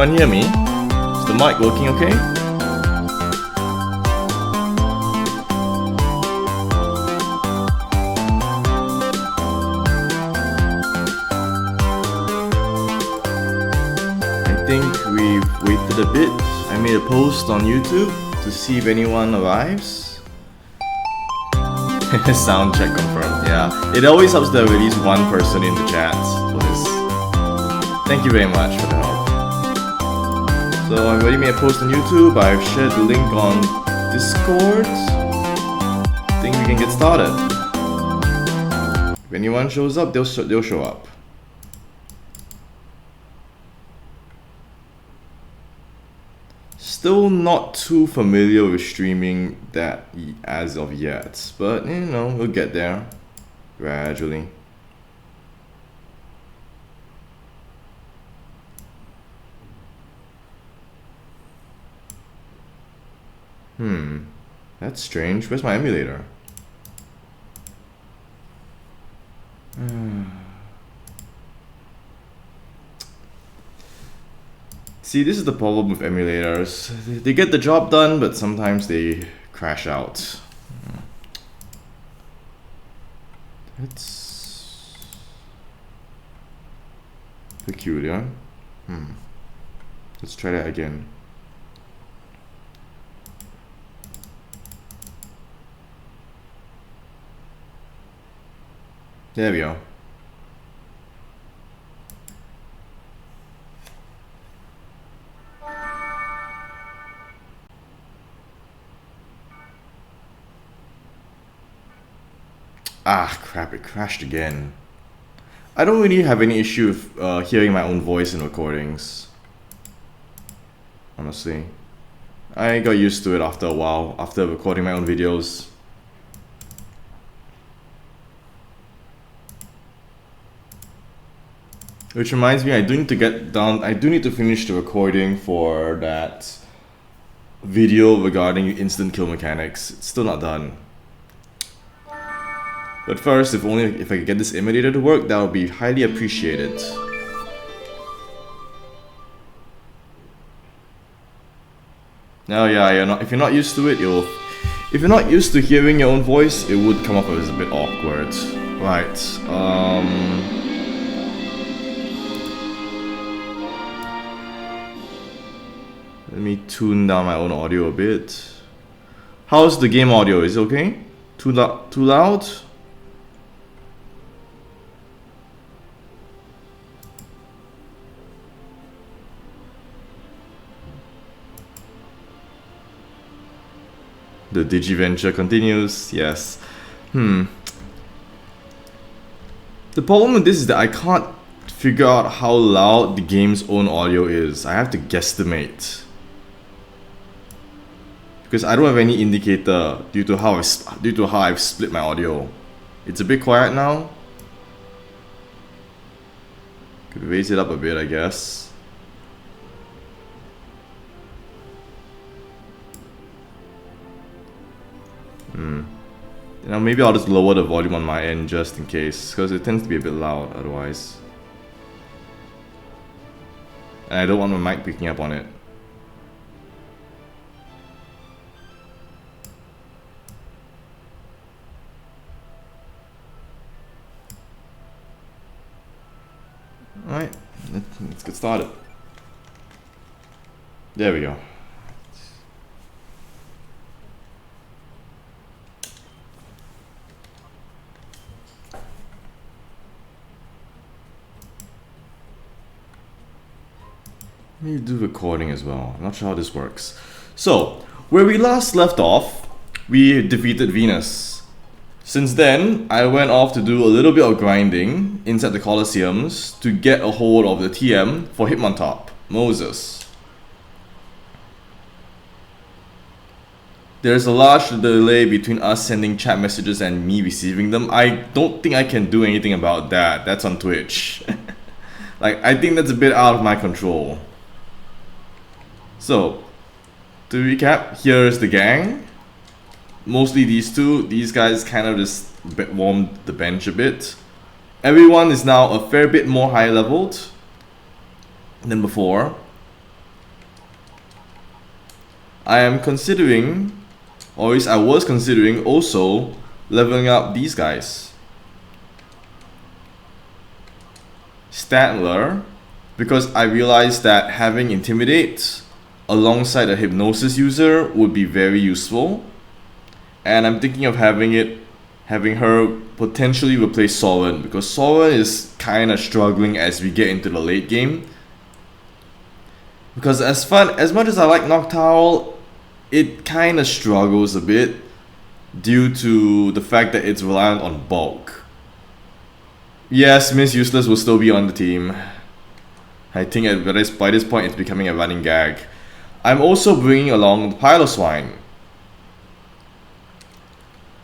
anyone hear me? Is the mic working okay? I think we've waited a bit. I made a post on YouTube to see if anyone arrives. Sound check confirmed, yeah. It always helps to have at least one person in the chat for this. Thank you very much for the help. So I've already made a post on YouTube. I've shared the link on Discord. I think we can get started. If anyone shows up, they'll show up. Still not too familiar with streaming that as of yet, but you know, we'll get there gradually. That's strange. Where's my emulator? See, this is the problem with emulators. They get the job done, but sometimes they crash out. It's peculiar. Let's try that again. There we go. Ah, crap, it crashed again. I don't really have any issue with hearing my own voice in recordings. Honestly. I got used to it after a while, after recording my own videos. Which reminds me, I do need to finish the recording for that video regarding instant kill mechanics. It's still not done. But first, if I could get this emulator to work, that would be highly appreciated. Now, yeah, if you're not used to it, if you're not used to hearing your own voice, it would come off as a bit awkward. Right. Let me tune down my own audio a bit. How's the game audio? Is it okay? Too loud? The Digiventure continues, yes. The problem with this is that I can't figure out how loud the game's own audio is. I have to guesstimate. Because I don't have any indicator due to how I've split my audio. It's a bit quiet now. Could raise it up a bit, I guess. Now maybe I'll just lower the volume on my end just in case, because it tends to be a bit loud otherwise. And I don't want my mic picking up on it. Alright, let's get started. There we go. Let me do recording as well. I'm not sure how this works. So, where we last left off, we defeated Venus. Since then, I went off to do a little bit of grinding inside the Colosseums to get a hold of the TM for Hitmontop, Moses. There's a large delay between us sending chat messages and me receiving them. I don't think I can do anything about that. That's on Twitch. I think that's a bit out of my control. So, to recap, here's the gang. Mostly these two. These guys kind of just warmed the bench a bit. Everyone is now a fair bit more high leveled than before. I am considering, or at least I was considering, also leveling up these guys. Statler, because I realized that having Intimidate alongside a Hypnosis user would be very useful. And I'm thinking of having her potentially replace Soren, because Soren is kind of struggling as we get into the late game. Because as much as I like Noctowl, it kind of struggles a bit due to the fact that it's reliant on bulk. Yes, Miss Useless will still be on the team. I think by this point it's becoming a running gag. I'm also bringing along the Piloswine,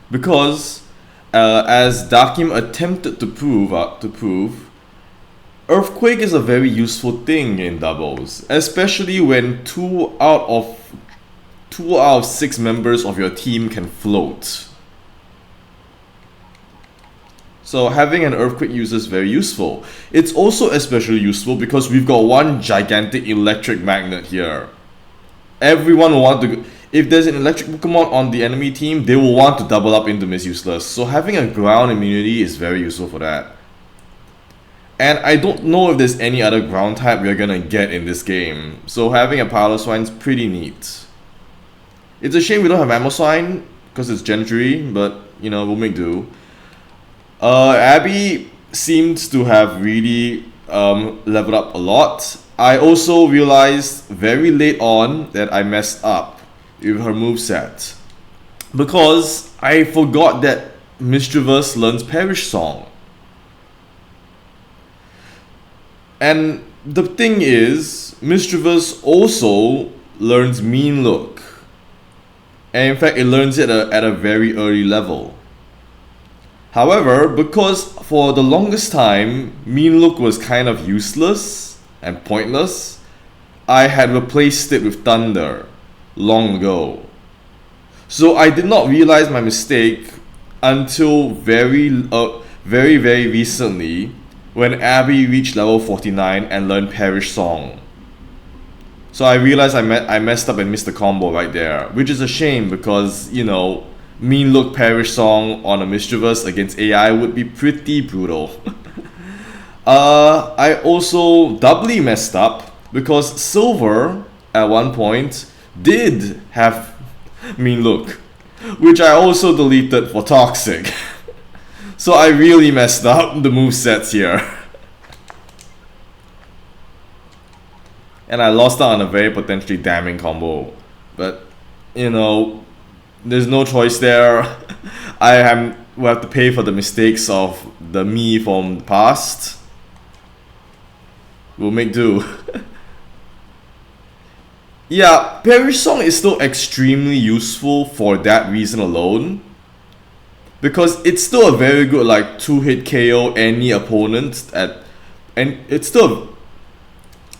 because as Dakim attempted to prove, Earthquake is a very useful thing in doubles, especially when 2 out of 6 members of your team can float. So having an Earthquake user is very useful. It's also especially useful because we've got one gigantic electric magnet here. Everyone will want to... If there's an electric Pokemon on the enemy team, they will want to double up into Miss Useless. So having a ground immunity is very useful for that. And I don't know if there's any other ground type we're gonna get in this game. So having a Piloswine is pretty neat. It's a shame we don't have Mamoswine because it's Gen 3, but you know, we'll make do. Abby seems to have really leveled up a lot. I also realized very late on that I messed up with her moveset, because I forgot that Mischievous learns Perish Song. And the thing is, Mischievous also learns Mean Look. And in fact, it learns it at a very early level. However, because for the longest time, Mean Look was kind of useless and pointless, I had replaced it with Thunder long ago. So I did not realize my mistake until very recently, when Abby reached level 49 and learned Perish Song. So I realized I messed up and missed the combo right there, which is a shame because, you know, Mean Look Perish Song on a Mischievous against AI would be pretty brutal. I also doubly messed up because Silver at one point did have Mean Look, which I also deleted for Toxic. So I really messed up the movesets here. And I lost out on a very potentially damning combo. But, you know, there's no choice there. Will have to pay for the mistakes of the me from the past. We'll make do. Yeah, Perish Song is still extremely useful for that reason alone, because it's still a very good like 2-hit KO any opponent and it's still...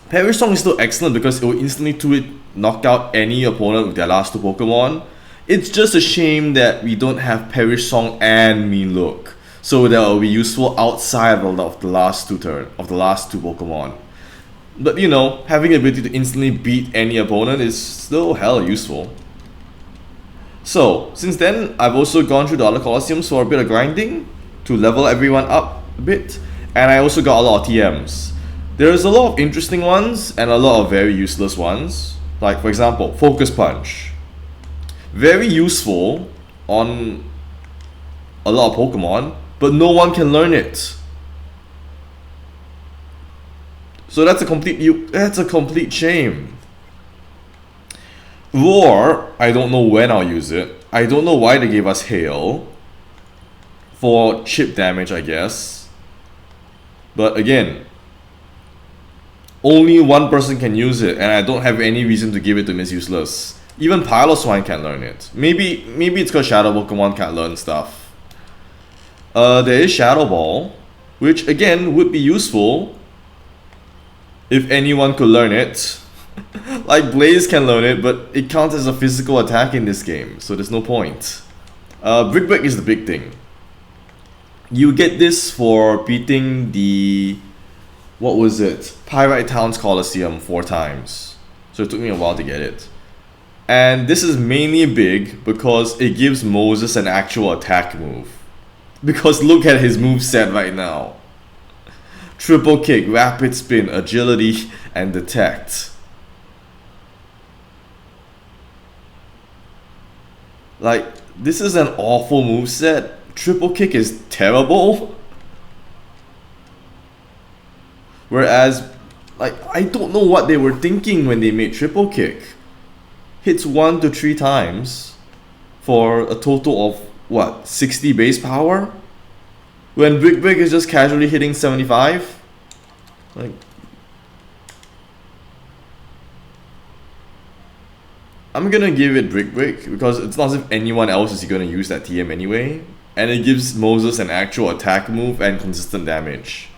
Perish Song is still excellent because it will instantly 2-hit knock out any opponent with their last 2 Pokemon. It's just a shame that we don't have Perish Song and Mean Look, so that will be useful outside of the last 2 Pokemon. But you know, having the ability to instantly beat any opponent is still hella useful. So, since then, I've also gone through the other Colosseums for a bit of grinding to level everyone up a bit, and I also got a lot of TMs. There's a lot of interesting ones and a lot of very useless ones. Like, for example, Focus Punch. Very useful on a lot of Pokemon, but no one can learn it. So that's a complete shame. Roar, I don't know when I'll use it. I don't know why they gave us Hail for chip damage, I guess. But again, only one person can use it, and I don't have any reason to give it to Miss Useless. Even Piloswine can't learn it. Maybe it's because Shadow Pokemon can't learn stuff. There is Shadow Ball, which again would be useful if anyone could learn it. Like Blaze can learn it, but it counts as a physical attack in this game, so there's no point. Brick Break is the big thing. You get this for beating the... what was it? Pyrite Town's Colosseum 4 times. So it took me a while to get it. And this is mainly big because it gives Moses an actual attack move. Because look at his move set right now. Triple kick, rapid spin, agility, and detect. Like, this is an awful move set. Triple kick is terrible. Whereas, like, I don't know what they were thinking when they made triple kick. Hits 1 to 3 times for a total of what, 60 base power? When Brick Brick is just casually hitting 75? Like, I'm gonna give it Brick Brick because it's not as if anyone else is gonna use that TM anyway. And it gives Moses an actual attack move and consistent damage.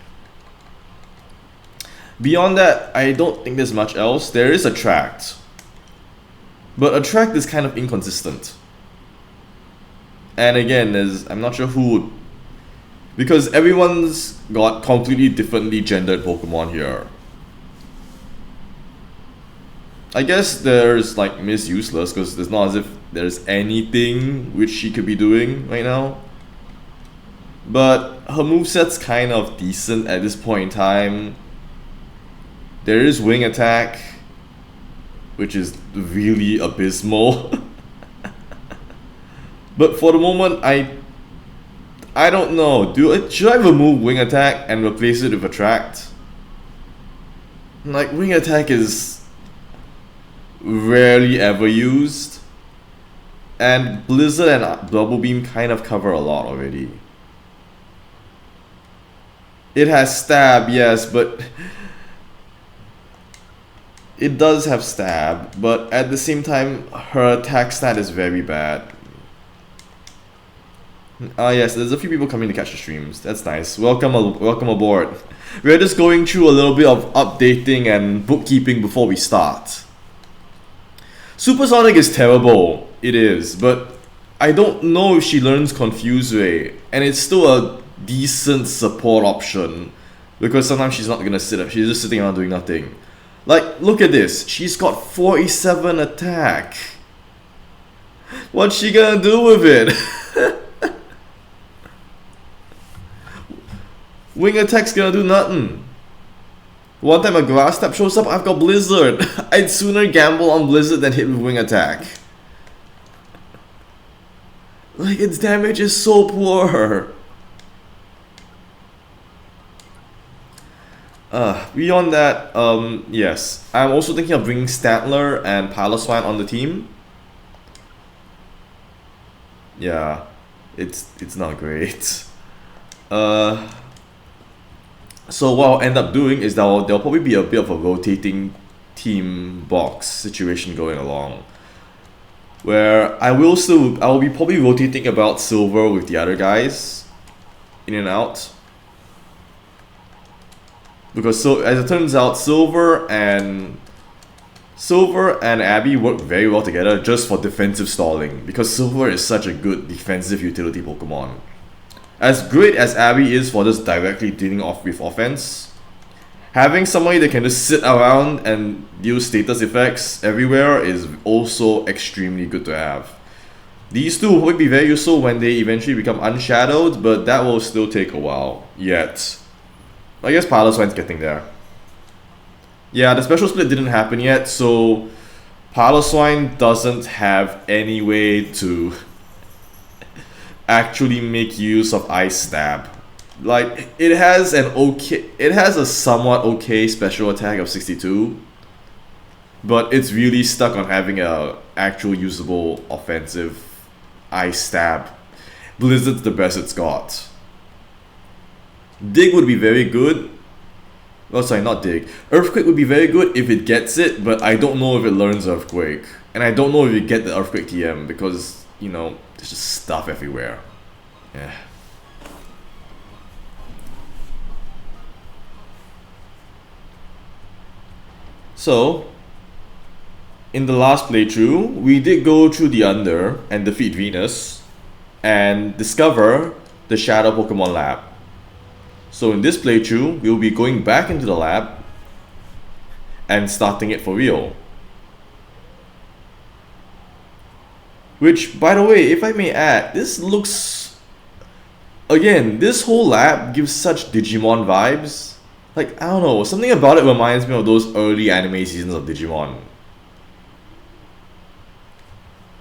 Beyond that, I don't think there's much else. There is Attract. But Attract is kind of inconsistent. And again, I'm not sure who would... Because everyone's got completely differently gendered Pokemon here. I guess there's like Miss Useless, because it's not as if there's anything which she could be doing right now. But her moveset's kind of decent at this point in time. There is Wing Attack, which is really abysmal. But for the moment, I don't know. Should I remove Wing Attack and replace it with Attract? Like, Wing Attack is rarely ever used. And Blizzard and Double Beam kind of cover a lot already. It has Stab, yes, but... It does have Stab, but at the same time, her attack stat is very bad. Yes, there's a few people coming to catch the streams. That's nice. Welcome aboard. We're just going through a little bit of updating and bookkeeping before we start. Supersonic is terrible. It is, but I don't know if she learns Confuse Ray, and it's still a decent support option because sometimes she's not gonna sit up. She's just sitting around doing nothing. Like, look at this. She's got 47 attack. What's she gonna do with it? Wing Attack's gonna do nothing. One time a Grass Step shows up, I've got Blizzard. I'd sooner gamble on Blizzard than hit with Wing Attack. Like, its damage is so poor. Beyond that, yes. I'm also thinking of bringing Statler and Piloswine on the team. Yeah, it's not great. So what I'll end up doing is there'll probably be a bit of a rotating team box situation going along. Where I will be probably rotating about Silver with the other guys. In and out. Because so as it turns out, Silver and Abby work very well together just for defensive stalling. Because Silver is such a good defensive utility Pokemon. As great as Abby is for just directly dealing off with offense, having somebody that can just sit around and deal status effects everywhere is also extremely good to have. These two will probably be very useful when they eventually become unshadowed, but that will still take a while yet. I guess Piloswine's getting there. Yeah, the special split didn't happen yet, so Piloswine doesn't have any way to actually make use of Ice Stab. Like, it has a somewhat okay special attack of 62, but it's really stuck on having a actual usable offensive Ice Stab. Blizzard's the best it's got. Dig would be very good. Oh, sorry, not Dig. Earthquake would be very good if it gets it, but I don't know if it learns Earthquake. And I don't know if you get the Earthquake TM because, you know, there's just stuff everywhere. Yeah. So, in the last playthrough, we did go through the Under and defeat Venus and discover the Shadow Pokemon Lab. So in this playthrough, we'll be going back into the lab and starting it for real. Which, by the way, if I may add, this looks... Again, this whole lab gives such Digimon vibes. Like, I don't know, something about it reminds me of those early anime seasons of Digimon.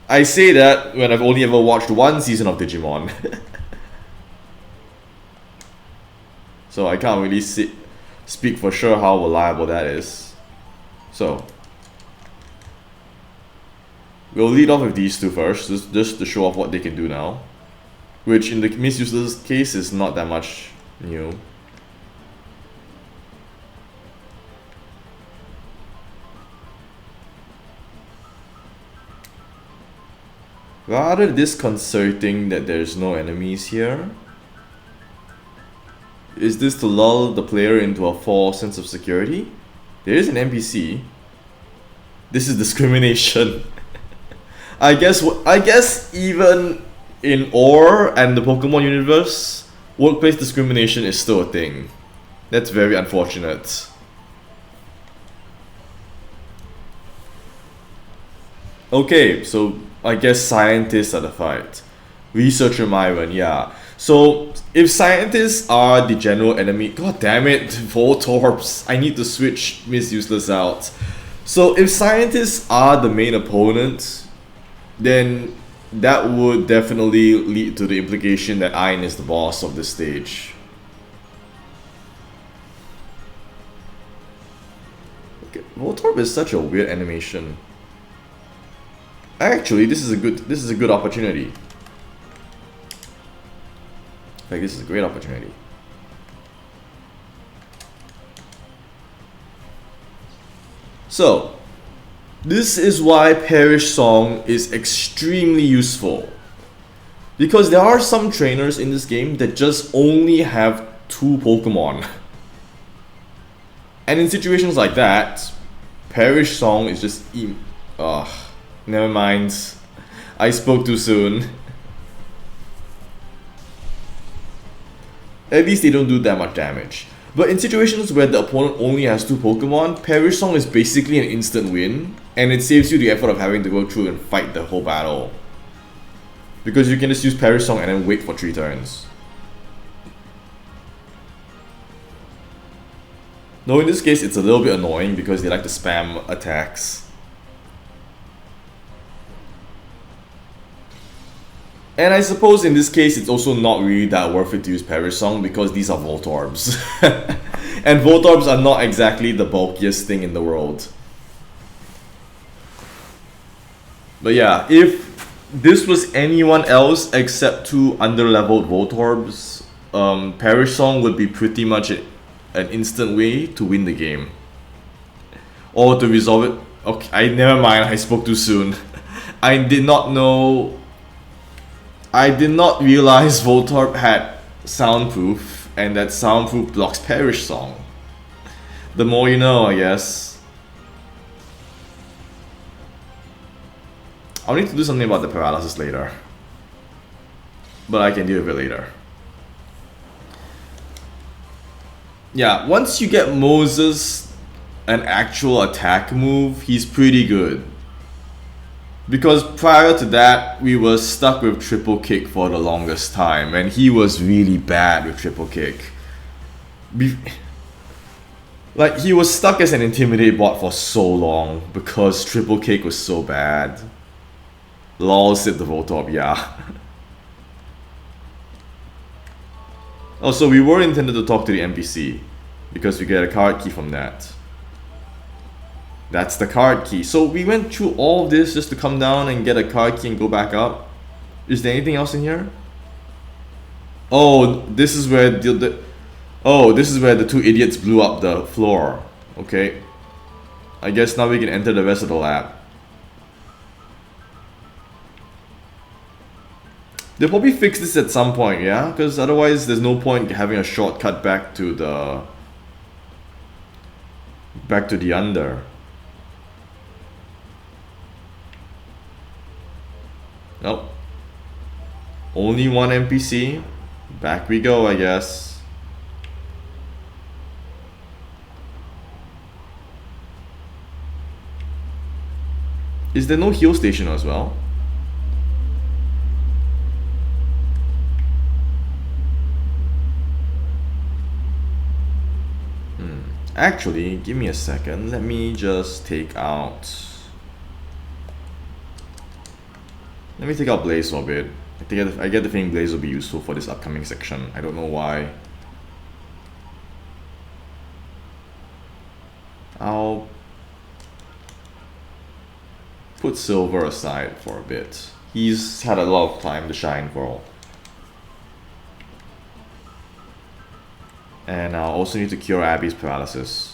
I say that when I've only ever watched one season of Digimon. So I can't really speak for sure how reliable that is. So, we'll lead off with these two first, just to show off what they can do now. Which in the Miss Useless case is not that much new. Rather disconcerting that there's no enemies here. Is this to lull the player into a false sense of security? There is an NPC. This is discrimination. I guess even in Ore and the Pokemon universe, workplace discrimination is still a thing. That's very unfortunate. Okay, so I guess scientists are the fight. Researcher Myron, yeah. So if scientists are the general enemy, god damn it, Voltorbs, I need to switch Miss Useless out. So if scientists are the main opponent, then that would definitely lead to the implication that Ein is the boss of this stage. Okay, Voltorb is such a weird animation. Actually, this is a good opportunity. In fact, this is a great opportunity. So, this is why Perish Song is extremely useful. Because there are some trainers in this game that just only have 2 Pokemon. And in situations like that, Perish Song is just... never mind. I spoke too soon. At least they don't do that much damage. But in situations where the opponent only has 2 Pokemon, Perish Song is basically an instant win, and it saves you the effort of having to go through and fight the whole battle. Because you can just use Perish Song and then wait for 3 turns. Though in this case it's a little bit annoying because they like to spam attacks. And I suppose in this case it's also not really that worth it to use Perish Song because these are Voltorbs. And Voltorbs are not exactly the bulkiest thing in the world. But yeah, if this was anyone else except 2 underleveled Voltorbs, Perish Song would be pretty much an instant way to win the game. Or to resolve it. Okay, never mind, I spoke too soon. I did not realize Voltorb had soundproof, and that soundproof blocks Perish Song. The more you know, I guess. I'll need to do something about the paralysis later. But I can deal with it later. Yeah, once you get Moses an actual attack move, he's pretty good. Because prior to that, we were stuck with triple kick for the longest time, and he was really bad with triple kick. Like, he was stuck as an intimidate bot for so long because triple kick was so bad. Lol, said the Voltorb, yeah. Also, we were intended to talk to the NPC because we get a card key from that. That's the card key. So we went through all of this just to come down and get a card key and go back up. Is there anything else in here? Oh, this is where this is where the 2 idiots blew up the floor. Okay. I guess now we can enter the rest of the lab. They'll probably fix this at some point, yeah? Because otherwise there's no point having a shortcut back to the under. Nope. Only one NPC. Back we go, I guess. Is there no heal station as well? Actually, give me a second. Let me just take out... Let me take out Blaze for a bit. I get the feeling Blaze will be useful for this upcoming section. I don't know why. I'll put Silver aside for a bit. He's had a lot of time to shine for. And I'll also need to cure Abby's paralysis.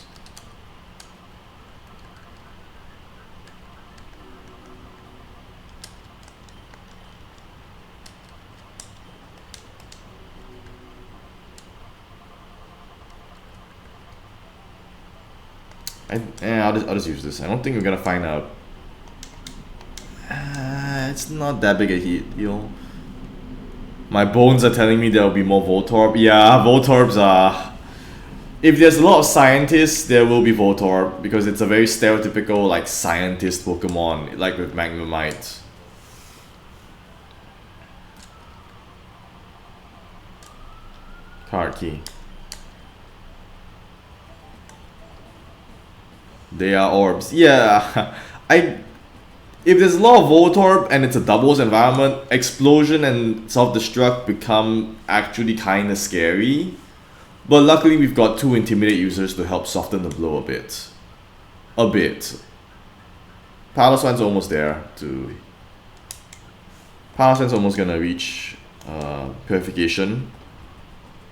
I'll just use this. I don't think we're gonna find a... it's not that big a heal. My bones are telling me there will be more Voltorb. Yeah, Voltorbs are... If there's a lot of scientists, there will be Voltorb, because it's a very stereotypical, like, scientist Pokemon, like with Magnemite. Card key. They are orbs. Yeah, if there's a lot of Voltorb and it's a doubles environment, Explosion and Self-Destruct become actually kinda scary. But luckily we've got 2 Intimidate users to help soften the blow a bit. A bit. Paloswan's almost there to... Paloswan's almost gonna reach Purification.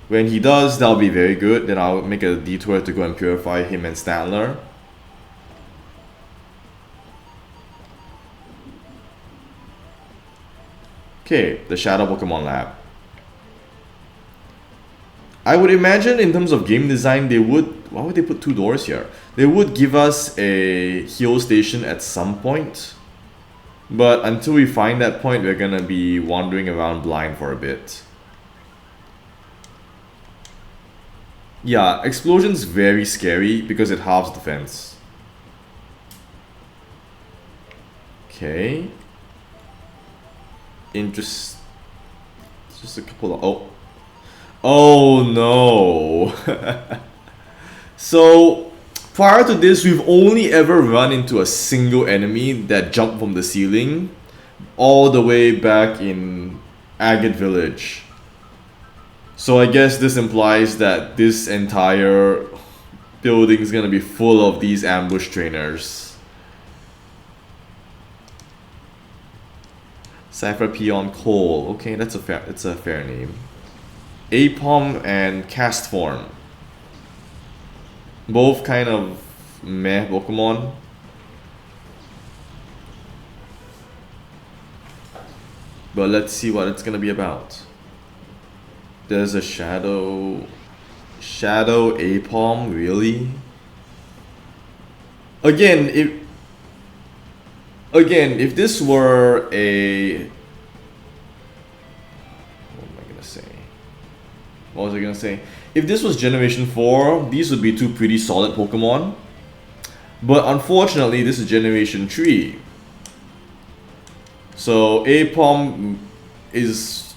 When he does, that'll be very good. Then I'll make a detour to go and purify him and Statler. Okay, the Shadow Pokemon Lab. I would imagine in terms of game design, they would... Why would they put 2 doors here? They would give us a heal station at some point. But until we find that point, we're gonna be wandering around blind for a bit. Yeah, Explosion's very scary because it halves defense. Okay. Just a couple of... Oh no. So prior to this, we've only ever run into a single enemy that jumped from the ceiling all the way back in Agate Village. So I guess this implies that this entire building is gonna be full of these ambush trainers. Cypher Peon Cole. Okay, it's a fair name. Apom and Castform. Both kind of meh Pokemon. But let's see what it's gonna be about. There's a Shadow Apom, really? Again, if this were a... What was I gonna say? If this was Generation 4, these would be 2 pretty solid Pokemon. But unfortunately, this is Generation 3. So Apom is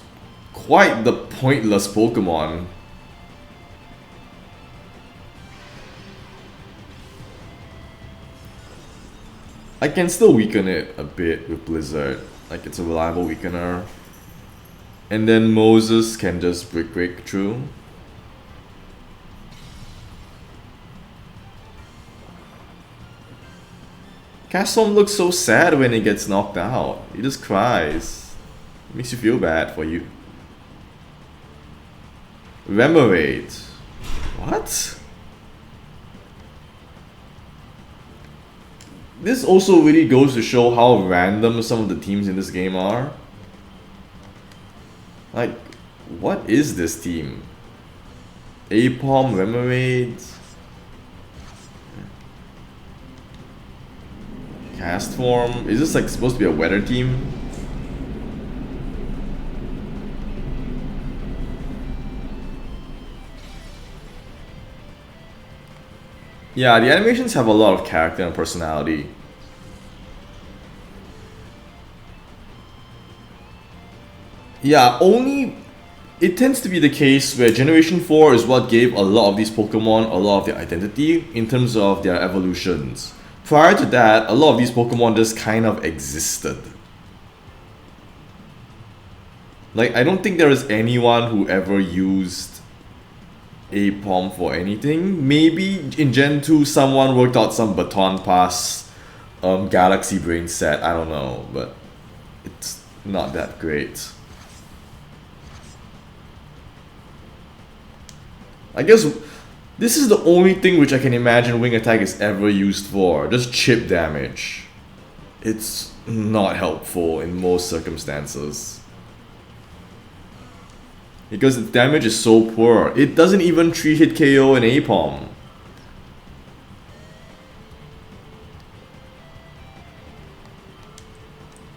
quite the pointless Pokemon. I can still weaken it a bit with Blizzard. Like, it's a reliable weakener. And then Moses can just break through. Castform looks so sad when he gets knocked out. He just cries. It makes you feel bad for you. Remoraid. What? This also really goes to show how random some of the teams in this game are. Like, what is this team? Apom, Remoraid, Castform. Is this like supposed to be a weather team? Yeah, the animations have a lot of character and personality. Yeah, only it tends to be the case where Generation 4 is what gave a lot of these Pokemon a lot of their identity in terms of their evolutions. Prior to that, a lot of these Pokemon just kind of existed. Like, I don't think there is anyone who ever used Apom for anything. Maybe in Gen 2 someone worked out some Baton Pass Galaxy Brain set, I don't know, but it's not that great. I guess this is the only thing which I can imagine Wing Attack is ever used for, just chip damage. It's not helpful in most circumstances. Because the damage is so poor. It doesn't even 3-hit KO an Apom.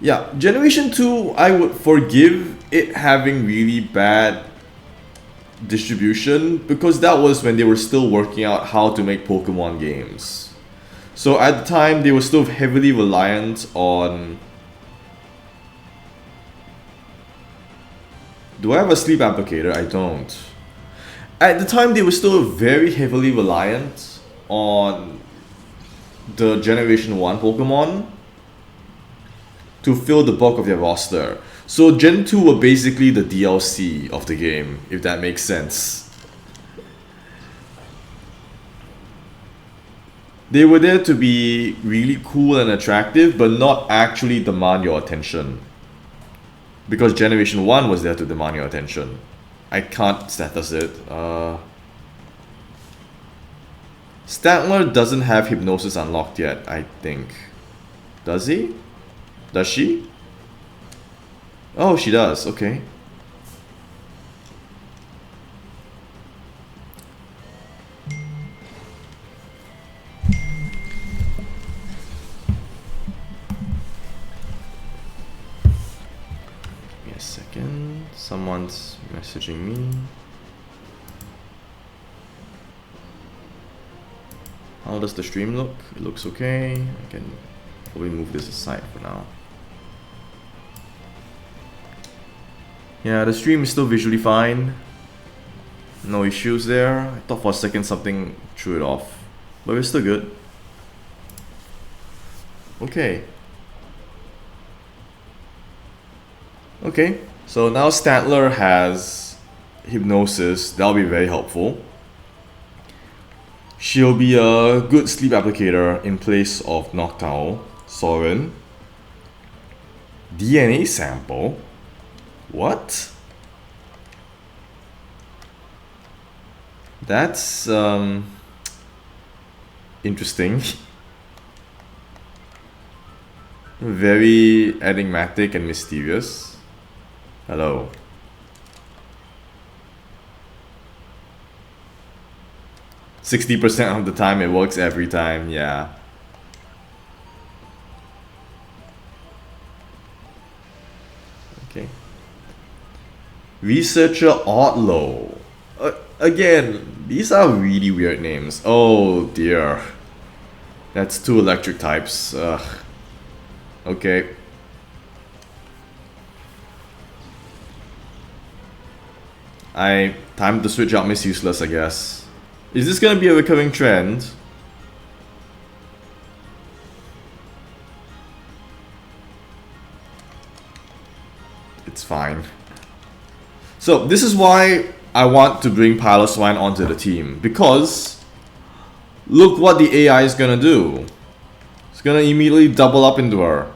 Yeah, Generation 2, I would forgive it having really bad distribution because that was when they were still working out how to make Pokemon games. So at the time, they were still heavily reliant on... Do I have a sleep applicator? I don't. At the time, they were still very heavily reliant on the Generation 1 Pokemon to fill the bulk of their roster. So Gen 2 were basically the DLC of the game, if that makes sense. They were there to be really cool and attractive, but not actually demand your attention. Because Generation 1 was there to demand your attention. I can't status it. Statler doesn't have Hypnosis unlocked yet, I think. Does he? Does she? Oh, she does. Okay. Give me a second. Someone's messaging me. How does the stream look? It looks okay. I can probably move this aside for now. Yeah, the stream is still visually fine. No issues there. I thought for a second something threw it off. But we're still good. Okay. Okay, so now Statler has Hypnosis. That'll be very helpful. She'll be a good sleep applicator in place of Noctowl. Soren. DNA sample? What? That's interesting. Very enigmatic and mysterious. Hello. %60 of the time it works every time, yeah. Okay. Researcher Odlow. Again, these are really weird names. Oh dear. That's 2 electric types. Ugh. Okay. Time to switch out Miss Useless, I guess. Is this gonna be a recurring trend? It's fine. So this is why I want to bring Piloswine onto the team, because look what the AI is gonna do. It's gonna immediately double up into her.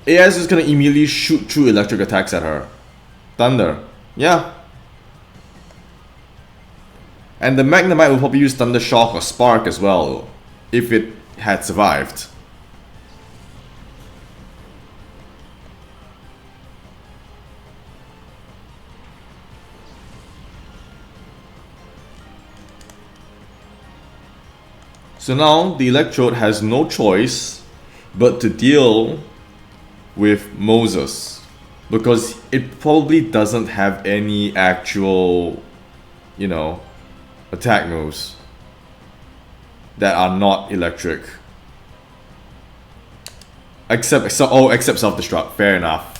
AI is just gonna immediately shoot through electric attacks at her. Thunder. Yeah. And the Magnemite will probably use Thunder Shock or Spark as well, if it had survived. So now the Electrode has no choice but to deal with Moses, because it probably doesn't have any actual, you know, attack moves that are not electric. Except self-destruct. Fair enough.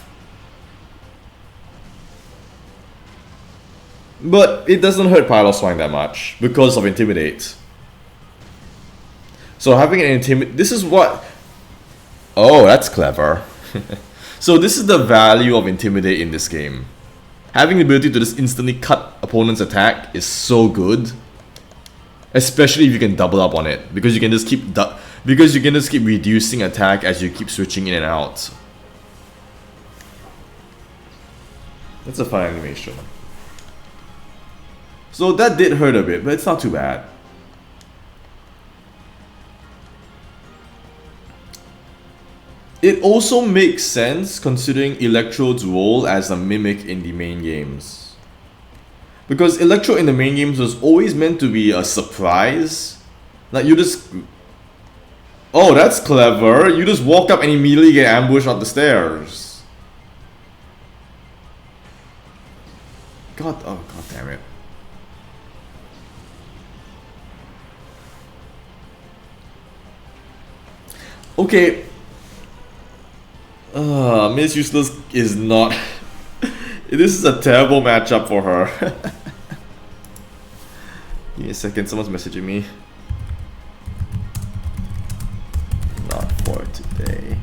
But it doesn't hurt Piloswine that much because of Intimidate. So having an Intimidate... This is what... Oh, that's clever. So this is the value of Intimidate in this game. Having the ability to just instantly cut opponent's attack is so good. Especially if you can double up on it. Because you can just keep... reducing attack as you keep switching in and out. That's a fun animation. So that did hurt a bit, but it's not too bad. It also makes sense considering Electrode's role as a mimic in the main games. Because Electrode in the main games was always meant to be a surprise. Like you just... Oh, that's clever. You just walk up and immediately get ambushed up the stairs. God damn it. Okay. Miss Useless is not... This is a terrible matchup for her. Give me a second, someone's messaging me. Not for today.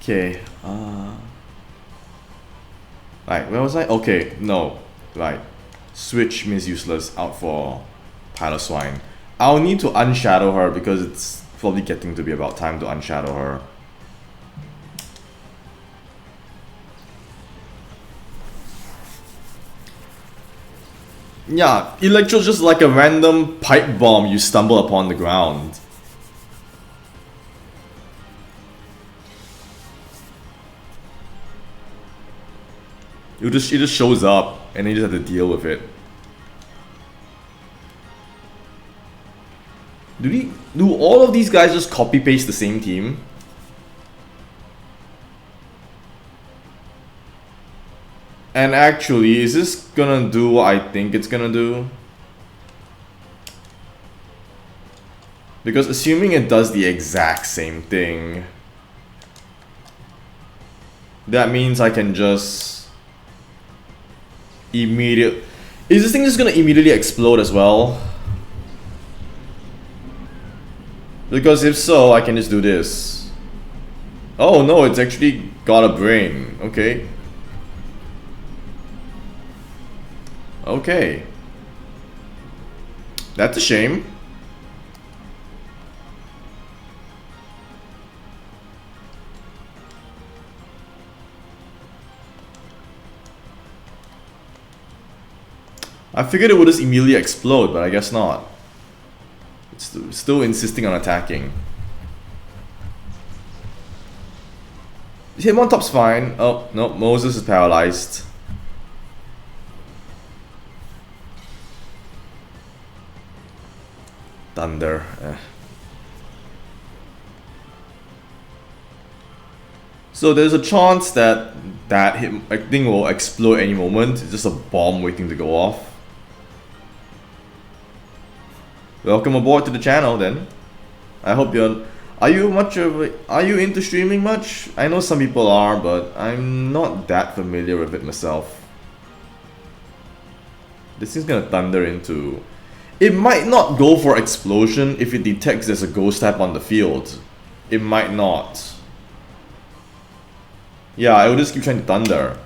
Okay, right, where was I? Okay, no. Right. Switch Miss Useless out for Piloswine. I'll need to unshadow her because it's probably getting to be about time to unshadow her. Yeah, Electro's just like a random pipe bomb you stumble upon the ground. It just shows up and then you just have to deal with it. Do all of these guys just copy paste the same team? And actually, is this gonna do what I think it's gonna do? Because assuming it does the exact same thing, that means I can just immediately... Is this thing just gonna immediately explode as well? Because if so, I can just do this. Oh no, it's actually got a brain. Okay. Okay. That's a shame. I figured it would just immediately explode, but I guess not. It's still insisting on attacking. Hitmontop's fine. Oh, no, Moses is paralyzed. Thunder. So there's a chance that that thing will explode any moment. It's just a bomb waiting to go off. Welcome aboard to the channel then. I hope you're... Are you into streaming much? I know some people are, but I'm not that familiar with it myself. This thing's gonna thunder into... It might not go for explosion if it detects there's a ghost type on the field. It might not. Yeah, I will just keep trying to thunder.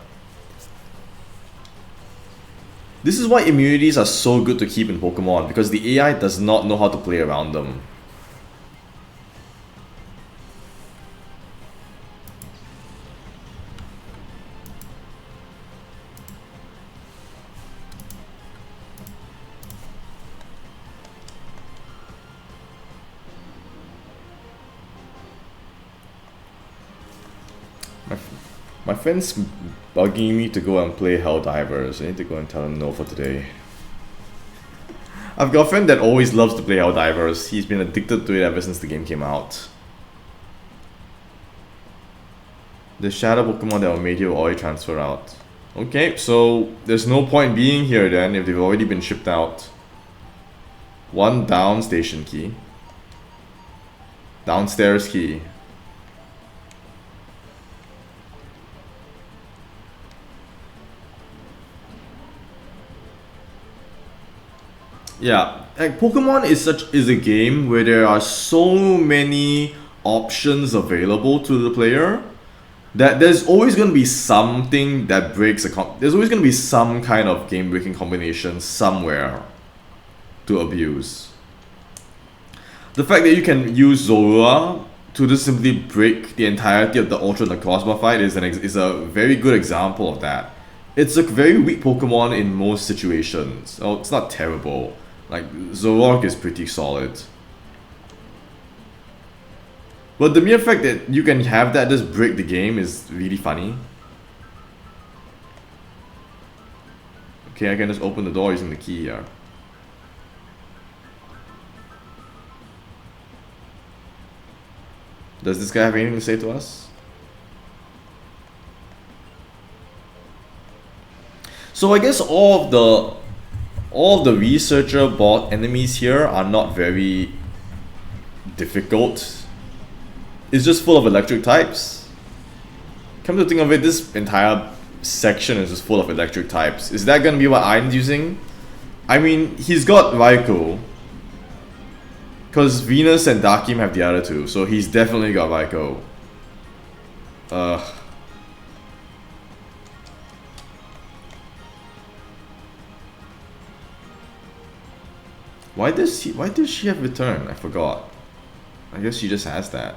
This is why immunities are so good to keep in Pokemon, because the AI does not know how to play around them. My friend's bugging me to go and play Helldivers. I need to go and tell him no for today. I've got a friend that always loves to play Helldivers. He's been addicted to it ever since the game came out. The shadow Pokemon that will made you always transfer out. Okay, so there's no point being here then if they've already been shipped out. One down station key. Downstairs key. Yeah, like Pokemon is a game where there are so many options available to the player that there's always going to be something that breaks there's always going to be some kind of game breaking combination somewhere to abuse. The fact that you can use Zorua to just simply break the entirety of the Ultra Necrozma fight is a very good example of that. It's a very weak Pokemon in most situations. Oh, it's not terrible. Like, Zoroark is pretty solid. But the mere fact that you can have that just break the game is really funny. Okay, I can just open the door using the key here. Does this guy have anything to say to us? So I guess all of the researcher bot enemies here are not very difficult. It's just full of electric types. Come to think of it, this entire section is just full of electric types. Is that gonna be what I'm using? I mean, he's got Raikou. Because Venus and Dakim have the other two, so he's definitely got Raikou. Why does she have return? I forgot. I guess she just has that.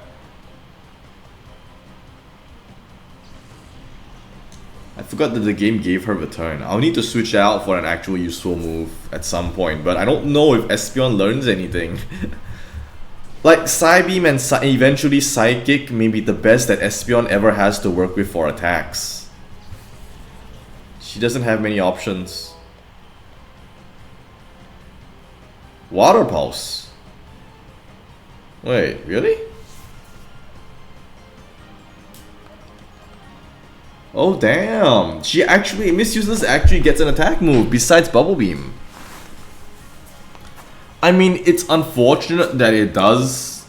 I forgot that the game gave her return. I'll need to switch out for an actual useful move at some point, but I don't know if Espeon learns anything. Like, Psybeam and eventually Psychic may be the best that Espeon ever has to work with for attacks. She doesn't have many options. Water Pulse? Wait, really? Oh damn! Miss Useless actually gets an attack move besides Bubble Beam. I mean, it's unfortunate that it does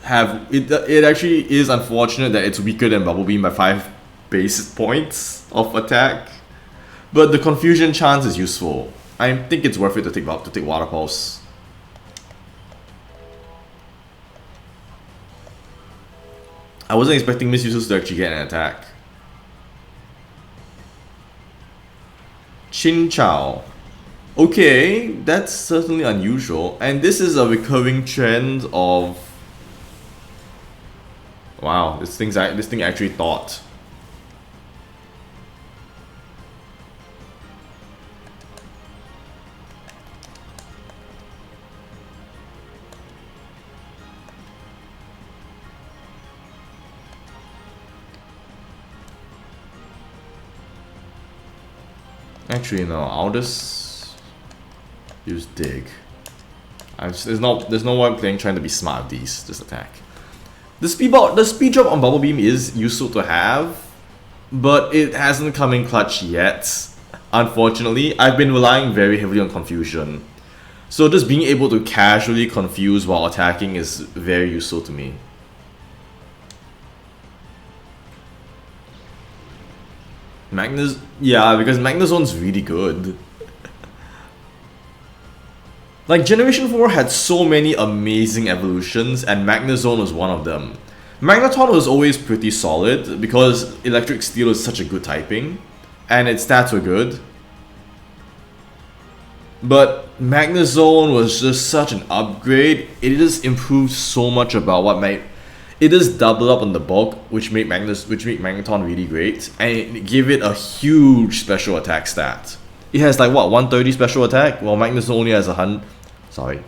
have it actually is unfortunate that it's weaker than Bubble Beam by 5 base points of attack. But the confusion chance is useful. I think it's worth it to take Water Pulse. I wasn't expecting Miss Useless to actually get an attack. Chin Chow. Okay, that's certainly unusual. And this is a recurring trend of... Wow, this thing actually thought. Actually, no, I'll just use Dig. There's no point playing trying to be smart with these. Just attack. The speed drop on Bubble Beam is useful to have, but it hasn't come in clutch yet. Unfortunately, I've been relying very heavily on confusion. So just being able to casually confuse while attacking is very useful to me. Yeah, because Magnezone's really good. Like, Generation 4 had so many amazing evolutions, and Magnezone was one of them. Magneton was always pretty solid, because Electric Steel is such a good typing, and its stats were good. But Magnezone was just such an upgrade. It just improved so much about what it just doubled up on the bulk, which made Magneton really great, and it gave it a huge special attack stat. It has like what, 130 special attack, while Magnezone only has 100. Sorry.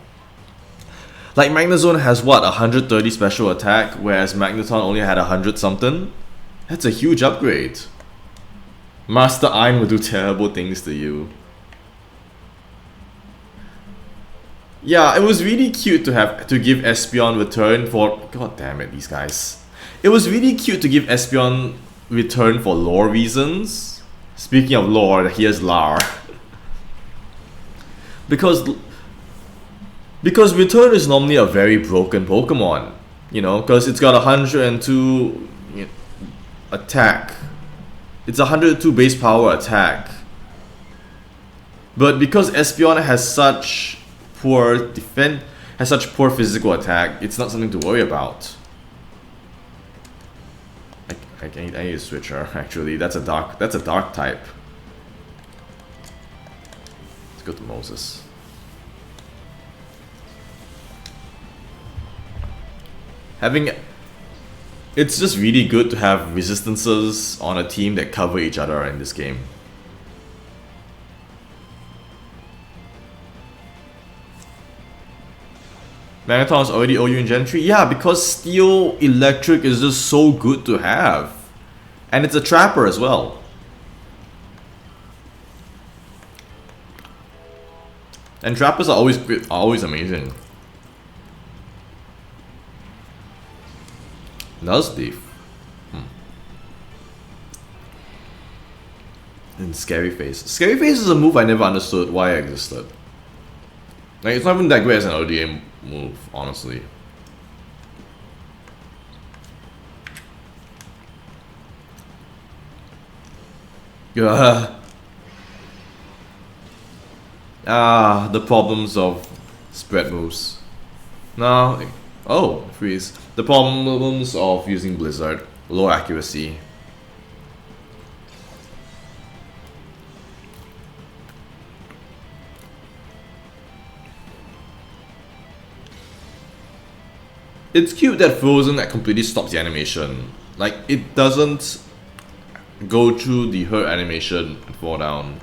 Like Magnezone has what, 130 special attack, whereas Magneton only had 100 something. That's a huge upgrade. Master Iron will do terrible things to you. Yeah, it was really cute to give Espeon return for... God damn it, these guys. It was really cute to give Espeon return for lore reasons. Speaking of lore, here's Lar. because Return is normally a very broken Pokemon, you know, because it's got 102 attack. It's 102 base power attack. But because Espeon has such poor defense, has such poor physical attack, it's not something to worry about. I need to switch her. Actually, that's a dark type. Let's go to Moses. It's just really good to have resistances on a team that cover each other in this game. Magneton's already OU in Gen 3? Yeah, because Steel Electric is just so good to have. And it's a trapper as well. And trappers are always amazing. Nuzleaf. And Scary Face. Scary Face is a move I never understood why it existed. Like, it's not even that great as an ODA move, honestly. The problems of spread moves. No. Oh, freeze. The problems of using Blizzard. Low accuracy. It's cute that Frozen completely stops the animation. Like, it doesn't go through the hurt animation and fall down.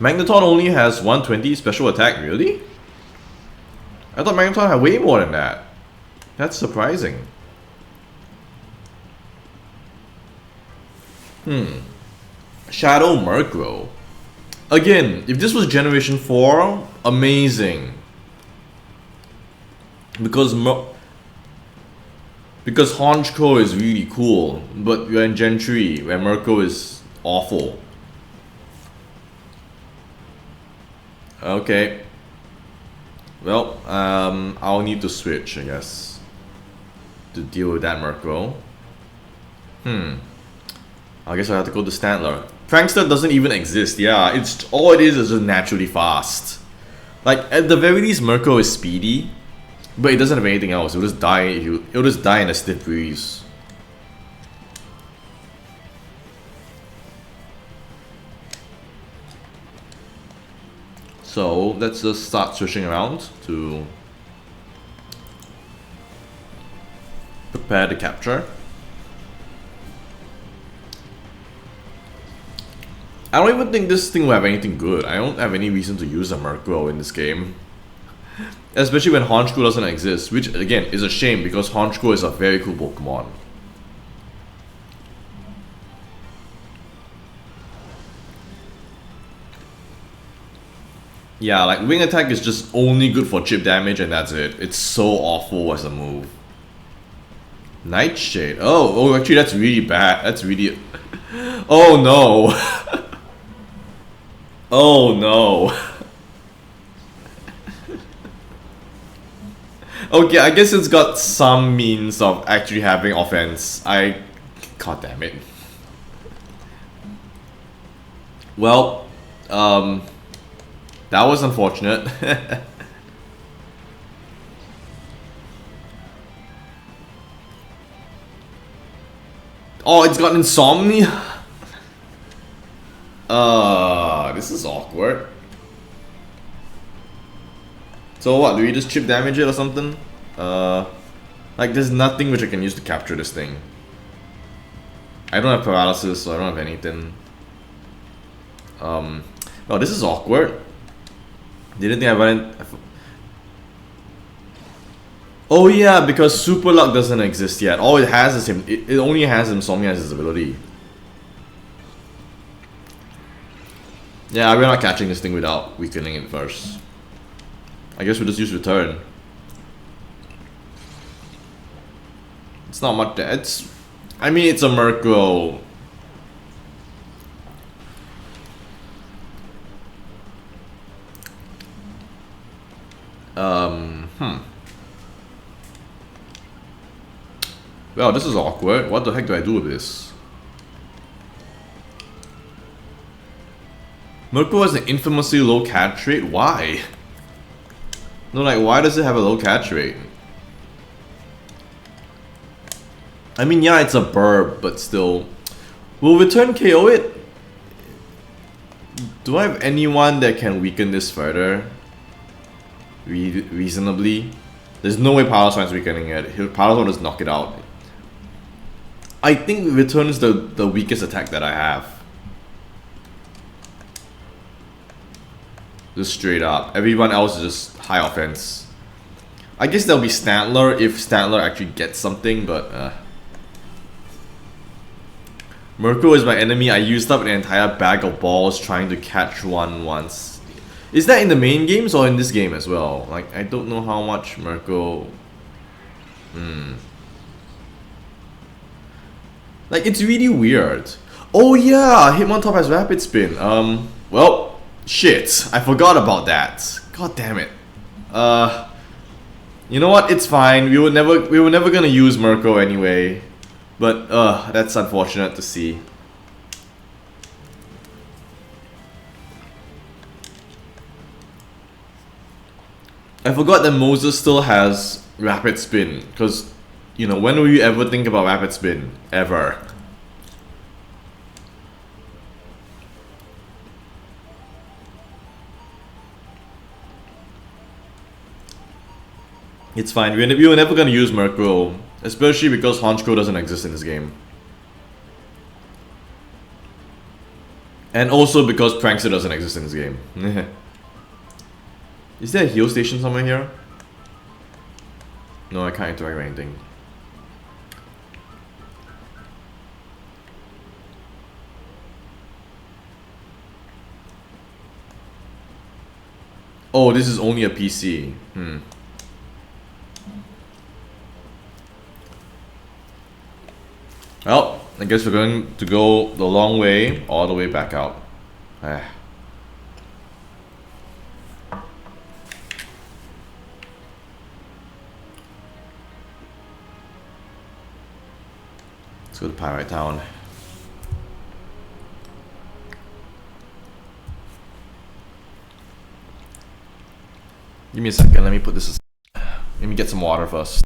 Magneton only has 120 special attack, really? I thought Magneton had way more than that. That's surprising. Shadow Murkrow. Again, if this was Generation 4, amazing. Because Honchkrow is really cool, but we're in Gen 3, where Murkrow is awful. Okay. Well, I'll need to switch, I guess, to deal with that Murkrow. I guess I have to go to Stantler. Prankster doesn't even exist. Yeah, it's all it is just naturally fast. Like, at the very least, Murkrow is speedy, but it doesn't have anything else. It'll just die. It'll just die in a stiff breeze. So let's just start switching around to prepare the capture. I don't even think this thing will have anything good. I don't have any reason to use a Murkrow in this game. Especially when Honchkrow doesn't exist, which again is a shame because Honchkrow is a very cool Pokemon. Yeah, like Wing Attack is just only good for chip damage and that's it. It's so awful as a move. Nightshade. Oh, actually that's really bad. That's really... Oh no. Oh no. Okay, I guess it's got some means of actually having offense. God damn it. Well, that was unfortunate. Oh, it's got insomnia? This is awkward. So what, do we just chip damage it or something? Like there's nothing which I can use to capture this thing. I don't have paralysis, so I don't have anything. Oh, this is awkward. Didn't think I went. Oh yeah, because Super Luck doesn't exist yet. All it has is him. It only has Insomnia as his ability. Yeah, we're not catching this thing without weakening it first. I guess we'll just use Return. It's not much. I mean, it's a Murkrow. Well, this is awkward. What the heck do I do with this? Murkrow has an infamously low catch rate? Why? No, like, why does it have a low catch rate? I mean, yeah, it's a burb, but still. Will Return KO it? Do I have anyone that can weaken this further? Reasonably? There's no way Power Slime's weakening it. Power Slime will just knock it out. I think Return is the weakest attack that I have. Just straight up. Everyone else is just high offense. I guess there'll be Stantler if Stantler actually gets something, but Murkrow is my enemy. I used up an entire bag of balls trying to catch one once. Is that in the main games or in this game as well? Like, I don't know how much Murkrow... Like, it's really weird. Oh yeah, Hitmontop has Rapid Spin. Well, shit. I forgot about that. God damn it. You know what? It's fine. We were never gonna use Murkrow anyway. But that's unfortunate to see. I forgot that Moses still has Rapid Spin, because, you know, when will you ever think about Rapid Spin? Ever. It's fine, we were never gonna use Murkrow, especially because Honchkrow doesn't exist in this game. And also because Prankster doesn't exist in this game. Is there a heal station somewhere here? No, I can't interact with anything. Oh, this is only a PC. Well, I guess we're going to go the long way, all the way back out. Let's go to Pyrite Town. Give me a second, let me put this aside. Let me get some water first.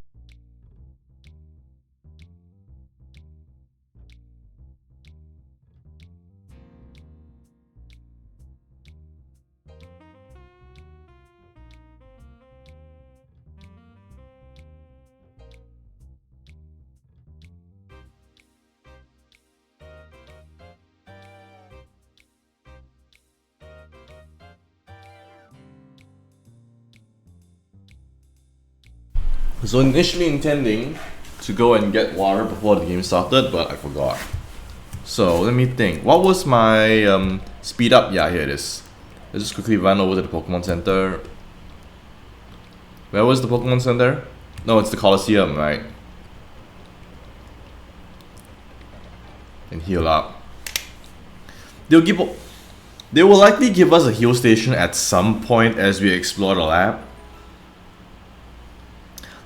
So initially intending to go and get water before the game started, but I forgot. So let me think. What was my speed up? Yeah, here it is. Let's just quickly run over to the Pokemon Center. Where was the Pokemon Center? No, it's the Colosseum, right? And heal up. They will likely give us a heal station at some point as we explore the lab.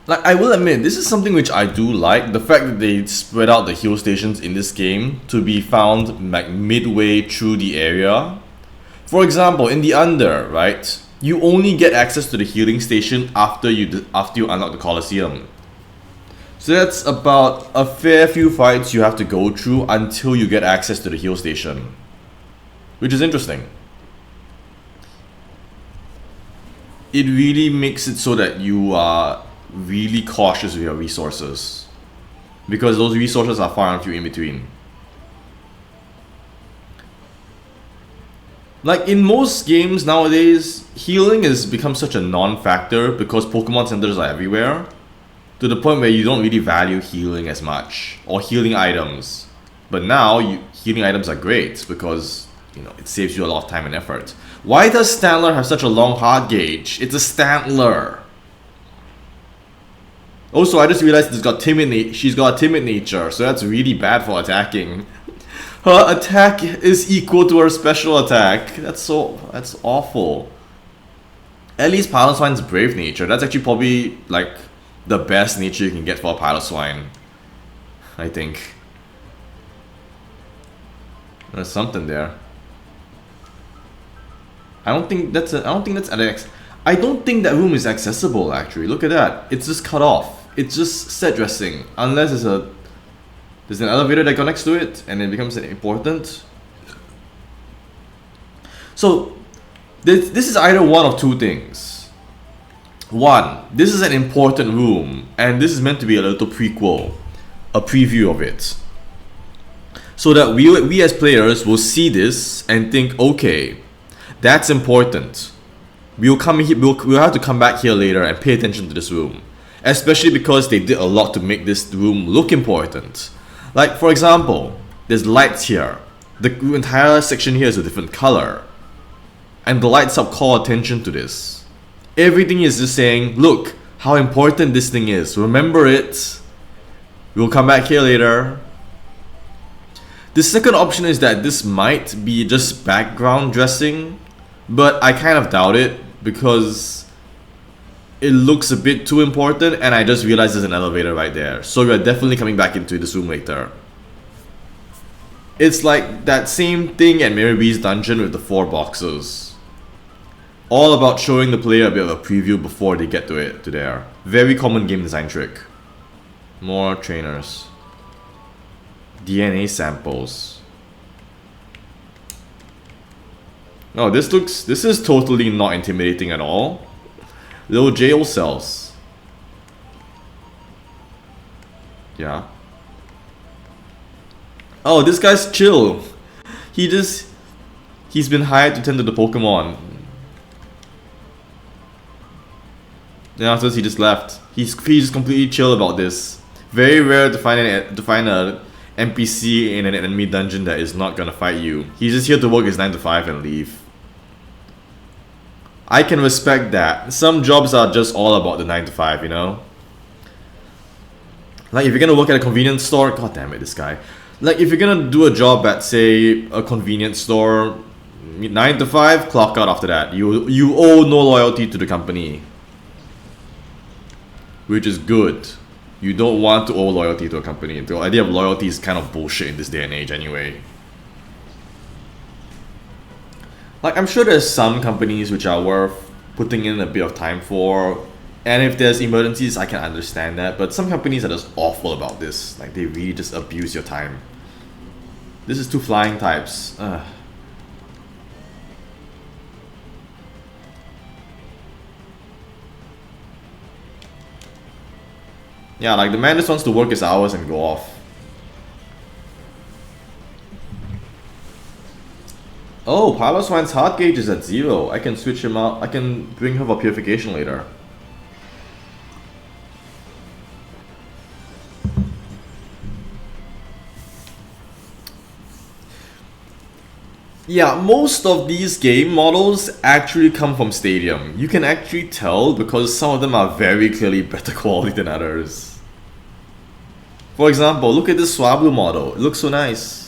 Like, I will admit, this is something which I do like, the fact that they spread out the heal stations in this game to be found like midway through the area. For example, in the Under, right, you only get access to the healing station after you unlock the Colosseum. So that's about a fair few fights you have to go through until you get access to the heal station. Which is interesting. It really makes it so that you are really cautious with your resources, because those resources are far and few in between. Like in most games nowadays, healing has become such a non-factor because Pokemon centers are everywhere, to the point where you don't really value healing as much, or healing items. But now, healing items are great because, you know, it saves you a lot of time and effort. Why does Stantler have such a long heart gauge? It's a Stantler. Also, I just realized she's got a timid nature, so that's really bad for attacking. Her attack is equal to her special attack. That's awful. At least Piloswine's brave nature. That's actually probably like the best nature you can get for a Piloswine, I think. There's something there. I don't think that's Alex. I don't think that room is accessible actually. Look at that. It's just cut off. It's just set dressing. Unless there's an elevator that connects to it and it becomes important. So this is either one of two things. One, this is an important room and this is meant to be a little prequel, a preview of it. So that we as players will see this and think, okay, that's important. We'll have to come back here later and pay attention to this room. Especially because they did a lot to make this room look important. Like, for example, there's lights here. The entire section here is a different color. And the lights up call attention to this. Everything is just saying, look, how important this thing is. Remember it. We'll come back here later. The second option is that this might be just background dressing. But I kind of doubt it because it looks a bit too important and I just realized there's an elevator right there. So we're definitely coming back into this room later. It's like that same thing at Mary B's dungeon with the 4 boxes. All about showing the player a bit of a preview before they get to there. Very common game design trick. More trainers. DNA samples. Oh, this is totally not intimidating at all. Little jail cells. Yeah. Oh, this guy's chill. He's been hired to tend to the Pokémon. Then afterwards he just left. He's just completely chill about this. Very rare to find a NPC in an enemy dungeon that is not gonna fight you. He's just here to work his 9 to 5 and leave. I can respect that. Some jobs are just all about the 9 to 5, you know? Like if you're gonna work at a convenience store, god damn it, this guy. Like if you're gonna do a job at say a convenience store, 9 to 5, clock out after that. You owe no loyalty to the company. Which is good. You don't want to owe loyalty to a company. The idea of loyalty is kind of bullshit in this day and age anyway. Like I'm sure there's some companies which are worth putting in a bit of time for, and if there's emergencies I can understand that, but some companies are just awful about this. Like they really just abuse your time. This is 2 flying types. Yeah, like the man just wants to work his hours and go off. Oh, Piloswine's heart gauge is at 0. I can switch him out. I can bring her for purification later. Yeah, most of these game models actually come from Stadium. You can actually tell because some of them are very clearly better quality than others. For example, look at this Swablu model. It looks so nice.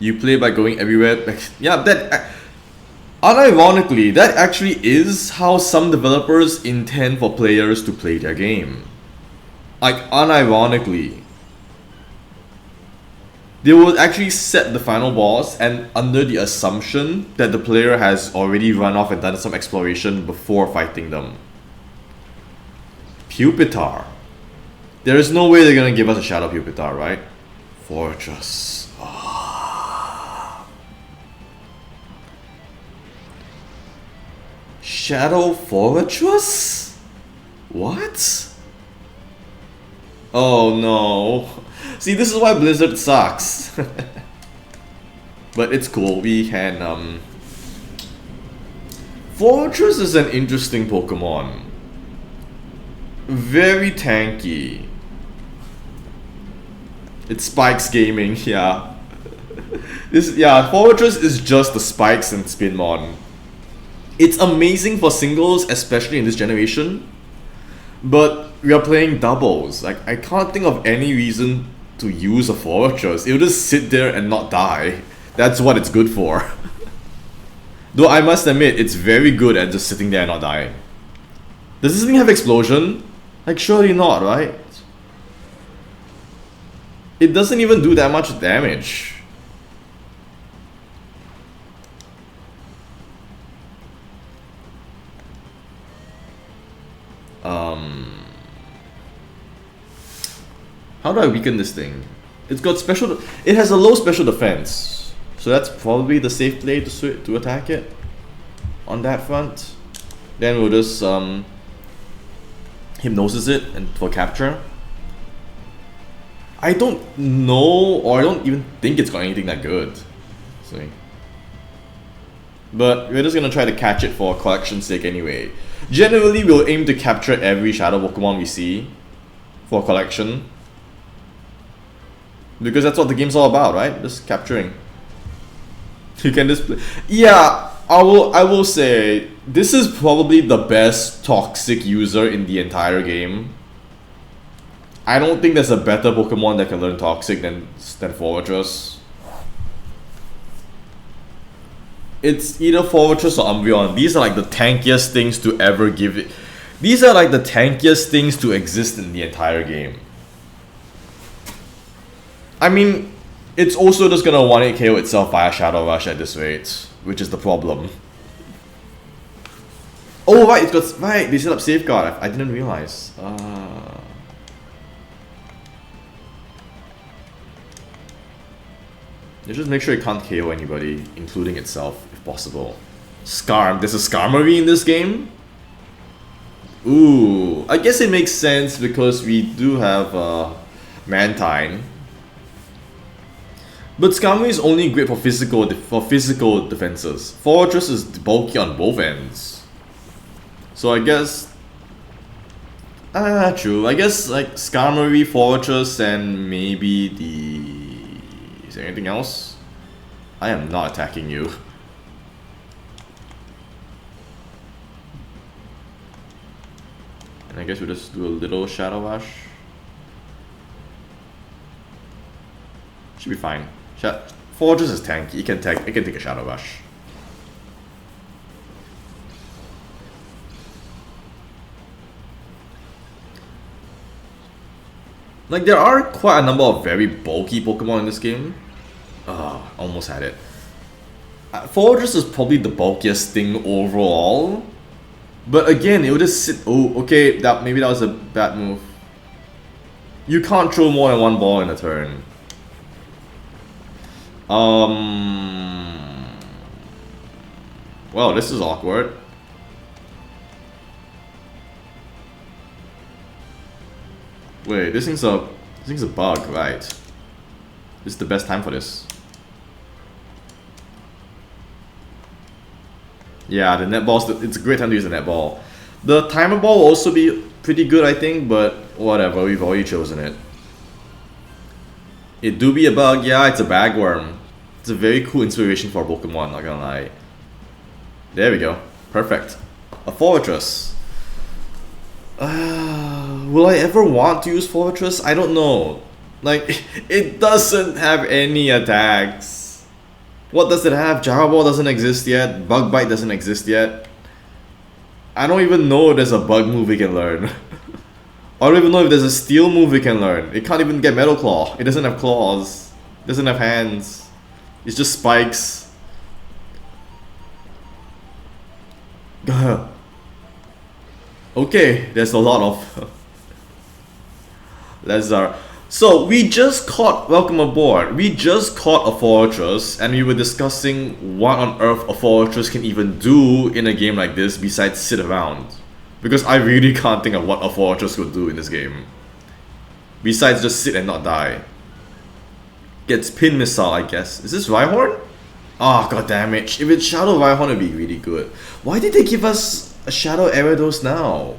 You play by going everywhere. Yeah, that... unironically, that actually is how some developers intend for players to play their game. Like, unironically. They will actually set the final boss and under the assumption that the player has already run off and done some exploration before fighting them. Pupitar. There is no way they're gonna give us a Shadow Pupitar, right? Fortress. Shadow Fortress? What? Oh no. See, this is why Blizzard sucks. But it's cool, we can Fortress is an interesting Pokemon. Very tanky. It spikes gaming, yeah. Fortress is just the spikes and Spinmon. It's amazing for singles, especially in this generation. But we are playing doubles. Like, I can't think of any reason to use a fortress. It'll just sit there and not die. That's what it's good for. Though I must admit, it's very good at just sitting there and not dying. Does this thing have explosion? Like, surely not, right? It doesn't even do that much damage. How do I weaken this thing? It's got special. It has a low special defense, so that's probably the safe play to attack it. On that front, then we'll just hypnosis it and for capture. I don't know, or I don't even think it's got anything that good. See. But we're just gonna try to catch it for collection's sake anyway. Generally, we'll aim to capture every shadow Pokemon we see for collection. Because that's what the game's all about, right? Just capturing. You can just play. Yeah, I will say this is probably the best toxic user in the entire game. I don't think there's a better Pokemon that can learn toxic than Fortress. It's either Fortress or Umbreon. These are like the tankiest things to ever give it. These are like the tankiest things to exist in the entire game. I mean, it's also just gonna 1-8 KO itself via Shadow Rush at this rate, which is the problem. Oh right, it's got right. They set up Safeguard. I didn't realize. You just make sure it can't KO anybody, including itself, if possible. There's a Skarmory in this game? Ooh, I guess it makes sense because we do have Mantine. But Skarmory is only great for physical defenses. Fortress is bulky on both ends. So I guess... true. I guess like Skarmory, Fortress, and maybe the... Is there anything else? I am not attacking you. And I guess we'll just do a little Shadow Rush. Should be fine. Fortress is tanky. It can take a Shadow Rush. Like, there are quite a number of very bulky Pokemon in this game. Almost had it. Fortress is probably the bulkiest thing overall. But again, it would just sit... Oh, okay, maybe that was a bad move. You can't throw more than one ball in a turn. Well, this is awkward. Wait, this thing's a bug, right? This is the best time for this. Yeah, the netball, it's a great time to use the netball. The timer ball will also be pretty good, I think, but whatever, we've already chosen it. It do be a bug, yeah, it's a bagworm. It's a very cool inspiration for a Pokemon, not gonna lie. There we go, perfect. A Fortress. Will I ever want to use Fortress? I don't know. Like, it doesn't have any attacks. What does it have? Gyro Ball doesn't exist yet. Bug Bite doesn't exist yet. I don't even know if there's a bug move we can learn. I don't even know if there's a steel move we can learn. It can't even get Metal Claw. It doesn't have claws. It doesn't have hands. It's just spikes. Okay, there's a lot of... Lazar. So, we just caught... Welcome aboard. We just caught a Fortress, and we were discussing what on earth a Fortress can even do in a game like this besides sit around. Because I really can't think of what a Fortress would do in this game. Besides just sit and not die. Gets Pin Missile, I guess. Is this Rhyhorn? Ah, god damn it. If it's Shadow Rhyhorn, it'd be really good. Why did they give us a Shadow Gyarados now?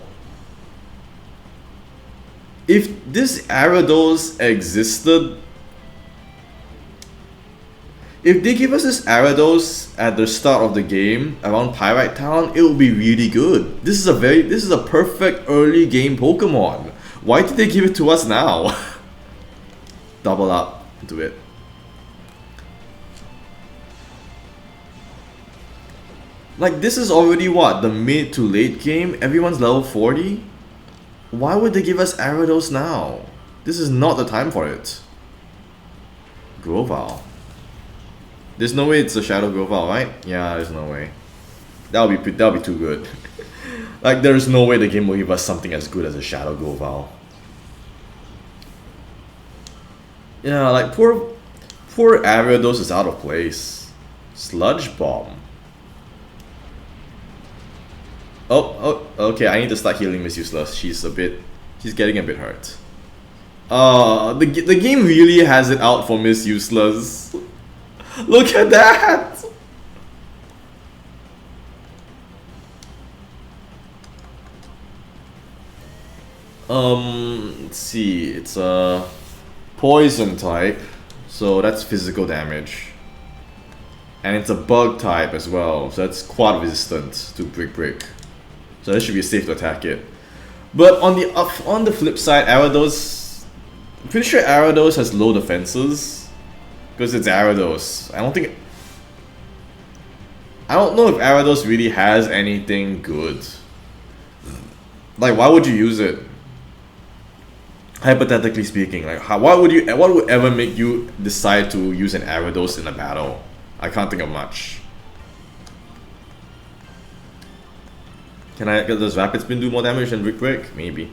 If this Gyarados existed... If they give us this Arados at the start of the game around Pyrite Town, it will be really good. This is a perfect early game Pokemon. Why did they give it to us now? Double up into it. Like, this is already what? The mid to late game? Everyone's level 40? Why would they give us Arados now? This is not the time for it. Grovyle. There's no way it's a Shadow Grovyle, right? Yeah, there's no way. That'll be too good. Like, there's no way the game will give us something as good as a Shadow Grovyle. Yeah, like, poor Ariados is out of place. Sludge Bomb. Oh, okay, I need to start healing Miss Useless. She's getting a bit hurt. The game really has it out for Miss Useless. Look at that! Let's see, it's a poison type, so that's physical damage. And it's a bug type as well, so that's quad resistant to Brick. So that should be safe to attack it. But on the flip side, Arados, I'm pretty sure Arados has low defenses because it's Arados. I don't know if Arados really has anything good. Like, why would you use it? Hypothetically speaking, like, what would ever make you decide to use an Arados in a battle? I can't think of much. Does Rapid Spin do more damage than Brick? Maybe.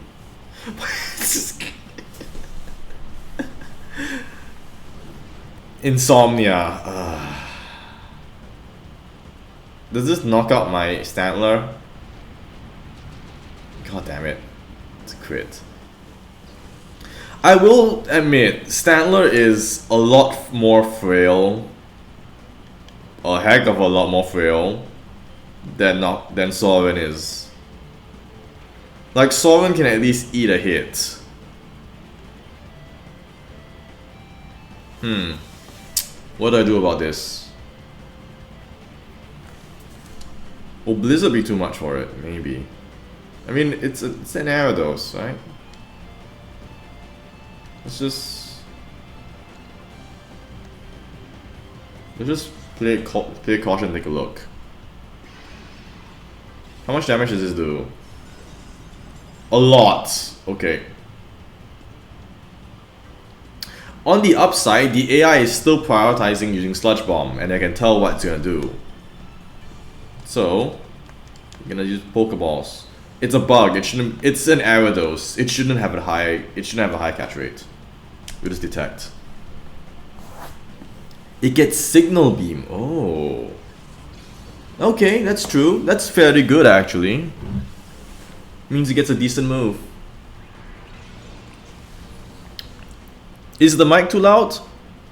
Insomnia. Does this knock out my Stantler? God damn it. It's a crit. I will admit, Stantler is a lot more frail. A heck of a lot more frail than Soren is. Like, Soren can at least eat a hit. What do I do about this? Will Blizzard be too much for it? Maybe. I mean, it's an Arados, right? Let's just play caution, take a look. How much damage does this do? A lot. Okay. On the upside, the AI is still prioritizing using Sludge Bomb, and I can tell what it's gonna do. So, I'm gonna use Pokeballs. It's a bug. It's an Arados. It shouldn't have a high catch rate. We'll just detect. It gets Signal Beam. Oh. Okay, that's true. That's fairly good actually. Means it gets a decent move. Is the mic too loud?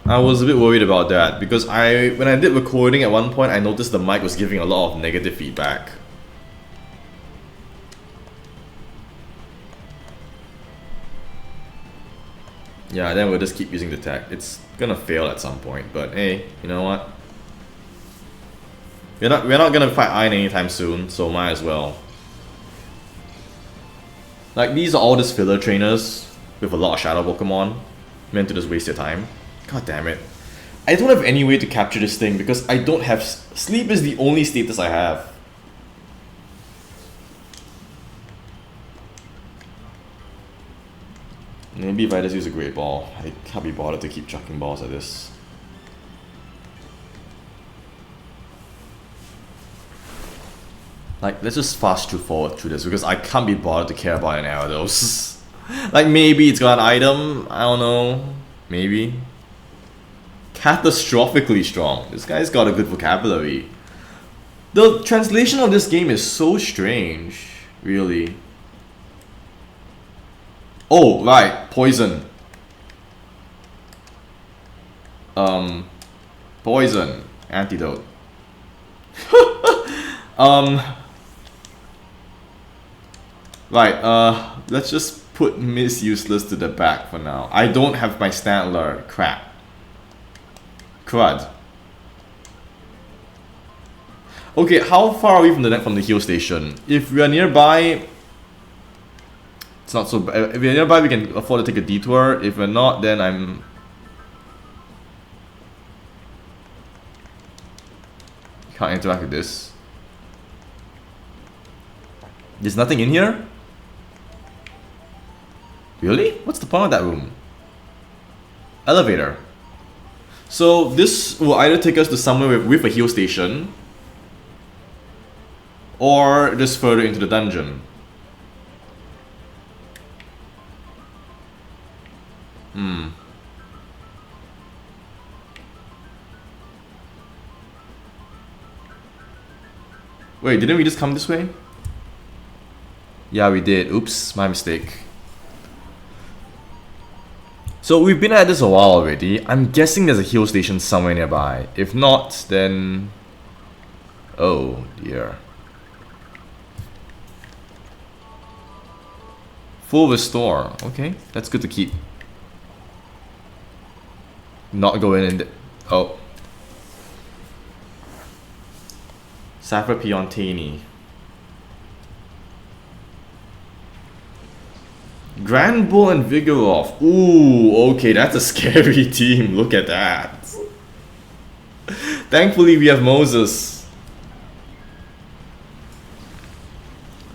I was a bit worried about that because when I did recording at one point, I noticed the mic was giving a lot of negative feedback. Yeah, then we'll just keep using the tech. It's gonna fail at some point, but hey, you know what? We're not gonna fight Iron anytime soon, so might as well. Like, these are all just filler trainers with a lot of shadow Pokemon, meant to just waste your time. God damn it. I don't have any way to capture this thing because I don't have... Sleep is the only status I have. Maybe if I just use a Great Ball. I can't be bothered to keep chucking balls at this. Like, let's just fast forward through this because I can't be bothered to care about an Arados. Like, maybe it's got an item, I don't know. Maybe. Catastrophically strong. This guy's got a good vocabulary. The translation of this game is so strange, really. Oh, right, poison. Poison. Antidote. Right, let's just put Miss Useless to the back for now. I don't have my Stantler. Crap. Crud. Okay, how far are we from the heal station? If we are nearby, it's not so bad. If we're nearby, we can afford to take a detour. If we're not, then I'm... Can't interact with this. There's nothing in here? Really? What's the point of that room? Elevator. So this will either take us to somewhere with a heal station, or just further into the dungeon. Wait, didn't we just come this way? Yeah, we did. Oops, my mistake. So we've been at this a while already. I'm guessing there's a heal station somewhere nearby. If not, then... Oh dear. Full restore. Okay, that's good to keep. Not go in and... Oh. Sapphire Piontini. Grand Bull and Vigoroth. Ooh, okay, that's a scary team. Look at that. Thankfully, we have Moses.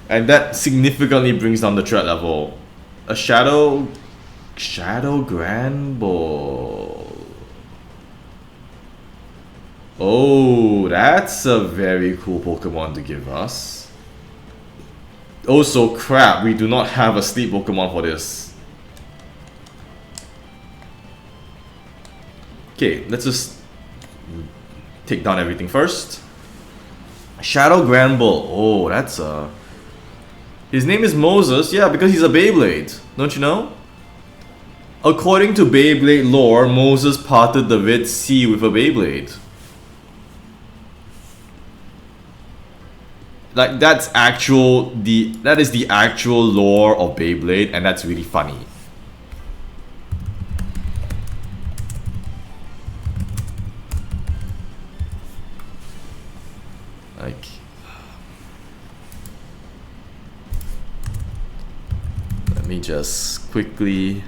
And that significantly brings down the threat level. A Shadow Grand Bull. Oh, that's a very cool Pokemon to give us. Also, crap, we do not have a sleep Pokemon for this. Okay, let's just take down everything first. Shadow Granbull. Oh, that's a... His name is Moses, yeah, because he's a Beyblade. Don't you know? According to Beyblade lore, Moses parted the Red Sea with a Beyblade. Like, that is the actual lore of Beyblade, and that's really funny. Like, let me just quickly...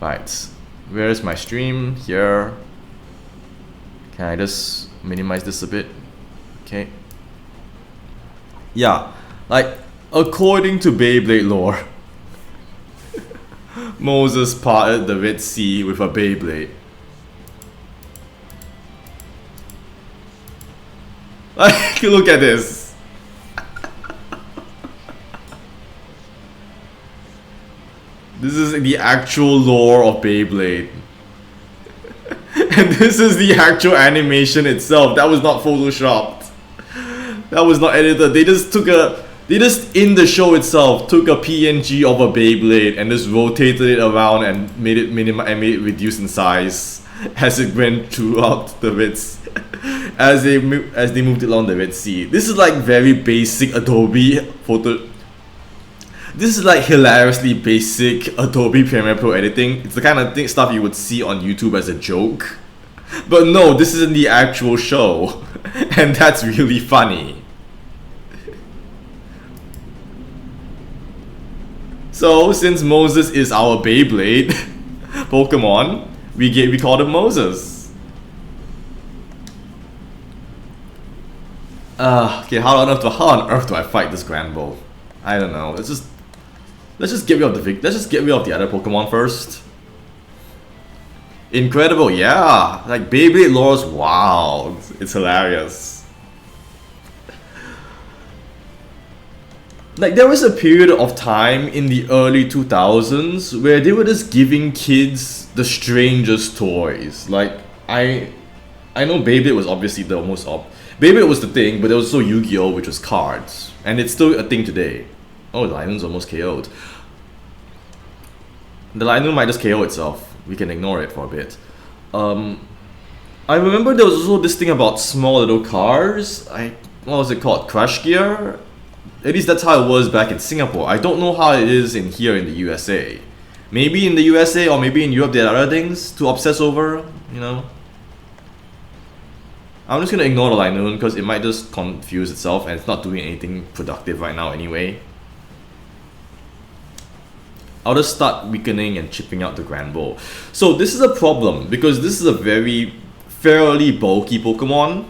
Right, where's my stream? Here. Can I just minimize this a bit? Okay. Yeah, like, according to Beyblade lore, Moses parted the Red Sea with a Beyblade. Like, look at this. This is the actual lore of Beyblade. And this is the actual animation itself. That was not photoshopped. That was not edited. They just in the show itself took a PNG of a Beyblade and just rotated it around and made it reduce in size as it went throughout the Red Sea, as they moved it along the Red Sea. This is like very basic Adobe photo. This is like hilariously basic Adobe Premiere Pro editing. It's the kind of stuff you would see on YouTube as a joke. But no, this isn't the actual show. And that's really funny. So, since Moses is our Beyblade Pokemon, we called him Moses. Okay, how on earth do I fight this Granbull? I don't know. Let's just get rid of the other Pokemon first. Incredible, yeah. Like, Beyblade lore is wild. It's hilarious. Like, there was a period of time in the early 2000s where they were just giving kids the strangest toys. Like, I know Beyblade was obviously the most Beyblade was the thing, but there was also Yu-Gi-Oh, which was cards, and it's still a thing today. Oh, the Linoon's almost KO'd. The Linoon might just KO itself. We can ignore it for a bit. I remember there was also this thing about small little cars. What was it called? Crush Gear? At least that's how it was back in Singapore. I don't know how it is in here in the USA. Maybe in the USA or maybe in Europe there are other things to obsess over, you know? I'm just gonna ignore the Linoon because it might just confuse itself and it's not doing anything productive right now anyway. I'll just start weakening and chipping out the Granbull. So this is a problem because this is a fairly bulky Pokemon,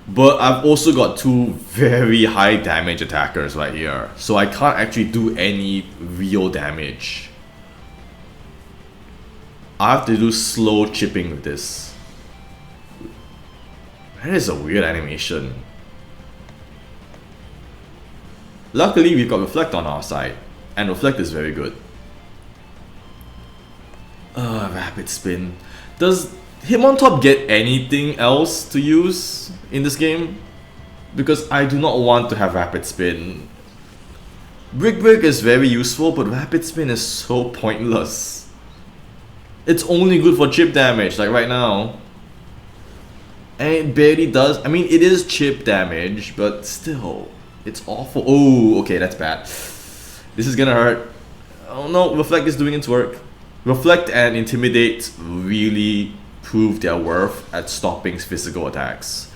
but I've also got two very high damage attackers right here, so I can't actually do any real damage. I have to do slow chipping with this. That is a weird animation. Luckily we've got Reflect on our side, and Reflect is very good. Rapid Spin. Does Hitmontop get anything else to use in this game? Because I do not want to have Rapid Spin. Brick Break is very useful, but Rapid Spin is so pointless. It's only good for chip damage, like right now. And it barely does. I mean, it is chip damage, but still, it's awful. Oh, okay, that's bad. This is gonna hurt. Oh no, Reflect is doing its work. Reflect and Intimidate really prove their worth at stopping physical attacks.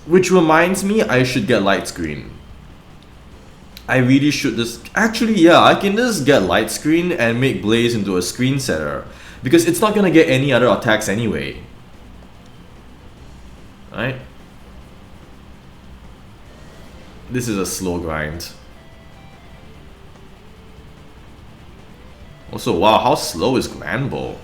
Which reminds me, I should get Light Screen. I really should just... Actually, yeah, I can just get Light Screen and make Blaze into a screen setter, because it's not gonna get any other attacks anyway. Right? This is a slow grind. Also, wow, how slow is Granbull?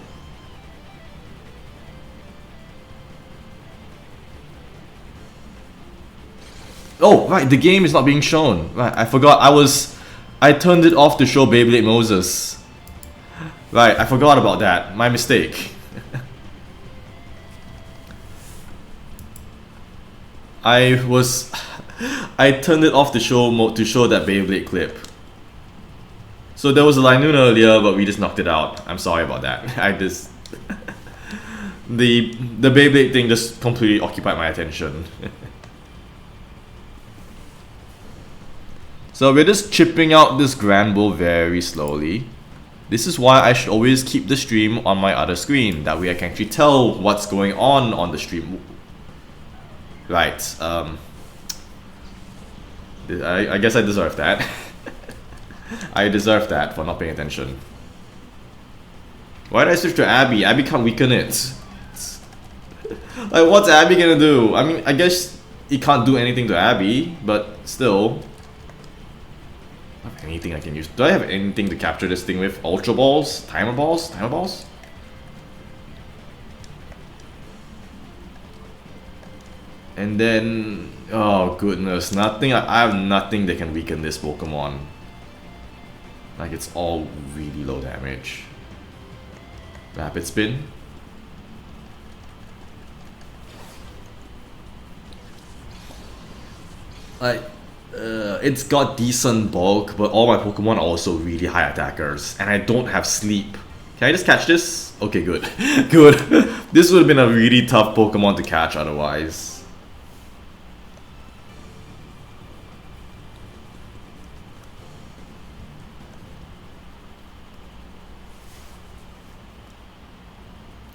Oh, right, the game is not being shown. Right, I forgot. I turned it off to show Beyblade Moses. Right, I forgot about that. My mistake. I turned it off to show that Beyblade clip. So there was a Linoon earlier, but we just knocked it out. I'm sorry about that. I just the Beyblade thing just completely occupied my attention. So we're just chipping out this Granbull very slowly. This is why I should always keep the stream on my other screen. That way I can actually tell what's going on the stream. Right. I guess I deserve that. I deserve that for not paying attention. Why did I switch to Abby? Abby can't weaken it. Like, what's Abby gonna do? I mean, I guess he can't do anything to Abby, but still. I don't have anything I can use. Do I have anything to capture this thing with? Ultra Balls? Timer Balls? Timer Balls? And then... Oh goodness, nothing. I have nothing that can weaken this Pokemon. Like, it's all really low damage. Rapid Spin. Like, it's got decent bulk, but all my Pokemon are also really high attackers, and I don't have Sleep. Can I just catch this? Okay, good. Good. This would have been a really tough Pokemon to catch otherwise.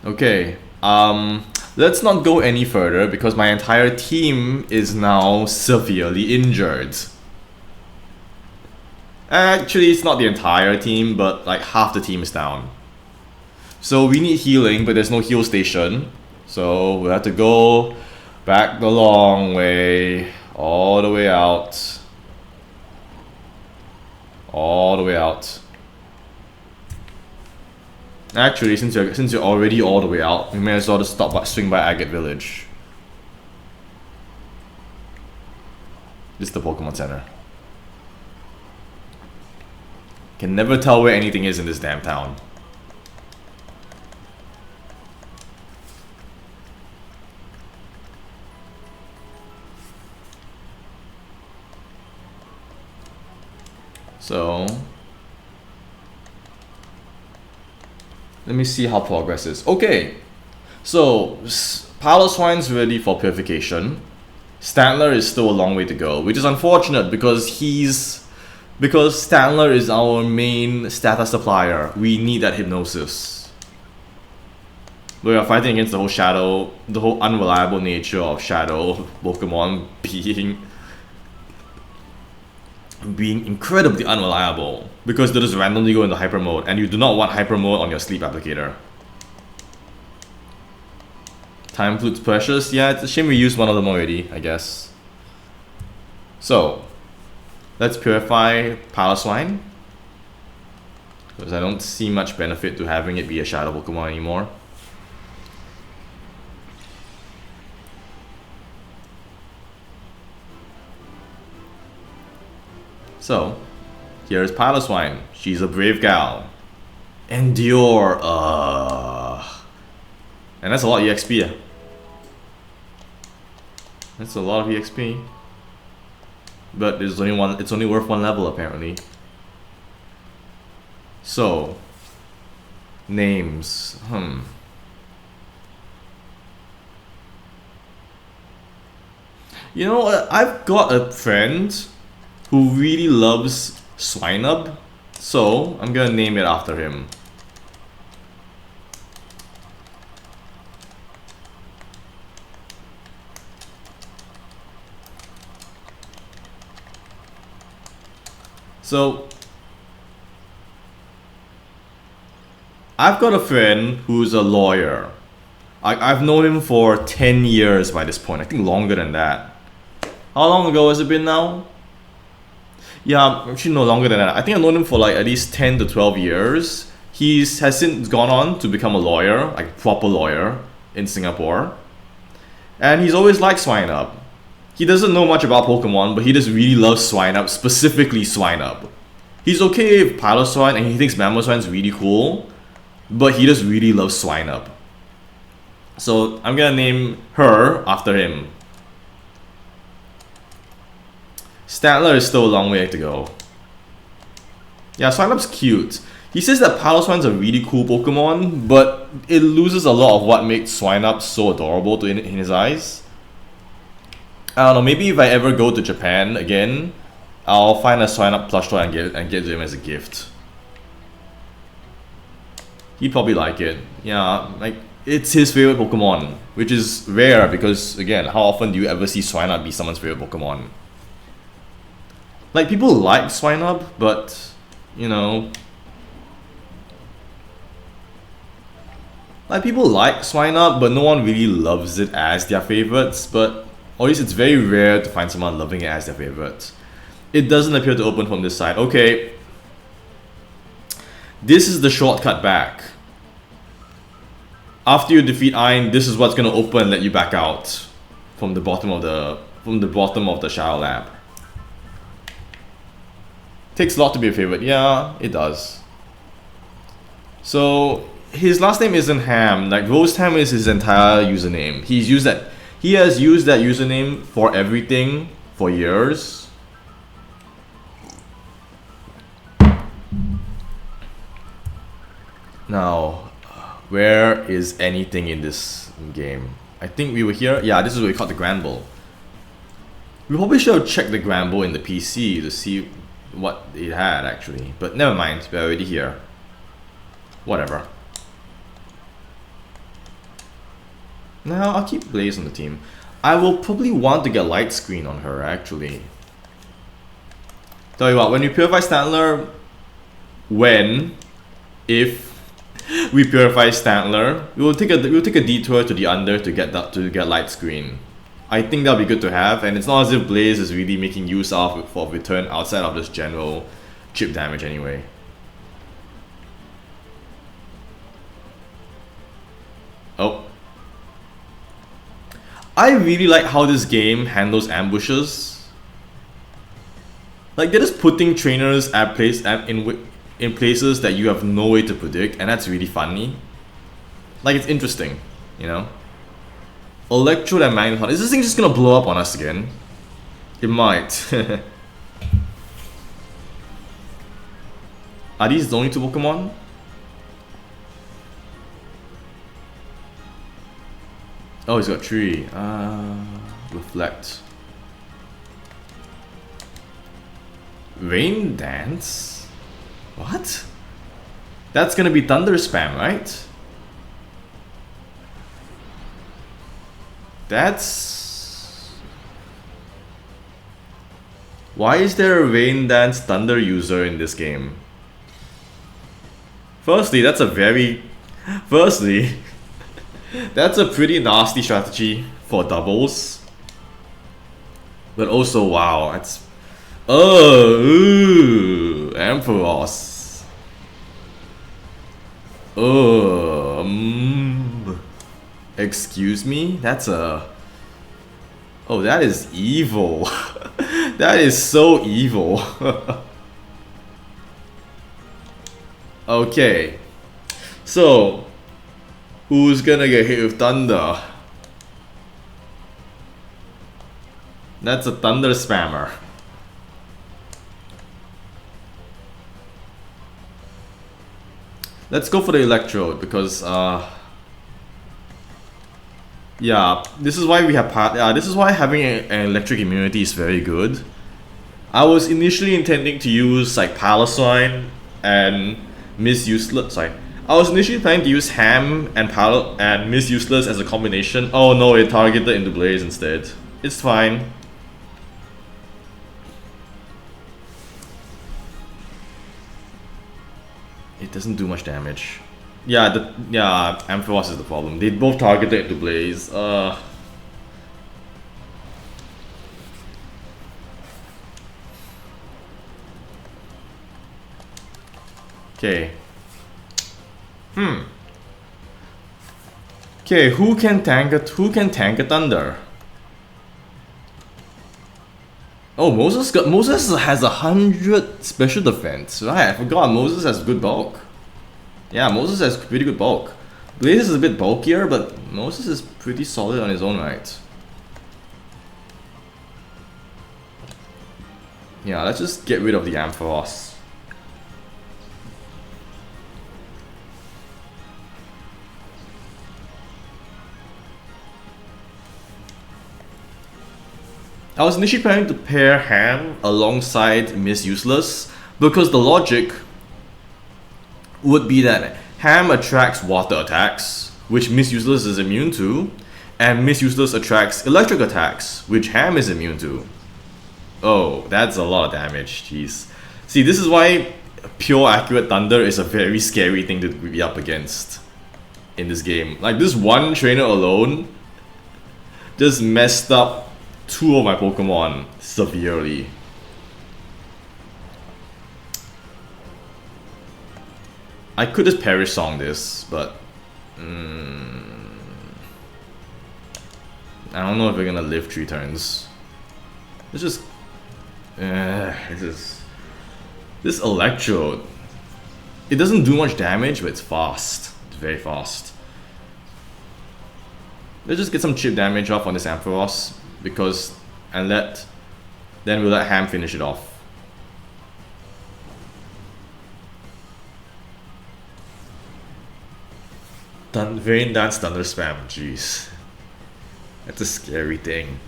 Okay, let's not go any further because my entire team is now severely injured. Actually, it's not the entire team, but like half the team is down. So we need healing, but there's no heal station. So we'll have to go back the long way, all the way out. All the way out. Actually, since you're already all the way out, we may as well just swing by Agate Village. This is the Pokemon Center. Can never tell where anything is in this damn town. So... let me see how progress is. Okay, so Piloswine's ready for purification. Stantler is still a long way to go, which is unfortunate because Stantler is our main status supplier. We need that Hypnosis. We are fighting against the whole unreliable nature of shadow Pokemon being incredibly unreliable because they just randomly go into hyper mode, and you do not want hyper mode on your sleep applicator. Time Flute's precious. Yeah, it's a shame we used one of them already, I guess. So, let's purify Piloswine, because I don't see much benefit to having it be a shadow Pokemon anymore. So, here's Piloswine. She's a brave gal. Endure, and that's a lot of EXP. That's a lot of EXP. But it's only worth one level apparently. So, names. You know what? I've got a friend who really loves Swinub, so I'm gonna name it after him. So, I've got a friend who's a lawyer. I've known him for 10 years by this point, I think longer than that. How long ago has it been now? Yeah, actually no longer than that. I think I've known him for like at least 10 to 12 years. He has since gone on to become a lawyer, like a proper lawyer in Singapore. And he's always liked Swinub. He doesn't know much about Pokemon, but he just really loves Swinub, specifically Swinub. He's okay with Piloswine and he thinks Mamoswine's really cool, but he just really loves Swinub. So I'm gonna name her after him. Statler is still a long way to go. Yeah, Swinub's cute. He says that Piloswine's a really cool Pokemon, but it loses a lot of what makes Swinub so adorable in his eyes. I don't know, maybe if I ever go to Japan again, I'll find a Swinub plush toy and give to him as a gift. He'd probably like it. Yeah, like, it's his favorite Pokemon, which is rare because, again, how often do you ever see Swinub be someone's favorite Pokemon? Like, people like Swinub, but, you know... Like, people like Swinub, but no one really loves it as their favorites, but... Or at least it's very rare to find someone loving it as their favorite. It doesn't appear to open from this side. Okay. This is the shortcut back. After you defeat Ein, this is what's gonna open and let you back out from the bottom of the Shadow Lab. Takes a lot to be a favorite. Yeah, it does. So his last name isn't Ham. Like Roastham is his entire username. He has used that username for everything for years. Now, where is anything in this game? I think we were here. Yeah, this is where we caught the Granbull. We probably should have checked the Granbull in the PC to see what it had actually. But never mind, we're already here. Whatever. Now, I'll keep Blaze on the team. I will probably want to get Light Screen on her actually. Tell you what, when we purify Stantler, if we purify Stantler, we'll take a detour to the under to get Light Screen. I think that'll be good to have, and it's not as if Blaze is really making use of for return outside of this general chip damage anyway. Oh. I really like how this game handles ambushes. Like, they're just putting trainers in places that you have no way to predict, and that's really funny. Like, it's interesting, you know? Electrode and Magneton. Is this thing just gonna blow up on us again? It might. Are these the only two Pokemon? Oh, he's got three. Reflect. Rain Dance? What? That's gonna be Thunder Spam, right? That's... Why is there a Rain Dance Thunder user in this game? Firstly, that's a very... Firstly, that's a pretty nasty strategy for doubles. But also, wow, that's... Oh, ooh, Ampharos. Excuse me? That's a... Oh, that is evil. That is so evil. Okay. So, who's gonna get hit with thunder? That's a thunder spammer. Let's go for the electrode because yeah, this is why we have this is why having an electric immunity is very good. I was initially intending to use like Palossine and Miss Useless. Sorry, I was initially planning to use Ham and Miss Useless as a combination. Oh no, it targeted into Blaze instead. It's fine. It doesn't do much damage. Yeah, Ampharos is the problem. They both targeted into Blaze. Okay. Okay, who can tank a thunder? Oh, Moses has 100 special defense, right? I forgot Moses has good bulk. Yeah, Moses has pretty good bulk. Blaze is a bit bulkier, but Moses is pretty solid on his own right. Yeah, let's just get rid of the Ampharos. I was initially planning to pair Ham alongside Miss Useless because the logic would be that Ham attracts water attacks, which Miss Useless is immune to, and Miss Useless attracts electric attacks, which Ham is immune to. Oh, that's a lot of damage, jeez. See, this is why pure accurate thunder is a very scary thing to be up against in this game. Like, this one trainer alone just messed up 2 of my Pokemon severely. I could just Perish Song this, but I don't know if we're gonna live 3 turns. It's just this Electrode. It doesn't do much damage, but it's fast. It's very fast. Let's just get some chip damage off on this Ampharos because then we'll let Ham finish it off. Rain Dance Thunder Spam, jeez. That's a scary thing.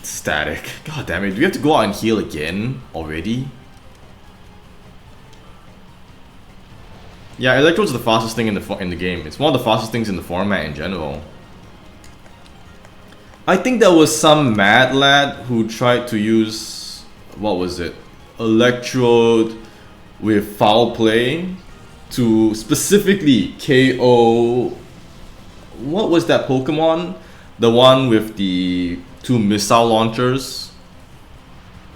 Static. God damn it, do we have to go out and heal again already? Yeah, Electrode's the fastest thing in the game. It's one of the fastest things in the format in general. I think there was some mad lad who tried to use, what was it? Electrode with Foul Play to specifically KO... What was that Pokemon? The one with the 2 missile launchers?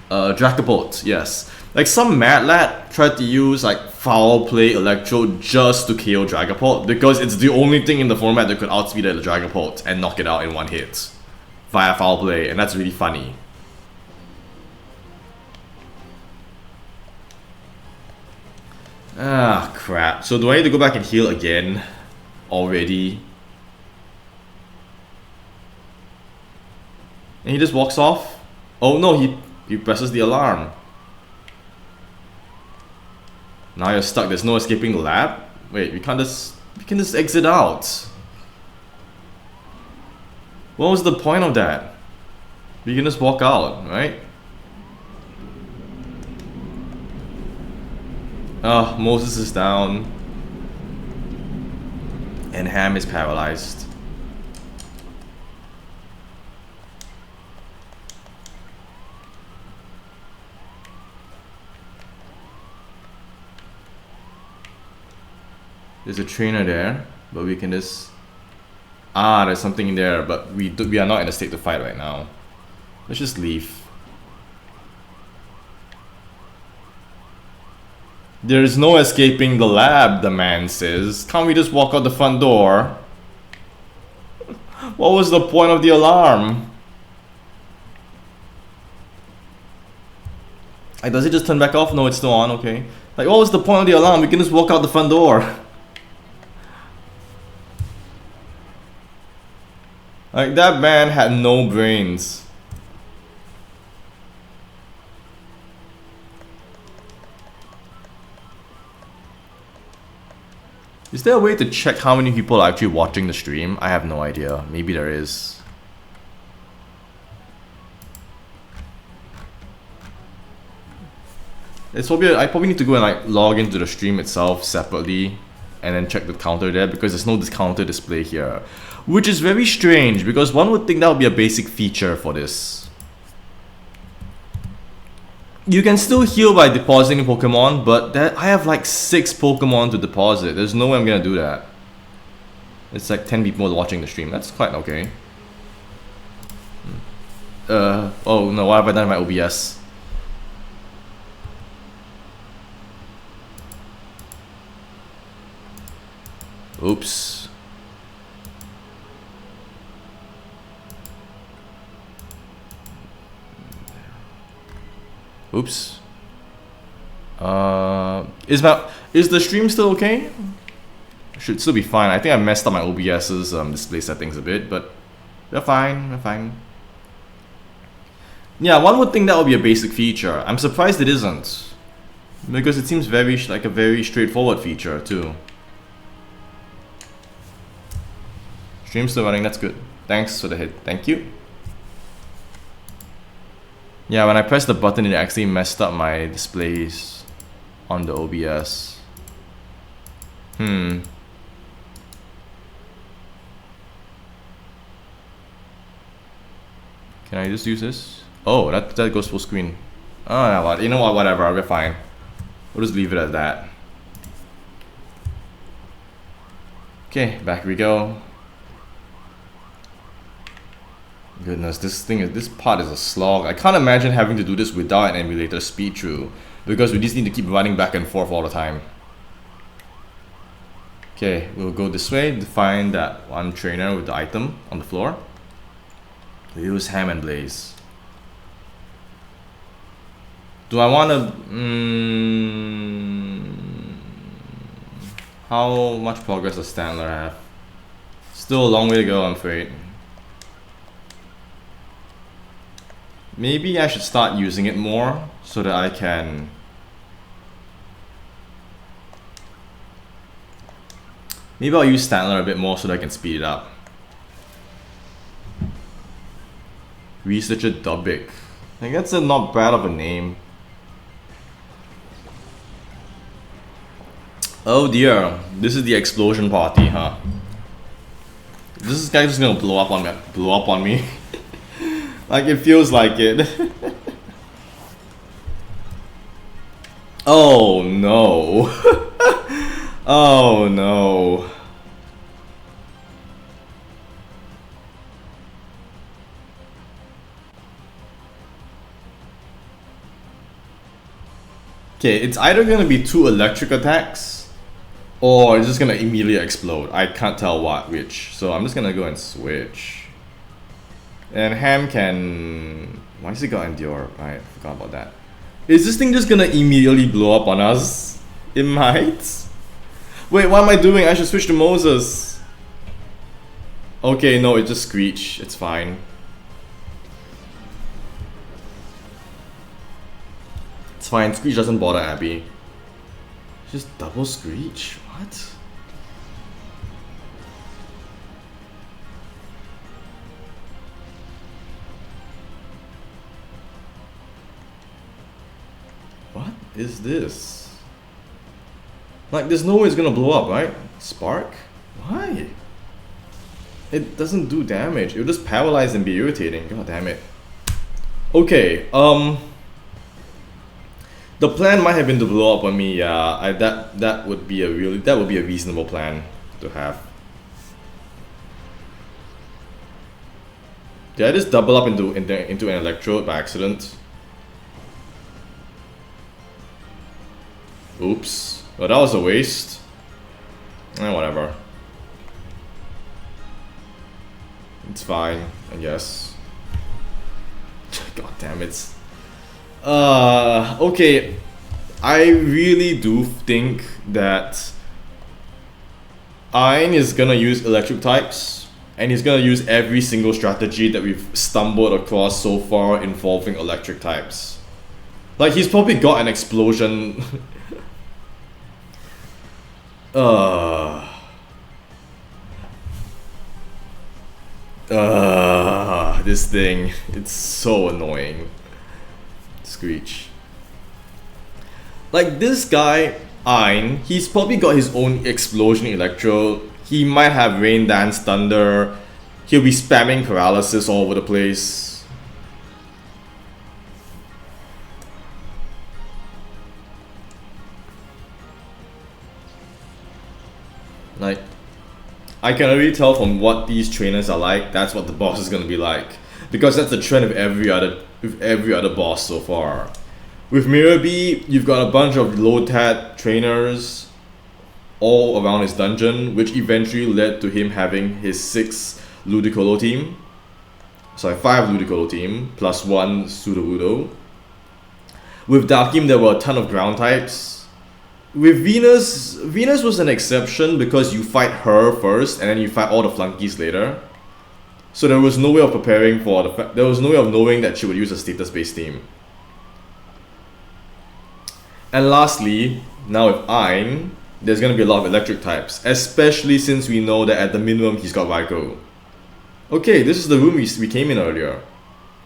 Dragapult, yes. Like some mad lad tried to use like Foul Play Electrode just to KO Dragapult because it's the only thing in the format that could outspeed the Dragapult and knock it out in one hit via Foul Play, and that's really funny. Ah, crap. So do I need to go back and heal again? Already? And he just walks off? Oh no, he presses the alarm. Now you're stuck, there's no escaping the lab? Wait, we can just exit out. What was the point of that? We can just walk out, right? Moses is down. And Ham is paralyzed. There's a trainer there, but we can just... Ah, there's something in there, but we are not in a state to fight right now. Let's just leave. There's no escaping the lab, the man says. Can't we just walk out the front door? What was the point of the alarm? Like, does it just turn back off? No, it's still on, okay. Like, what was the point of the alarm? We can just walk out the front door. Like, that man had no brains. Is there a way to check how many people are actually watching the stream? I have no idea. Maybe there is. It's probably, I probably need to go and like log into the stream itself separately and then check the counter there, because there's no counter display here. Which is very strange, because one would think that would be a basic feature for this. You can still heal by depositing Pokemon, but I have like 6 Pokemon to deposit. There's no way I'm gonna do that. It's like 10 people watching the stream. That's quite okay. Oh no, what have I done with my OBS? Oops. Oops. Is the stream still okay? Should still be fine. I think I messed up my OBS's display settings a bit, but they're fine. They're fine. Yeah, one would think that would be a basic feature. I'm surprised it isn't, because it seems very like a very straightforward feature too. Stream's still running. That's good. Thanks for the hit. Thank you. Yeah, when I pressed the button, it actually messed up my displays on the OBS. Can I just use this? Oh, that goes full screen. Oh, you know what? Whatever. We're fine. We'll just leave it at that. Okay, back we go. Goodness, this part is a slog. I can't imagine having to do this without an emulator speed through, because we just need to keep running back and forth all the time. Okay, we'll go this way to find that one trainer with the item on the floor. We'll use Ham and Blaze. Do I want to... How much progress does Stantler have? Still a long way to go, I'm afraid. Maybe I should start using it more so that I can... Maybe I'll use Stantler a bit more so that I can speed it up. Researcher Dubik. I think that's not bad of a name. Oh dear, this is the explosion party, huh? This guy just gonna blow up on me. Like, it feels like it. Oh no. Oh no. Okay, it's either gonna be 2 electric attacks, or it's just gonna immediately explode. I can't tell which. So I'm just gonna go and switch. And Ham can... Why does he got Endure? I forgot about that. Is this thing just gonna immediately blow up on us? It might. Wait, what am I doing? I should switch to Moses. Okay, no, it just screech. It's fine. It's fine. Screech doesn't bother Abby. Just double screech? What? What is this? Like, there's no way it's gonna blow up, right? Spark? Why? It doesn't do damage. It'll just paralyze and be irritating. God damn it. Okay, the The plan might have been to blow up on me. Yeah, that would be a reasonable plan to have. Did I just double up into an electrode by accident? Oops. Well, that was a waste. Whatever. It's fine, I guess. God damn it. Okay. I really do think that Ein is gonna use electric types, and he's gonna use every single strategy that we've stumbled across so far involving electric types. Like, he's probably got an explosion. This thing, it's so annoying. Screech. Like, this guy, Ein, he's probably got his own explosion electro. He might have rain dance thunder. He'll be spamming paralysis all over the place. Like, I can already tell from what these trainers are like, that's what the boss is gonna be like. Because that's the trend of every other boss so far. With Mirabi, you've got a bunch of low-tat trainers all around his dungeon, which eventually led to him having his 6 Ludicolo team. Sorry, 5 Ludicolo team, plus 1 Sudowoodo. With Darkim, there were a ton of ground types. With Venus was an exception because you fight her first and then you fight all the flunkies later. So there was no way of preparing for there was no way of knowing that she would use a status-based team. And lastly, now with Ein, there's gonna be a lot of electric types, especially since we know that at the minimum he's got Raikou. Okay, this is the room we came in earlier.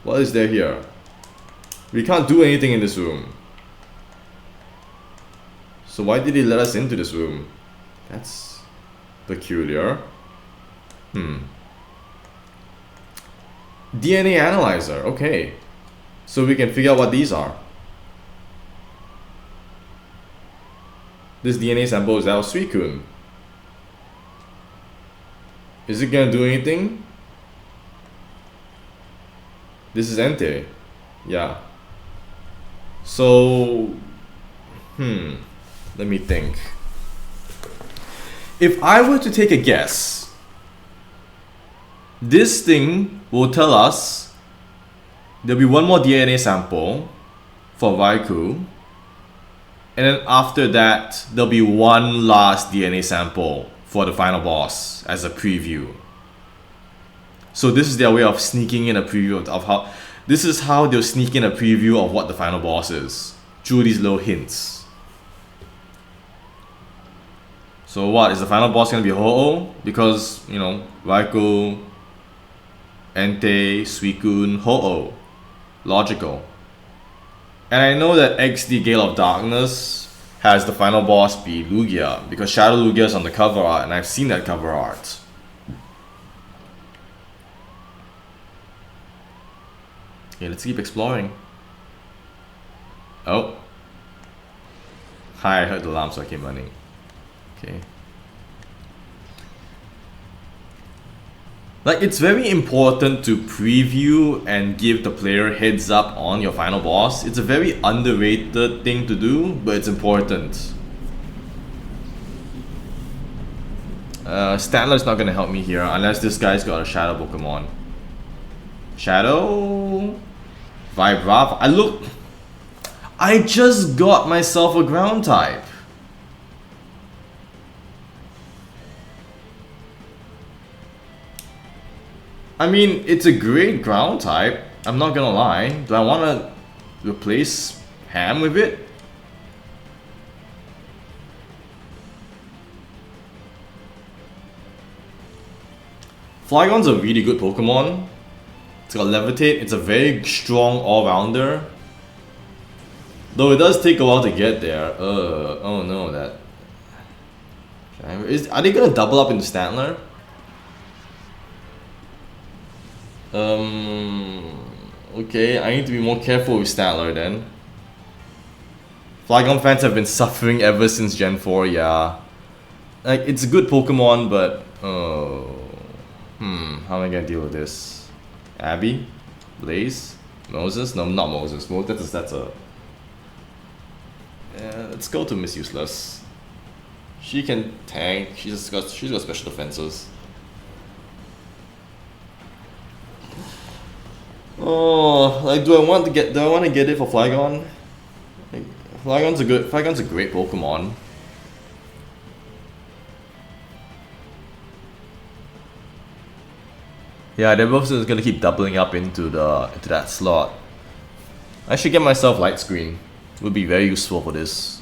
What is there here? We can't do anything in this room. So why did he let us into this room? That's peculiar. DNA analyzer, okay. So we can figure out what these are. This DNA sample is out of Suicune. Is it gonna do anything? This is Entei. Yeah. So, let me think. If I were to take a guess, this thing will tell us there'll be one more DNA sample for Raikou, and then after that there'll be one last DNA sample for the final boss as a preview. So this is their way of sneaking in a preview of how this is how they'll sneak in a preview of what the final boss is through these little hints. So what, is the final boss gonna be Ho-Oh? Because, you know, Raikou, Entei, Suicune, Ho-Oh. Logical. And I know that XD Gale of Darkness has the final boss be Lugia, because Shadow Lugia is on the cover art, and I've seen that cover art. Okay, let's keep exploring. Oh. Hi, I heard the alarm, so I came running. Okay. Like, it's very important to preview and give the player heads up on your final boss. It's a very underrated thing to do, but it's important. Statler's not gonna help me here unless this guy's got a Shadow Pokemon. Shadow? Vibrava? I just got myself a ground type. I mean, it's a great ground type, I'm not gonna lie. Do I wanna replace Ham with it? Flygon's a really good Pokemon. It's got Levitate, it's a very strong all-rounder. Though it does take a while to get there. Oh no, that... Are they gonna double up into Stantler? Okay, I need to be more careful with Statler then. Flygon fans have been suffering ever since Gen 4, yeah. Like, it's a good Pokemon, but... how am I gonna deal with this? Abby? Blaze? Moses? No, not Moses. That's a... Yeah, let's go to Miss Useless. She can tank. She's got special defenses. Oh, like, do I want to get it for Flygon? Like, Flygon's a great Pokemon. Yeah, they're both just gonna keep doubling up into that slot. I should get myself Light Screen. It would be very useful for this.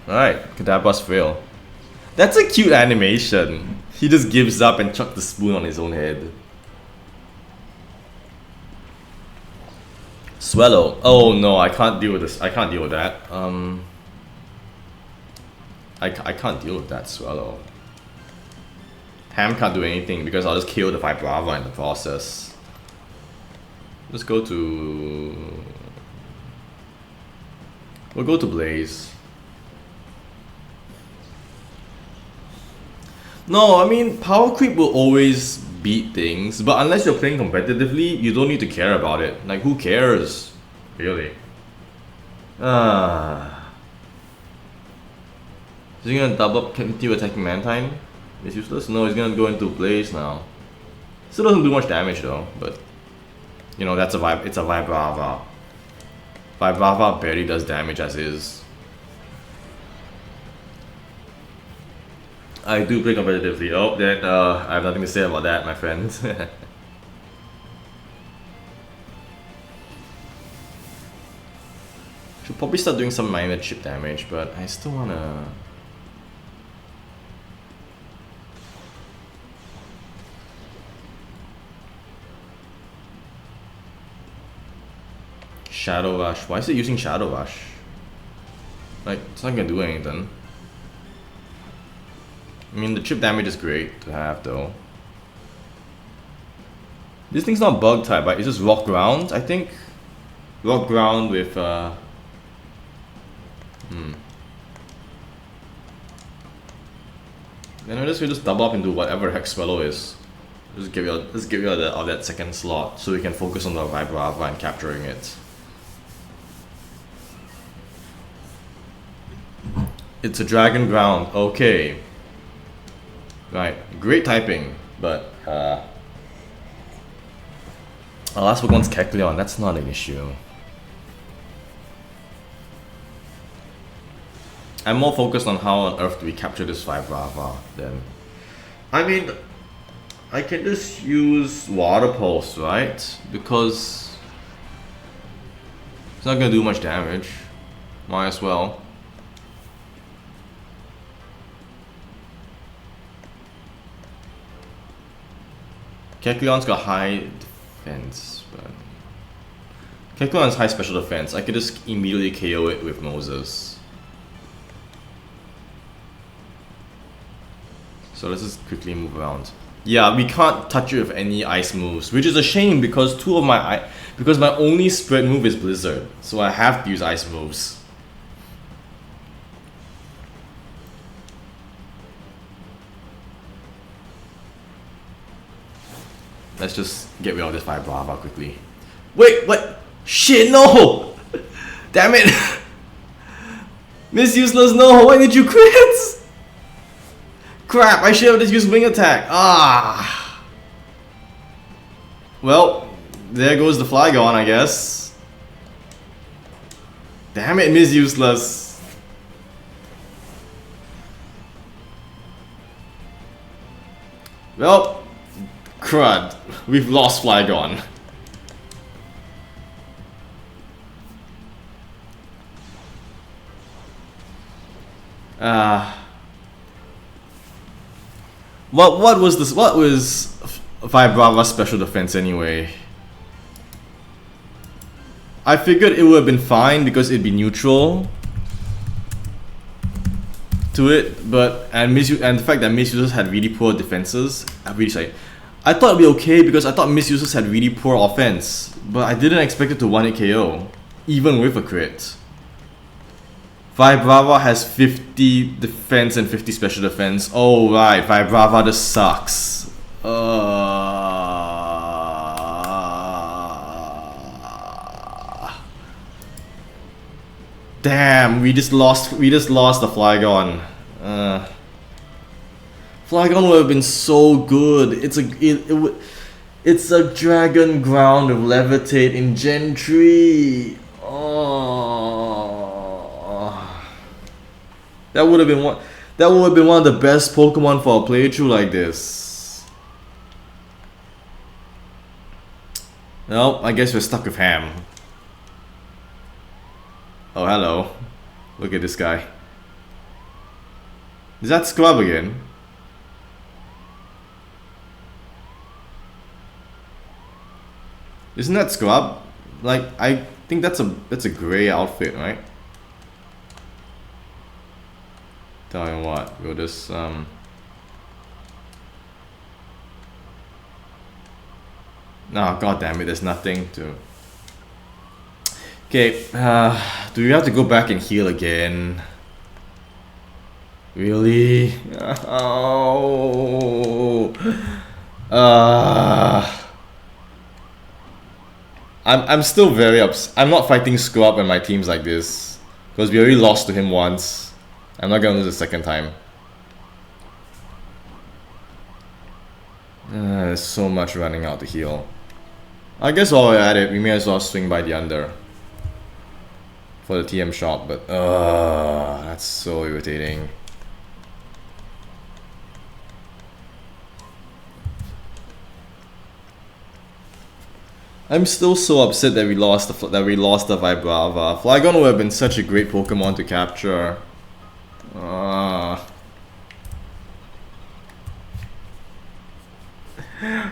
Alright, Kadabras fail. That's a cute animation. He just gives up and chucks the spoon on his own head. Swallow. Oh no, I can't deal with this. I can't deal with that. I can't deal with that Swallow. Ham can't do anything because I'll just kill the Vibrava in the process. Let's go to... We'll go to Blaze. No, I mean, power creep will always beat things, but unless you're playing competitively, you don't need to care about it. Like, who cares? Really? Is he gonna double up continue attacking Mantine? It's useless? No, he's gonna go into Blaze now. Still doesn't do much damage though, but... You know, it's a Vibrava. Vibrava barely does damage as is. I do play competitively. Oh, then I have nothing to say about that, my friend. Should probably start doing some minor chip damage, but I still wanna... Shadow Rush. Why is it using Shadow Rush? Like, it's not gonna do anything. I mean, the chip damage is great to have though. This thing's not bug type, but it's just rock ground, I think. Rock ground with Then I just double up and do whatever heck Swallow is. Just give you that second slot so we can focus on the Vibrava and capturing it. It's a Dragon Ground, okay. Right, great typing, but our last Pokemon's Kecleon, that's not an issue. I'm more focused on how on earth do we capture this Vibrava then. I mean, I can just use Water Pulse, right? Because it's not gonna do much damage. Might as well. Kecleon's got high defense, but Kecleon has high special defense. I could just immediately KO it with Moses. So let's just quickly move around. Yeah, we can't touch it with any ice moves, which is a shame because my only spread move is Blizzard, so I have to use ice moves. Let's just get rid of this Vibrava quickly. Wait, what? Shit, no! Damn it! Miss Useless, no! Why did you quit? Crap, I should have just used Wing Attack. Ah! Well, there goes the Flygon, I guess. Damn it, Miss Useless. Well, crud. We've lost Flygon. What was this? What was Vibrava's special defense anyway? I figured it would have been fine because it'd be neutral. to it, but and the fact that misusers had really poor defenses, I'm really sorry. I thought it'd be okay because I thought misusers had really poor offense, but I didn't expect it to 1-hit KO, even with a crit. Vibrava has 50 defense and 50 special defense. Oh right, Vibrava just sucks. Damn, we just lost the Flygon. Flygon would have been so good. It's a dragon ground of levitate in Gen 3. That would have been one of the best Pokemon for a playthrough like this. Well, I guess we're stuck with Ham. Oh, hello. Look at this guy. Is that Scrub again? Isn't that Scrub? Like, I think that's a grey outfit, right? Tell you what, we'll just no, god damn it, there's nothing to. Okay, do we have to go back and heal again? Really? Oh. I'm still very upset. I'm not fighting Scrub when my team's like this, because we already lost to him once. I'm not gonna lose a second time. There's so much running out to heal. I guess while we're at it, we may as well swing by the under for the TM shop, but that's so irritating. I'm still so upset that we lost the Vibrava. Flygon would have been such a great Pokemon to capture.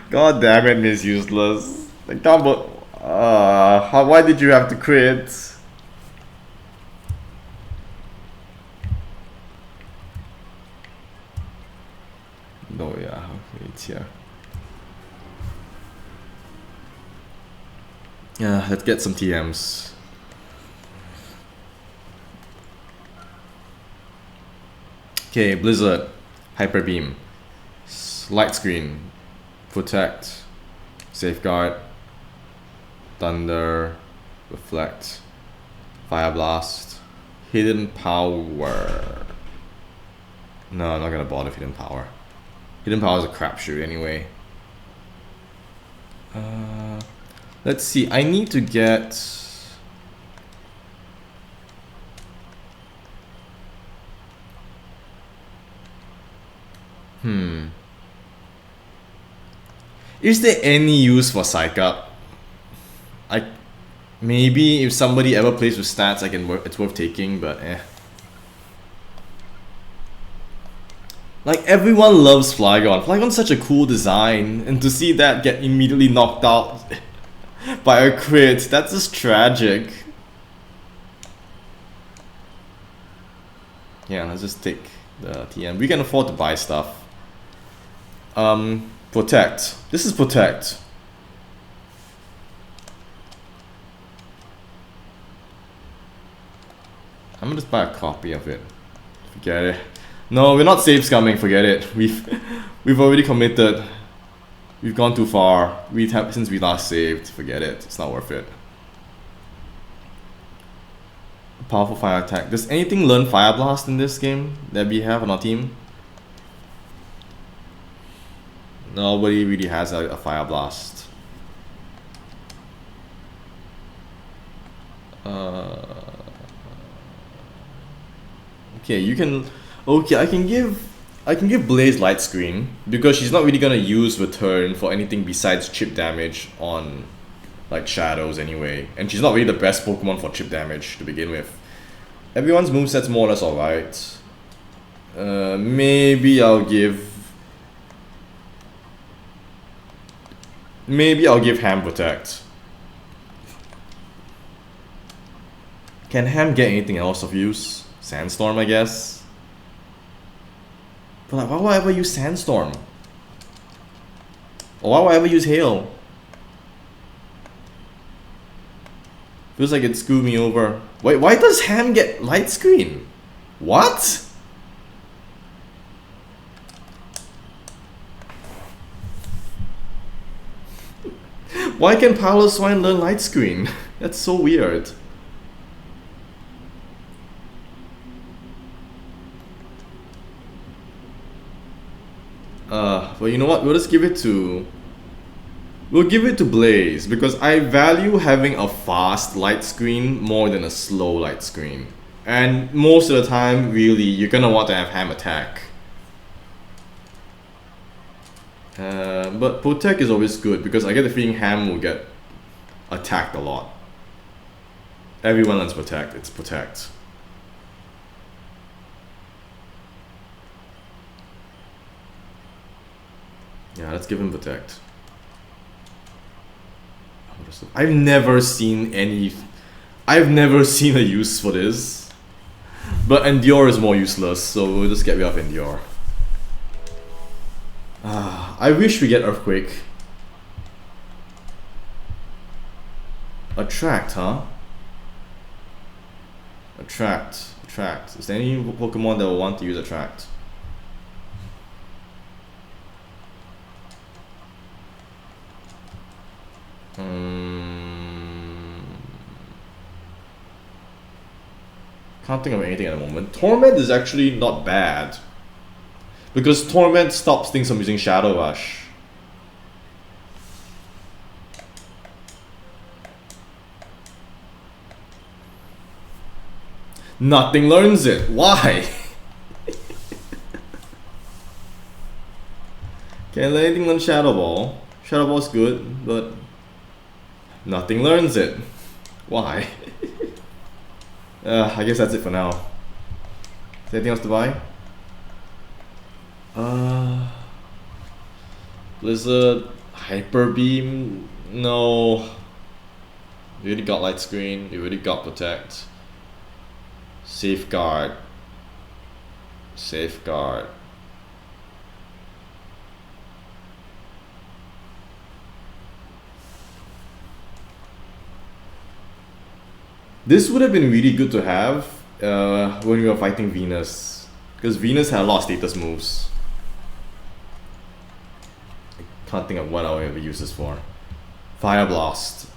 God damn it, Miss Useless. Like, why did you have to crit? No, yeah, okay, it's here. Yeah, let's get some TMs. Okay, Blizzard, Hyper Beam, Light Screen, Protect, Safeguard, Thunder, Reflect, Fire Blast, Hidden Power. No, I'm not gonna bother with Hidden Power. Hidden Power is a crapshoot anyway. Let's see, I need to get... Is there any use for Psych Up? Maybe if somebody ever plays with stats, it's worth taking, but eh. Like, everyone loves Flygon. Flygon's such a cool design, and to see that get immediately knocked out by a crit, that's just tragic. Yeah, let's just take the TM. We can afford to buy stuff. Protect. This is Protect. I'm gonna just buy a copy of it. Forget it. No, we're not save scumming, forget it. We've already committed. We've gone too far. Since we last saved, forget it. It's not worth it. Powerful fire attack. Does anything learn Fire Blast in this game that we have on our team? Nobody really has a Fire Blast. Okay, you can. Okay, I can give Blaze Light Screen because she's not really gonna use Return for anything besides chip damage on like shadows anyway, and she's not really the best Pokemon for chip damage to begin with. Everyone's moveset's more or less alright. Maybe I'll give Ham Protect. Can Ham get anything else of use? Sandstorm, I guess. But like, why would I ever use Sandstorm? Or why would I ever use Hail? Feels like it screwed me over. Wait, why does Ham get light screen? What? Why can Paolo Swine learn light screen? That's so weird. Well, you know what? We'll just give it to... We'll give it to Blaze, because I value having a fast light screen more than a slow light screen. And most of the time, really, you're gonna want to have Ham attack. But Protect is always good, because I get the feeling Ham will get attacked a lot. Everyone learns Protect, it's Protect. Yeah, let's give him Protect. I've never seen a use for this. But Endure is more useless, so we'll just get rid of Endure. I wish we get Earthquake. Attract, huh? Attract. Is there any Pokemon that will want to use Attract? Can't think of anything at the moment. Torment is actually not bad, because Torment stops things from using Shadow Rush. Nothing learns it. Why? Can't let anything learn Shadow Ball. Shadow Ball's good, but nothing learns it. Why? I guess that's it for now. Is there anything else to buy? Blizzard, Hyper Beam, no. You already got Light Screen, you already got Protect. Safeguard. This would have been really good to have when we were fighting Venus, because Venus had a lot of status moves. I can't think of what I'll ever use this for. Fire Blast.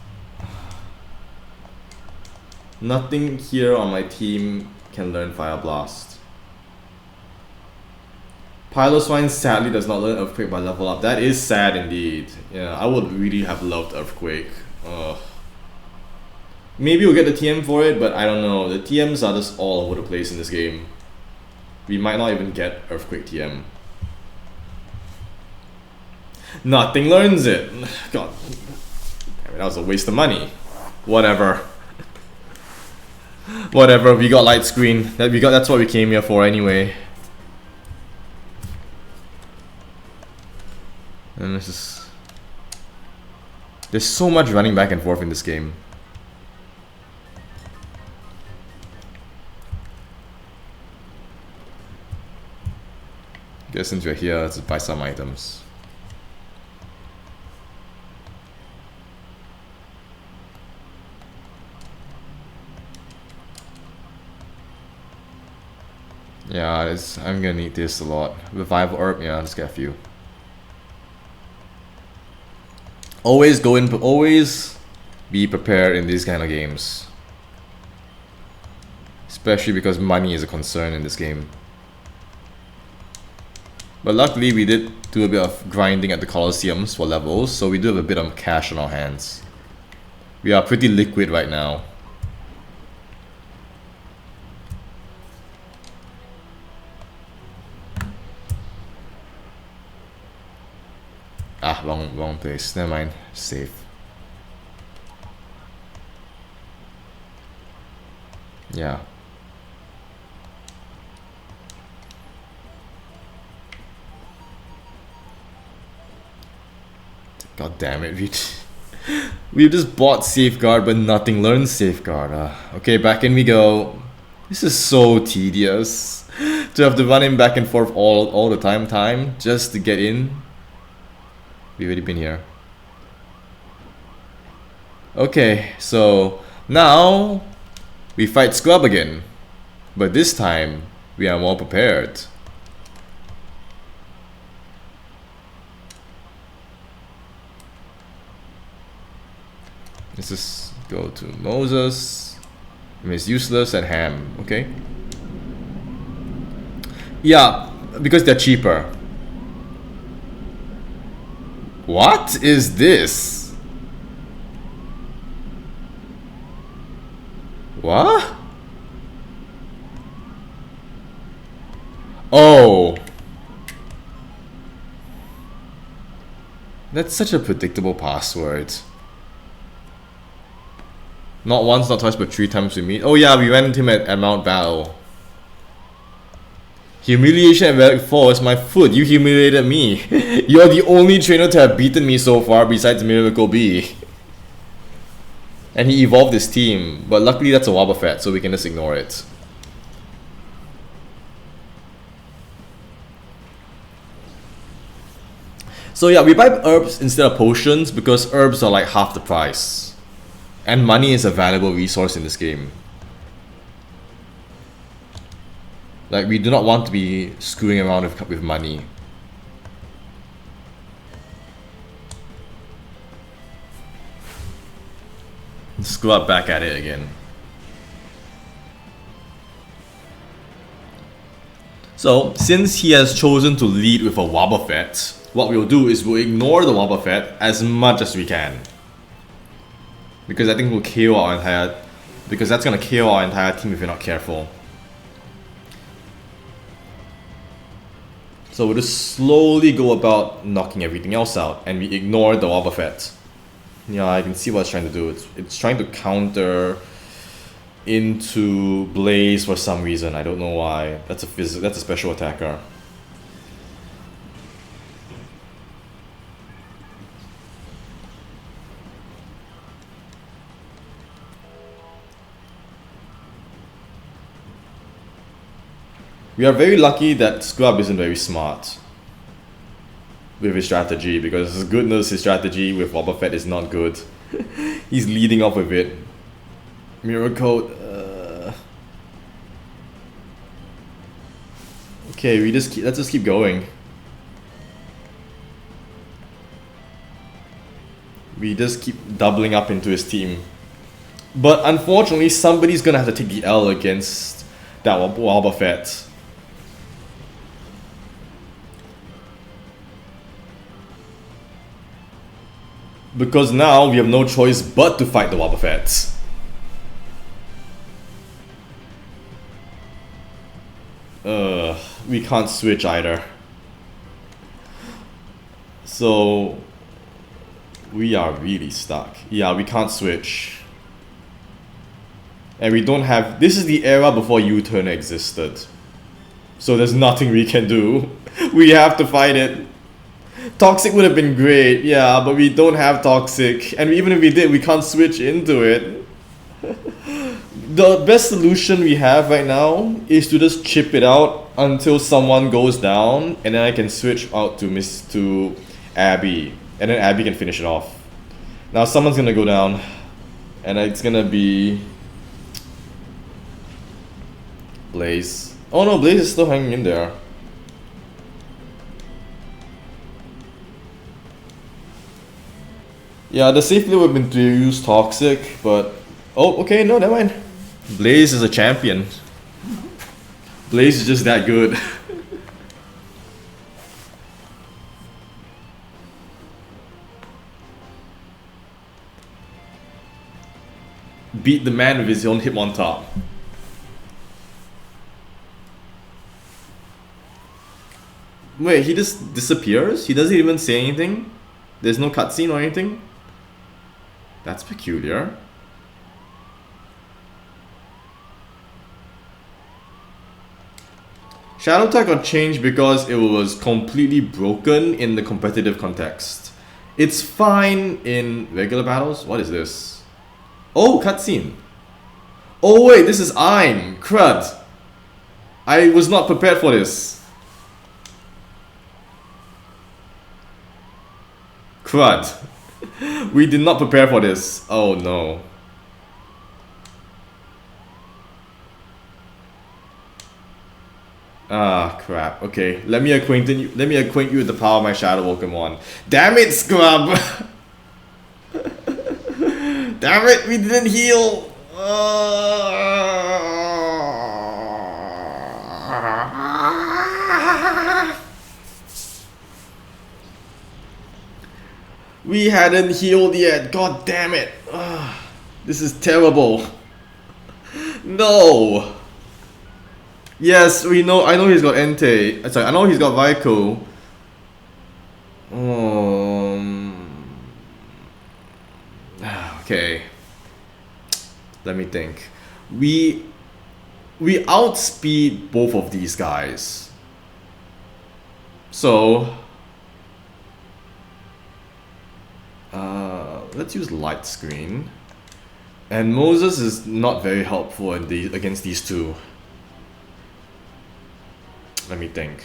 Nothing here on my team can learn Fire Blast. Piloswine sadly does not learn Earthquake by level up. That is sad indeed. Yeah, I would really have loved Earthquake. Maybe we'll get the TM for it, but I don't know. The TMs are just all over the place in this game. We might not even get Earthquake TM. Nothing learns it. God, I mean, that was a waste of money. Whatever. Whatever. We got Light Screen. That's what we came here for anyway. And this is... There's so much running back and forth in this game. Guess since we're here, let's buy some items. Yeah, I'm gonna need this a lot. Revival Herb, yeah, let's get a few. Always be prepared in these kind of games. Especially because money is a concern in this game. But luckily we did do a bit of grinding at the Colosseums for levels, so we do have a bit of cash on our hands. We are pretty liquid right now. Ah, wrong place. Never mind. Safe. Yeah. God damn it, we just bought Safeguard, but nothing learns Safeguard. Okay, back in we go. This is so tedious. To have to run him back and forth all the time just to get in. We've already been here. Okay, so now we fight Scrub again. But this time we are more prepared. Let's just go to Moses. Miss Useless and Ham, okay? Yeah, because they're cheaper. What is this? What? Oh. That's such a predictable password. Not once, not twice, but 3 times we meet. Oh yeah, we went him at Mount Battle. Humiliation at Relic 4 is my foot. You humiliated me. You're the only trainer to have beaten me so far besides Miracle B. And he evolved his team, but luckily that's a Wobbuffet, so we can just ignore it. So yeah, we buy herbs instead of potions because herbs are like half the price. And money is a valuable resource in this game. Like, we do not want to be screwing around with money. Let's go up back at it again. So, since he has chosen to lead with a Wobbuffet, what we'll do is we'll ignore the Wobbuffet as much as we can. Because I think we'll KO our entire... Because that's gonna KO our entire team if we're not careful. So we'll just slowly go about knocking everything else out, and we ignore the Wobbuffet. Yeah, I can see what it's trying to do. It's trying to counter into Blaze for some reason. I don't know why. That's a special attacker. We are very lucky that Scrub isn't very smart with his strategy, because goodness, his strategy with Wobbuffet is not good. He's leading off with it. Mirror Code. Okay, let's just keep going. We just keep doubling up into his team. But unfortunately, somebody's gonna have to take the L against that Wobbuffet. Because now we have no choice but to fight the Wobbuffet. We can't switch either. So we are really stuck. Yeah, we can't switch. And we don't have... This is the era before U-turn existed. So there's nothing we can do. We have to fight it. Toxic would have been great, yeah, but we don't have Toxic. And even if we did, we can't switch into it. The best solution we have right now is to just chip it out until someone goes down, and then I can switch out to Abby, and then Abby can finish it off. Now someone's gonna go down, and it's gonna be Blaze. Oh no, Blaze is still hanging in there. Yeah, the safe play would have been to use Toxic, but... Oh, okay, no, never mind. Blaze is a champion. Blaze is just that good. Beat the man with his own Hitmontop. Wait, he just disappears? He doesn't even say anything? There's no cutscene or anything? That's peculiar. Shadow Tag got changed because it was completely broken in the competitive context. It's fine in regular battles. What is this? Oh, cutscene. Oh wait, this is Ein. Crud. I was not prepared for this. Crud. We did not prepare for this. Oh no. Ah, crap. Okay, let me acquaint you with the power of my shadow Pokemon. Damn it, Scrub! Damn it, we didn't heal! We hadn't healed yet. God damn it! This is terrible. No. Yes, we know. I know he's got Entei. Sorry, I know he's got Raikou. Okay. Let me think. We outspeed both of these guys. So let's use Light Screen. And Moses is not very helpful in against these two. Let me think.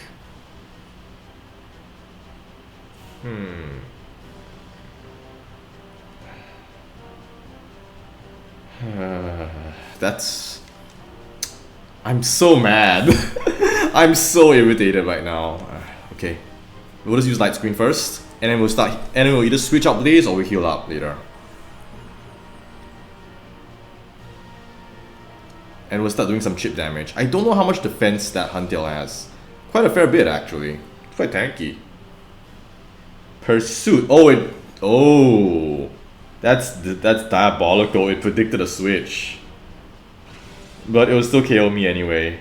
That's... I'm so mad. I'm so irritated right now. Okay. We'll just use Light Screen first. And then we'll start... And then we'll either switch out Blaze or we'll heal up later. And we'll start doing some chip damage. I don't know how much defense that Huntail has. Quite a fair bit, actually. It's quite tanky. Pursuit. Oh, that's diabolical. It predicted a switch. But it will still KO me anyway.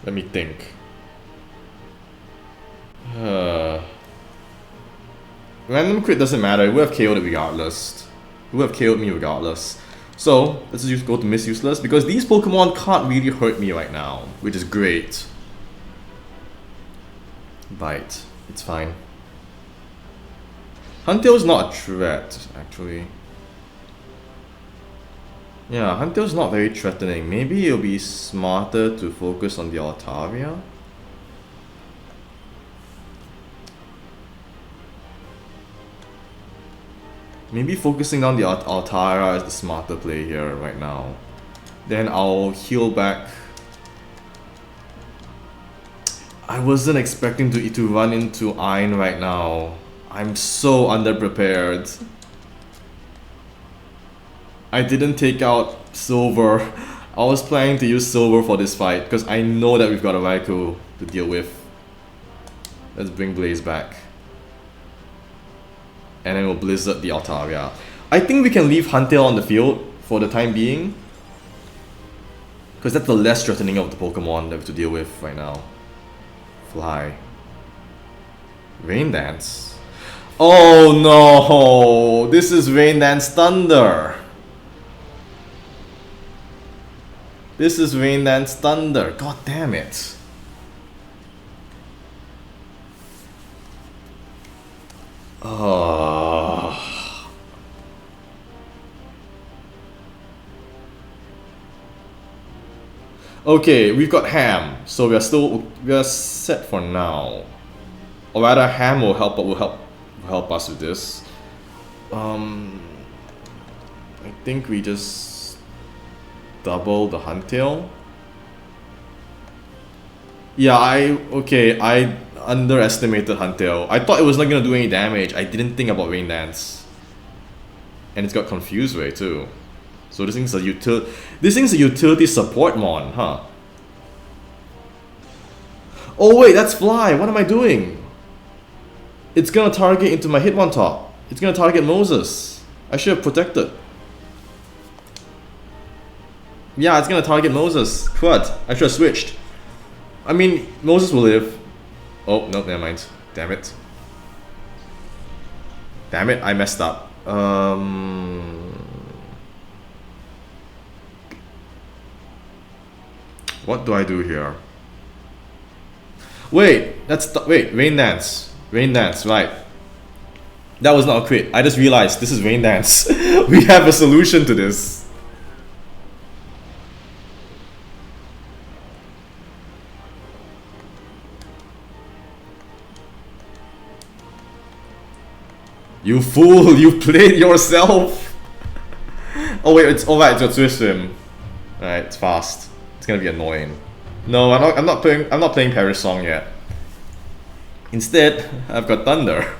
Let me think. Random crit doesn't matter, it would have KO'd it regardless. It would have KO'd me regardless. So, let's just go to Miss Useless, because these Pokemon can't really hurt me right now, which is great. Bite. It's fine. Huntail's not a threat, actually. Yeah, Huntail's not very threatening. Maybe it'll be smarter to focus on the Altaria? Maybe focusing on the Altaria is the smarter play here right now. Then I'll heal back. I wasn't expecting to run into Ein right now. I'm so underprepared. I didn't take out Silver. I was planning to use Silver for this fight because I know that we've got a Raikou to deal with. Let's bring Blaze back. And then we'll Blizzard the Altaria. I think we can leave Huntail on the field for the time being. Because that's the less threatening of the Pokemon that we have to deal with right now. Fly. Rain Dance. Oh no! This is Rain Dance Thunder! This is Rain Dance Thunder. God damn it. Okay, we've got Ham, so we are set for now. Or rather, Ham will help us with this. I think we just double the Huntail. Yeah, I underestimated Huntail. I thought it was not gonna do any damage. I didn't think about Rain Dance. And it's got Confuse Ray too. So this thing's a utility support mon, huh? Oh wait, that's Fly. What am I doing? It's gonna target into my Hitmontop. It's gonna target Moses. I should have protected. Yeah, it's gonna target Moses. Crud. I should have switched. I mean, Moses will live. Oh, no, never mind. Damn it. Damn it, I messed up. What do I do here? Wait, wait, Rain Dance. Rain Dance, right. That was not a crit. I just realized this is Rain Dance. We have a solution to this. You fool! You played yourself! Oh wait, it's alright, it's your Swift Swim. Alright, it's fast. It's gonna be annoying. No, I'm not playing Paris Song yet. Instead, I've got Thunder.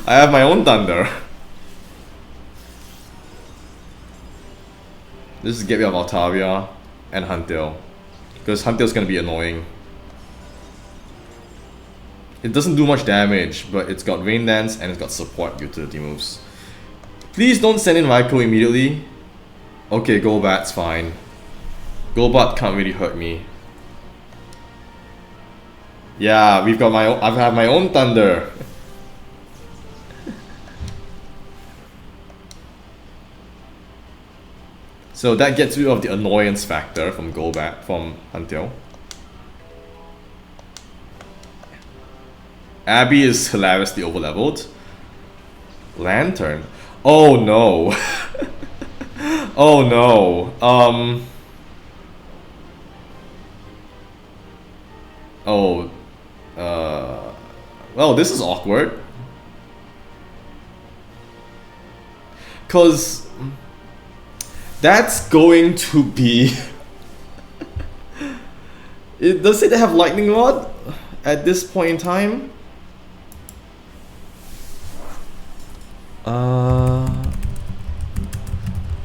I have my own Thunder. This is get rid of Altaria and Huntail. Because Huntail's gonna be annoying. It doesn't do much damage, but it's got Rain Dance and it's got support utility moves. Please don't send in Raikou immediately. Okay, Golbat's fine. Golbat can't really hurt me. Yeah, we've got my own, I have my own Thunder. So that gets rid of the annoyance factor from Golbat, from Huntail. Abby is hilariously overleveled. Lantern. Oh no. Oh no. Oh. Well, this is awkward. Cause that's going to be. Does it have Lightning Rod at this point in time?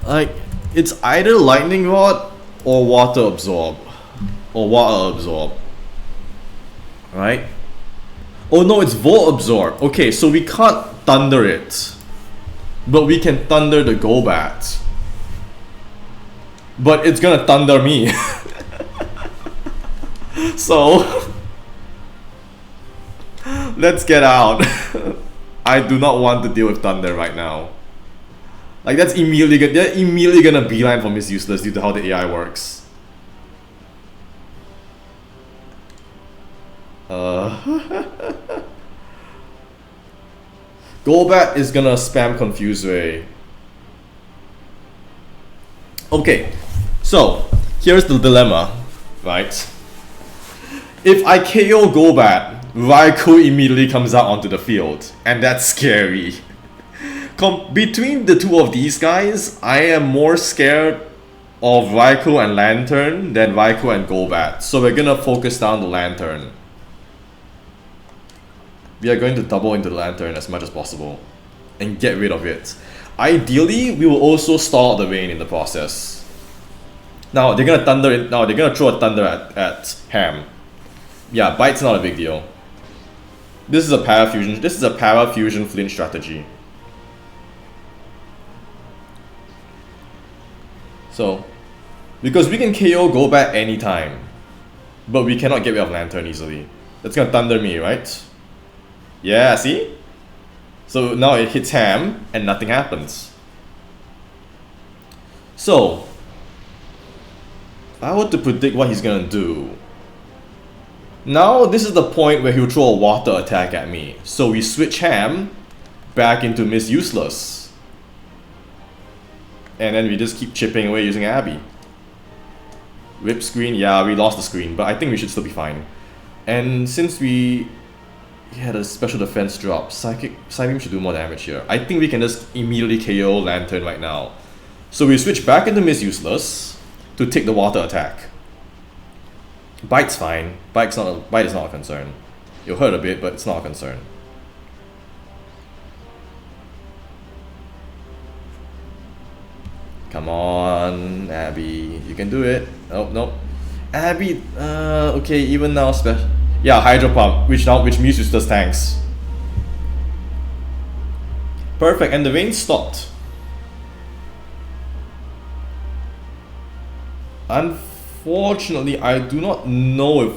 Like, it's either Lightning Rod or Water Absorb. Or Water Absorb. Right? Oh no, it's Volt Absorb. Okay, so we can't Thunder it. But we can Thunder the Golbat. But it's gonna Thunder me. So let's get out. I do not want to deal with Thunder right now. Like they're immediately gonna beeline for Miss Useless due to how the AI works. Golbat is gonna spam Confuse Ray. Okay, so here's the dilemma, right? If I KO Golbat, Raikou immediately comes out onto the field, and that's scary. Between the two of these guys, I am more scared of Raikou and Lantern than Raikou and Golbat, so we're gonna focus down the Lantern. We are going to double into the Lantern as much as possible, and get rid of it. Ideally, we will also stall the Rain in the process. Now, they're gonna Thunder it. Now, they're gonna throw a Thunder at Ham. Yeah, Bite's not a big deal. This is a Parafusion. This is a Parafusion flinch strategy. So, because we can KO Golbat anytime, but we cannot get rid of Lantern easily. That's gonna Thunder me, right? Yeah, see? So now it hits Ham and nothing happens. So, if I were to predict what he's gonna do. Now this is the point where he'll throw a water attack at me. So we switch Ham back into Miss Useless. And then we just keep chipping away using Abby. Rip screen, yeah, we lost the screen, but I think we should still be fine. And since we had a special defense drop, Psychic Beam should do more damage here. I think we can just immediately KO Lantern right now. So we switch back into Miss Useless to take the water attack. Bite's fine. Bite is not a concern. You'll hurt a bit, but it's not a concern. Come on, Abby. You can do it. Oh, no. Abby, okay, even now special. Yeah, Hydro Pump, which Miss Useless tanks. Perfect, and the rain stopped. Unfortunately, I do not know if...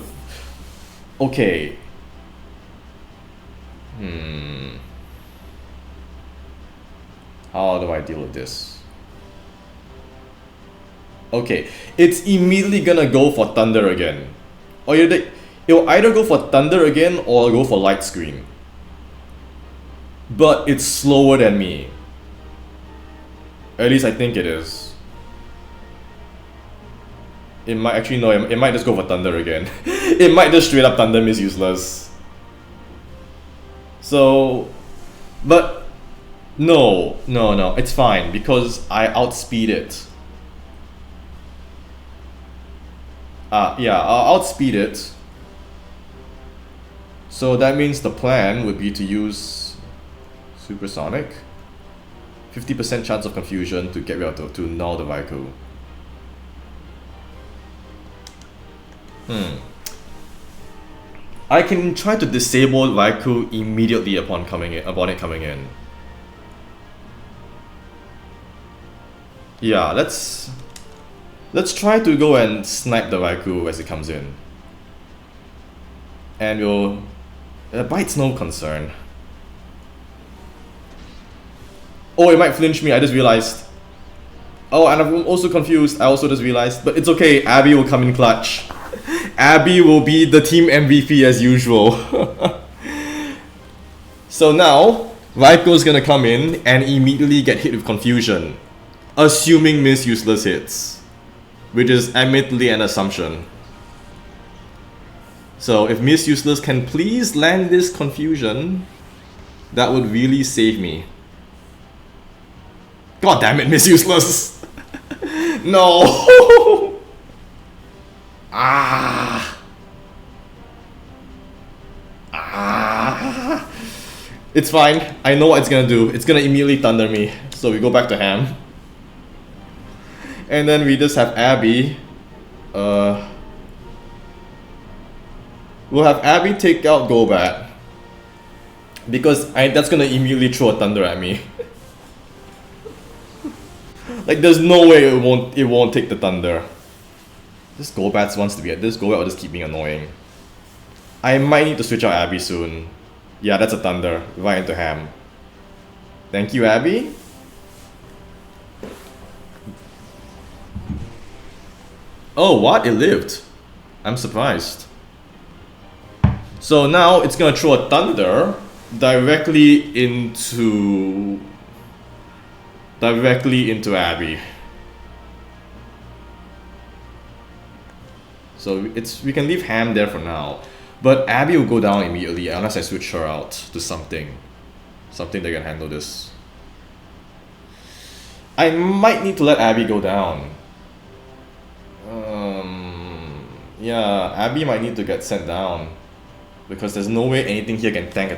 Okay. How do I deal with this? Okay, it's immediately gonna go for Thunder again. Or it'll either go for Thunder again or go for Light Screen. but it's slower than me. At least I think it is. It might actually, no, it might just go for Thunder again. It might just straight up Thunder Miss Useless. So, but no, it's fine because I outspeed it. Yeah, I'll outspeed it. So that means the plan would be to use Supersonic. 50% chance of confusion to get rid of to null the Raikou. I can try to disable Raikou immediately upon it coming in. Yeah, let's try to go and snipe the Raikou as it comes in. And we'll... Bite's no concern. Oh, it might flinch me, I just realized. Oh, and I'm also confused, I also just realized. But it's okay, Abby will come in clutch. Abby will be the team MVP as usual. So now, Raikou's gonna come in and immediately get hit with confusion. Assuming Miss Useless hits. Which is admittedly an assumption. So if Miss Useless can please land this confusion, that would really save me. God damn it, Miss Useless! No! It's fine. I know what it's gonna do. It's gonna immediately Thunder me. So we go back to Ham. And then we just have Abby. We'll have Abby take out Golbat. Because that's gonna immediately throw a Thunder at me. Like there's no way it won't take the Thunder. This Golbat wants to be this Golbat will just keep being annoying. I might need to switch out Abby soon. Yeah, that's a Thunder. Right into Ham. Thank you, Abby. Oh, what? It lived. I'm surprised. So now it's gonna throw a Thunder directly into Abby. So we can leave Ham there for now. But Abby will go down immediately unless I switch her out to something. Something that can handle this. I might need to let Abby go down. Yeah, Abby might need to get sent down. Because there's no way anything here can tank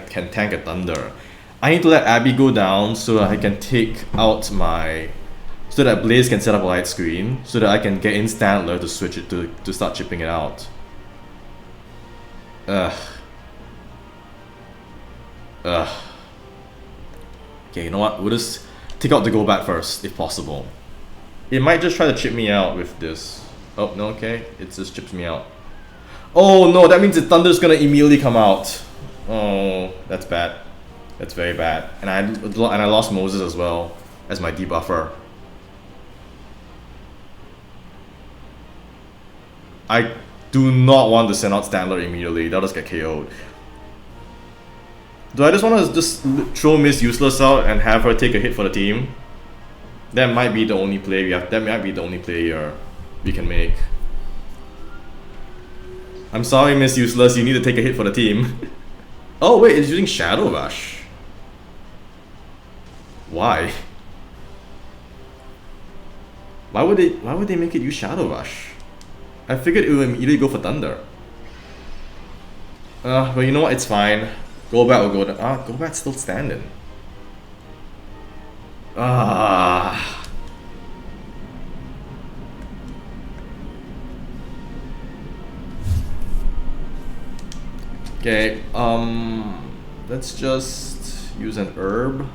a Thunder. I need to let Abby go down so that I can take out my... So that Blaze can set up a light screen. So that I can get in Stantler to switch it to start chipping it out. Okay, you know what? We'll just take out the Golbat first, if possible. It might just try to chip me out with this. Oh, no, okay. It just chips me out. Oh no, that means the Thunder's gonna immediately come out. Oh, that's bad. That's very bad. And I lost Moses as well as my debuffer. I do not want to send out Stantler immediately. That'll just get KO'd. Do I just want to just throw Miss Useless out and have her take a hit for the team? That might be the only play we have. That might be the only play we can make. I'm sorry, Miss Useless. You need to take a hit for the team. Oh wait, it's using Shadow Rush. Why? Why would they make it use Shadow Rush? I figured it would immediately go for Thunder. But you know what? It's fine. Golbat will go down. Golbat's still standing. Okay, let's just use an herb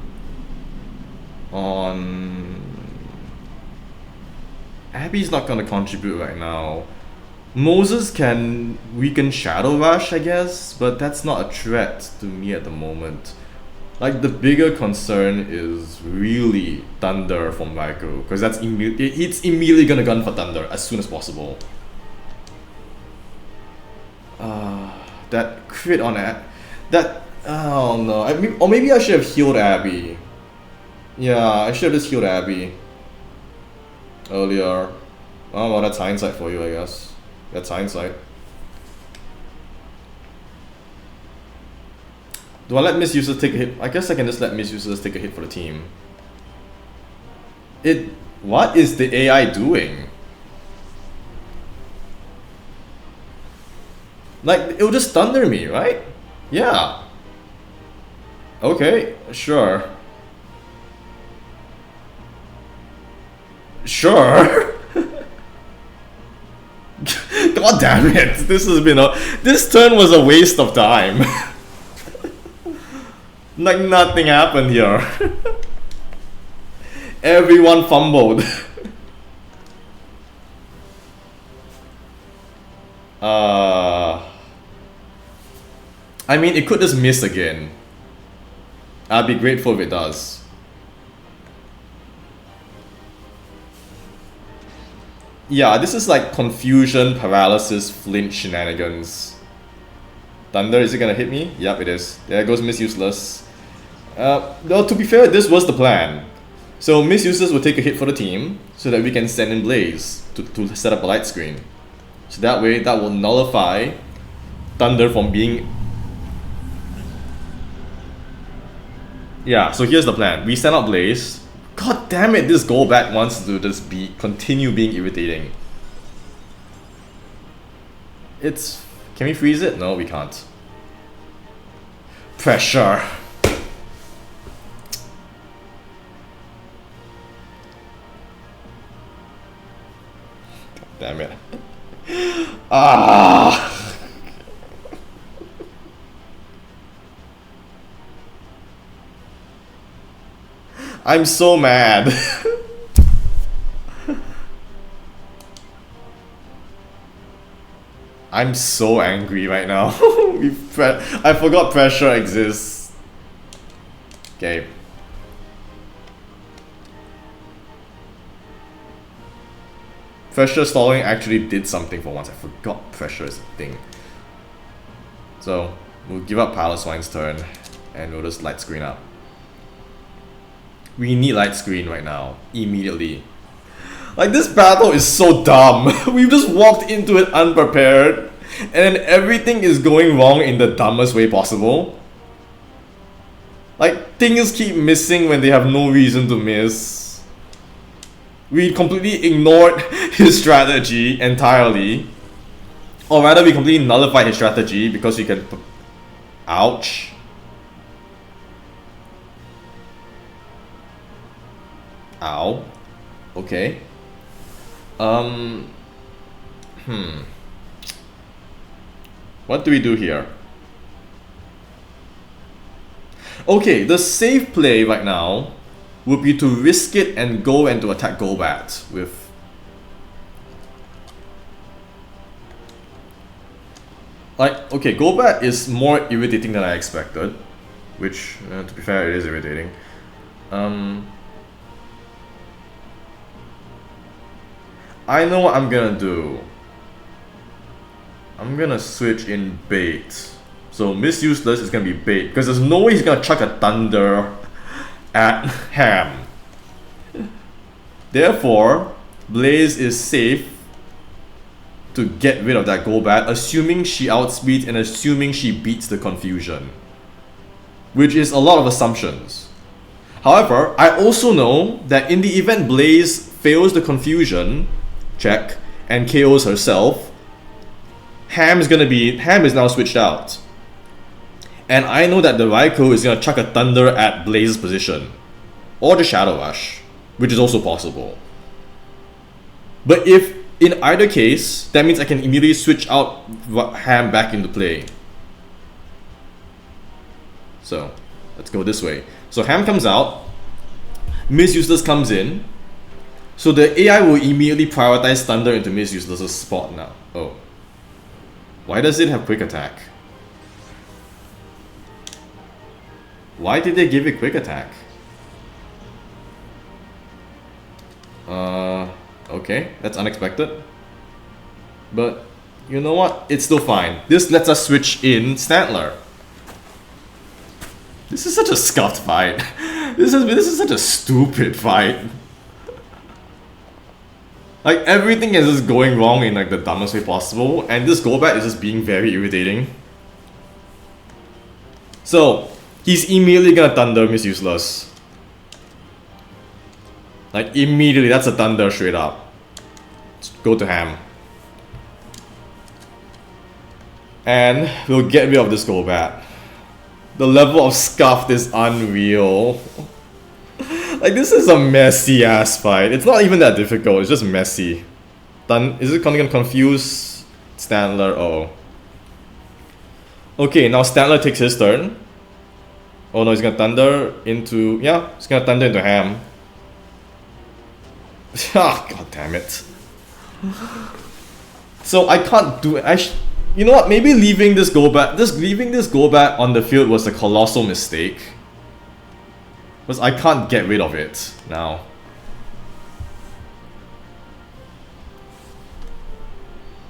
on... Abby's not gonna contribute right now. Moses can weaken Shadow Rush, I guess, but that's not a threat to me at the moment. Like, the bigger concern is really Thunder from Raikou, because it's immediately gonna gun for Thunder as soon as possible. That crit on that Oh no, or maybe I should have healed Abby. Yeah, I should have just healed Abby earlier. Oh well, that's hindsight for you, I guess. That's hindsight. Do I let Misusers take a hit? I guess I can just let Misusers take a hit for the team. What is the AI doing? Like, it'll just thunder me, right? Yeah. Okay, sure. Sure. God damn it! This turn was a waste of time. Like nothing happened here. Everyone fumbled. I mean, it could just miss again. I'd be grateful if it does. Yeah, this is like confusion, paralysis, flinch shenanigans. Thunder, is it gonna hit me? Yep, it is. There goes Miss Useless. Well, to be fair, this was the plan. So Miss Useless will take a hit for the team, so that we can send in Blaze to set up a light screen. So that way, that will nullify Thunder from being... Yeah, so here's the plan. We send out Blaze. God damn it, this Golbat wants to just continue being irritating. Can we freeze it? No, we can't. Pressure. God damn it. Ah! I'm so mad. I'm so angry right now. I forgot pressure exists. Okay. Pressure stalling actually did something for once. I forgot pressure is a thing. So, we'll give up Piloswine's turn and we'll just light screen up. We need light screen right now, immediately. Like, this battle is so dumb. We've just walked into it unprepared, and then everything is going wrong in the dumbest way possible. Like, things keep missing when they have no reason to miss. We completely ignored his strategy entirely. Or rather, we completely nullified his strategy because we can... Ouch. Ow. Okay. What do we do here? Okay, the safe play right now would be to risk it and go and to attack Golbat with... Like, okay, Golbat is more irritating than I expected. Which, to be fair, it is irritating. I know what I'm gonna do. I'm gonna switch in bait. So Miss Useless is gonna be bait, because there's no way he's gonna chuck a Thunder at Ham. Therefore, Blaze is safe to get rid of that Golbat, assuming she outspeeds and assuming she beats the confusion. Which is a lot of assumptions. However, I also know that in the event Blaze fails the confusion check and KOs herself, Ham is now switched out. And I know that the Raikou is gonna chuck a Thunder at Blaze's position. Or the Shadow Rush, which is also possible. But if in either case, that means I can immediately switch out Ham back into play. So, let's go this way. So Ham comes out, Miss Useless comes in. So the AI will immediately prioritize Thunder into Miss Useless's spot now. Oh. Why does it have quick attack? Why did they give it quick attack? Okay, that's unexpected. But, you know what? It's still fine. This lets us switch in Stantler. This is such a scuffed fight. This is such a stupid fight. Like, everything is just going wrong in like the dumbest way possible, and this Golbat is just being very irritating. So, he's immediately gonna Thunder Miss Useless. Like, immediately, that's a Thunder straight up. Just go to Ham. And we'll get rid of this Golbat. The level of scuffed is unreal. Like, this is a messy ass fight. It's not even that difficult, it's just messy. Is it gonna confuse Stantler? Oh. Okay, now Stantler takes his turn. Oh no, he's gonna Thunder into... Yeah, he's gonna Thunder into Ham. Ah, god damn it. So I can't do it. You know what? Maybe leaving this Golbat on the field was a colossal mistake. Because I can't get rid of it now.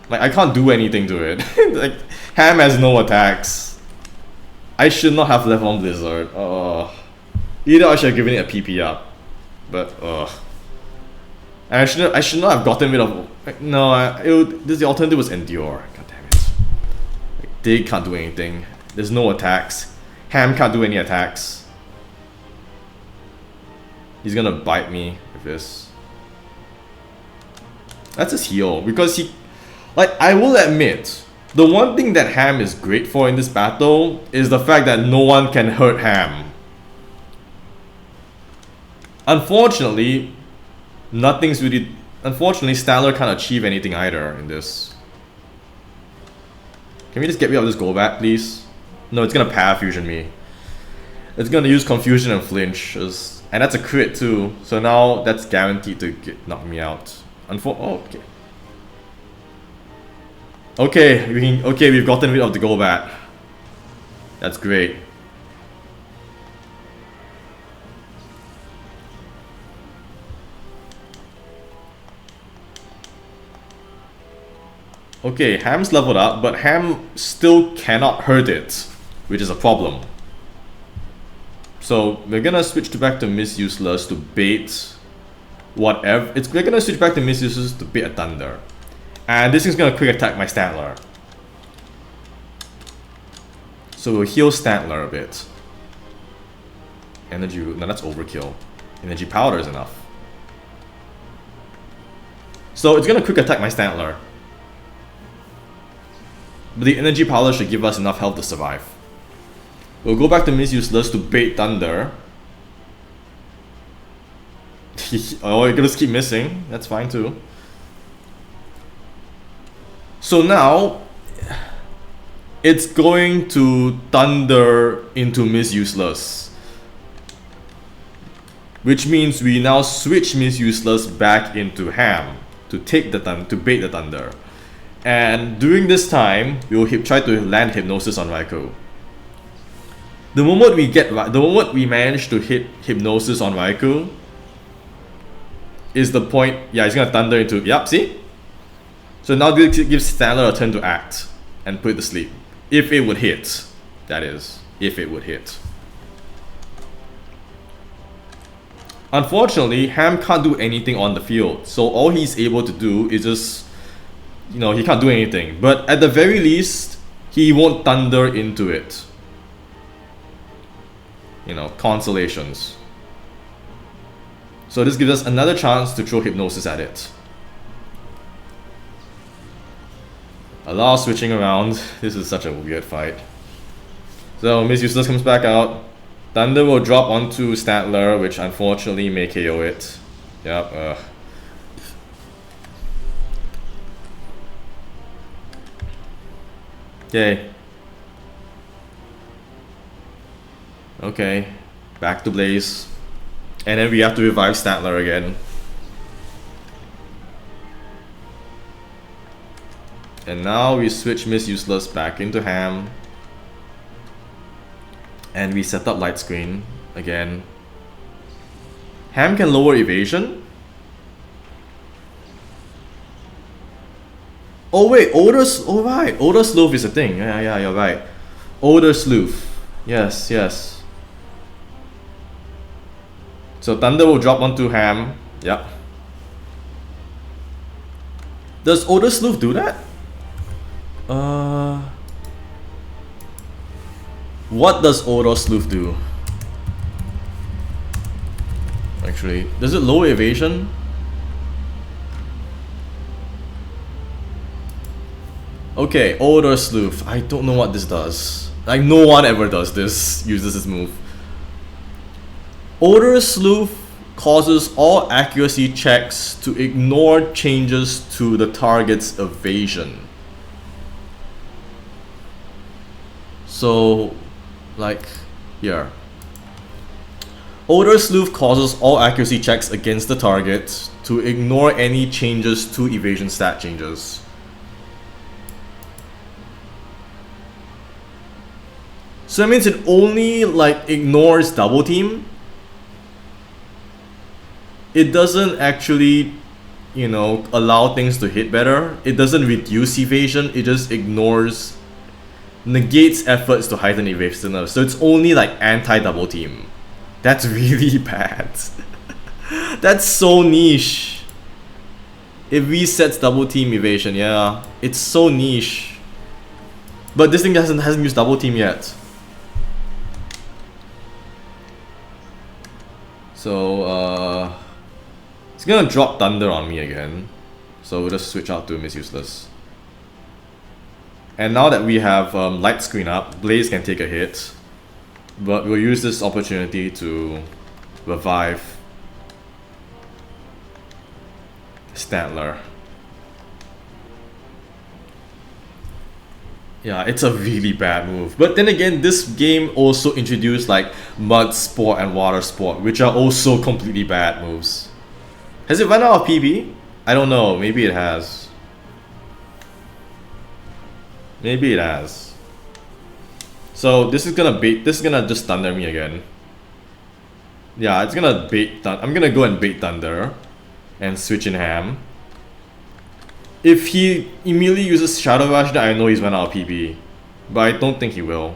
Like, I can't do anything to it. Like, Ham has no attacks. I should not have left on Blizzard. Either I should have given it a PP up. But, and I should not have gotten rid of... No, the alternative was Endure. God damn it. Like, they can't do anything. There's no attacks. Ham can't do any attacks. He's gonna bite me with this. That's his heal, because he... Like, I will admit, the one thing that Ham is great for in this battle is the fact that no one can hurt Ham. Unfortunately, nothing's really... Unfortunately, Stantler can't achieve anything either in this. Can we just get rid of this Golbat, please? No, it's gonna Parafusion me. It's gonna use Confusion and Flinch. And that's a crit too, so now that's guaranteed to knock me out. Oh, okay. Okay, we've gotten rid of the Golbat. That's great. Okay, Ham's leveled up, but Ham still cannot hurt it, which is a problem. So we're gonna switch back to Miss Useless to bait whatever. We're gonna switch back to Miss Useless to bait a Thunder. And this is gonna quick attack my Stantler. So we'll heal Stantler a bit. Energy Root, no, that's overkill. Energy Powder is enough. So it's gonna quick attack my Stantler. But the Energy Powder should give us enough health to survive. We'll go back to Miss Useless to bait Thunder. Oh, you're gonna keep missing. That's fine too. So now, it's going to Thunder into Miss Useless. Which means we now switch Miss Useless back into Ham to take the to bait the Thunder. And during this time, we will try to land Hypnosis on Raikou. The moment we manage to hit Hypnosis on Raikou is the point. Yeah, he's gonna Thunder into. Yep, see? So now this gives Stantler a turn to act and put it to sleep. If it would hit, that is. If it would hit. Unfortunately, Ham can't do anything on the field. So all he's able to do is just, you know, he can't do anything. But at the very least, he won't Thunder into it. You know, consolations. So this gives us another chance to throw Hypnosis at it. A lot of switching around. This is such a weird fight. So Miss Useless comes back out. Thunder will drop onto Stantler, which unfortunately may KO it. Yep, Okay. Okay. Back to Blaze. And then we have to revive Stantler again. And now we switch Miss Useless back into Ham. And we set up Light Screen again. Ham can lower evasion. Oh wait, oh right, Odor Sleuth is a thing. Yeah, you're right. Odor Sleuth. Yes. So Thunder will drop onto Ham. Yep. Does Odor Sleuth do that? What does Odor Sleuth do? Actually, does it lower evasion? Okay, Odor Sleuth. I don't know what this does. Like, no one ever does this, uses this move. Odor Sleuth causes all accuracy checks to ignore changes to the target's evasion. So, like, here. Odor Sleuth causes all accuracy checks against the target to ignore any changes to evasion stat changes. So that means it only like ignores double team. It doesn't actually, you know, allow things to hit better. It doesn't reduce evasion, it just ignores, negates efforts to heighten evasiveness. So it's only like anti-double team. That's really bad. That's so niche. It resets double team evasion, yeah. It's so niche. But this thing hasn't used double team yet. So it's gonna drop Thunder on me again. So we'll just switch out to Miss Useless. And now that we have light screen up, Blaze can take a hit. But we'll use this opportunity to revive Stantler. Yeah, it's a really bad move. But then again, this game also introduced like Mud Sport and Water Sport, which are also completely bad moves. Has it run out of PB? I don't know, maybe it has. Maybe it has. So this is gonna bait, this is gonna just Thunder me again. Yeah, it's gonna bait, I'm gonna go and bait Thunder and switch in Ham. If he immediately uses Shadow Rush, then I know he's run out of PB. But I don't think he will.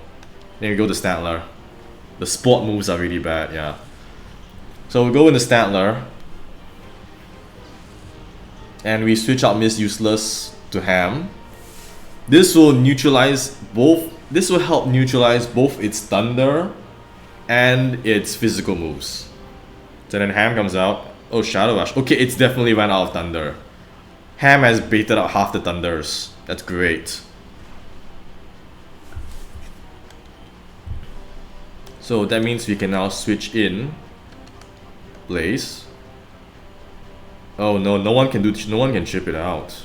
Then we go to Stantler. The sport moves are really bad, yeah. So we'll go into Stantler. And we switch out Miss Useless to Ham. This will neutralize both. This will help neutralize both its Thunder and its physical moves. So then Ham comes out. Oh, Shadow Rush. Okay, it's definitely ran out of Thunder. Ham has baited out half the Thunders. That's great. So that means we can now switch in Blaze. Oh no, no one can chip it out.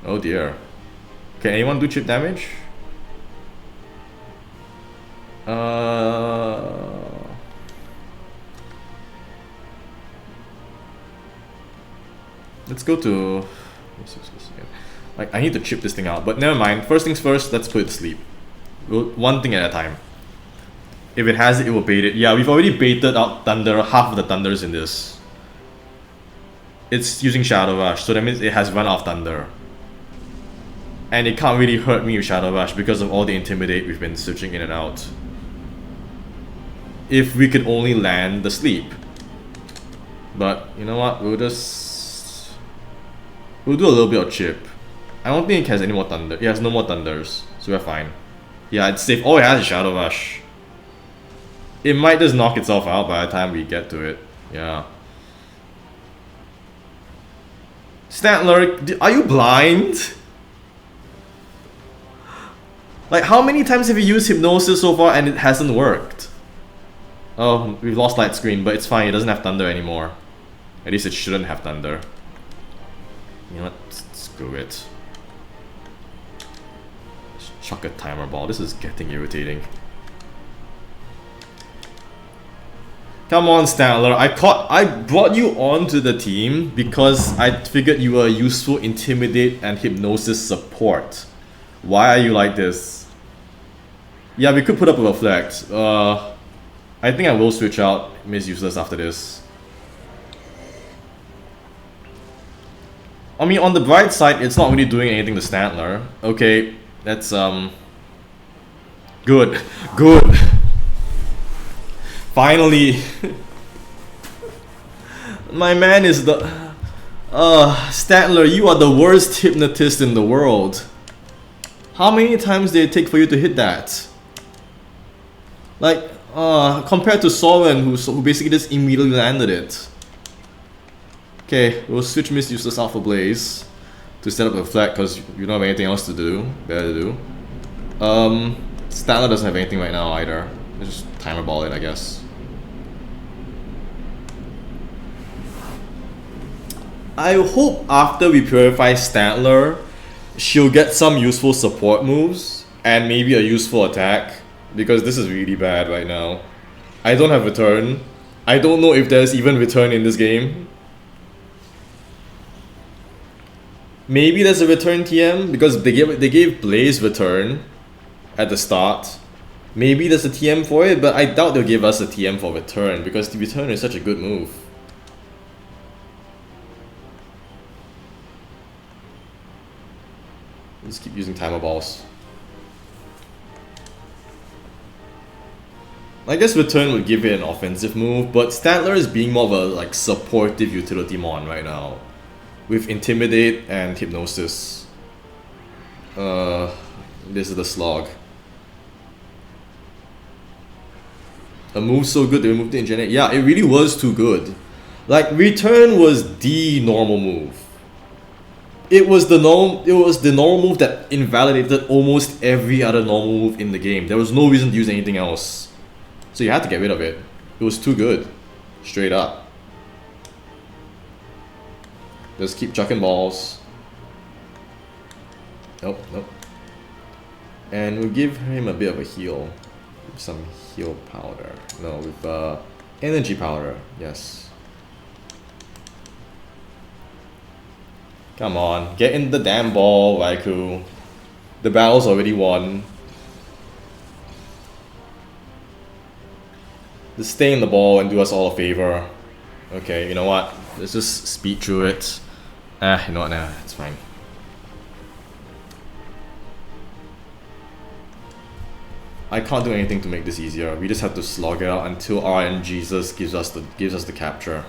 Oh dear. Can anyone do chip damage? Let's go to... Like, I need to chip this thing out, but never mind. First things first, let's put it to sleep. One thing at a time. If it has it, it will bait it. Yeah, we've already baited out Thunder, half of the Thunders in this. It's using Shadow Rush, so that means it has run out of Thunder. And it can't really hurt me with Shadow Rush because of all the Intimidate we've been switching in and out. If we could only land the sleep. But, you know what, we'll do a little bit of chip. I don't think it has any more Thunder. It has no more Thunders, so we're fine. Yeah, it's safe. All it has is Shadow Rush. It might just knock itself out by the time we get to it. Yeah. Stantler, are you blind? Like, how many times have you used Hypnosis so far and it hasn't worked? Oh, we've lost light screen, but it's fine. It doesn't have Thunder anymore. At least it shouldn't have Thunder. You know what? Screw it. Just chuck a timer ball. This is getting irritating. Come on, Stantler. I brought you onto the team because I figured you were a useful Intimidate and Hypnosis support. Why are you like this? Yeah, we could put up a Reflect. I think I will switch out Miss Useless after this. I mean, on the bright side, it's not really doing anything to Stantler. Okay, that's good. Good. Finally! My man is the... Statler, you are the worst hypnotist in the world. How many times did it take for you to hit that? Like, compared to Soren, who basically just immediately landed it. Okay, we'll switch Miss Useless Alpha Blaze to set up a flag because you don't have anything else to do. Better to do. Statler doesn't have anything right now either. Let's just timer ball it, I guess. I hope after we purify Statler, she'll get some useful support moves and maybe a useful attack, because this is really bad right now. I don't have return. I don't know if there's even return in this game. Maybe there's a return TM because they gave Blaze return at the start. Maybe there's a TM for it, but I doubt they'll give us a TM for return because the return is such a good move. Just keep using timer balls. I guess return would give it an offensive move, but Statler is being more of a like supportive utility mon right now, with intimidate and hypnosis. This is the slog. A move so good they removed it in Gen 8. Yeah, it really was too good. Like return was the normal move. It was the normal move that invalidated almost every other normal move in the game. There was no reason to use anything else. So you had to get rid of it. It was too good. Straight up. Just keep chucking balls. Nope, nope. And we'll give him a bit of a heal. Some heal powder. No, with energy powder. Yes. Come on, get in the damn ball, Raikou. The battle's already won. Just stay in the ball and do us all a favor. Okay, you know what? Let's just speed through it. You know what? Nah, it's fine. I can't do anything to make this easier. We just have to slog it out until RNGesus gives us the capture.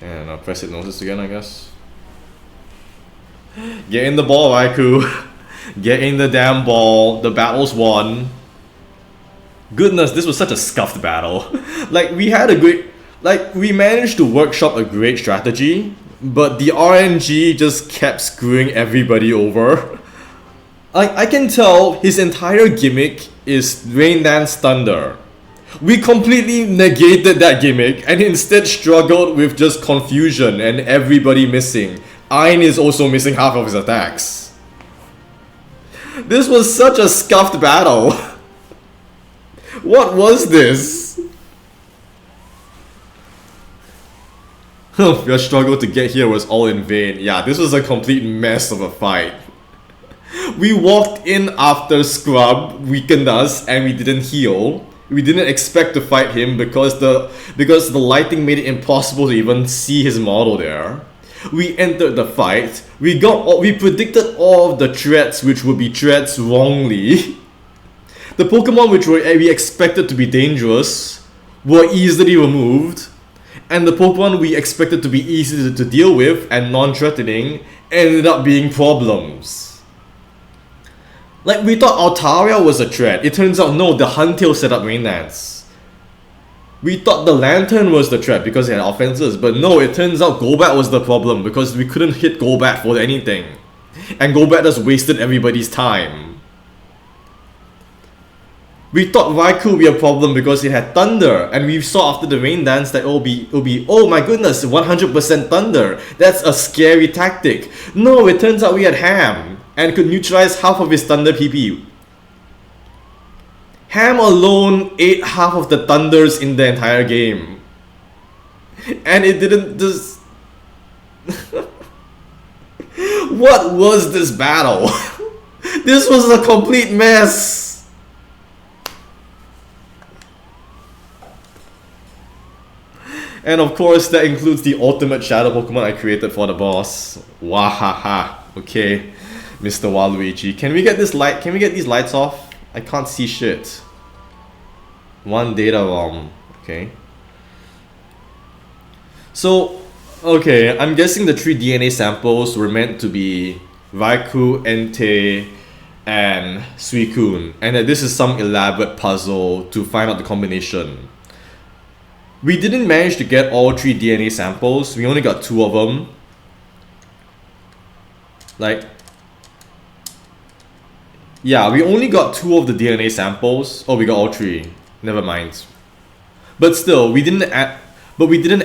And I'll press hypnosis again, I guess. Get in the ball, Raikou. Get in the damn ball. The battle's won. Goodness, this was such a scuffed battle. Like, we had a great... Like, we managed to workshop a great strategy, but the RNG just kept screwing everybody over. I can tell his entire gimmick is Rain Dance Thunder. We completely negated that gimmick and instead struggled with just confusion and everybody missing. Ein is also missing half of his attacks. This was such a scuffed battle. What was this? Your struggle to get here was all in vain. Yeah, this was a complete mess of a fight. We walked in after Scrub weakened us and we didn't heal. We didn't expect to fight him because the lighting made it impossible to even see his model there. We entered the fight. We predicted all of the threats which would be threats wrongly. The Pokemon which we expected to be dangerous were easily removed, and the Pokemon we expected to be easy to deal with and non-threatening ended up being problems. Like, we thought Altaria was a threat. It turns out, no, the Huntail set up Rain Dance. We thought the Lantern was the threat because it had offenses, but no, it turns out Golbat was the problem because we couldn't hit Golbat for anything. And Golbat just wasted everybody's time. We thought Raikou would be a problem because it had Thunder, and we saw after the Rain Dance that it'll be, oh my goodness, 100% Thunder. That's a scary tactic. No, it turns out we had Ham, and could neutralize half of his Thunder PP. Ham alone ate half of the Thunders in the entire game. And it didn't just... What was this battle? This was a complete mess. And of course that includes the ultimate shadow Pokemon I created for the boss. Wahaha. Okay. Mr. Waluigi. Can we get this light? Can we get these lights off? I can't see shit. One data ROM. Okay. So, okay, I'm guessing the 3 DNA samples were meant to be Raikou, Entei, and Suicune, and that this is some elaborate puzzle to find out the combination. We didn't manage to get all 3 DNA samples, we only got 2 of them. Like, yeah, we only got 2 of the DNA samples. Oh, we got all 3. Never mind. But still, we didn't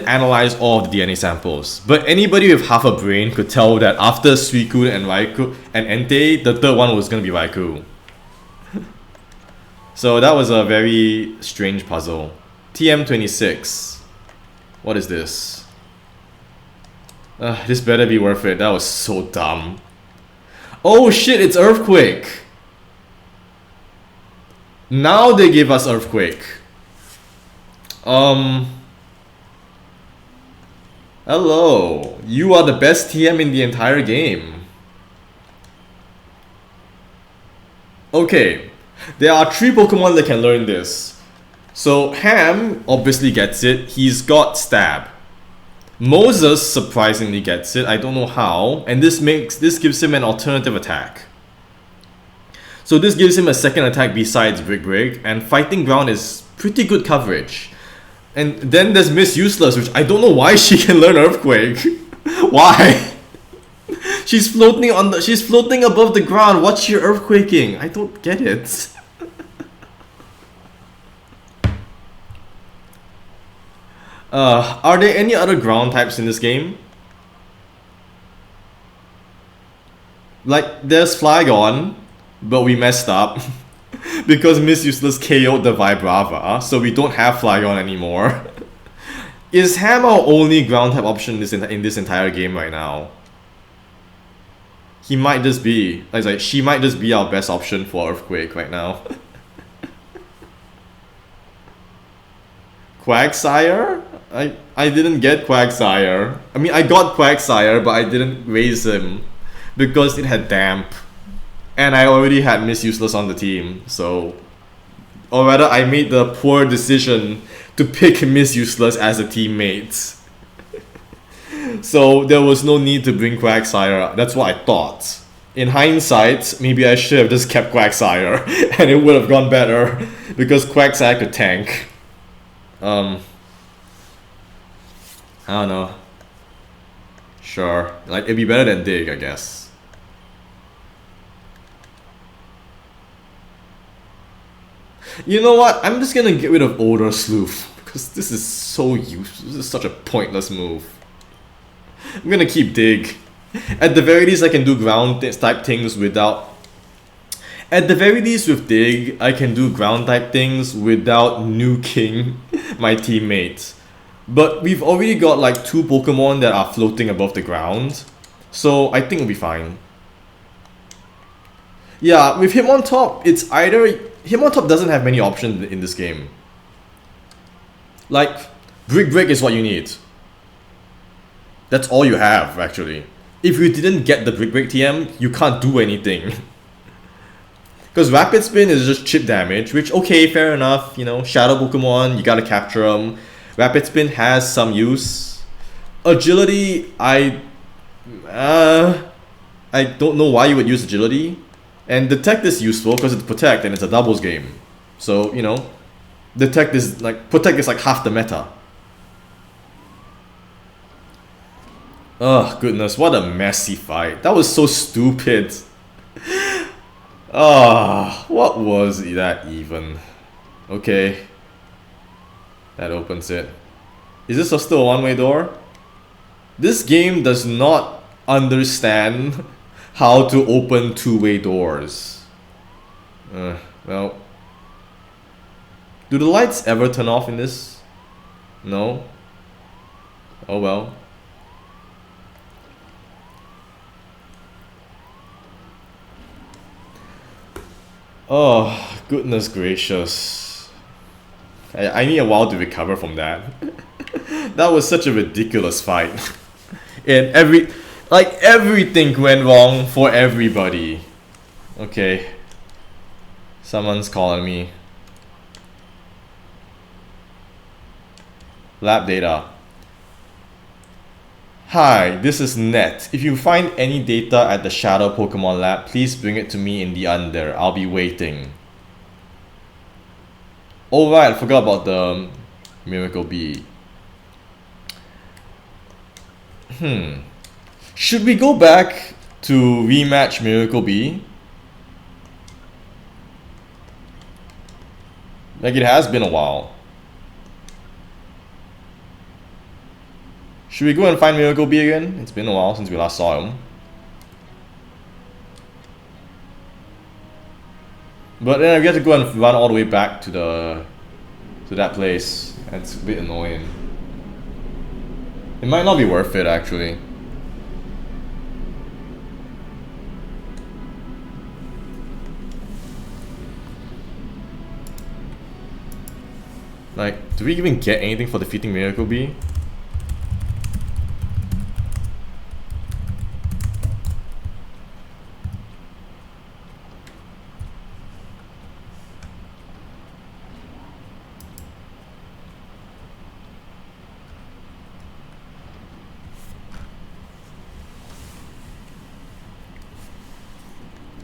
analyze all of the DNA samples. But anybody with half a brain could tell that after Suicune and Raikou and Entei, the third one was gonna be Raikou. So that was a very strange puzzle. TM26. What is this? This better be worth it. That was so dumb. Oh shit, it's Earthquake! Now they give us Earthquake. Hello. You are the best TM in the entire game. Okay. There are 3 Pokemon that can learn this. So Ham obviously gets it. He's got Stab. Moses surprisingly gets it. I don't know how. And this gives him an alternative attack. So this gives him a second attack besides Brick, and Fighting Ground is pretty good coverage. And then there's Miss Useless, which I don't know why she can learn Earthquake. Why? She's floating above the ground. What's she earthquaking? I don't get it. Are there any other ground types in this game? Like, there's Flygon, but we messed up because Miss Useless KO'd the Vibrava, so we don't have Flygon anymore. Is Ham our only ground type option in this entire game right now? He might just be. Like, she might just be our best option for Earthquake right now. Quagsire? I didn't get Quagsire. I mean, I got Quagsire, but I didn't raise him because it had Damp. And I already had Miss Useless on the team, so... Or rather, I made the poor decision to pick Miss Useless as a teammate. So there was no need to bring Quagsire. That's what I thought. In hindsight, maybe I should have just kept Quagsire, and it would have gone better, because Quagsire could tank. I don't know. Sure. Like, it'd be better than Dig, I guess. You know what? I'm just gonna get rid of Older Sleuth, because this is so useless. This is such a pointless move. I'm gonna keep Dig. At the very least, I can do ground type things without... At the very least with Dig, I can do ground type things without nuking my teammates. But we've already got like 2 Pokemon that are floating above the ground, so I think we'll be fine. Yeah, with Hitmontop, it's either... Hitmontop doesn't have many options in this game. Like, Brick is what you need. That's all you have, actually. If you didn't get the Brick TM, you can't do anything. Because Rapid Spin is just chip damage, which, okay, fair enough, you know, Shadow Pokemon, you gotta capture them. Rapid Spin has some use. Agility, I don't know why you would use Agility. And Detect is useful because it's Protect and it's a doubles game. So, you know, Protect is like half the meta. Oh goodness, what a messy fight. That was so stupid. Ah, what was that even? Okay. That opens it. Is this still a one-way door? This game does not understand how to open two-way doors. Well. Do the lights ever turn off in this? No? Oh well. Oh, goodness gracious. I need a while to recover from that. That was such a ridiculous fight. And Like, everything went wrong for everybody. Okay. Someone's calling me. Lab data. Hi, this is Net. If you find any data at the Shadow Pokemon Lab, please bring it to me in the under. I'll be waiting. Oh right, I forgot about the Miracle Bee. Should we go back to rematch Miracle Bee? Like, it has been a while. Should we go and find Miracle Bee again? It's been a while since we last saw him. But then we have to go and run all the way back to that place. That's a bit annoying. It might not be worth it, actually. Like, do we even get anything for defeating Miracle Bee?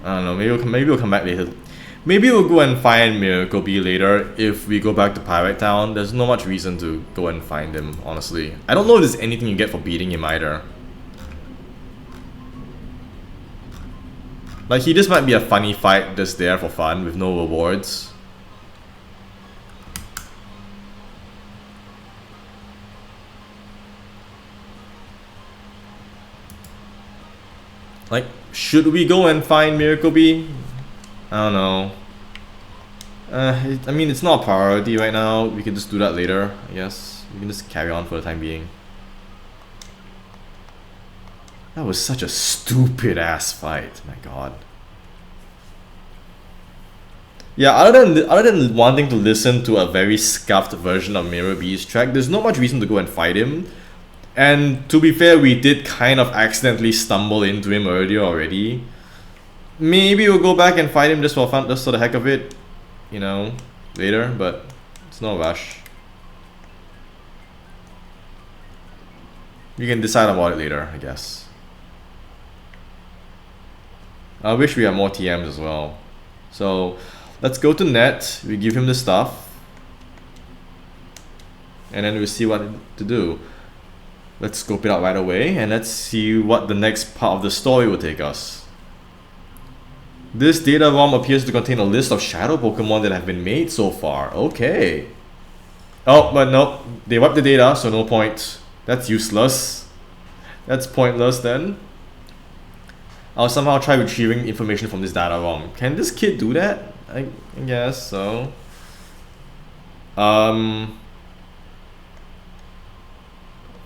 I don't know, maybe we'll come back later. Maybe we'll go and find Miracle Bee later if we go back to Pirate Town. There's not much reason to go and find him, honestly. I don't know if there's anything you get for beating him either. Like, he just might be a funny fight just there for fun with no rewards. Like, should we go and find Miracle Bee? I don't know. I mean, it's not a priority right now. We can just do that later, I guess. We can just carry on for the time being. That was such a stupid ass fight, my god. Yeah, other than wanting to listen to a very scuffed version of Mirror Bee's track, there's not much reason to go and fight him. And to be fair, we did kind of accidentally stumble into him earlier already. Maybe we'll go back and fight him just for fun, just for the heck of it, you know, later, but it's no rush. We can decide about it later, I guess. I wish we had more TMs as well. So, let's go to Net, we give him the stuff, and then we'll see what to do. Let's scope it out right away, and let's see what the next part of the story will take us. This data ROM appears to contain a list of shadow Pokemon that have been made so far. Okay. Oh, but nope. They wiped the data, so no point. That's useless. That's pointless then. I'll somehow try retrieving information from this data ROM. Can this kid do that? I guess so.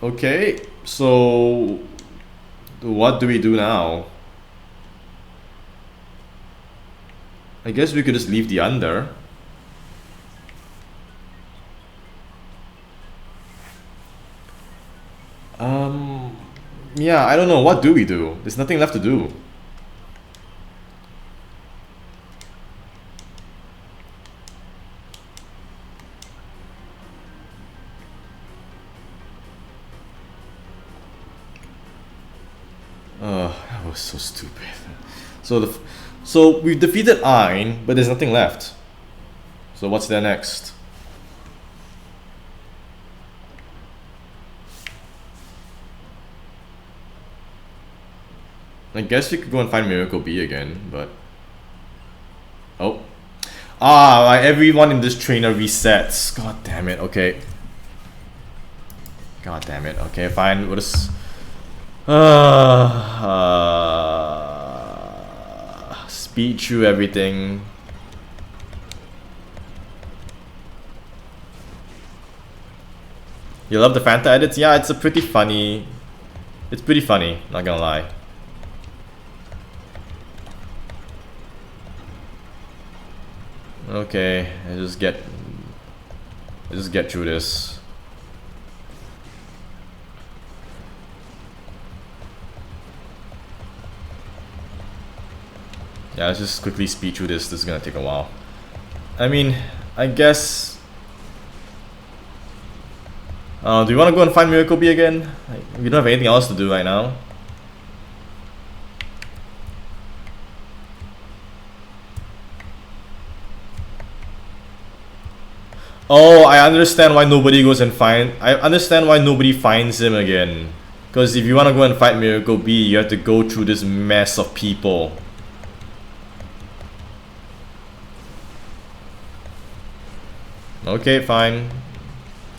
Okay, so what do we do now? I guess we could just leave the under. Yeah, I don't know. What do we do? There's nothing left to do. That was so stupid. So we've defeated Ein, but there's nothing left. So what's there next? I guess we could go and find Miracle Bee again, but... Oh. Right, everyone in this trainer resets. God damn it, okay. God damn it, okay, fine, we'll just... speed through everything. You love the Fanta edits? Yeah, it's pretty funny, not gonna lie. Okay, I just get through this. Yeah, let's just quickly speed through this. This is gonna take a while. I mean, I guess... do you want to go and find Miracle Bee again? Like, we don't have anything else to do right now. Oh, I understand why nobody goes and I understand why nobody finds him again. Because if you want to go and fight Miracle Bee, you have to go through this mess of people. Okay, fine.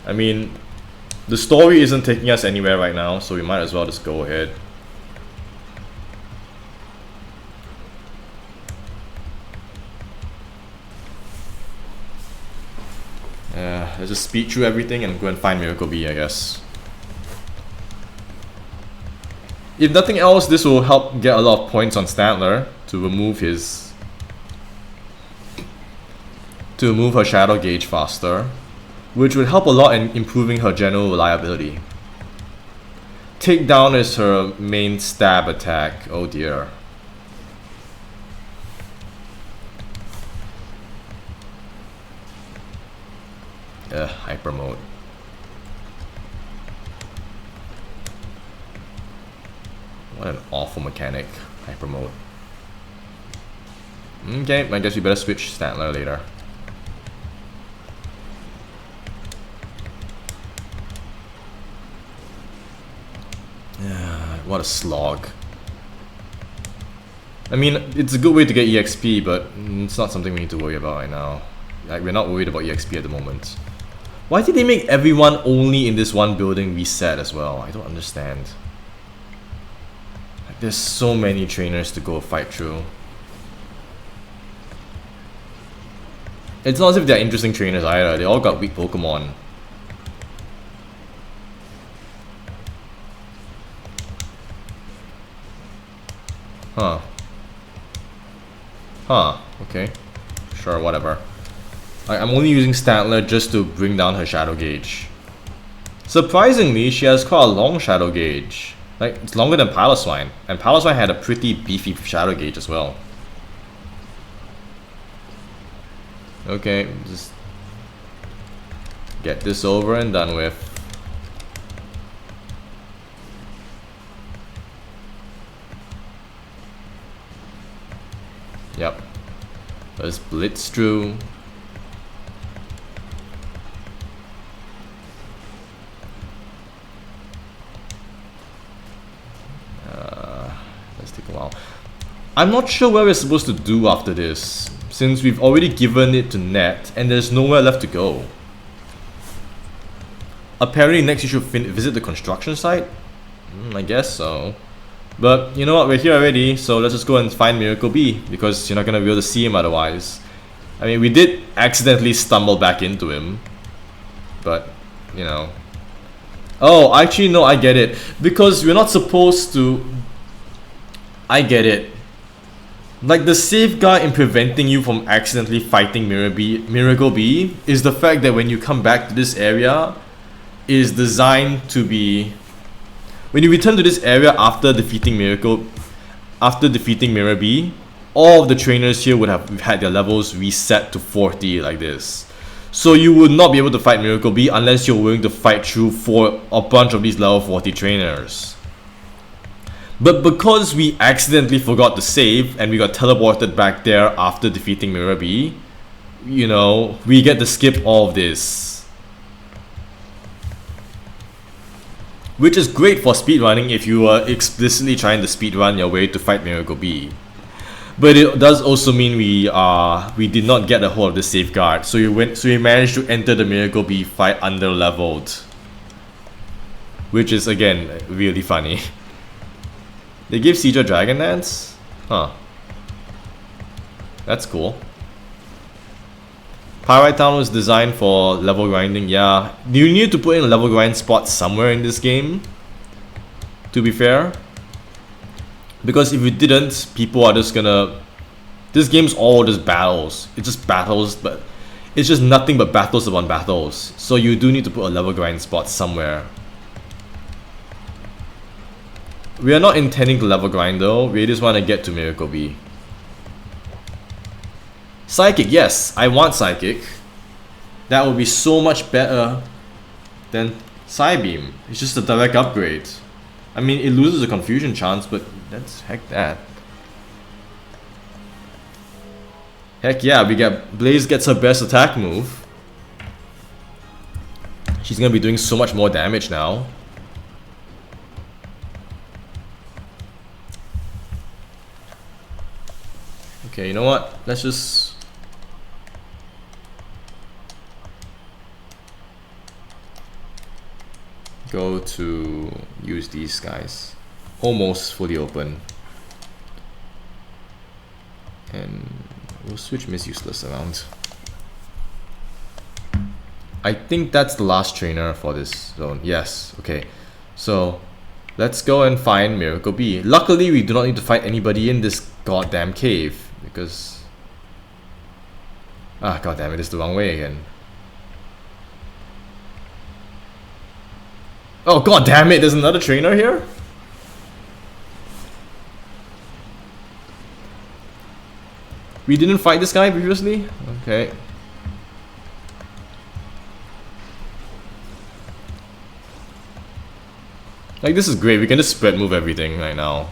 I mean, the story isn't taking us anywhere right now, so we might as well just go ahead. Let's just speed through everything and go and find Miracle Bee, I guess. If nothing else, this will help get a lot of points on Statler to remove his... to remove her shadow gauge faster, which would help a lot in improving her general reliability. Takedown is her main stab attack. Oh dear. Hyper mode. What an awful mechanic, hyper mode. Okay, I guess we better switch Statler later. What a slog. I mean, it's a good way to get EXP, but it's not something we need to worry about right now. Like, we're not worried about EXP at the moment. Why did they make everyone only in this one building reset as well? I don't understand. Like, there's so many trainers to go fight through. It's not as if they're interesting trainers either. They all got weak Pokemon. Okay. Sure, whatever. I'm only using Statler just to bring down her shadow gauge. Surprisingly, she has quite a long shadow gauge. Like, it's longer than Piloswine. And Piloswine had a pretty beefy shadow gauge as well. Okay, just get this over and done with. Yep. Let's blitz through. Let's take a while. I'm not sure what we're supposed to do after this, since we've already given it to Net and there's nowhere left to go. Apparently next you should visit the construction site? I guess so. But you know what, we're here already, so let's just go and find Miracle Bee, because you're not gonna be able to see him otherwise. I mean, we did accidentally stumble back into him, but, you know. Oh, actually no, I get it. Because we're not supposed to... I get it. Like, the safeguard in preventing you from accidentally fighting Miracle Bee is the fact that when you come back to this area, it is designed to be... When you return to this area after defeating Mirror Bee, all of the trainers here would have had their levels reset to 40 like this. So you would not be able to fight Miracle Bee unless you're willing to fight through for a bunch of these level 40 trainers. But because we accidentally forgot to save and we got teleported back there after defeating Mirror Bee, you know, we get to skip all of this. Which is great for speedrunning if you are explicitly trying to speedrun your way to fight Miracle Bee. But it does also mean we did not get a hold of the safeguard, so we managed to enter the Miracle Bee fight under-leveled. Which is, again, really funny. They give Siege a Dragon Dance? Huh. That's cool. Pyrite Town was designed for level grinding, yeah. You need to put in a level grind spot somewhere in this game, to be fair. Because if you didn't, people are just gonna... This game's all just battles. It's just battles, but... It's just nothing but battles upon battles. So you do need to put a level grind spot somewhere. We are not intending to level grind though, we just want to get to Miracle Bee. Psychic, yes, I want Psychic. That would be so much better than Psybeam. It's just a direct upgrade. I mean, it loses the confusion chance, but that's heck that. Heck yeah, we get Blaze gets her best attack move. She's gonna be doing so much more damage now. Okay, you know what? Let's just go to use these guys. Almost fully open. And we'll switch Miss Useless around. I think that's the last trainer for this zone. Yes, okay. So let's go and find Miracle Bee. Luckily, we do not need to fight anybody in this goddamn cave because god damn it, it's the wrong way again. Oh god damn it, there's another trainer here? We didn't fight this guy previously? Okay. Like, this is great, we can just spread move everything right now.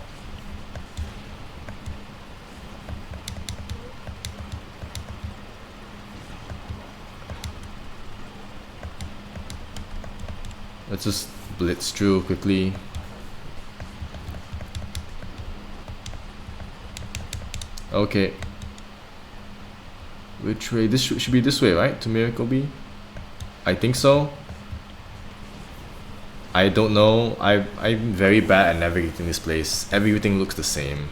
Let's just blitz through quickly. Okay. Which way? This should be this way, right? To Miracle Bee? I think so. I don't know. I'm very bad at navigating this place. Everything looks the same.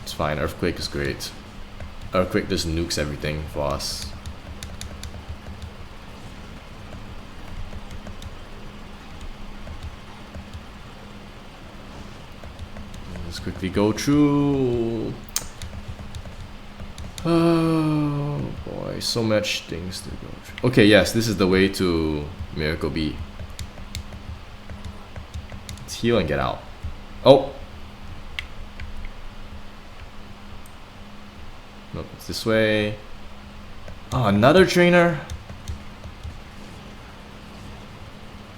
It's fine. Earthquake is great. Earthquake just nukes everything for us. Let's quickly go through. Oh boy, so much things to go through. Okay, yes, this is the way to Miracle Bee. Let's heal and get out. Oh! Nope, it's this way. Oh, another trainer?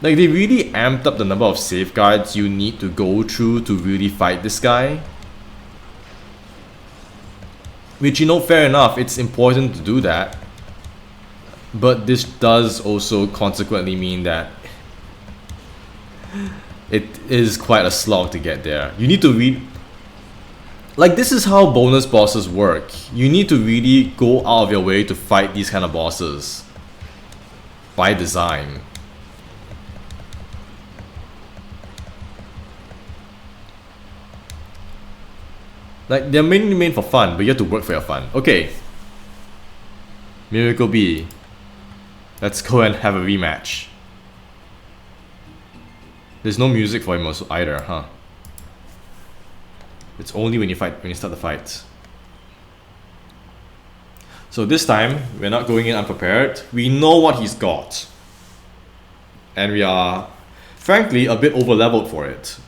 Like, they really amped up the number of safeguards you need to go through to really fight this guy. Which, you know, fair enough, it's important to do that. But this does also consequently mean that it is quite a slog to get there. You need to read... Like, this is how bonus bosses work. You need to really go out of your way to fight these kind of bosses. By design. Like, they're mainly made for fun, but you have to work for your fun. Okay. Miracle Bee. Let's go and have a rematch. There's no music for him also either, huh? It's only when you start the fight. So this time, we're not going in unprepared. We know what he's got. And we are, frankly, a bit over-leveled for it.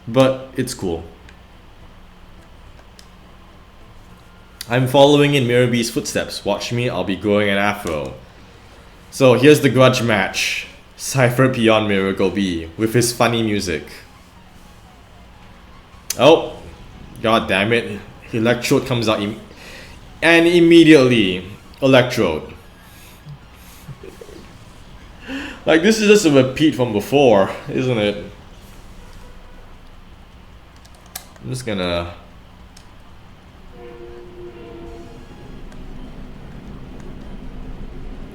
But it's cool. I'm following in Miracle Bee's footsteps. Watch me, I'll be growing an afro. So here's the grudge match. Cypher Peon Miracle Bee with his funny music. Oh, god damn it. Electrode comes out and immediately Electrode. Like, this is just a repeat from before, isn't it? I'm just gonna...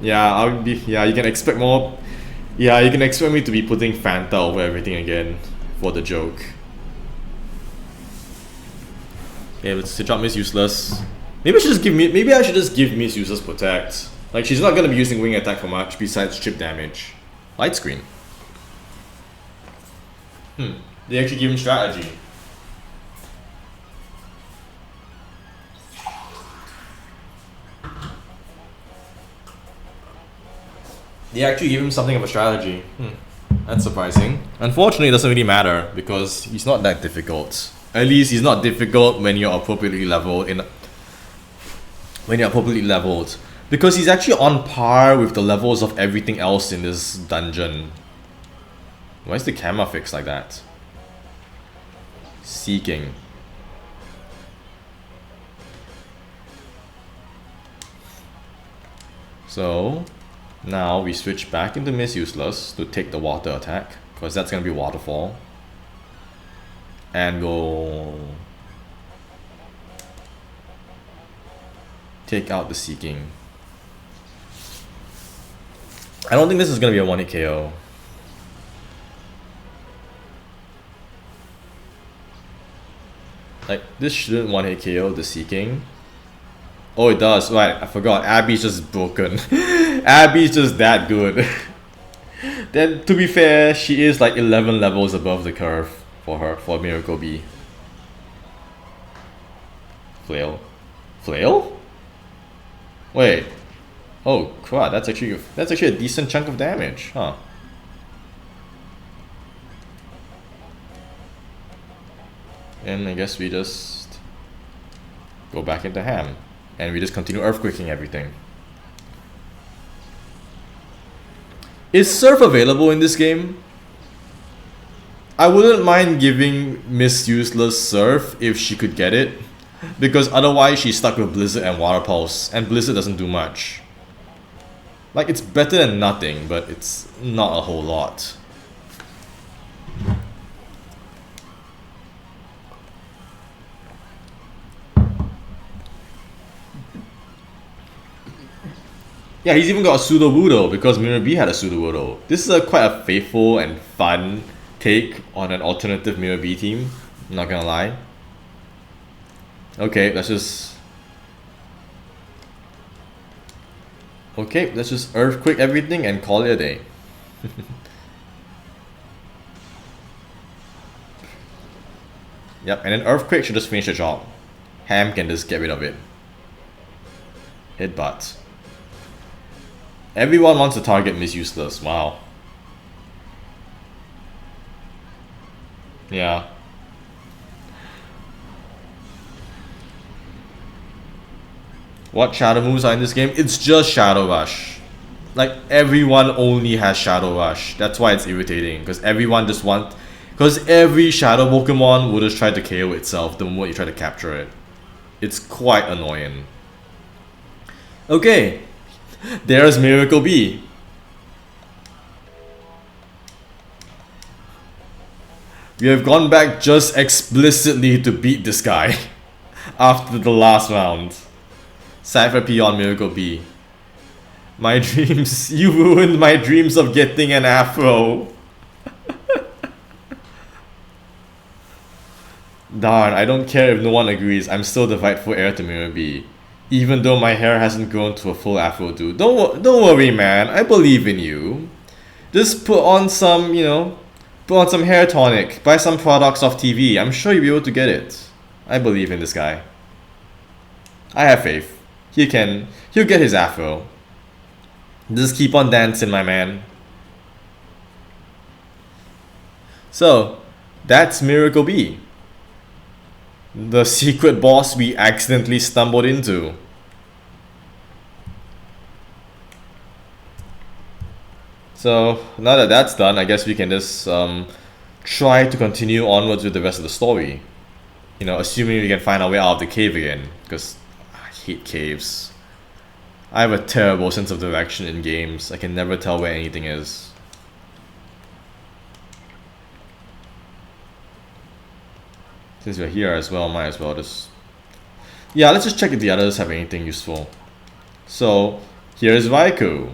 Yeah, you can expect more. Yeah, you can expect me to be putting Fanta over everything again for the joke. Okay, let's drop Miss Useless. Maybe I should just give Miss Useless Protect. Like, she's not gonna be using wing attack for much besides chip damage. Light screen. They actually give him strategy. They actually give him something of a strategy. That's surprising. Unfortunately, it doesn't really matter because he's not that difficult. At least he's not difficult when you're appropriately leveled because he's actually on par with the levels of everything else in this dungeon. Why is the camera fixed like that? Seeking. So now we switch back into Miss Useless to take the water attack, because that's gonna be waterfall. And go take out the Seeking. I don't think this is gonna be a 1-hit KO. Like, this shouldn't 1-hit KO the Seeking. Oh, it does. Right, I forgot. Abby's just broken. Abby's just that good. Then, to be fair, she is like 11 levels above the curve for Miracle B. Flail. Flail? Wait. Oh, crap. That's actually a decent chunk of damage, huh? And I guess we just go back into Ham. And we just continue earthquaking everything. Is Surf available in this game? I wouldn't mind giving Miss Useless Surf if she could get it, because otherwise she's stuck with Blizzard and Water Pulse, and Blizzard doesn't do much. Like, it's better than nothing, but it's not a whole lot. Yeah, he's even got a Sudowoodo because Mirror B had a Sudowoodo. This is quite a faithful and fun take on an alternative Mirror B team, I'm not gonna lie. Okay, let's just Earthquake everything and call it a day. Yep, and then Earthquake should just finish the job. Ham can just get rid of it. Hit butt. Everyone wants to target Miss Useless, wow. Yeah. What shadow moves are in this game? It's just Shadow Rush. Like, everyone only has Shadow Rush. That's why it's irritating, because everyone just wants... Because every Shadow Pokemon will just try to KO itself the moment you try to capture it. It's quite annoying. Okay. There's Miracle B. We have gone back just explicitly to beat this guy after the last round. Cypher P on Miracle B. My dreams, you ruined my dreams of getting an afro. Darn, I don't care if no one agrees, I'm still the rightful heir to Mirror B. Even though my hair hasn't grown to a full afro, dude. Don't worry, man. I believe in you. Just put on some, put on some hair tonic. Buy some products off TV. I'm sure you'll be able to get it. I believe in this guy. I have faith. He'll get his afro. Just keep on dancing, my man. So, that's Miracle B. The secret boss we accidentally stumbled into. So now that that's done, I guess we can just try to continue onwards with the rest of the story. Assuming we can find our way out of the cave again, because I hate caves. I have a terrible sense of direction in games. I can never tell where anything is. Since we're here as well, might as well just... Yeah, let's just check if the others have anything useful. So, here's Raikou.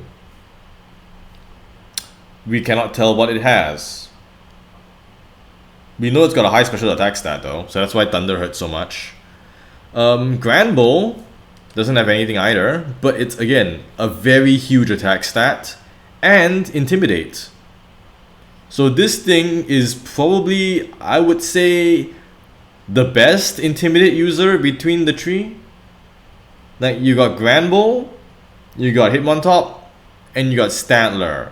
We cannot tell what it has. We know it's got a high special attack stat though, so that's why Thunder hurts so much. Granbull doesn't have anything either, but it's, again, a very huge attack stat and Intimidate. So this thing is probably, I would say, the best Intimidate user between the three. Like, you got Granbull, you got Hitmontop, and you got Stantler.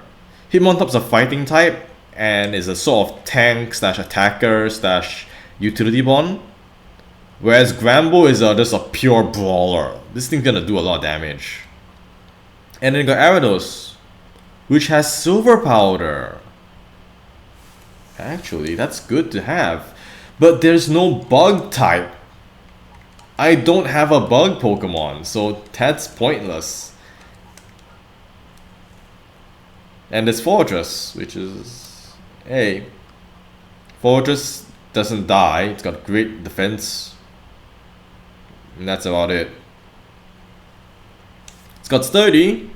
Hitmontop's a fighting type, and is a sort of tank slash attacker slash utility bond. Whereas Grambo is just a pure brawler. This thing's gonna do a lot of damage. And then you got Arados, which has silver powder. Actually, that's good to have. But there's no bug type. I don't have a bug Pokemon, so that's pointless. And there's Fortress, which is... Hey. Fortress doesn't die, it's got great defense. And that's about it. It's got Sturdy,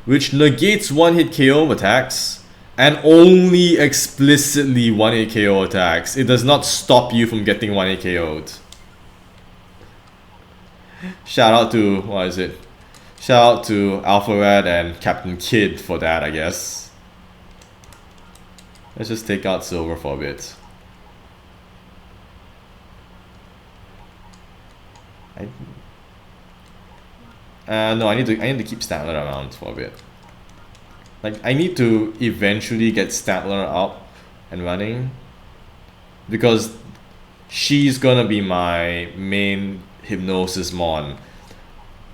which negates one-hit KO attacks. And only explicitly one-hit KO attacks. It does not stop you from getting one-hit KO'd. Shout out to, what is it? Shout out to Alpharad and Captain Kidd for that, I guess. Let's just take out Silver for a bit. No, I need to keep Statler around for a bit. Like, I need to eventually get Statler up and running, because she's gonna be my main Hypnosis Mon.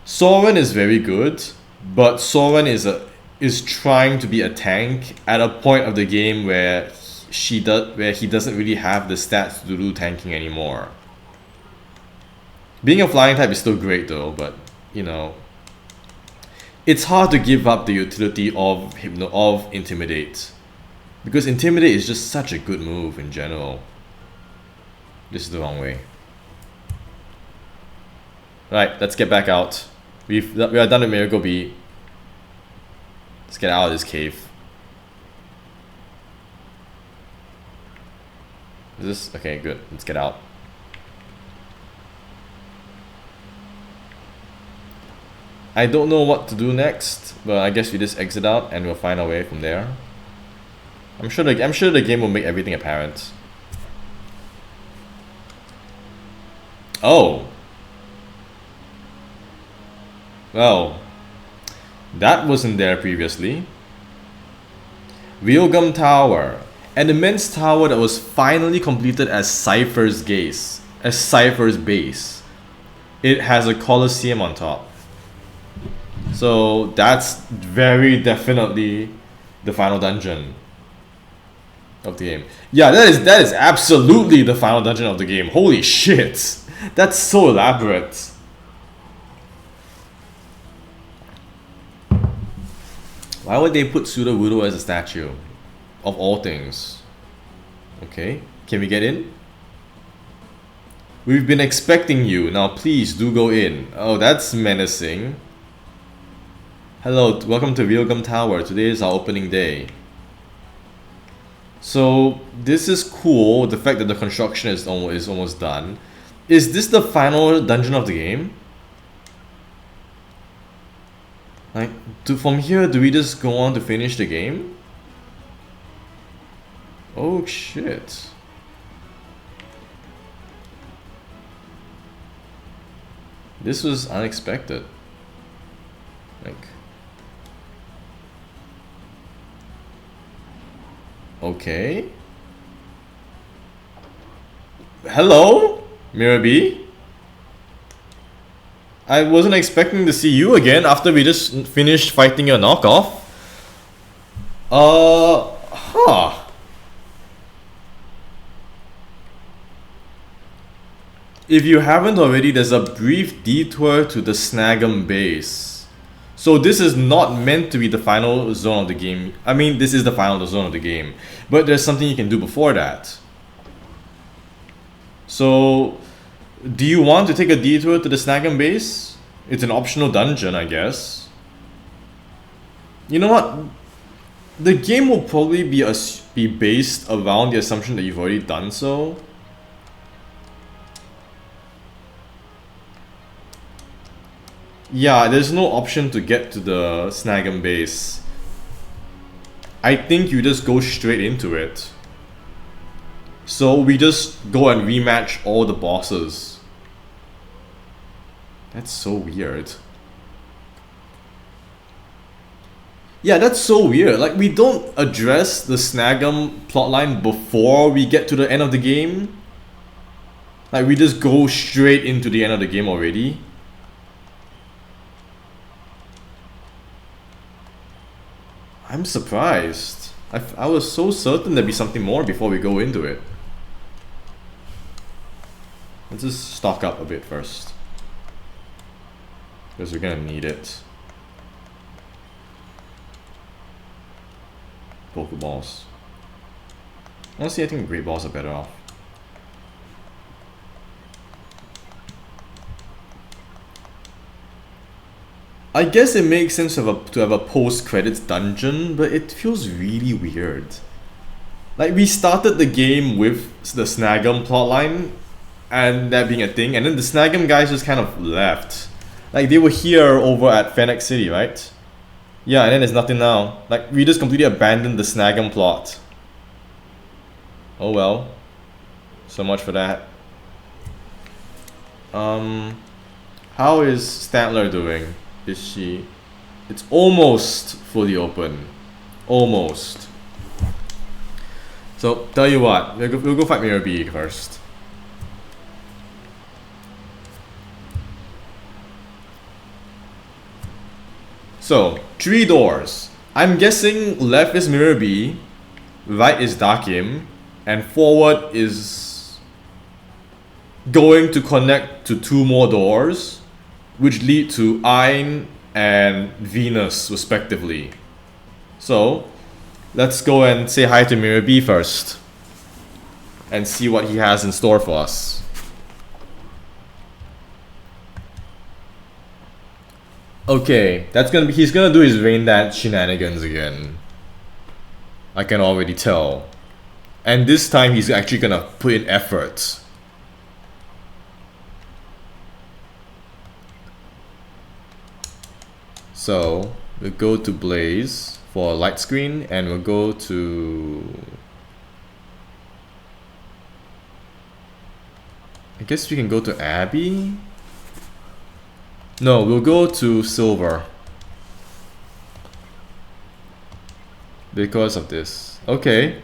Soren is very good, but Soren is trying to be a tank at a point of the game where he doesn't really have the stats to do tanking anymore. Being a flying type is still great though, but you know, it's hard to give up the utility of Intimidate, because Intimidate is just such a good move in general. This is the wrong way. Right, let's get back out. We are done with Miracle Beat. Let's get out of this cave. Is this okay? Good. Let's get out. I don't know what to do next, but I guess we just exit out and we'll find our way from there. I'm sure the game will make everything apparent. Oh. Well, that wasn't there previously. Realgam Tower, an immense tower that was finally completed as Cypher's base. It has a Colosseum on top. So that's very definitely the final dungeon of the game. Yeah, that is absolutely the final dungeon of the game. Holy shit. That's so elaborate. Why would they put Sudowoodo as a statue? Of all things. Okay, can we get in? We've been expecting you. Now please do go in. Oh, that's menacing. Hello, welcome to Realgam Tower. Today is our opening day. So this is cool. The fact that the construction is almost done. Is this the final dungeon of the game? Like, from here, do we just go on to finish the game? Oh shit. This was unexpected. Like, okay. Hello, Mirabi? I wasn't expecting to see you again after we just finished fighting your knockoff. Huh. If you haven't already, there's a brief detour to the Snag'em base. So this is not meant to be the final zone of the game. I mean, this is the final zone of the game. But there's something you can do before that. So, do you want to take a detour to the Snag'em base? It's an optional dungeon, I guess. You know what? The game will probably be based around the assumption that you've already done so. Yeah, there's no option to get to the Snag'em base. I think you just go straight into it. So we just go and rematch all the bosses. That's so weird. Yeah, that's so weird. Like, we don't address the Snag'em plotline before we get to the end of the game. Like, we just go straight into the end of the game already. I'm surprised. I was so certain there'd be something more before we go into it. Let's just stock up a bit first, because we're gonna need it. Pokeballs. Honestly, I think Great Balls are better off. I guess it makes sense to have a post-credits dungeon, but it feels really weird. Like, we started the game with the Snag'em plotline, and that being a thing, and then the Snag'em guys just kind of left. Like, they were here over at Fennec City, right? Yeah, and then there's nothing now. Like, we just completely abandoned the Snag'em plot. Oh well. So much for that. How is Statler doing? Is she... It's almost fully open. Almost. So, tell you what, we'll go fight Mirror B first. So, 3 doors. I'm guessing left is Mirror B, right is Dakim, and forward is going to connect to 2 more doors, which lead to Ain and Venus respectively. So, let's go and say hi to Mirror B first, and see what he has in store for us. Okay, he's gonna do his rain dance shenanigans again. I can already tell. And this time he's actually gonna put in effort. So, we'll go to Blaze for a light screen, and we'll go to... I guess we can go to Abby? No, we'll go to Silver. Because of this. Okay.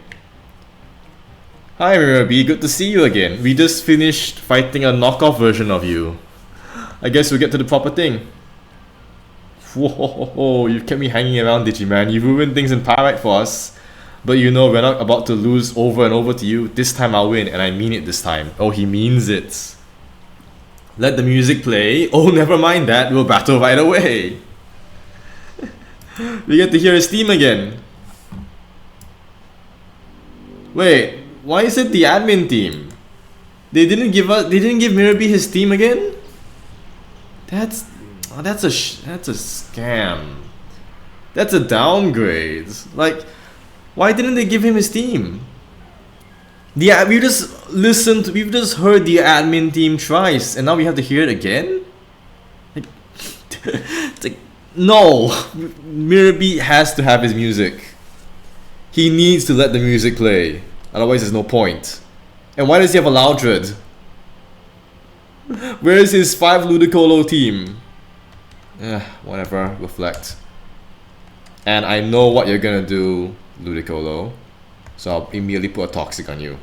Hi Mirror B, good to see you again. We just finished fighting a knockoff version of you. I guess we'll get to the proper thing. Whoa, you've kept me hanging around, Digiman. You ruined things in Pyrite for us. But you know, we're not about to lose over and over to you. This time I'll win, and I mean it this time. Oh, he means it. Let the music play. Oh, never mind that. We'll battle right away. We get to hear his theme again. Wait, why is it the admin team? They didn't give Mirror B his theme again? That's a scam. That's a downgrade. Like, why didn't they give him his theme? Yeah, we've just heard the admin theme twice, and now we have to hear it again? Like, it's like, no! Mirror B has to have his music. He needs to let the music play, otherwise there's no point. And why does he have a Loudred? Where is his 5 Ludicolo team? Whatever, reflect. And I know what you're gonna do, Ludicolo. So I'll immediately put a Toxic on you.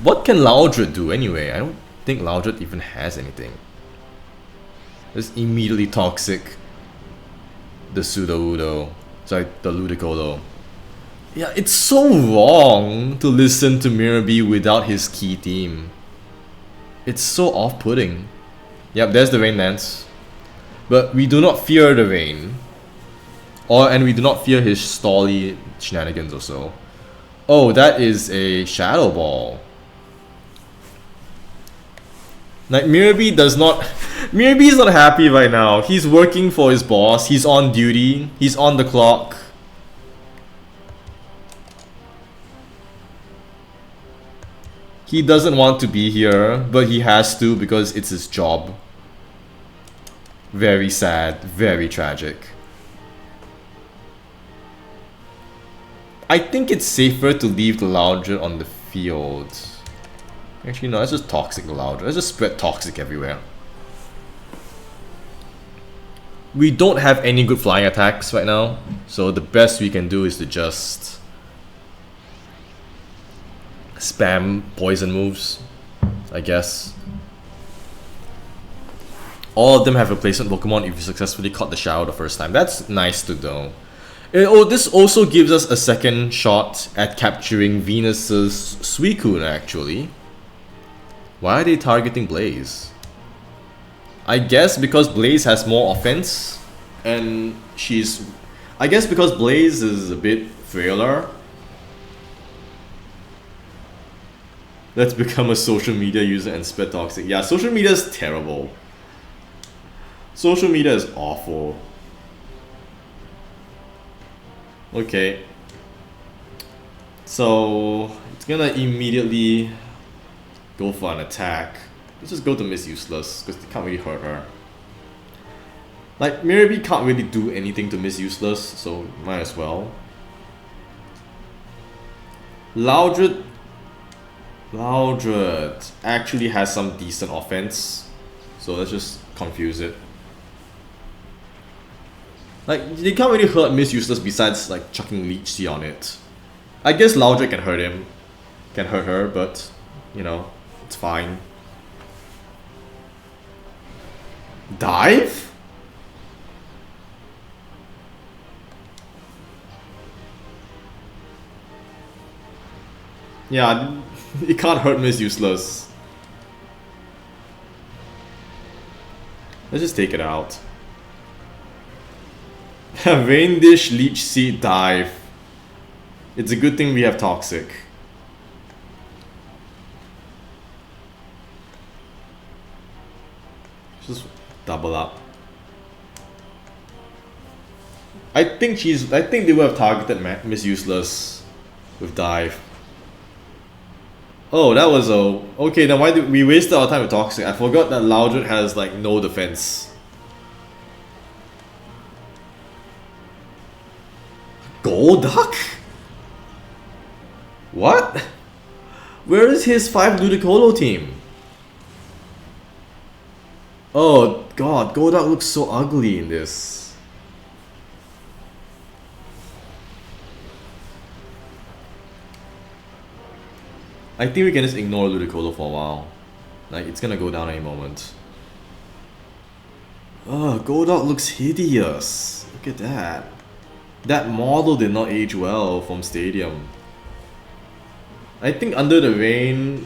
What can Loudred do anyway? I don't think Loudred even has anything. Just immediately Toxic the Sudowoodo. Sorry, the Ludicolo. Yeah, it's so wrong to listen to Mirror B without his key theme. It's so off-putting. Yep, there's the Rain Dance. But we do not fear the rain. And we do not fear his stally shenanigans or so. Oh, that is a Shadow Ball. Like, Mirror B is not happy right now. He's working for his boss. He's on duty. He's on the clock. He doesn't want to be here, but he has to because it's his job. Very sad, very tragic. I think it's safer to leave the Loudred on the field. Actually, no, let's just Toxic the Loudred. Let's just spread Toxic everywhere. We don't have any good flying attacks right now, so the best we can do is to just spam poison moves, I guess. All of them have replacement Pokemon if you successfully caught the shadow the first time. That's nice to know. This also gives us a second shot at capturing Venus's Suicune, actually. Why are they targeting Blaze? I guess because Blaze has more offense, and she's... I guess because Blaze is a bit frailer. Let's become a social media user and spread toxic. Yeah, social media is terrible. Social media is awful. Okay. So, it's gonna immediately go for an attack. Let's just go to Miss Useless, because they can't really hurt her. Like, Mirabee can't really do anything to Miss Useless, so might as well. Loudred actually has some decent offense, so let's just confuse it. Like, they can't really hurt Miss Useless besides like chucking Leech Seed on it. I guess Loudred can hurt him, can hurt her, but you know, it's fine. Dive? Yeah, it can't hurt Miss Useless. Let's just take it out. Rain Dish, Leech Seed, Dive. It's a good thing we have Toxic. Just double up. I think they would have targeted Miss Useless with Dive. Oh, that was a... Okay, then why did we wasted our time with Toxic? I forgot that Loudred has like no defense. Golduck? What? Where is his 5 Ludicolo team? Oh god, Golduck looks so ugly in this. I think we can just ignore Ludicolo for a while. Like, it's gonna go down any moment. Oh, Golduck looks hideous. Look at that. That model did not age well from Stadium. I think Under the Rain,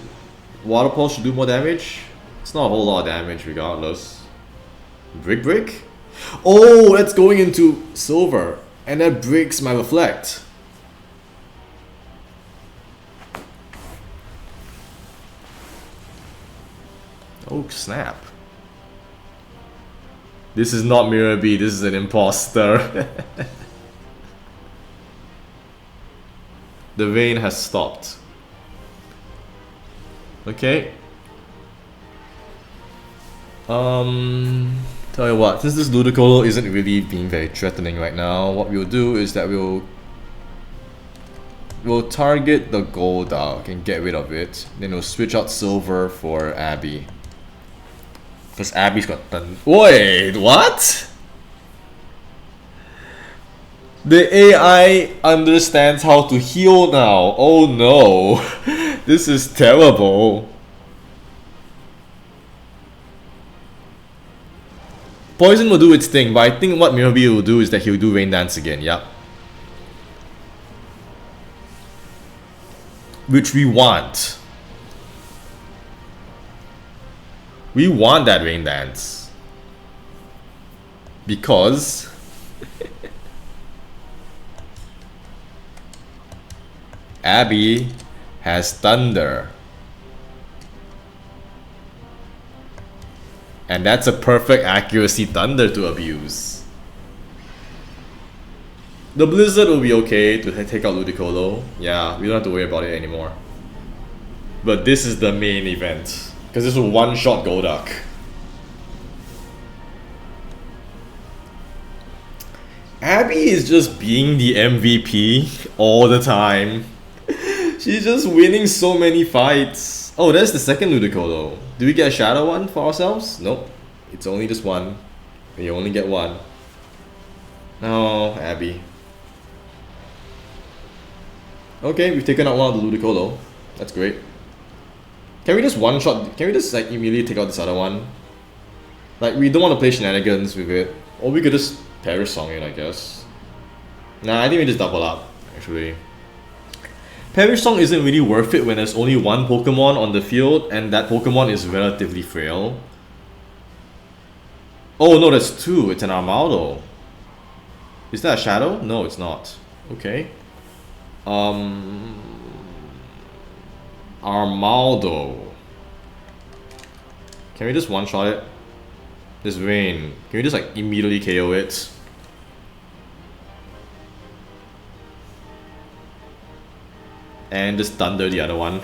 Water Pulse should do more damage. It's not a whole lot of damage regardless. Brick? Oh, that's going into Silver. And that breaks my Reflect. Oh snap. This is not Mirabee, this is an imposter. The rain has stopped. Okay. Tell you what, since this Ludicolo isn't really being very threatening right now, what we'll do is that we'll target the Golduck and get rid of it. Then we'll switch out Silver for Abby. Because Abby's got done. Wait, what? The AI understands how to heal now. Oh no. This is terrible. Poison will do its thing, but I think what Mirabee will do is that he'll do Rain Dance again, yep. Which we want. We want that Rain Dance. Because... Abby has Thunder. And that's a perfect accuracy Thunder to abuse. The Blizzard will be okay to take out Ludicolo. Yeah, we don't have to worry about it anymore. But this is the main event. Because this will one-shot Golduck. Abby is just being the MVP all the time. She's just winning so many fights. Oh, that's the second Ludicolo. Do we get a shadow one for ourselves? Nope. It's only just one. We only get one. No, Abby. Okay, we've taken out one of the Ludicolo. That's great. Can we just one-shot... Can we just like immediately take out this other one? Like, we don't want to play shenanigans with it. Or we could just Perish Song it, I guess. Nah, I think we just double up, actually. Perish Song isn't really worth it when there's only one Pokemon on the field, and that Pokemon is relatively frail. Oh no, that's two. It's an Armaldo. Is that a Shadow? No, it's not. Okay. Armaldo. Can we just one-shot it? This Rain. Can we just like immediately KO it? And just Thunder the other one.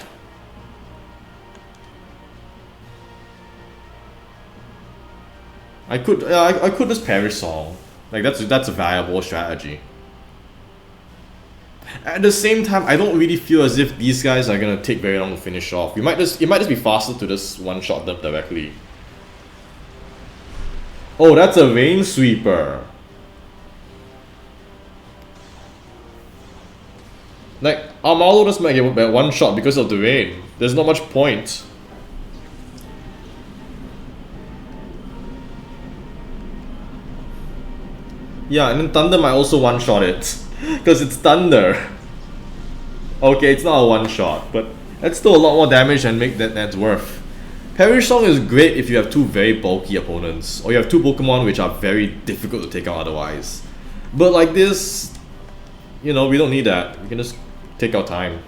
I could just Perish Song. Like that's a viable strategy. At the same time, I don't really feel as if these guys are gonna take very long to finish off. It might just be faster to just one-shot them directly. Oh, that's a Rain Sweeper. Like, Armaldo just might get one shot because of the rain. There's not much point. Yeah, and then Thunder might also one-shot it. Because it's Thunder. Okay, it's not a one-shot, but that's still a lot more damage and make that's worth. Perish Song is great if you have two very bulky opponents, or you have two Pokemon which are very difficult to take out otherwise. But like this, you know, we don't need that. We can just take our time.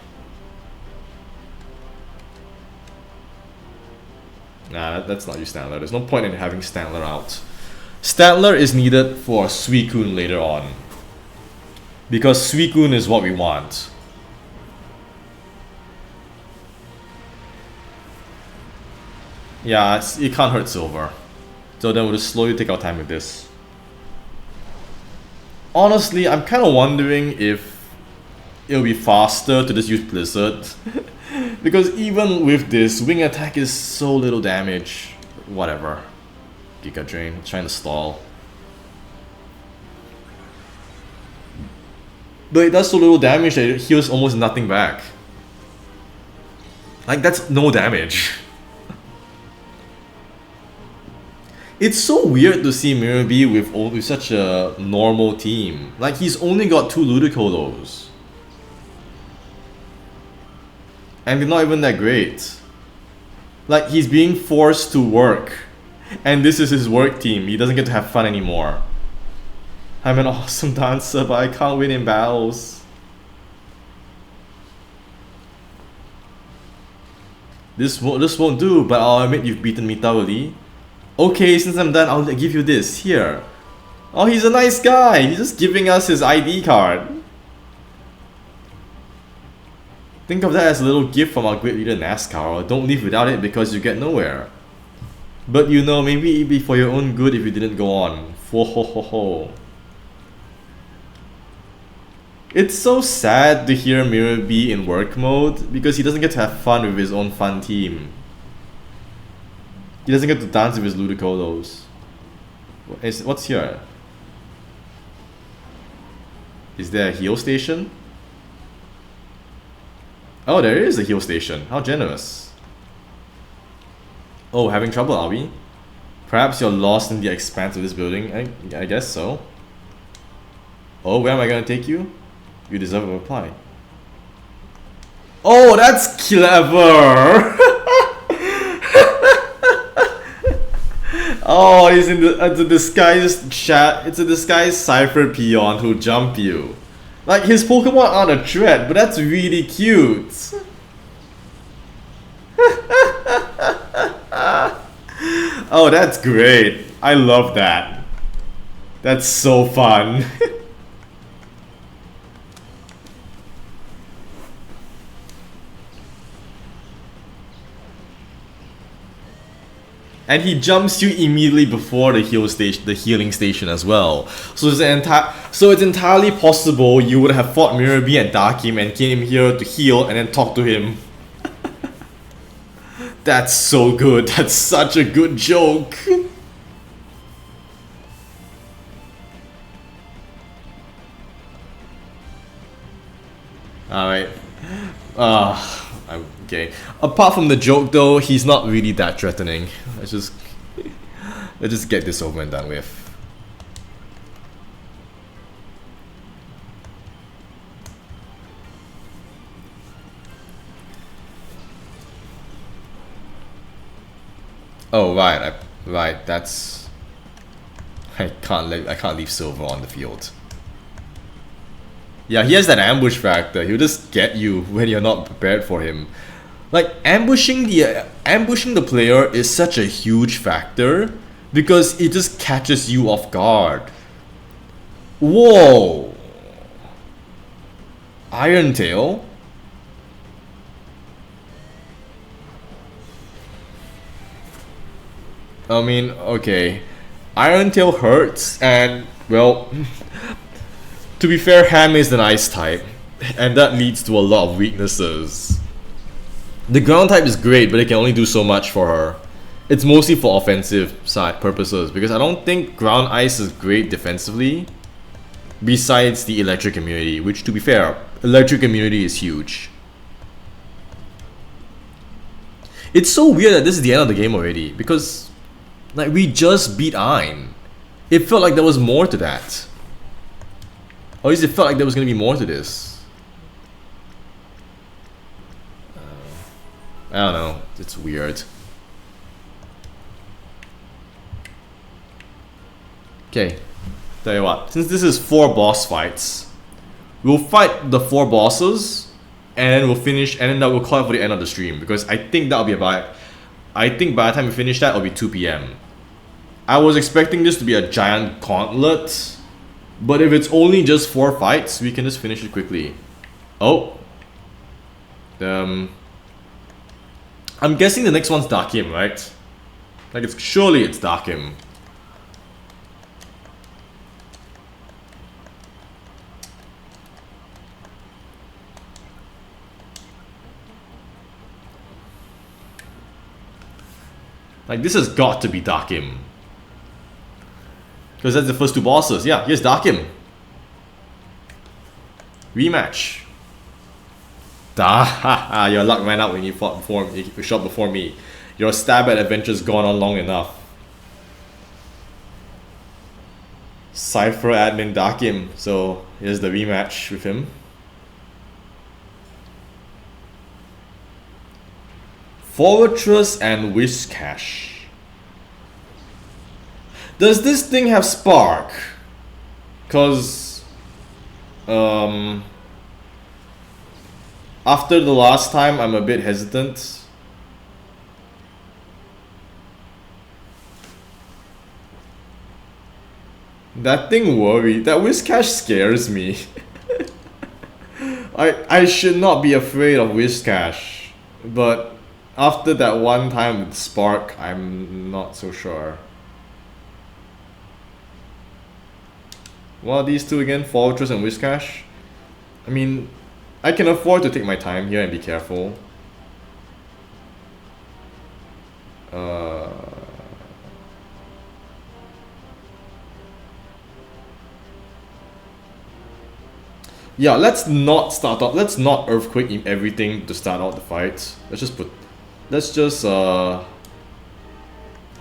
Nah, that's not use Stantler. There's no point in having Stantler out. Stantler is needed for Suicune later on. Because Suicune is what we want. Yeah, it can't hurt Silver. So then we'll just slowly take our time with this. Honestly, I'm kind of wondering if it'll be faster to just use Blizzard. Because even with this, Wing Attack is so little damage. Whatever. Giga Drain, trying to stall. But it does so little damage that it heals almost nothing back. Like, that's no damage. It's so weird to see Mirabee with such a normal team. Like, he's only got 2 Ludicolo. And they're not even that great. Like, he's being forced to work. And this is his work team. He doesn't get to have fun anymore. I'm an awesome dancer, but I can't win in battles. This won't do, but I'll admit you've beaten me thoroughly. Okay, since I'm done, I'll give you this. Here. Oh, he's a nice guy. He's just giving us his ID card. Think of that as a little gift from our great leader NASCAR. Don't leave without it because you get nowhere. But you know, maybe it'd be for your own good if you didn't go on. Ho ho ho ho. It's so sad to hear Mirabee in work mode because he doesn't get to have fun with his own fun team. He doesn't get to dance with his Ludicolos. What's here? Is there a heal station? Oh, there is a heal station. How generous. Oh, having trouble, are we? Perhaps you're lost in the expanse of this building? I guess so. Oh, where am I gonna take you? You deserve a reply. Oh, that's clever! Oh, it's a disguised chat. It's a disguised Cypher Peon who'll jump you. Like, his Pokemon aren't a threat, but that's really cute. Oh, that's great. I love that. That's so fun. And he jumps you immediately before the healing station as well. So it's entirely possible you would have fought Mirabee and Darkim and came here to heal and then talk to him. That's so good. That's such a good joke. Alright. Okay. Apart from the joke though, he's not really that threatening. Let's just get this over and done with. Oh right, right. That's I can't leave Silver on the field. Yeah, he has that ambush factor. He'll just get you when you're not prepared for him. Like ambushing the player is such a huge factor because it just catches you off guard. Whoa! Iron Tail? I mean, okay. Iron Tail hurts and, well, to be fair, Ham is an ice type, and that leads to a lot of weaknesses. The ground type is great, but it can only do so much for her. It's mostly for offensive side purposes, because I don't think ground ice is great defensively, besides the electric immunity, which to be fair, electric immunity is huge. It's so weird that this is the end of the game already, because like we just beat Ein. It felt like there was more to that. Or at least it felt like there was going to be more to this. I don't know, it's weird. Okay, tell you what, since this is 4 boss fights, we'll fight the 4 bosses, and then we'll finish, and then that will call it for the end of the stream, because I think that'll be about, I think by the time we finish that, it'll be 2 PM. I was expecting this to be a giant gauntlet, but if it's only just 4 fights, we can just finish it quickly. Oh. I'm guessing the next one's Dakim, right? Like surely it's Dakim. Like this has got to be Dakim. Because that's the first 2 bosses. Yeah, here's Dakim. Rematch. Your luck ran out when you fought before me, you shot before me. Your stab at adventure's gone on long enough. Cypher admin Dakim. So here's the rematch with him. Fortress and Whiscash. Does this thing have Spark? Cause after the last time, I'm a bit hesitant. That thing worries. That Whiscash scares me. I should not be afraid of Whiscash, but after that one time with Spark, I'm not so sure. What are these two again? Fortress and Whiscash? I mean, I can afford to take my time here and be careful. Yeah, let's not start off. Let's not earthquake in everything to start out the fight. Let's just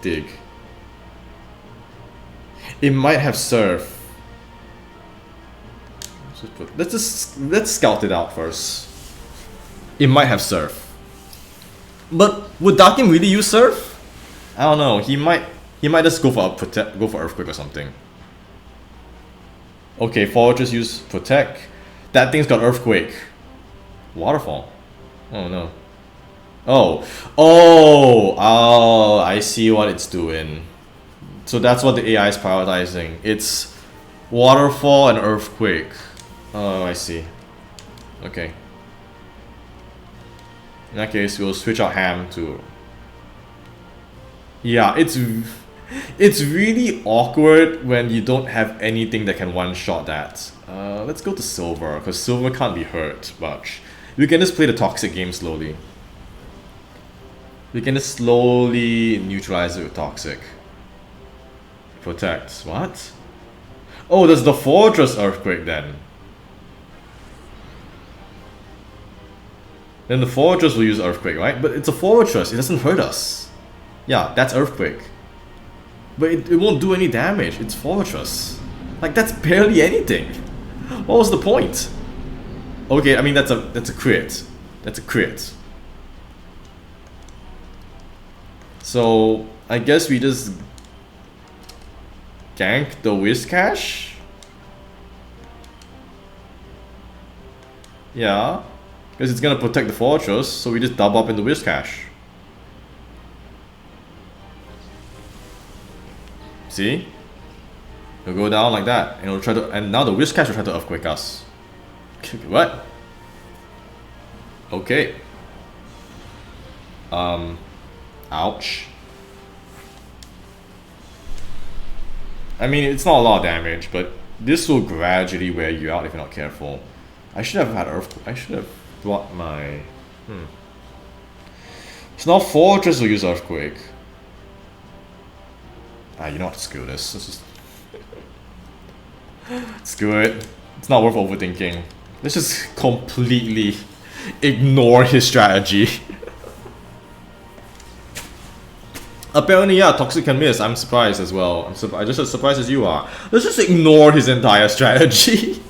dig. It might have surf. Let's scout it out first. It might have surf. But would Dakim really use surf? I don't know. He might just go for earthquake or something. Okay, Fortress use protect. That thing's got earthquake. Waterfall. Oh no. Oh, I see what it's doing. So that's what the AI is prioritizing. It's waterfall and earthquake. Oh, I see. Okay. In that case, we'll switch out Ham to... Yeah, it's really awkward when you don't have anything that can one-shot that. Let's go to Silver, because Silver can't be hurt much. We can just play the toxic game slowly. We can just slowly neutralize it with toxic. Protect. What? Oh, there's the Fortress Earthquake then. Then the fortress will use Earthquake, right? But it's a fortress, it doesn't hurt us. Yeah, that's Earthquake. But it won't do any damage, it's fortress. Like, that's barely anything. What was the point? Okay, I mean, that's a crit. That's a crit. So, I guess we just gank the Whiscash? Yeah. Because it's gonna protect the fortress, so we just dub up in the Whiscash. See? It'll go down like that, and it'll try to, and now the Whiscash will try to Earthquake us. What? Okay. Ouch. I mean, it's not a lot of damage, but this will gradually wear you out if you're not careful. I should have had Earthquake. I should have brought my... So now Fortress will use Earthquake. You know what, screw this. Let's just... screw it. It's not worth overthinking. Let's just completely ignore his strategy. Apparently, yeah, Toxic can miss. I'm surprised as well. I'm just as surprised as you are. Let's just ignore his entire strategy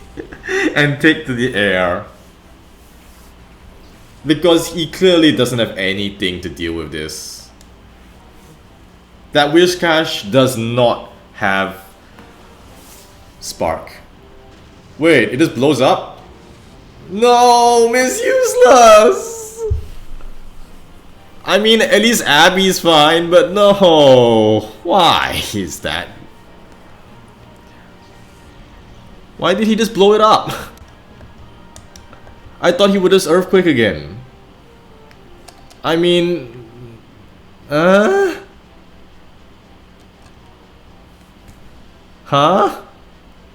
and take to the air. Because he clearly doesn't have anything to deal with this. That Whiscash does not have Spark. Wait, it just blows up? No, Miss Useless! I mean, at least Abby's fine, but no. Why is that? Why did he just blow it up? I thought he would just Earthquake again. I mean... Huh?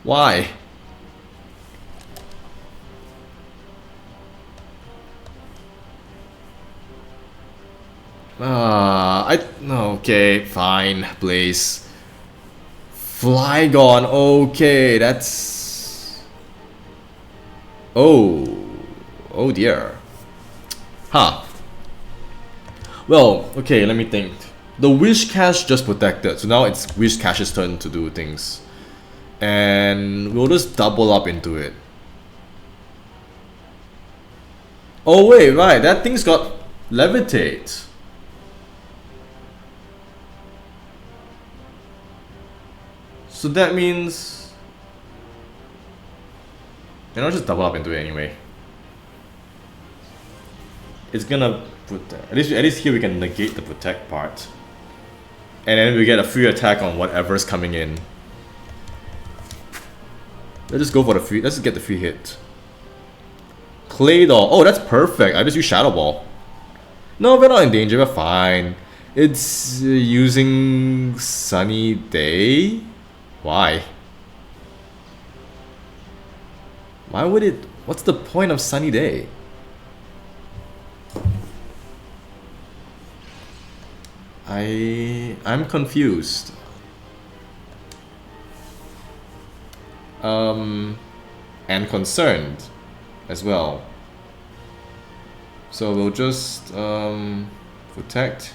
Why? Okay, fine, Blaze. Flygon, okay, that's... Oh dear. Huh. Well, okay, let me think. The Whiscash just protected, so now it's Whiscash's turn to do things. And we'll just double up into it. Oh wait, right, that thing's got Levitate. So that means... I'll just double up into it anyway. It's gonna protect. At least here we can negate the protect part. And then we get a free attack on whatever's coming in. Let's just go for the free. Let's just get the free hit. Clay Doll. Oh, that's perfect. I just use Shadow Ball. No, we're not in danger. We're fine. It's using Sunny Day. Why? Why would it? What's the point of Sunny Day? I'm confused. And concerned as well. So we'll just protect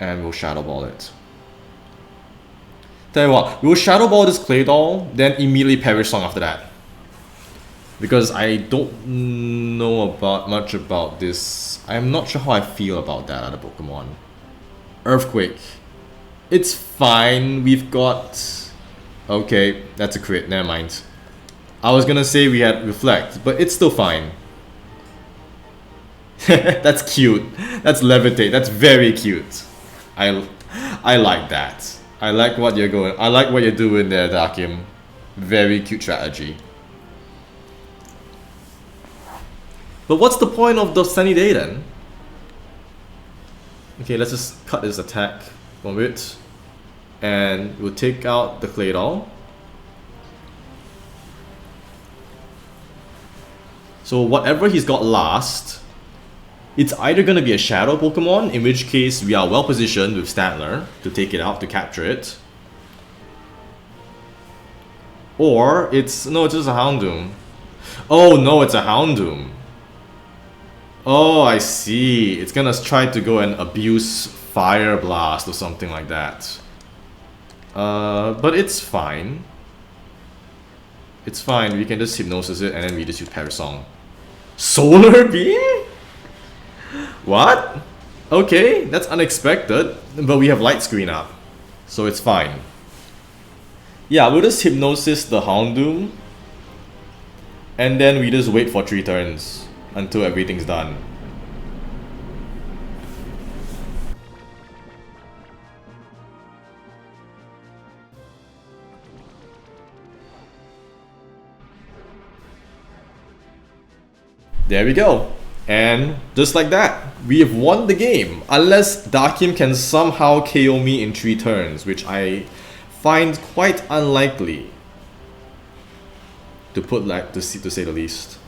and we'll Shadow Ball it. Tell you what, we'll Shadow Ball this Clay Doll, then immediately Perish Song after that. Because I don't know much about this. I'm not sure how I feel about that other Pokemon. Earthquake. It's fine, we've got... Okay, that's a crit, never mind. I was gonna say we had Reflect, but it's still fine. That's cute. That's Levitate, that's very cute. I like that. I like what you're going. I like what you're doing there, Dakim. Very cute strategy. But what's the point of the Sunny Day then? Okay, let's just cut this attack from it. And we'll take out the Clay Doll. So whatever he's got last, it's either going to be a Shadow Pokemon, in which case we are well positioned with Statler to take it out, to capture it. Or it's... no, it's just a Houndoom. Oh no, it's a Houndoom. Oh, I see. It's gonna try to go and abuse Fire Blast or something like that. But it's fine. It's fine, we can just Hypnosis it and then we just use Parasong. Solar Beam? What? Okay, that's unexpected, but we have Light Screen up, so it's fine. Yeah, we'll just Hypnosis the Houndoom, and then we just wait for 3 turns until everything's done. There we go. And just like that, we have won the game. Unless Darkim can somehow KO me in 3 turns, which I find quite unlikely. To say the least.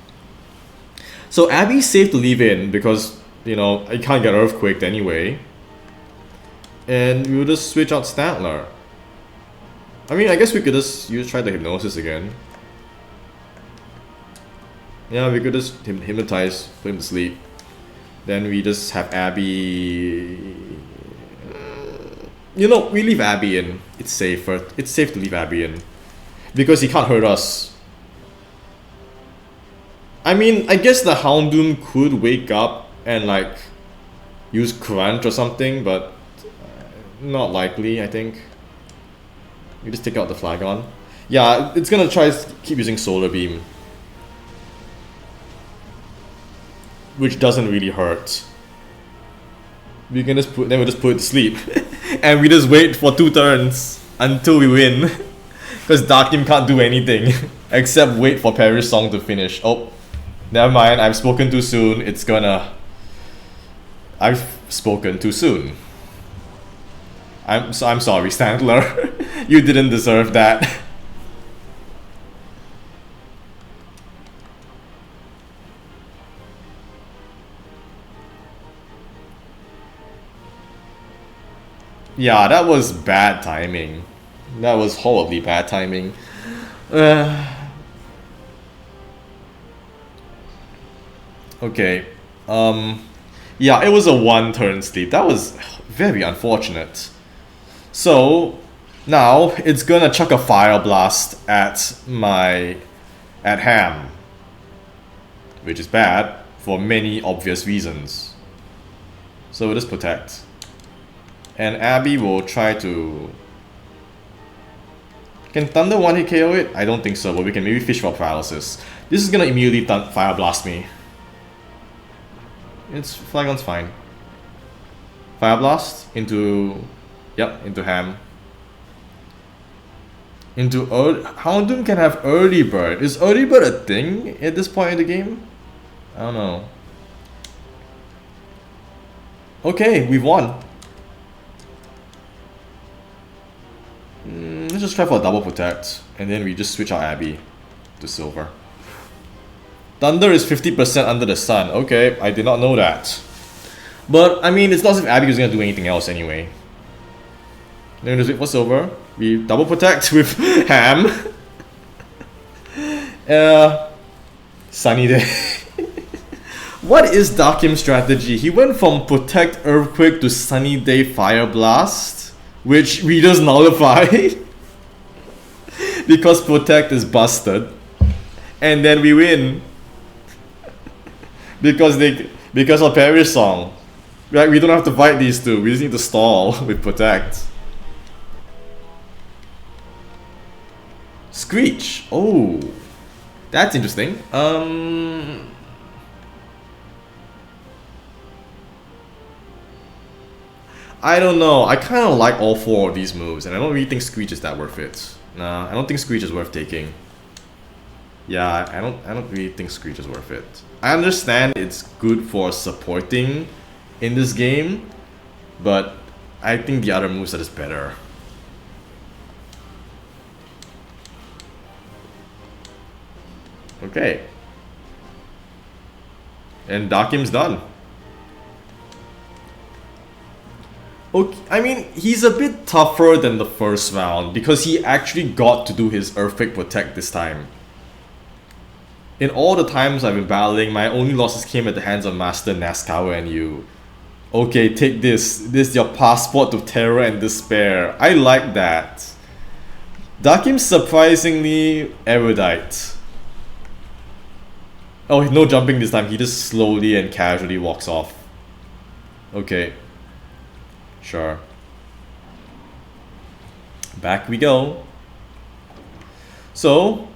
So Abby's safe to leave in because, you know, I can't get Earthquaked anyway. And we'll just switch out Stantler. I mean, I guess we could just try the Hypnosis again. Yeah, we could just hypnotize, put him to sleep. Then we just have Abby... You know, we leave Abby in. It's safer. It's safe to leave Abby in. Because he can't hurt us. I mean, I guess the Houndoom could wake up and like use Crunch or something, but not likely, I think. We just take out the Flagon. Yeah, it's gonna try to keep using Solar Beam. Which doesn't really hurt. We can just then we'll just put it to sleep. And we just wait for 2 turns until we win. Because Darkim can't do anything except wait for Perish Song to finish. Oh, never mind, I've spoken too soon. I've spoken too soon. I'm sorry, Stantler. You didn't deserve that. Yeah, that was bad timing. That was horribly bad timing. Okay. Yeah, it was a 1 turn sleep. That was very unfortunate. So now it's gonna chuck a Fire Blast at Ham. Which is bad for many obvious reasons. So we'll just protect. And Abby will try to... Can Thunder 1-hit KO it? I don't think so, but we can maybe fish for Paralysis. This is gonna immediately Fire Blast me. Flagon's fine. Fire Blast into... Yep, into Ham. Into Houndoom can have Early Bird. Is Early Bird a thing at this point in the game? I don't know. Okay, we've won. Let's just try for a double protect, and then we just switch out Abby to silver. Thunder is 50% under the sun. Okay, I did not know that. But, I mean, it's not as if Abby was gonna do anything else anyway. Then we just wait for silver. We double protect with Ham. Sunny Day. What is Darkim's strategy? He went from Protect Earthquake to Sunny Day Fire Blast, which we just nullify. Because Protect is busted. And then we win. Because of Perish Song. Right, we don't have to fight these two, we just need to stall with Protect. Screech! Oh, that's interesting. I don't know, I kinda like all 4 of these moves, and I don't really think Screech is that worth it. Nah, I don't think Screech is worth taking. Yeah, I don't really think Screech is worth it. I understand it's good for supporting in this game, but I think the other moves are just better. Okay. And Darkim's done. Okay, I mean, he's a bit tougher than the first round because he actually got to do his Earthquake Protect this time. In all the times I've been battling, my only losses came at the hands of Master Nazcawa and you. Okay, take this. This is your passport to terror and despair. I like that. Dakim's surprisingly erudite. Oh, no jumping this time. He just slowly and casually walks off. Okay. Sure. Back we go. So,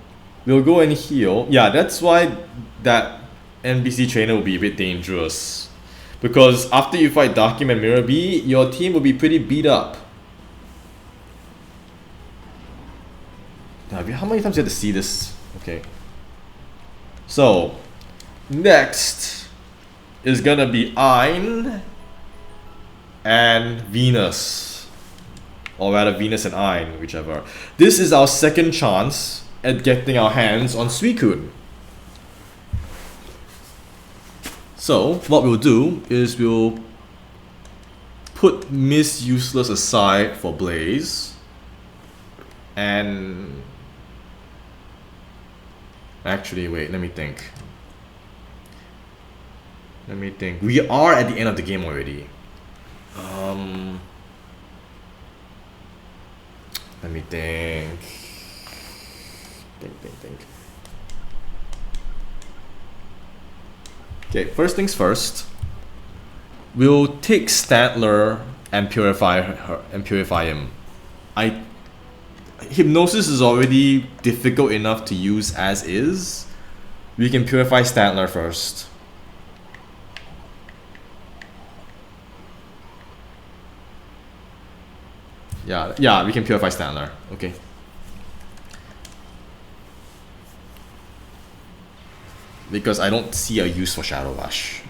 we'll go and heal. Yeah, that's why that NPC trainer will be a bit dangerous. Because after you fight Dakim and Mirror B, your team will be pretty beat up. Now, how many times do you have to see this? Okay. So, next is gonna be Ein and Venus. Or rather, Venus and Ein, whichever. This is our second chance at getting our hands on Suicune. So, what we'll do is we'll put Miss Useless aside for Blaze. And... actually, wait, let me think. We are at the end of the game already. Let me think. Think. Okay, first things first. We'll take Stantler and purify him. Hypnosis is already difficult enough to use as is. We can purify Stantler first. Yeah, we can purify Stantler. Okay. Because I don't see a use for Shadow Rush.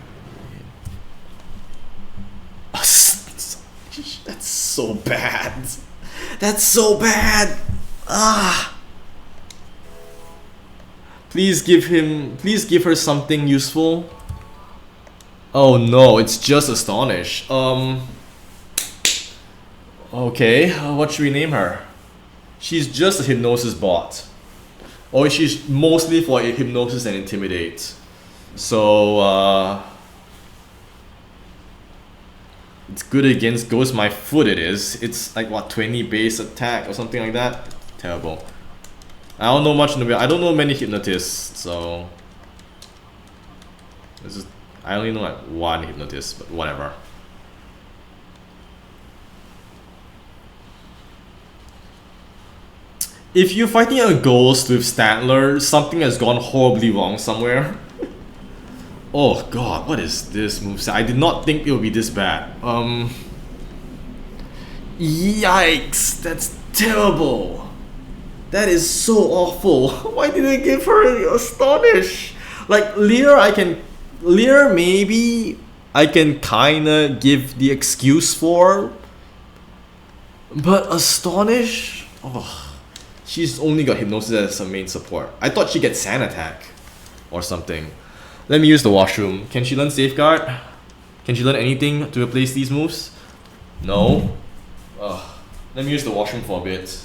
That's so bad. That's so bad. Ah. Please give her something useful. Oh no, it's just Astonish. Okay, what should we name her? She's just a Hypnosis bot. Or she's mostly for Hypnosis and Intimidate. So, it's good against Ghost My Foot it is. It's like what, 20 base attack or something like that? Terrible. I don't know much in the way. I don't know many Hypnotists, so... I only know like one Hypnotist, but whatever. If you're fighting a ghost with Stantler, something has gone horribly wrong somewhere. Oh god, what is this moveset? I did not think it would be this bad. Yikes, that's terrible. That is so awful. Why did I give her Astonish? Like Lear maybe I can kinda give the excuse for. But Astonish? Oh. She's only got Hypnosis as her main support. I thought she'd get Sand Attack or something. Let me use the washroom. Can she learn Safeguard? Can she learn anything to replace these moves? No. Ugh. Let me use the washroom for a bit.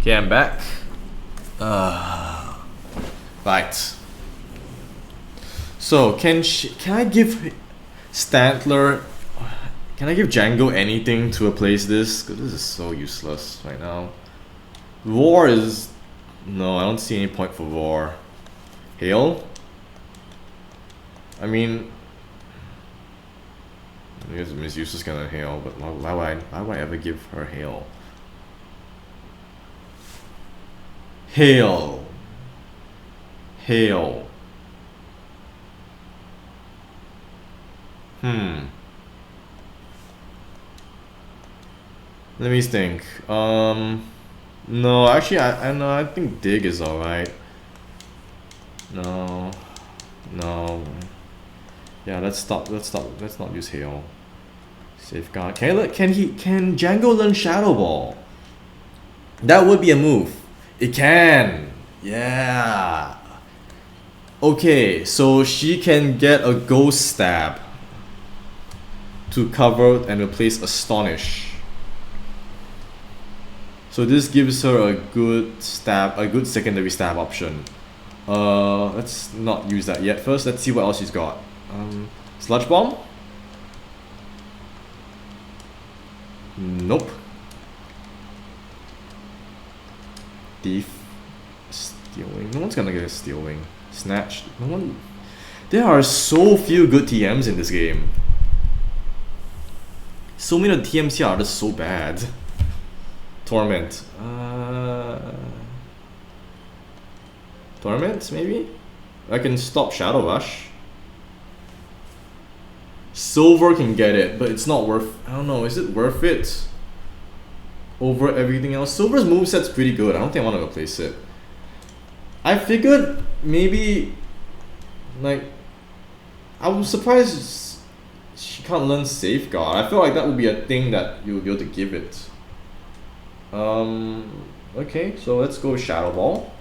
Okay, I'm back. Right. So can I give Stantler? Can I give Django anything to replace this? Cause this is so useless right now. Roar is no. I don't see any point for Roar. Hail. I mean, I guess Miss Useless gonna Hail, but why would I ever give her Hail? Hail. Hail. Let me think. No, actually, I think Dig is alright. No. Yeah, let's not use Hail. Safeguard. Can Django learn Shadow Ball? That would be a move. It can. Yeah. Okay, so she can get a Ghost Stab to cover and replace Astonish. So this gives her a good secondary stab option. Let's not use that yet. First, let's see what else she's got. Sludge Bomb? Nope. Thief. Stealing. No one's gonna get a Stealing. Snatch. No one. There are so few good TMs in this game. So many of the TMs here are just so bad. Torment. Torment, maybe? I can stop Shadow Rush. Silver can get it, but it's not worth... I don't know, is it worth it? Over everything else? Silver's moveset's pretty good, I don't think I want to replace it. I figured maybe... Like... I was surprised she can't learn Safeguard. I feel like that would be a thing that you would be able to give it. Okay, so let's go Shadow Ball.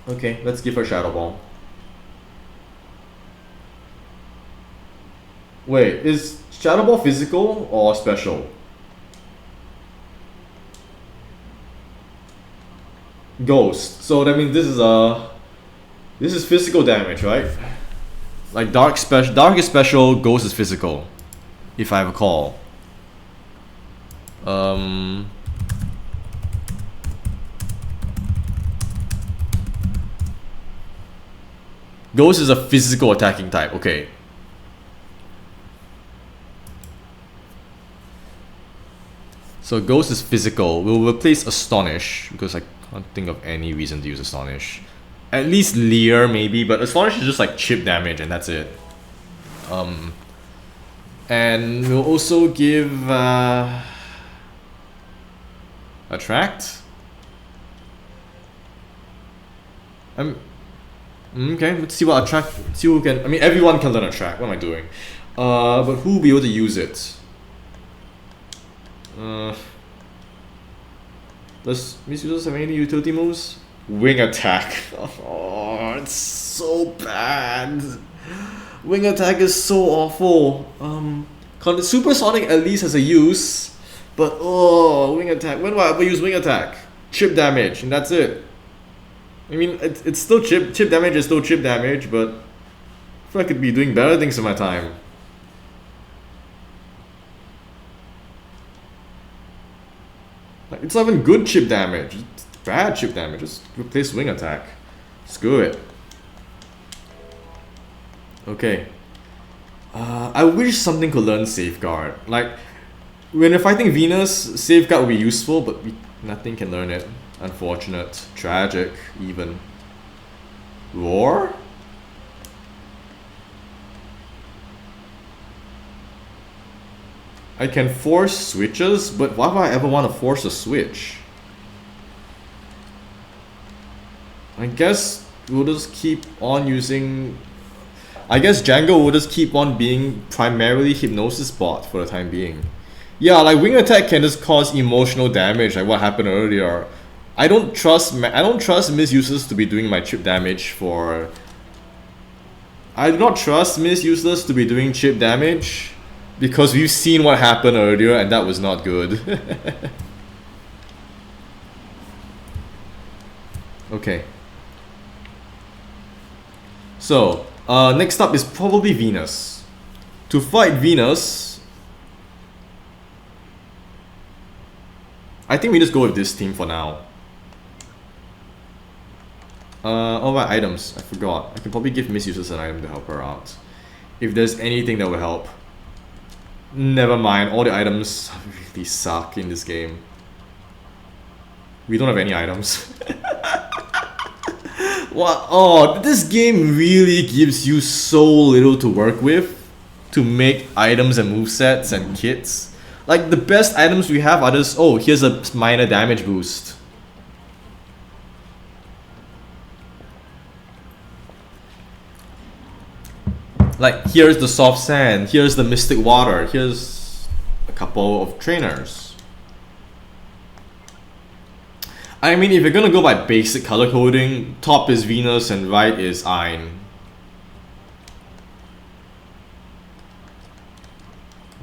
Okay, let's give her Shadow Ball. Wait, is Shadow Ball physical or special? Ghost. So that means this is physical damage, right? Like Dark is special, Ghost is physical. If I recall. Ghost is a physical attacking type, okay. So Ghost is physical. We'll replace Astonish because I can't think of any reason to use Astonish. At least Leer maybe, but Astonish is just like chip damage and that's it. And we'll also give Attract. Okay, let's see what Attract. See who can. I mean, everyone can learn Attract. What am I doing? But who will be able to use it? Does Miss Users have any utility moves? Wing Attack. Oh, it's so bad. Wing Attack is so awful. Supersonic at least has a use, but oh, Wing Attack. When will I ever use Wing Attack? Chip damage, and that's it. I mean, it's still chip damage is still chip damage, but I feel like I could be doing better things in my time. Like, it's not even good chip damage. It's bad chip damage. Just replace Wing Attack. Screw it. Okay. I wish something could learn Safeguard. Like, when you're fighting Venus, Safeguard would be useful, but nothing can learn it. Unfortunate. Tragic, even. Roar? I can force switches, but why would I ever want to force a switch? I guess we'll just keep on using... I guess Django will just keep on being primarily Hypnosis bot for the time being. Yeah, like Wing Attack can just cause emotional damage, like what happened earlier. I don't trust Miss Useless to be doing my chip damage for... I do not trust Miss Useless to be doing chip damage Because we've seen what happened earlier and that was not good. Okay. So, next up is probably Venus. To fight Venus, I think we just go with this team for now. Alright, items. I forgot. I can probably give Miss Useless an item to help her out. If there's anything that will help. Never mind, all the items really suck in this game. We don't have any items. What? Oh, this game really gives you so little to work with to make items and movesets and kits. Like, the best items we have are just, oh, here's a minor damage boost. Like, here's the soft sand, here's the mystic water, here's a couple of trainers. I mean, if you're gonna go by basic color coding, top is Venus and right is Ein.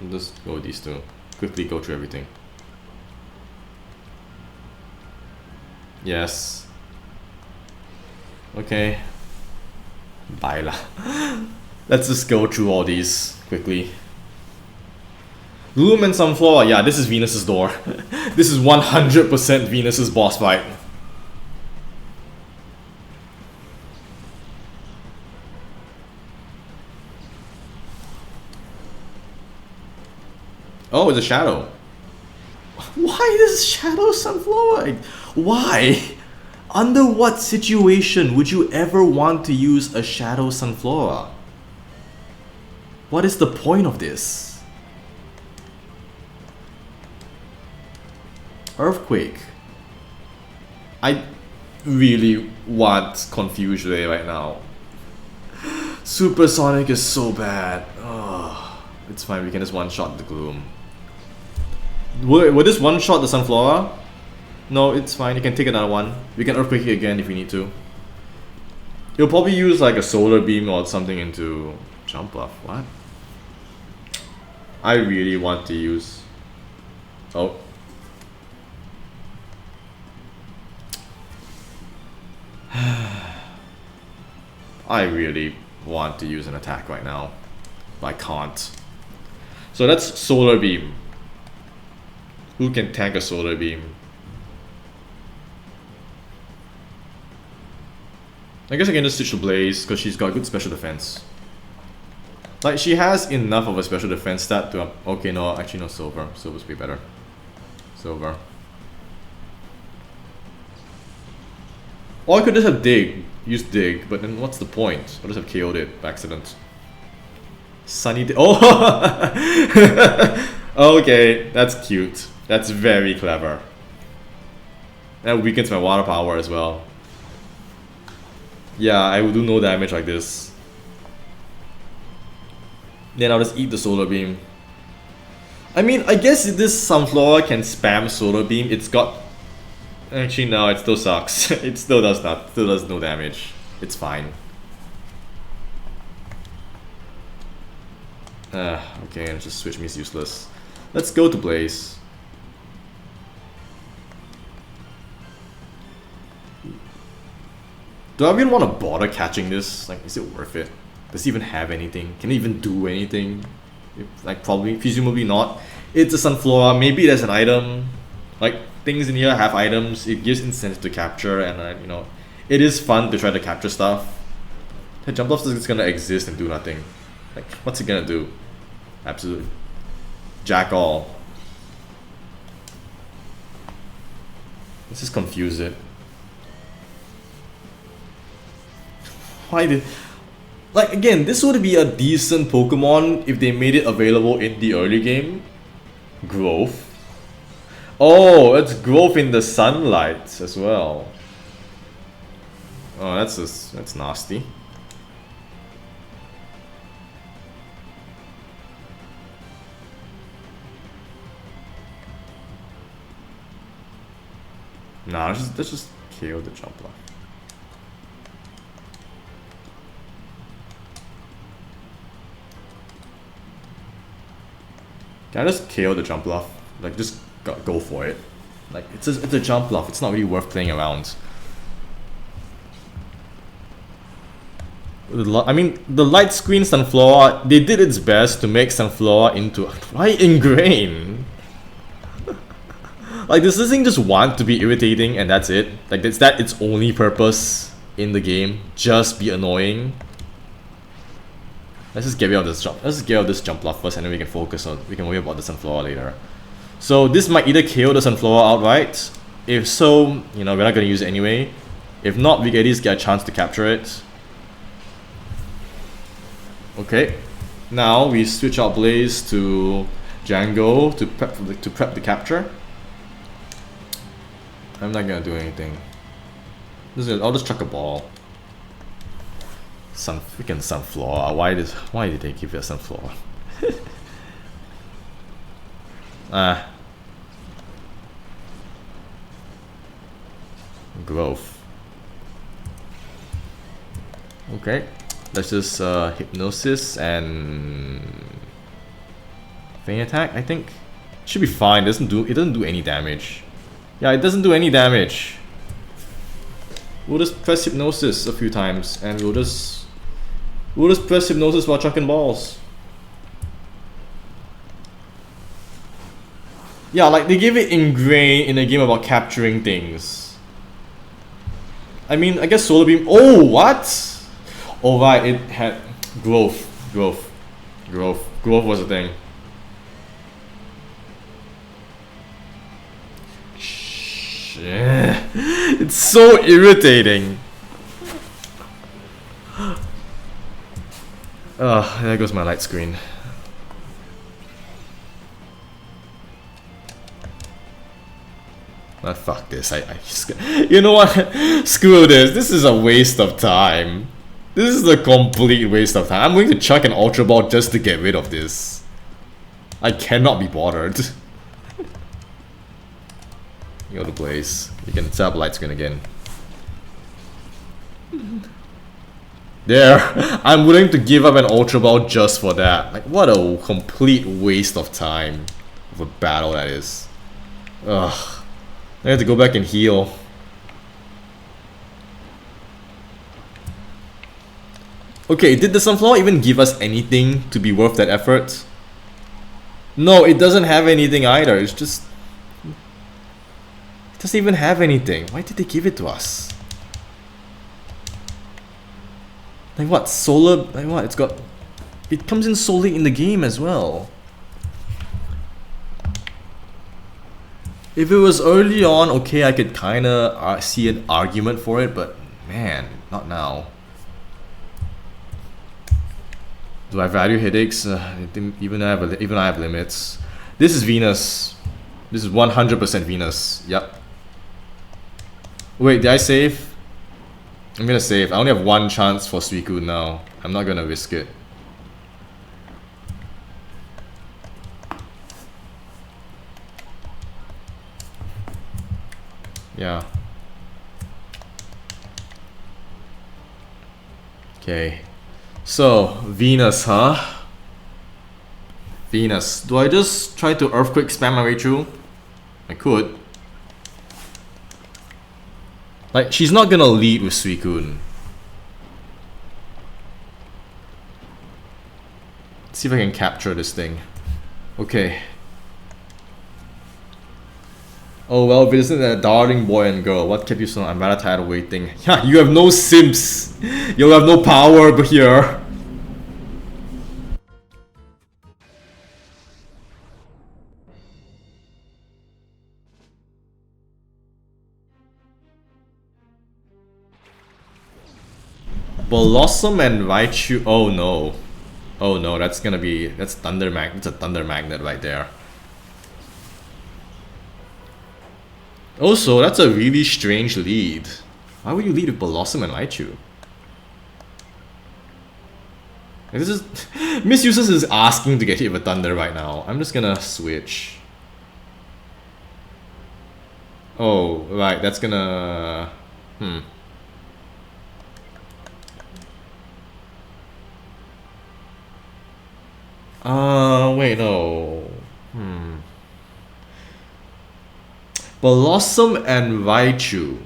I'll just go with these two. Quickly go through everything. Yes. Okay. Bye lah. Let's just go through all these quickly. Loom and Sunflower, yeah, this is Venus's door. This is 100% Venus's boss fight. Oh, it's a shadow. Why this shadow Sunflower? Why? Under what situation would you ever want to use a shadow Sunflower? What is the point of this? Earthquake. I really want Confuse Ray right now. Supersonic is so bad. Oh, it's fine, we can just one-shot the Gloom. Will this one-shot the Sunflower? No, it's fine, you can take another one. We can Earthquake it again if we need to. You'll probably use like a Solar Beam or something into Jump Buff. What? I really want to use... Oh. I really want to use an attack right now, but I can't. So that's Solar Beam. Who can tank a Solar Beam? I guess I can just switch to Blaze because she's got good special defense. Like, she has enough of a special defense stat to... Okay, no, actually no, Silver. Silver's way better. Silver. Or I could just have Dig. Use Dig, but then what's the point? I'll just have KO'd it by accident. Sunny Day. Oh! Okay, that's cute. That's very clever. That weakens my water power as well. Yeah, I will do no damage like this. Then I'll just eat the Solar Beam. I mean, I guess this Sunflower can spam Solar Beam. It's got... Actually, no, it still sucks. It still does not. Still does no damage. It's fine. Okay, let's just switch me. It's useless. Let's go to Blaze. Do I even want to bother catching this? Like, is it worth it? Does it even have anything? Can it even do anything? Like, probably, presumably not. It's a Sunflower. Maybe there's an item. Like, things in here have items. It gives incentive to capture, and you know, it is fun to try to capture stuff. The jump off is just gonna exist and do nothing. Like, what's it gonna do? Absolutely. Jack all. Let's just confuse it. Why did... Like, again, this would be a decent Pokemon if they made it available in the early game. Growth. Oh, it's growth in the sunlight as well. Oh, that's nasty. Nah, let's just KO the jump block. Can I just KO the jump bluff? Like, just go for it. Like, it's a jump bluff. It's not really worth playing around. I mean, the light screen Sunflower, they did its best to make Sunflower into... Why Ingrain? Like, does this thing just want to be irritating and that's it? Like, is that its only purpose in the game? Just be annoying? Let's just get rid of this jump. Let's just get rid of this jump bluff first, and then we can focus on. We can worry about the Sunflower later. So this might either KO the Sunflower outright. If so, you know, we're not gonna use it anyway. If not, we can at least get a chance to capture it. Okay. Now we switch our Blaze to Django to prep the capture. I'm not gonna do anything. I'll just chuck a ball. Freaking Sunflower. Why did they give it a Sunflower? Growth. Okay. Let's just Hypnosis and Feint Attack, I think. Should be fine. It doesn't do any damage. Yeah, it doesn't do any damage. We'll just press Hypnosis a few times and we'll just press Hypnosis while chucking balls. Yeah, like they gave it Ingrain in a game about capturing things. I mean, I guess Solar Beam. Oh, what? Oh right, it had growth was a thing. Shit. It's so irritating. Oh, there goes my light screen. Ah, fuck this. You know what? Screw this. This is a waste of time. This is a complete waste of time. I'm going to chuck an Ultra Ball just to get rid of this. I cannot be bothered. You go to Blaze. You can set up light screen again. There. I'm willing to give up an Ultra Ball just for that. Like, what a complete waste of time of a battle that is. Ugh. I have to go back and heal. Okay, did the Sunflower even give us anything to be worth that effort? No, it doesn't have anything either. It's just... It doesn't even have anything. Why did they give it to us? Like what? Solar... Like what? It's got... It comes in solely in the game as well. If it was early on, okay, I could kinda see an argument for it, but man, not now. Do I value headaches? Even I have limits. This is Venus. This is 100% Venus. Yep. Wait, did I save? I'm gonna save. I only have one chance for Suicune now. I'm not gonna risk it. Yeah. Okay. So, Venus, huh? Venus. Do I just try to Earthquake spam my way through? I could. Like, she's not gonna lead with Suicune. Let's see if I can capture this thing. Okay. Oh well, if it isn't a darling boy and girl, what kept you so long? I'm rather tired of waiting. Yeah, you have no Sims. You have no power here. Blossom and Raichu. Oh no. Oh no, that's gonna be... That's Thunder Magnet. It's a Thunder Magnet right there. Also, that's a really strange lead. Why would you lead with Blossom and Raichu? This is... Misuses is asking to get hit with Thunder right now. I'm just gonna switch. Oh, right, that's gonna... Wait, no. Blossom and Raichu.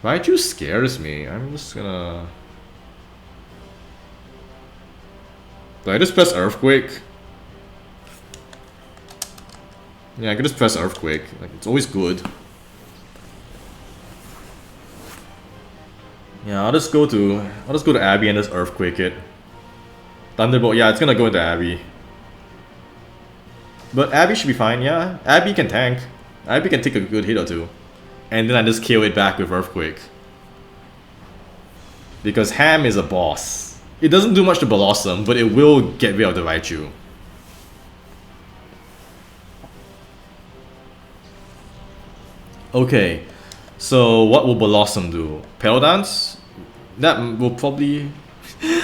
Raichu scares me. I'm just gonna... Do I just press Earthquake? Yeah, I can just press Earthquake. Like, it's always good. Yeah, I'll just go to Abby and just Earthquake it. Thunderbolt, yeah, it's gonna go into Abby. But Abby should be fine, yeah. Abby can tank. Abby can take a good hit or two. And then I just KO it back with Earthquake. Because Ham is a boss. It doesn't do much to Blossom, but it will get rid of the Raichu. Okay, so what will Blossom do? Petal Dance? That will probably...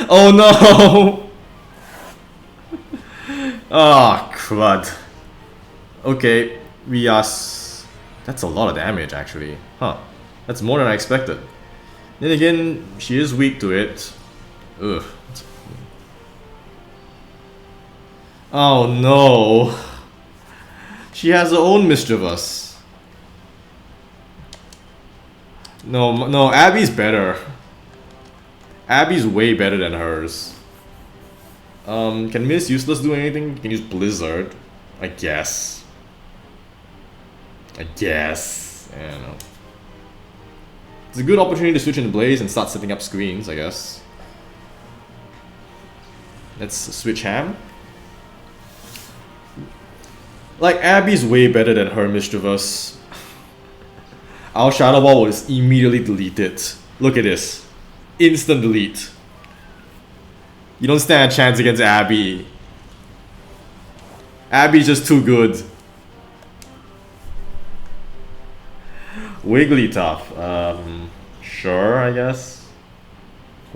Oh no! Ah, crud. Okay, that's a lot of damage actually. Huh. That's more than I expected. Then again, she is weak to it. Ugh. Oh no. She has her own Mischievous. No, Abby's better. Abby's way better than hers. Can Miss Useless do anything? You can use Blizzard. I guess. I don't know. It's a good opportunity to switch into Blaze and start setting up screens, I guess. Let's switch Ham. Like, Abby's way better than her Mischievous. Our Shadow Ball will just immediately delete it. Look at this. Instant delete. You don't stand a chance against Abby. Abby's just too good. Wigglytuff. Sure, I guess.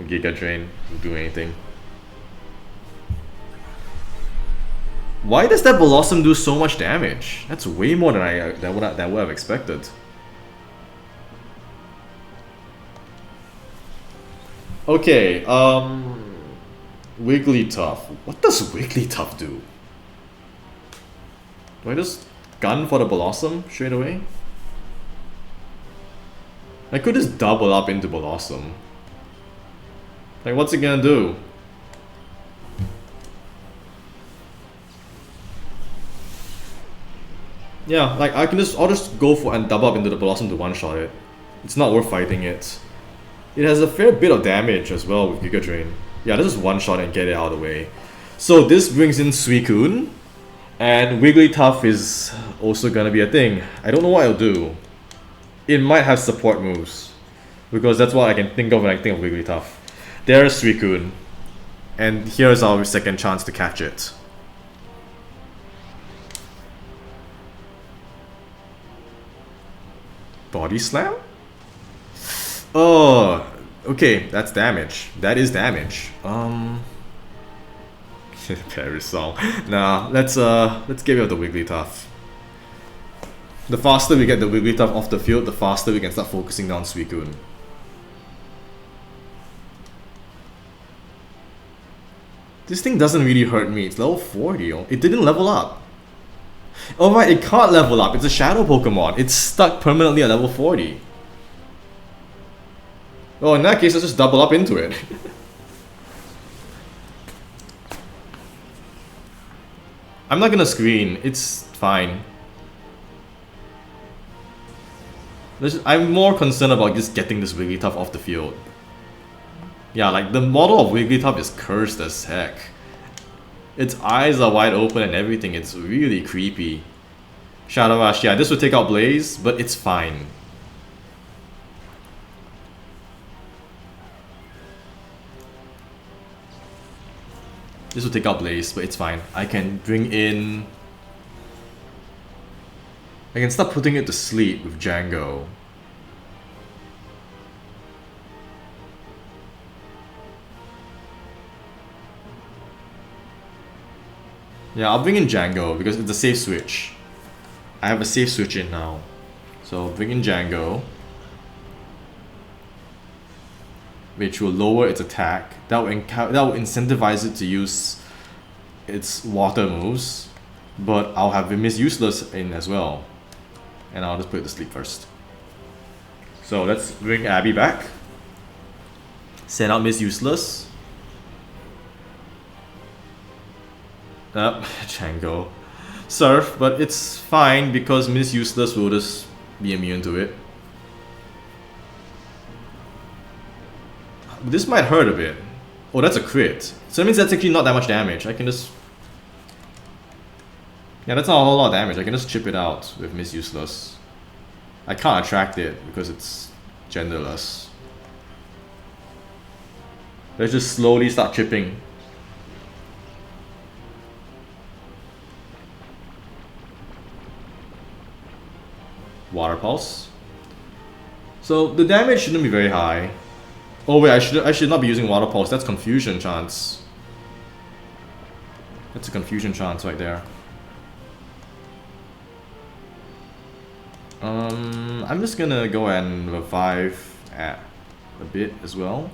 Giga Drain will do anything. Why does that Blossom do so much damage? That's way more than I would have expected. Okay, Wigglytuff. What does Wigglytuff do? Do I just gun for the Blossom straight away? I could just double up into Blossom. Like, what's it gonna do? Yeah, like I'll just go for and double up into the Blossom to one-shot it. It's not worth fighting it. It has a fair bit of damage as well with Giga Drain. Yeah, this is one-shot and get it out of the way. So this brings in Suicune, and Wigglytuff is also gonna be a thing. I don't know what it'll do. It might have support moves, because that's what I can think of when I think of Wigglytuff. There's Suicune, and here's our second chance to catch it. Body Slam? Oh, okay, that's damage. That is damage. Parasol. Nah, let's get rid of the Wigglytuff. The faster we get the Wigglytuff off the field, the faster we can start focusing on Suicune. This thing doesn't really hurt me. It's level 40. It didn't level up. Oh right, it can't level up. It's a shadow Pokemon. It's stuck permanently at level 40. Oh, in that case, let's just double up into it. I'm not gonna screen. It's fine. I'm more concerned about just getting this Wigglytuff off the field. Yeah, like the model of Wigglytuff is cursed as heck. Its eyes are wide open and everything. It's really creepy. Shadow Rush, yeah, this would take out Blaze, but it's fine. This will take out Blaze, but it's fine. I can bring in... I can start putting it to sleep with Django. Yeah, I'll bring in Django because it's a safe switch. I have a safe switch in now. So I'll bring in Django, which will lower its attack. That will incentivize it to use its water moves. But I'll have Miss Useless in as well. And I'll just put it to sleep first. So let's bring Abby back. Send out Miss Useless. Django. Surf, but it's fine because Miss Useless will just be immune to it. This might hurt a bit. Oh, that's a crit. So that means that's actually not that much damage. I can just... Yeah, that's not a whole lot of damage. I can just chip it out with Miss Useless. I can't attract it because it's genderless. Let's just slowly start chipping. Water Pulse. So the damage shouldn't be very high. Oh wait, I should not be using Water Pulse. That's Confusion chance. That's a Confusion chance right there. I'm just gonna go and revive a bit as well.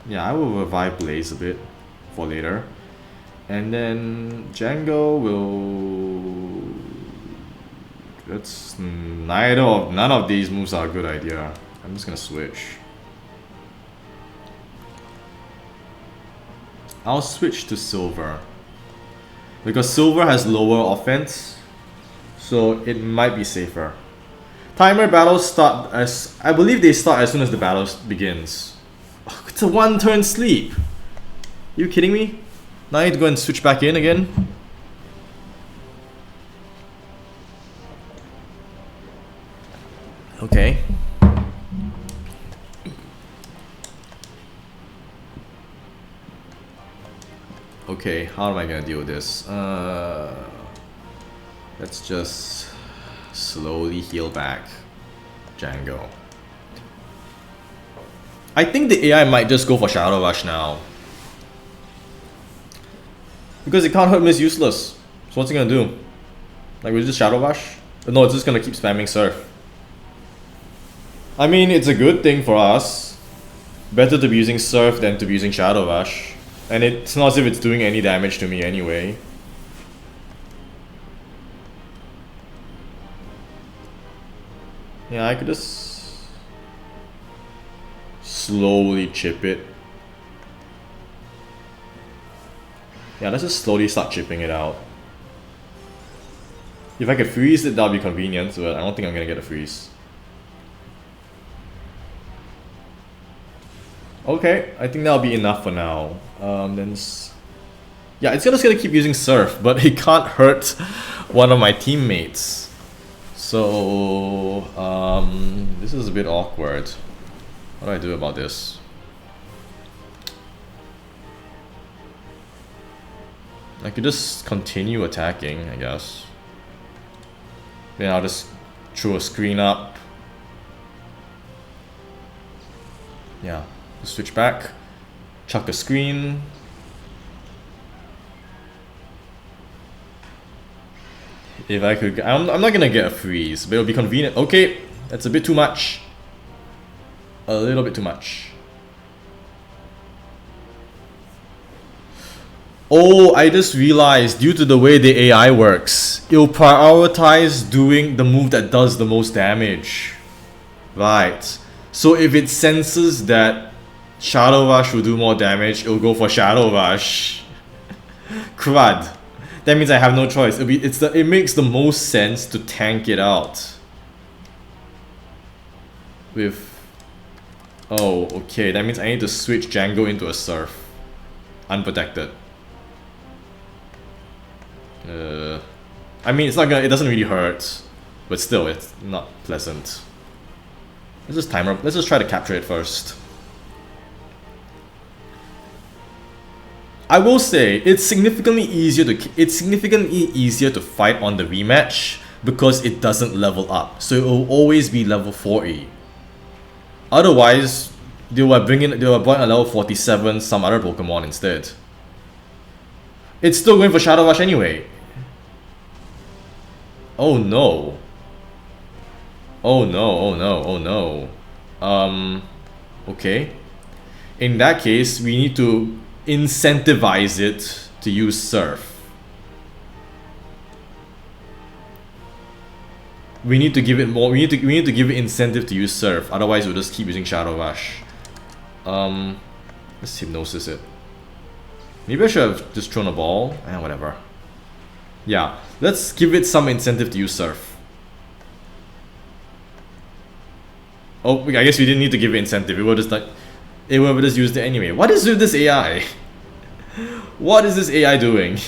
Yeah, I will revive Blaze a bit for later. And then Django will... None of these moves are a good idea. I'm just gonna switch. I'll switch to Silver. Because Silver has lower offense, so it might be safer. Timer battles start as... I believe they start as soon as the battle begins. Oh, it's a one-turn sleep! You kidding me? Now I need to go and switch back in again? Okay. Okay, how am I gonna deal with this? Let's just slowly heal back Django. I think the AI might just go for Shadow Rush now. Because it can't hurt Miss Useless. So what's it gonna do? Like, will it just Shadow Rush? No, it's just gonna keep spamming Surf. I mean, it's a good thing for us. Better to be using Surf than to be using Shadow Rush. And it's not as if it's doing any damage to me anyway. Yeah, I could just slowly chip it. Yeah, let's just slowly start chipping it out. If I could freeze it, that would be convenient, but I don't think I'm gonna get a freeze. Okay, I think that'll be enough for now. Yeah, it's just gonna keep using Surf, but it can't hurt one of my teammates. So, this is a bit awkward. What do I do about this? I could just continue attacking, I guess. Then I'll just throw a screen up. Yeah, switch back. Chuck a screen. If I could... I'm not gonna get a freeze, but it'll be convenient. Okay, that's a bit too much. A little bit too much. Oh, I just realized, due to the way the AI works, it'll prioritize doing the move that does the most damage. Right. So if it senses that Shadow Rush will do more damage, it'll go for Shadow Rush. Crud. That means I have no choice. It makes the most sense to tank it out. With... Oh, okay. That means I need to switch Django into a Surf. Unprotected. I mean, it's not gonna... It doesn't really hurt. But still, it's not pleasant. Let's just timer up. Let's just try to capture it first. I will say it's significantly easier to fight on the rematch because it doesn't level up, so it will always be level 40. Otherwise, they were bringing a level 47 some other Pokemon instead. It's still going for Shadow Rush anyway. Oh no. Oh no, oh no, oh no. Okay. In that case, we need to incentivize it to use Surf. We need to give it more. We need to give it incentive to use Surf. Otherwise, we'll just keep using Shadow Rush. Let's Hypnosis it. Maybe I should have just thrown a ball. Whatever. Yeah, let's give it some incentive to use Surf. Oh, I guess we didn't need to give it incentive. It would just like, it would just used it anyway. What is with this AI? What is this AI doing?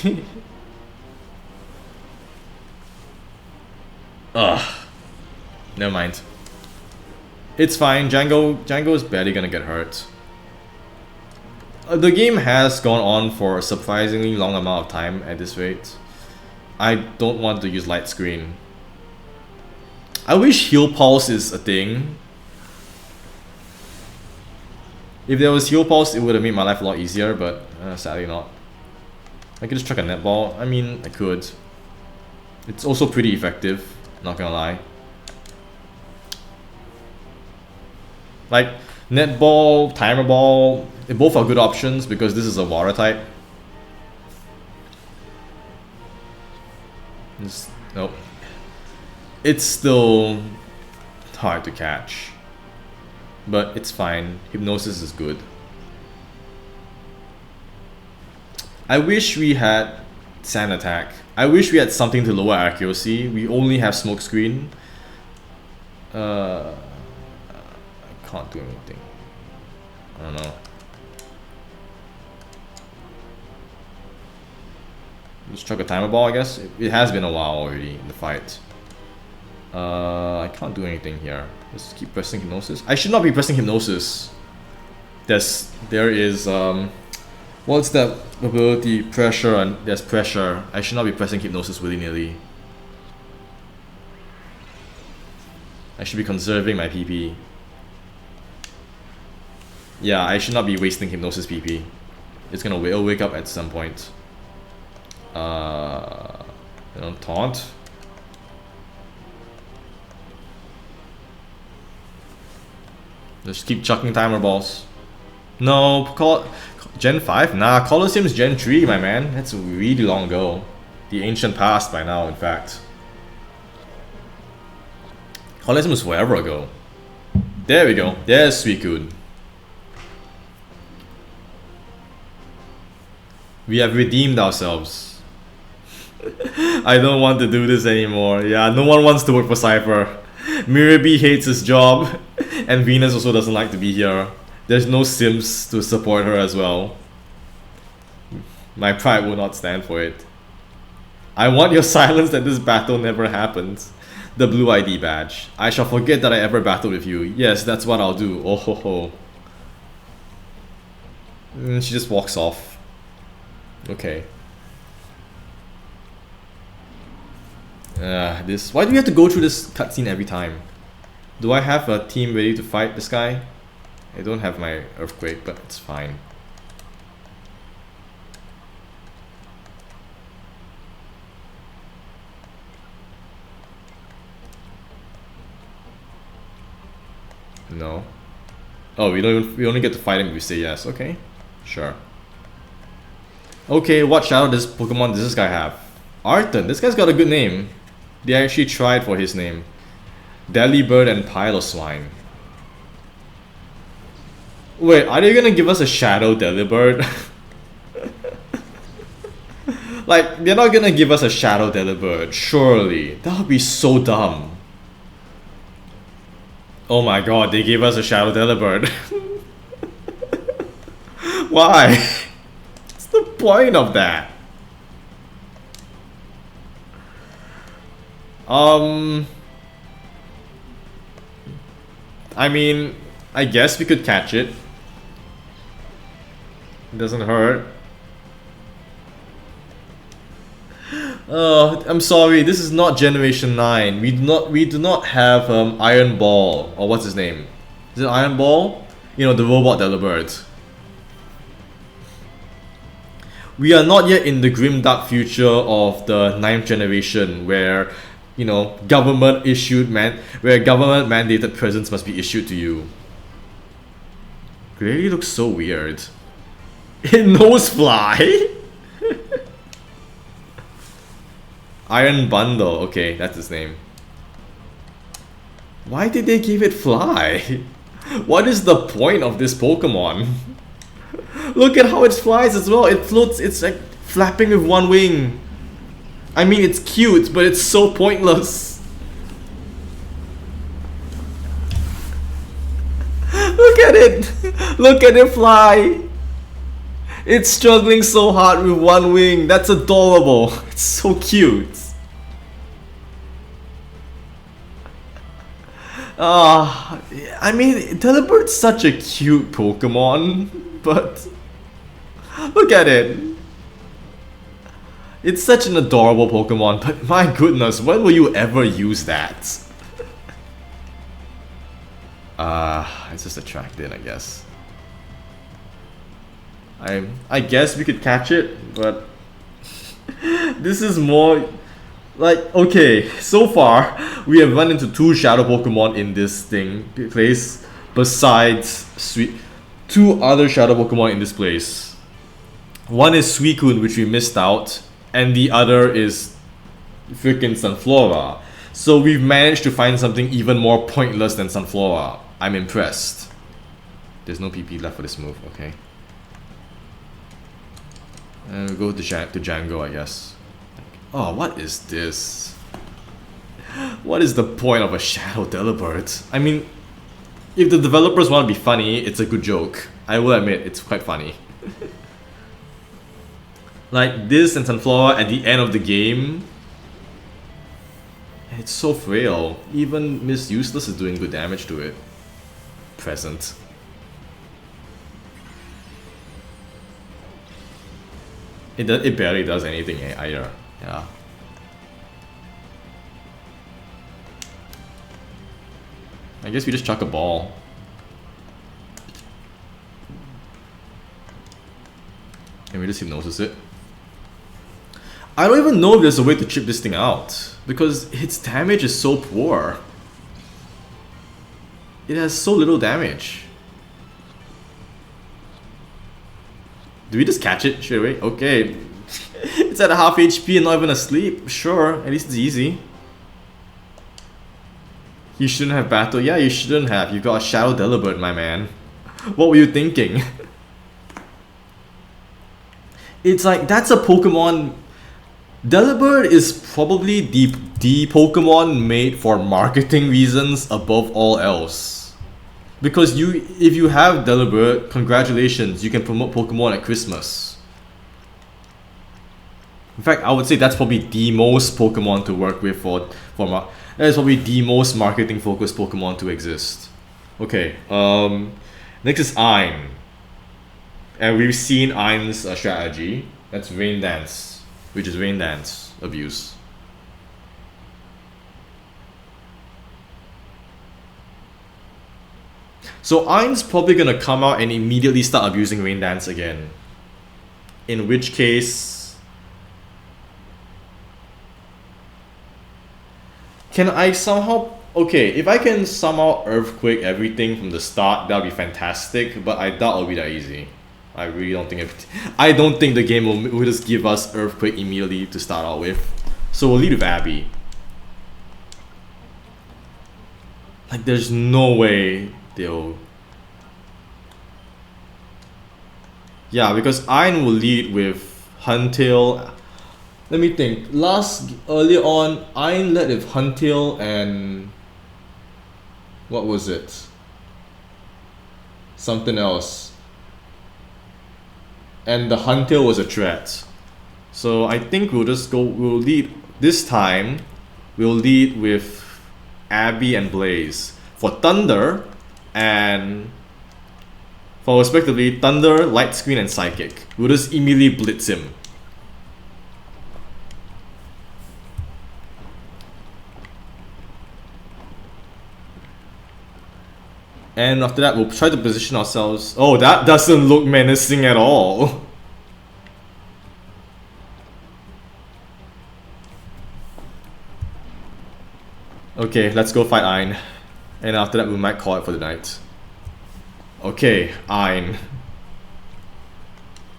Ugh. Never mind. It's fine. Django is barely gonna get hurt. The game has gone on for a surprisingly long amount of time at this rate. I don't want to use light screen. I wish Heal Pulse is a thing. If there was Heal Pulse, it would have made my life a lot easier, but sadly not. I could just chuck a netball. I mean, I could. It's also pretty effective, not gonna lie. Like, netball, timer ball, they both are good options because this is a water type. Nope. It's still hard to catch. But it's fine. Hypnosis is good. I wish we had Sand Attack. I wish we had something to lower accuracy. We only have Smokescreen. I can't do anything. I don't know. Just chuck a timer ball, I guess. It has been a while already in the fight. I can't do anything here. Let's keep pressing Hypnosis. I should not be pressing Hypnosis. There is what's that ability? Pressure, and there's pressure. I should not be pressing Hypnosis willy-nilly. I should be conserving my PP. Yeah, I should not be wasting Hypnosis PP. It'll wake up at some point. Taunt. Just keep chucking timer balls. No, Gen 5? Nah, Colosseum's Gen 3, my man. That's really long ago. The ancient past by now, in fact. Colosseum was forever ago. There we go. There's Suicune. We have redeemed ourselves. I don't want to do this anymore. Yeah, no one wants to work for Cypher. Miraby hates his job, and Venus also doesn't like to be here. There's no Sims to support her as well. My pride will not stand for it. I want your silence that this battle never happens. The blue ID badge. I shall forget that I ever battled with you. Yes, that's what I'll do. Oh ho ho. She just walks off. Okay. Why do we have to go through this cutscene every time? Do I have a team ready to fight this guy? I don't have my Earthquake, but it's fine. No. Oh, we only get to fight him if we say yes. Okay, sure. Okay, what shadow does Pokemon does this guy have? Arton. This guy's got a good name. They actually tried for his name. Delibird and Piloswine. Wait, are they gonna give us a Shadow Delibird? Like, they're not gonna give us a Shadow Delibird, surely. That would be so dumb. Oh my god, they gave us a Shadow Delibird. Why? What's the point of that? I mean, I guess we could catch it. It doesn't hurt. I'm sorry, this is not Generation 9. We do not have Iron Ball, or what's his name? Is it Iron Ball? You know, the robot Delibird. We are not yet in the grim dark future of the 9th generation where, you know, government mandated presents must be issued to you. Really looks so weird. It knows fly? Iron Bundle, okay, that's his name. Why did they give it fly? What is the point of this Pokemon? Look at how it flies as well. It floats, it's like flapping with one wing. I mean, it's cute, but it's so pointless. Look at it! Look at it fly! It's struggling so hard with one wing. That's adorable. It's so cute. I mean, Telebird's such a cute Pokemon, but look at it. It's such an adorable Pokemon, but my goodness, when will you ever use that? It's just attracted, I guess. I guess we could catch it, but this is more like, okay, so far we have run into 2 shadow Pokemon in this place, besides two other shadow Pokemon in this place. One is Suicune, which we missed out, and the other is freaking Sunflora. So we've managed to find something even more pointless than Sunflora. I'm impressed. There's no PP left for this move, okay. And we'll go to Django, I guess. Oh, what is this? What is the point of a Shadow Delibird? I mean, if the developers want to be funny, it's a good joke. I will admit, it's quite funny. Like this and Sunflora at the end of the game. It's so frail. Even Miss Useless is doing good damage to it. Present. It barely does anything either. Yeah. I guess we just chuck a ball. And we just hypnosis it. I don't even know if there's a way to chip this thing out, because its damage is so poor. It has so little damage. Do we just catch it straight away? Okay. It's at a half HP and not even asleep. Sure, at least it's easy. You shouldn't have battled. Yeah, you shouldn't have. You got a Shadow Delibird, my man. What were you thinking? It's like, that's a Pokemon. Delibird is probably the Pokemon made for marketing reasons above all else. Because if you have Delibird, congratulations, you can promote Pokemon at Christmas. In fact, I would say that's probably the most Pokemon to work with that is probably the most marketing focused Pokemon to exist. Okay, next is Ein. And we've seen Ein's strategy. That's Rain Dance, which is Rain Dance abuse. So Ein's probably gonna come out and immediately start abusing Rain Dance again. In which case, can I somehow... Okay, if I can somehow Earthquake everything from the start, that would be fantastic, but I doubt it'll be that easy. I really don't think I don't think the game will just give us Earthquake immediately to start out with. So we'll lead with Abby. Like, there's no way they'll... Yeah, because Ein will lead with Huntail. Let me think. Earlier on, Ein led with Huntail and... What was it? Something else. And the Huntail was a threat. So I think we'll lead, this time, we'll lead with Abby and Blaze. For Thunder, and for respectively Thunder, Light Screen, and Psychic. We'll just immediately blitz him. And after that, we'll try to position ourselves. Oh, that doesn't look menacing at all. Okay, let's go fight Ein. And after that, we might call it for the night. Okay, Ein.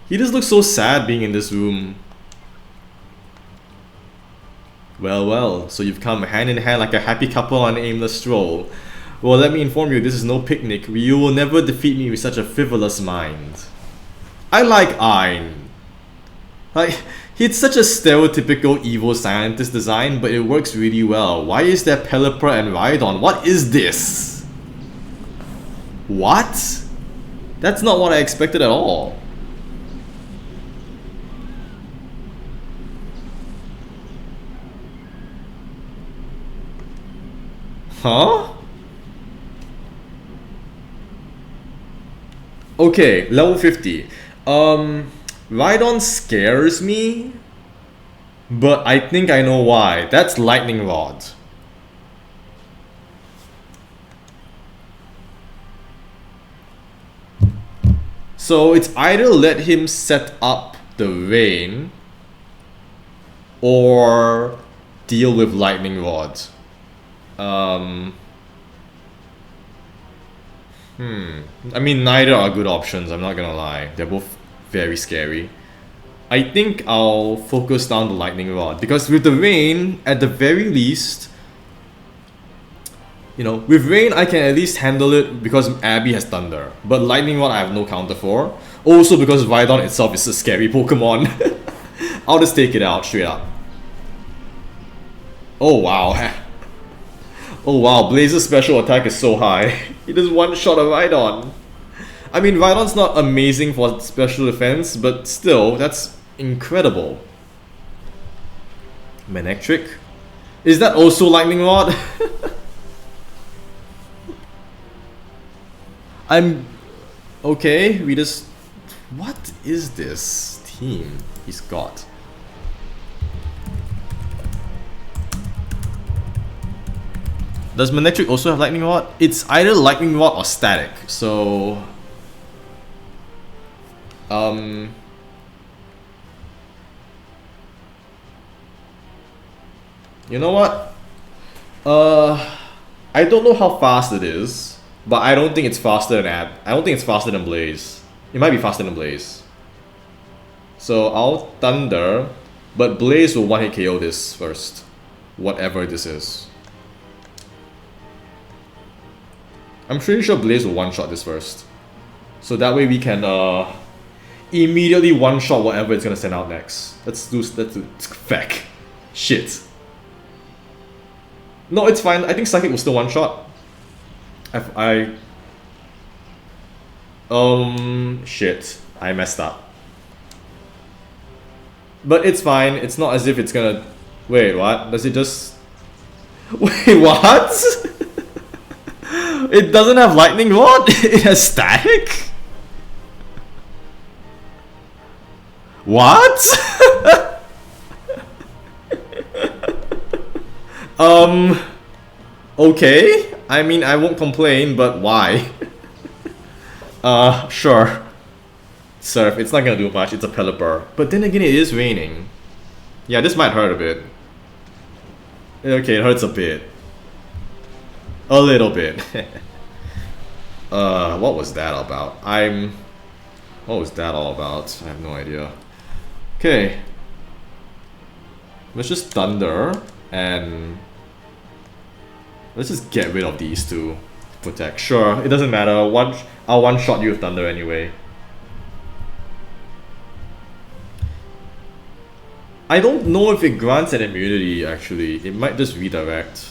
He just looks so sad being in this room. Well, well, so you've come hand in hand like a happy couple on an aimless stroll. Well, let me inform you, this is no picnic. You will never defeat me with such a frivolous mind. I like Ein. Like, it's such a stereotypical evil scientist design, but it works really well. Why is there Pelipper and Rhydon? What is this? What? That's not what I expected at all. Huh? Okay, level 50. Rhydon scares me, but I think I know why. That's Lightning Rod. So it's either let him set up the rain or deal with Lightning Rod. I mean, neither are good options, I'm not gonna lie. They're both very scary. I think I'll focus down the Lightning Rod, because with the rain, at the very least, you know, with rain I can at least handle it because Abby has Thunder. But Lightning Rod I have no counter for. Also because Rhydon itself is a scary Pokemon. I'll just take it out straight up. Oh wow. Oh wow, Blaze's special attack is so high. He does one shot of Rhydon. I mean, Rhydon's not amazing for special defense, but still, that's incredible. Manectric? Is that also Lightning Rod? I'm... Okay, we just... What is this team he's got? Does Manectric also have Lightning Rod? It's either Lightning Rod or Static, so... You know what? I don't know how fast it is, but I don't think it's faster than I don't think it's faster than Blaze. It might be faster than Blaze. So I'll Thunder, but Blaze will one-hit KO this first. Whatever this is. I'm pretty sure Blaze will one-shot this first. So that way we can immediately one-shot whatever it's gonna send out next. Let's do feck. Shit. No, it's fine. I think Psychic will still one-shot. Shit. I messed up. But it's fine. It's not as if it's gonna... Wait, what? Does it just... Wait, what? It doesn't have Lightning Rod? It has Static? What? Okay. I mean, I won't complain, but why? Sure. Surf, it's not gonna do much, it's a Pelipper. But then again, it is raining. Yeah, this might hurt a bit. Okay, it hurts a bit. A little bit. What was that about? What was that all about? I have no idea. Okay. Let's just Thunder and let's just get rid of these two to protect. Sure, it doesn't matter. I'll one-shot you with Thunder anyway. I don't know if it grants an immunity actually. It might just redirect.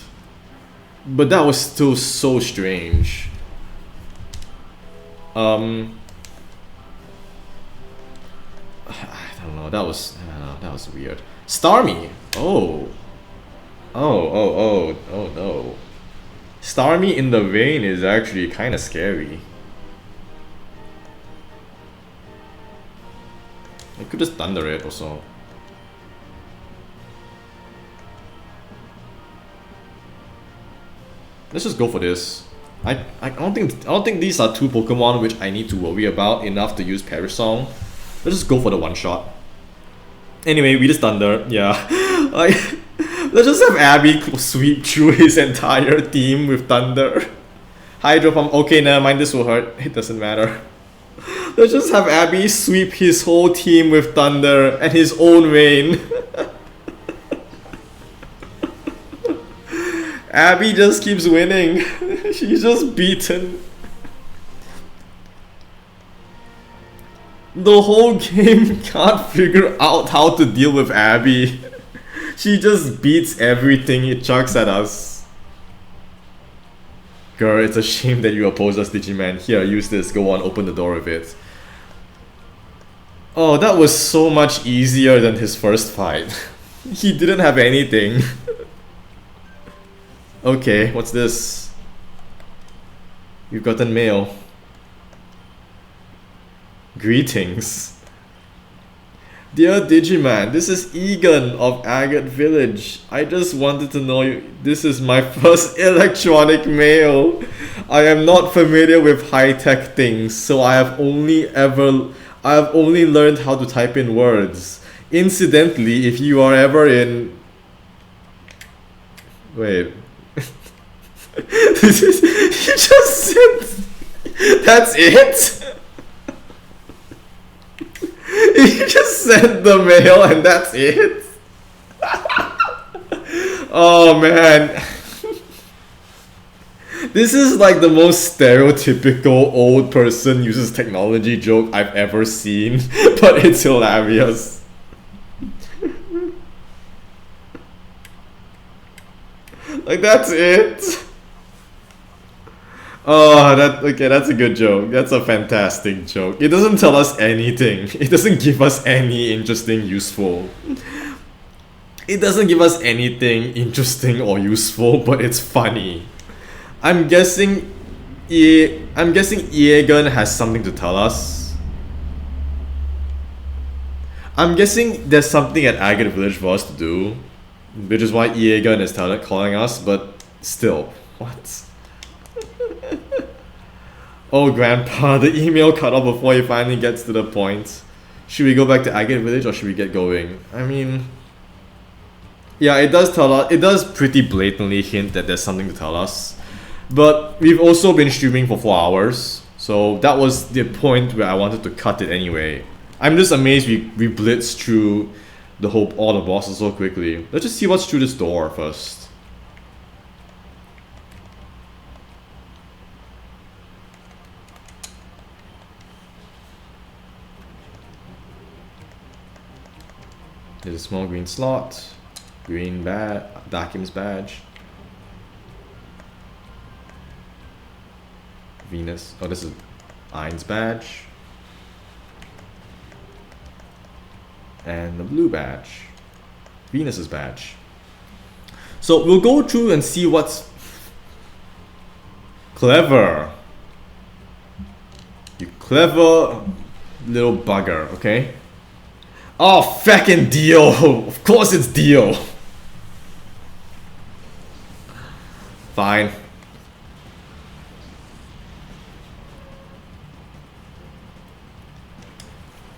But that was still so strange. I don't know, that was weird. Starmie! Oh no. Starmie in the rain is actually kinda scary. I could just Thunder it also. Let's just go for this. I don't think these are two Pokemon which I need to worry about enough to use Perish Song. Let's just go for the one shot. Anyway, we just Thunder. Yeah, let's just have Abby sweep through his entire team with Thunder. Hydro Pump. Okay, never mind. This will hurt. It doesn't matter. Let's just have Abby sweep his whole team with thunder and his own rain. Abby just keeps winning. She's just beaten. The whole game can't figure out how to deal with Abby. She just beats everything it chucks at us. Girl, it's a shame that you oppose us, Digiman. Here, use this. Go on, open the door with it. Oh, that was so much easier than his first fight. He didn't have anything. Okay, what's this? You've gotten mail. Greetings. Dear Digiman, this is Egan of Agate Village. I just wanted to know you. This is my first electronic mail. I am not familiar with high-tech things, so I have only learned how to type in words. Incidentally, if you are ever in... Wait. This is... He just said... That's it? He just sent the mail and that's it? Oh man. This is like the most stereotypical old person uses technology joke I've ever seen, but it's hilarious. Like, that's it? Oh, that's a good joke. That's a fantastic joke. It doesn't tell us anything. It doesn't give us any interesting, useful. It doesn't give us anything interesting or useful, but it's funny. I'm guessing Egan has something to tell us. I'm guessing there's something at Agate Village for us to do, which is why Egan is calling us, but still, what? Oh grandpa, the email cut off before he finally gets to the point. Should we go back to Agate Village or should we get going? I mean... Yeah, it does tell us, it does pretty blatantly hint that there's something to tell us. But we've also been streaming for 4 hours, so that was the point where I wanted to cut it anyway. I'm just amazed we blitzed through all the bosses so quickly. Let's just see what's through this door first. There's a small green slot, green Darkim's badge. Venus, oh this is Ein's badge. And the blue badge, Venus's badge. So we'll go through and see what's clever. You clever little bugger, okay? Oh, feckin' Dio! Of course it's Dio! Fine.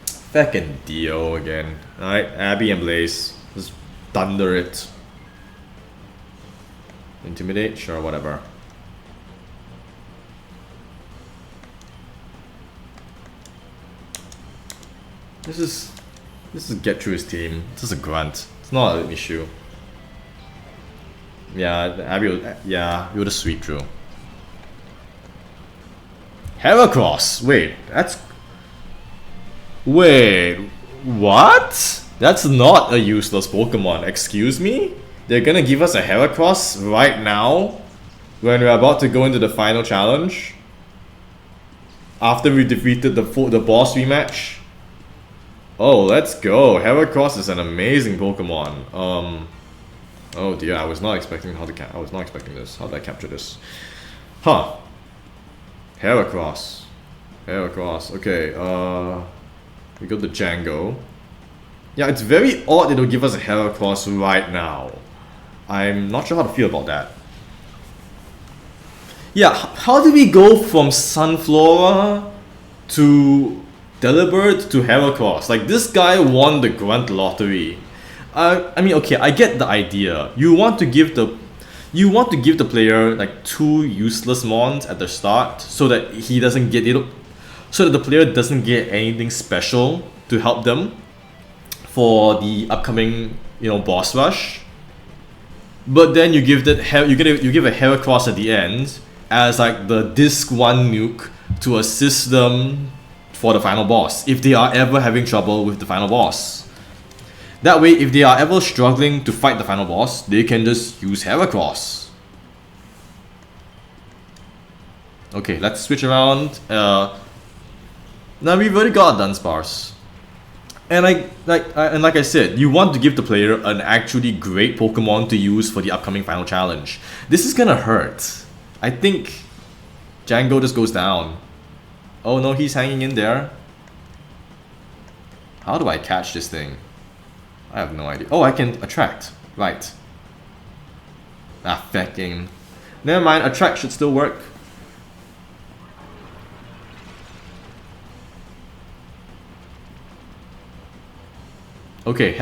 Feckin' Dio again. Alright, Abby and Blaze. Just thunder it. Intimidate? Sure, whatever. This is get through his team. This is a grunt. It's not an issue. Yeah, Abby we'll just sweep through. Heracross! Wait, that's... Wait, what? That's not a useless Pokemon, excuse me? They're gonna give us a Heracross right now? When we're about to go into the final challenge? After we defeated the boss rematch? Oh, let's go. Heracross is an amazing Pokemon. Oh dear, I was not expecting this. How did I capture this? Huh. Heracross. Okay, we got the Django. Yeah, it's very odd it'll give us a Heracross right now. I'm not sure how to feel about that. Yeah, how do we go from Sunflora to Delibird to Heracross? Like, this guy won the Grunt Lottery. I mean, okay, I get the idea. You want to give the player like 2 useless mons at the start so that he doesn't get it, so that the player doesn't get anything special to help them for the upcoming, you know, boss rush. But then you give that you give a Heracross at the end as like the disc 1 nuke to assist them for the final boss if they are ever having trouble with the final boss. That way, if they are ever struggling to fight the final boss, they can just use Heracross. Okay, let's switch around. Now we've already got Dunsparce. And like I said, you want to give the player an actually great Pokemon to use for the upcoming final challenge. This is gonna hurt. I think Django just goes down. Oh no, he's hanging in there. How do I catch this thing? I have no idea. Oh, I can attract. Right. Ah, fecking. Never mind, attract should still work. Okay,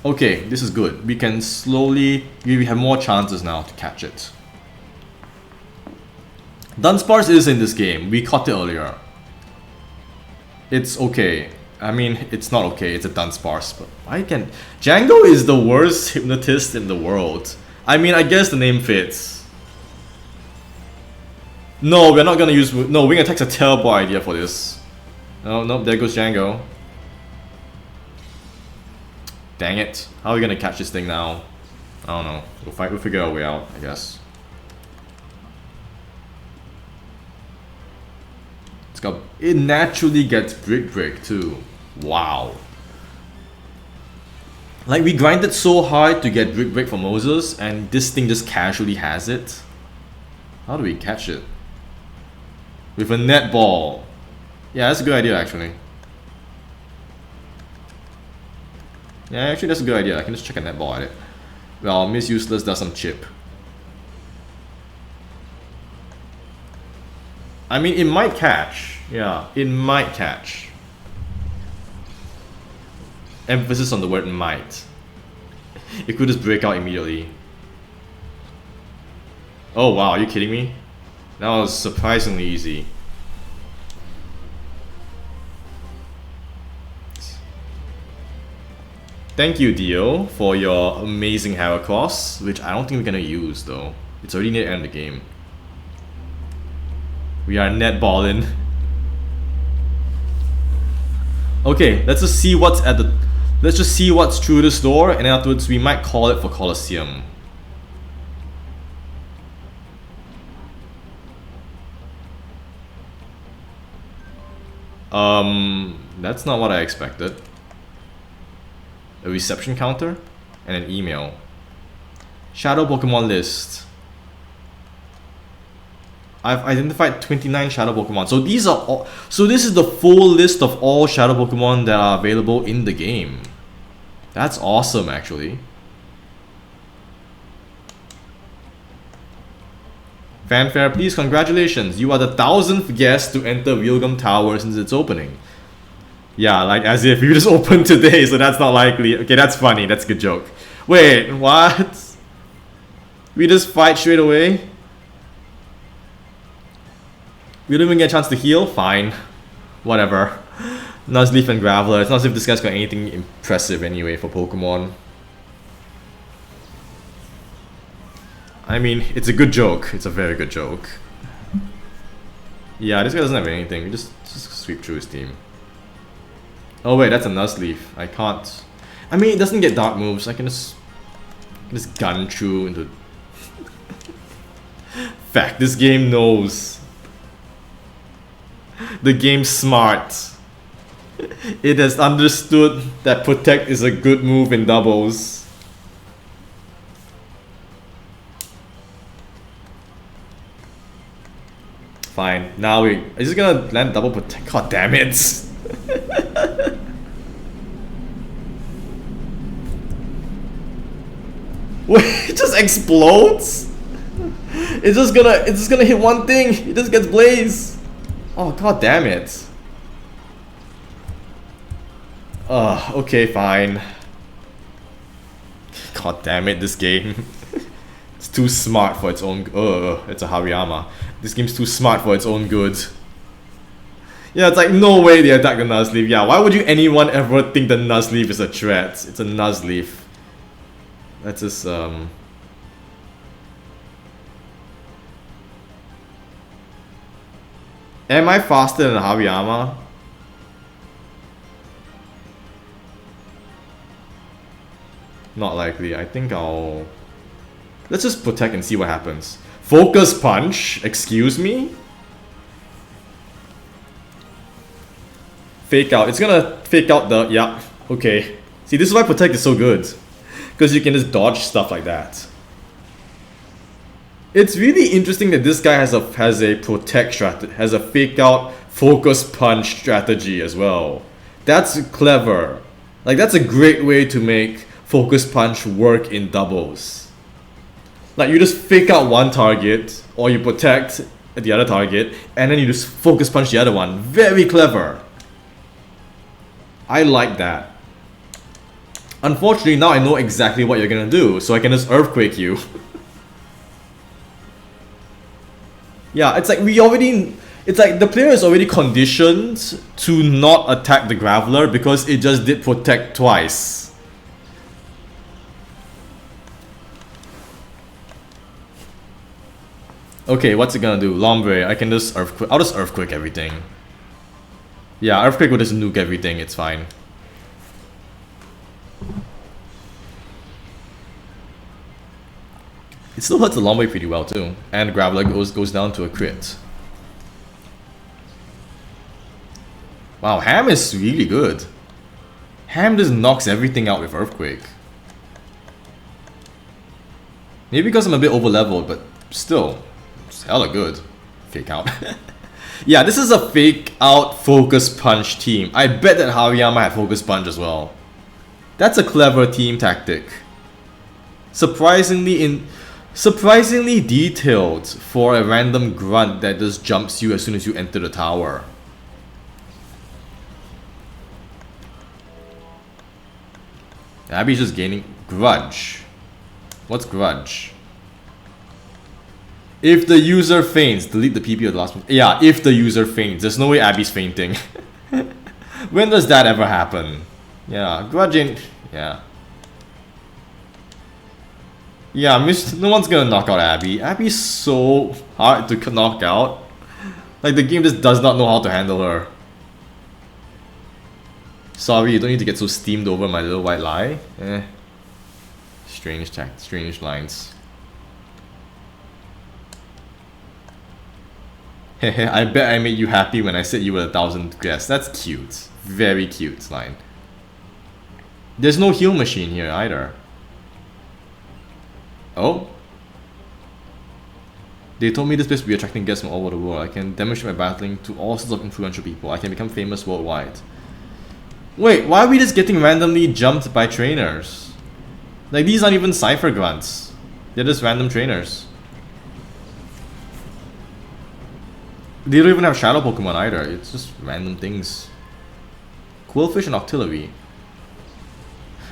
okay, this is good. We can slowly... We have more chances now to catch it. Dunsparce is in this game. We caught it earlier. It's okay. I mean, it's not okay. It's a Dunsparce, but I can... Django is the worst hypnotist in the world. I mean, I guess the name fits. No, we're not gonna use... No, Wing Attack's a terrible idea for this. Oh, no, there goes Django. Dang it. How are we gonna catch this thing now? I don't know. We'll figure our way out, I guess. It naturally gets Brick Break too. Wow. Like, we grinded so hard to get Brick Break for Moses, and this thing just casually has it. How do we catch it? With a netball. Yeah, that's a good idea actually. Yeah, actually that's a good idea. I can just check a netball at it. Well, Miss Useless does some chip. I mean, it might catch. Yeah, it might catch. Emphasis on the word might. It could just break out immediately. Oh wow, are you kidding me? That was surprisingly easy. Thank you, Dio, for your amazing Heracross, which I don't think we're gonna use though. It's already near the end of the game. We are netballing. Okay, let's just see what's at the... Let's just see what's through this door, and then afterwards we might call it for Colosseum. That's not what I expected. A reception counter and an email. Shadow Pokemon list. I've identified 29 Shadow Pokemon. So these are all, so this is the full list of all Shadow Pokemon that are available in the game. That's awesome actually. Fanfare, please, congratulations. You are the 1000th guest to enter Realgam Tower since its opening. Yeah, like as if you just opened today, so that's not likely. Okay, that's funny. That's a good joke. Wait, what? We just fight straight away? We don't even get a chance to heal? Fine. Whatever. Nuzleaf and Graveler. It's not as if this guy's got anything impressive anyway for Pokemon. I mean, it's a good joke. It's a very good joke. Yeah, this guy doesn't have anything. We just sweep through his team. Oh wait, that's a Nuzleaf. I can't... I mean, it doesn't get dark moves. I can just gun through into... Fact, this game knows. The game's smart. It has understood that Protect is a good move in doubles. Fine, now we... Is this gonna land double Protect? God damn it! Wait, it just explodes? It's just gonna hit one thing. It just gets Blaze. Oh god damn it. Okay, fine. God damn it, this game. It's too smart for its own... it's a Hariyama. This game's too smart for its own good. Yeah, it's like, no way they attack the Nuzleaf. Yeah, why would anyone ever think the Nuzleaf is a threat? It's a Nuzleaf. That's just, Am I faster than Hariyama? Not likely. I think I'll... Let's just protect and see what happens. Focus Punch? Excuse me? Fake out. It's gonna fake out the... Yeah, okay. See, this is why Protect is so good. Because you can just dodge stuff like that. It's really interesting that this guy has a Protect strategy, has a Fake Out Focus Punch strategy as well. That's clever. Like, that's a great way to make Focus Punch work in doubles. Like, you just Fake Out one target, or you Protect the other target, and then you just Focus Punch the other one. Very clever. I like that. Unfortunately, now I know exactly what you're gonna do, so I can just Earthquake you. Yeah, it's like it's like the player is already conditioned to not attack the Graveler because it just did Protect twice. Okay, what's it gonna do? Lombre, I can just Earthquake. I'll just Earthquake everything. Yeah, Earthquake will just nuke everything, it's fine. It still hurts the Lombre pretty well too. And Graveler goes down to a crit. Wow, Ham is really good. Ham just knocks everything out with Earthquake. Maybe because I'm a bit over leveled, but still, it's hella good. Fake out. Yeah, this is a Fake Out Focus Punch team. I bet that Hariyama had Focus Punch as well. That's a clever team tactic. Surprisingly detailed for a random grunt that just jumps you as soon as you enter the tower. Abby's just gaining Grudge. What's Grudge? If the user faints, delete the PP of the last one. Yeah, if the user faints. There's no way Abby's fainting. When does that ever happen? Yeah, Grudge ain't... Yeah. Yeah, no one's gonna knock out Abby. Abby's so hard to knock out. Like, the game just does not know how to handle her. Sorry, you don't need to get so steamed over my little white lie. Strange lines. I bet I made you happy when I said you were 1,000 guests. That's cute. Very cute line. There's no heal machine here either. Oh? They told me this place will be attracting guests from all over the world. I can demonstrate my battling to all sorts of influential people. I can become famous worldwide. Wait, why are we just getting randomly jumped by trainers? Like, these aren't even Cypher grunts. They're just random trainers. They don't even have shadow Pokemon either. It's just random things. Quillfish and Octillery.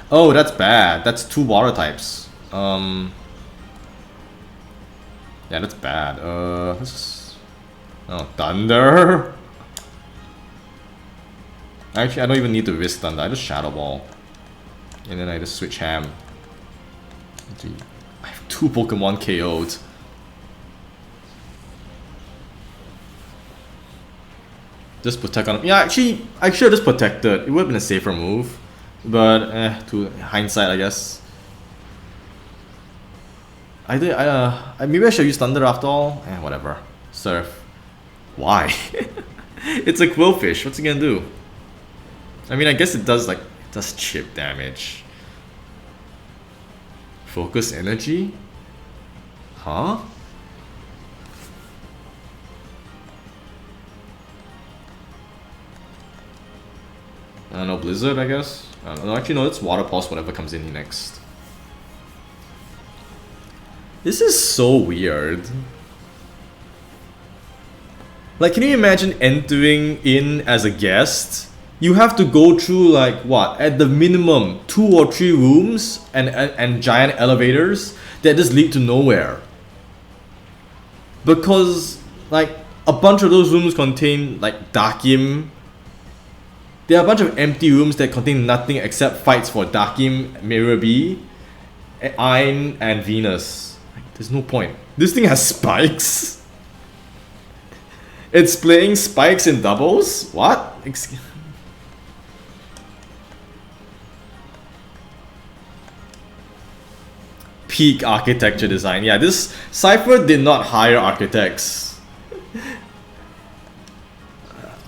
Oh, that's bad. That's 2 water types. Yeah, that's bad. Oh, Thunder. Actually, I don't even need to risk Thunder. I just Shadow Ball, and then I just switch Ham. I have 2 Pokemon KO'd. Just protect on him. Yeah, actually, I should have just protected. It would have been a safer move, but to hindsight, I guess. Maybe I should use Thunder after all. Whatever. Surf. Why? It's a Quillfish. What's it gonna do? I mean, I guess it does chip damage. Focus energy? Huh? I don't know, Blizzard, I guess? I don't know. Actually, no, it's Water Pulse, whatever comes in here next. This is so weird. Like, can you imagine entering in as a guest? You have to go through, like, what? At the minimum, 2 or 3 rooms and giant elevators that just lead to nowhere. Because, like, a bunch of those rooms contain like Dakim. There are a bunch of empty rooms that contain nothing except fights for Dakim, Mirror B, Ein, and Venus. There's no point. This thing has spikes? It's playing spikes in doubles? What? Peak architecture design. Yeah, this Cypher did not hire architects.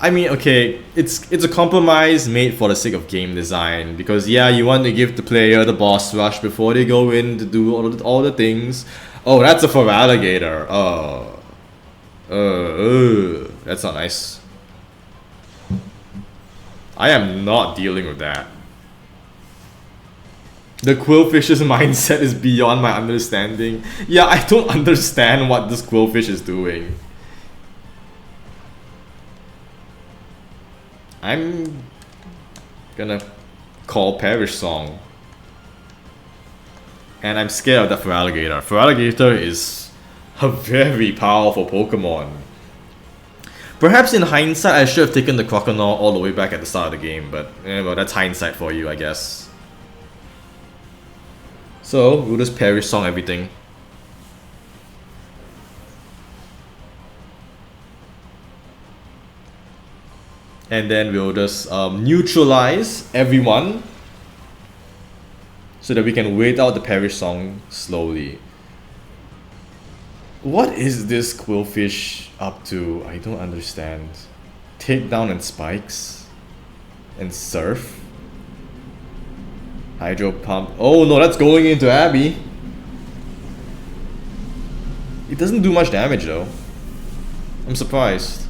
I mean, okay, it's a compromise made for the sake of game design, because yeah, you want to give the player the boss rush before they go in to do all the things. Oh, that's a Feraligatr. That's not nice. I am not dealing with that. The Quillfish's mindset is beyond my understanding. Yeah, I don't understand what this Quillfish is doing. I'm gonna call Perish Song. And I'm scared of that Feraligatr. Feraligatr is a very powerful Pokemon. Perhaps in hindsight I should have taken the Croconaw all the way back at the start of the game, but well, that's hindsight for you, I guess. So, we'll just Perish Song everything. And then we'll just neutralize everyone so that we can wait out the Perish Song slowly. What is this Quillfish up to? I don't understand. Takedown and spikes? And surf? Hydro pump. Oh no, that's going into Abby. It doesn't do much damage though. I'm surprised.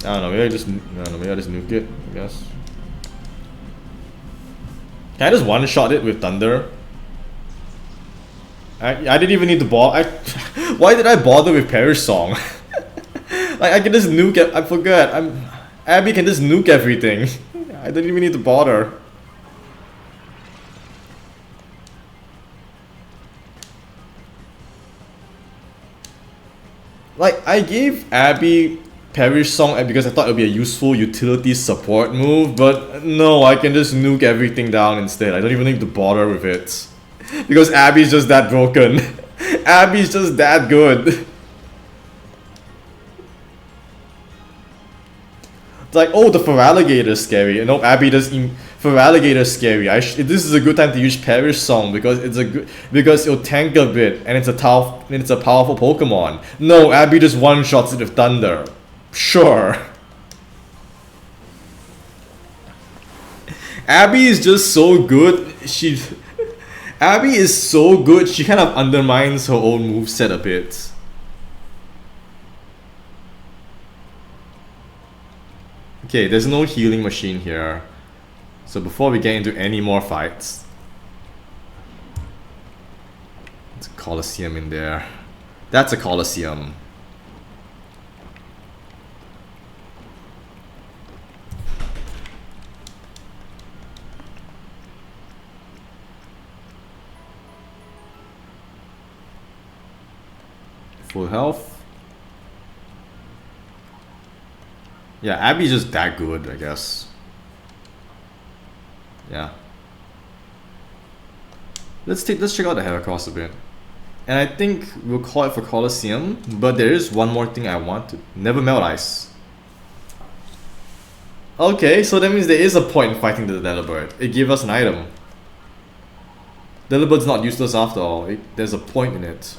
I don't know, maybe I just nuke it, I guess. Can I just one-shot it with Thunder? I didn't even need to bother. Why did I bother with Perish Song? Like, I can just nuke it. I forgot. Abby can just nuke everything. I didn't even need to bother. Like, I gave Abby Perish Song because I thought it would be a useful utility support move, but no, I can just nuke everything down instead. I don't even need to bother with it. Because Abby's just that broken. Abby's just that good. It's like, oh, the Feraligator's scary. No, Abby does. Feraligator's scary. This is a good time to use Perish Song because it'll tank a bit and it's a powerful Pokemon. No, Abby just one shots it with Thunder. Sure. Abby is just so good. Abby is so good, she kind of undermines her own moveset a bit. Okay, there's no healing machine here. So before we get into any more fights, there's a Colosseum in there. That's a Colosseum. Full health. Yeah, Abby's just that good, I guess. Yeah. Let's check out the Heracross a bit. And I think we'll call it for Colosseum, but there is one more thing I want to. Never Melt Ice. Okay, so that means there is a point in fighting the Delibird. It gave us an item. Delibird's not useless after all. There's a point in it.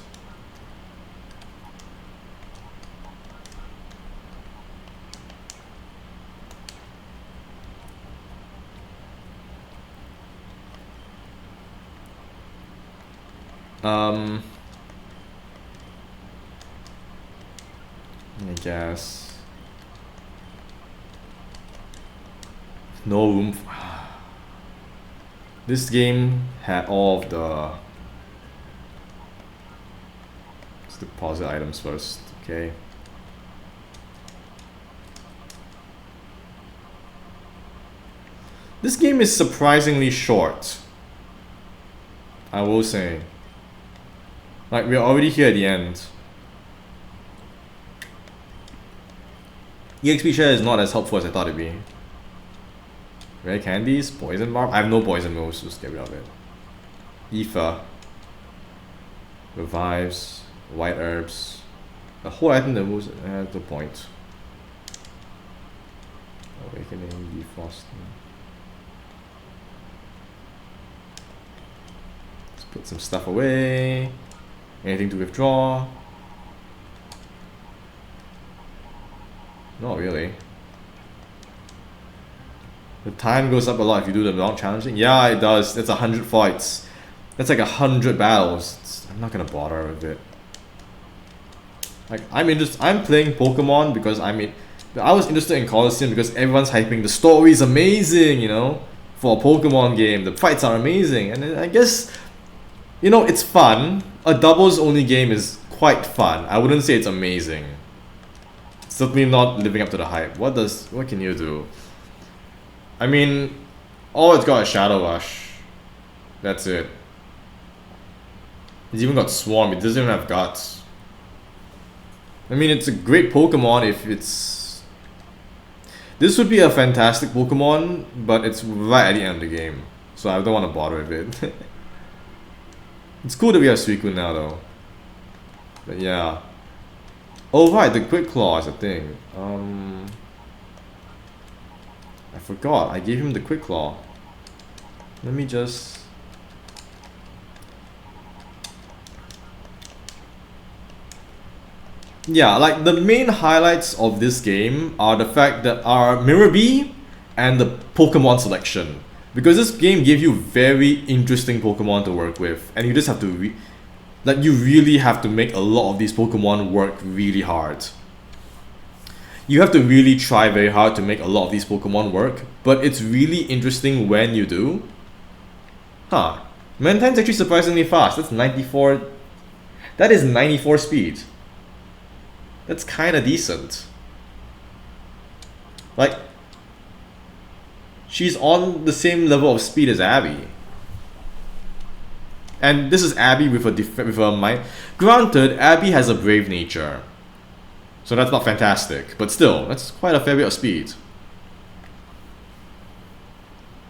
I guess no room. This game had all of the. Let's deposit items first, okay? This game is surprisingly short, I will say. Like, we're already here at the end. EXP share is not as helpful as I thought it'd be. Rare candies, poison barb. I have no poison moves, so just get rid of it. Ether. Revives. White herbs. A whole item that moves at the point. Awakening, defrosting. Let's put some stuff away. Anything to withdraw? Not really. The time goes up a lot if you do the long challenging. Yeah, it does. That's 100 fights. That's like 100 battles. I'm not gonna bother with it. Like, I'm playing Pokemon because I was interested in Colosseum because everyone's hyping the story is amazing, you know, for a Pokemon game. The fights are amazing, and I guess, you know, it's fun. A doubles only game is quite fun. I wouldn't say it's amazing. Certainly not living up to the hype. What can you do? I mean, all it's got is Shadow Rush. That's it. It's even got Swarm. It doesn't even have Guts. I mean, it's a great Pokemon if it's... This would be a fantastic Pokemon, but it's right at the end of the game. So I don't want to bother with it. It's cool that we have Suicune now though. But yeah. Oh right, the Quick Claw is a thing. I forgot, I gave him the Quick Claw. Let me just... Yeah, like the main highlights of this game are the fact that our Mirror Bee and the Pokemon selection. Because this game gave you very interesting Pokemon to work with, and you just have to you really have to make a lot of these Pokemon work really hard. You have to really try very hard to make a lot of these Pokemon work, but it's really interesting when you do. Huh. Mantine's actually surprisingly fast. That's 94. That is 94 speed. That's kinda decent. Like, she's on the same level of speed as Abby. And this is Abby with a mind. Granted, Abby has a brave nature. So that's not fantastic, but still, that's quite a fair bit of speed.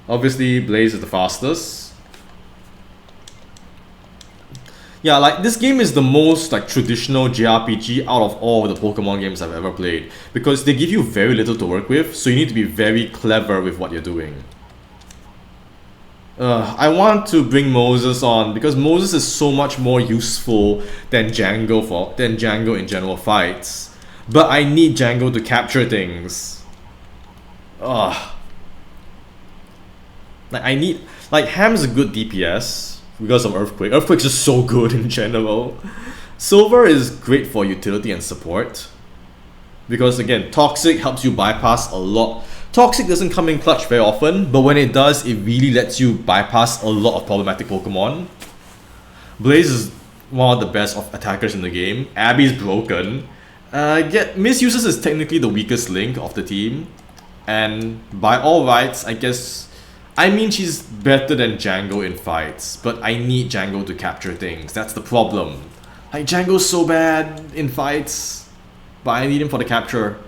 Obviously, Blaze is the fastest. Yeah, like, this game is the most like traditional JRPG out of all the Pokemon games I've ever played. Because they give you very little to work with, so you need to be very clever with what you're doing. I want to bring Moses on because Moses is so much more useful than Django in general fights. But I need Django to capture things. Ugh. Like Ham's a good DPS because of Earthquake. Earthquake's just so good in general. Silver is great for utility and support. Because again, Toxic helps you bypass a lot. Toxic doesn't come in clutch very often, but when it does, it really lets you bypass a lot of problematic Pokemon. Blaze is one of the best attackers in the game. Abby's broken. Misuses is technically the weakest link of the team. And by all rights, I guess... I mean, she's better than Django in fights, but I need Django to capture things. That's the problem. Like, Django's so bad in fights, but I need him for the capture.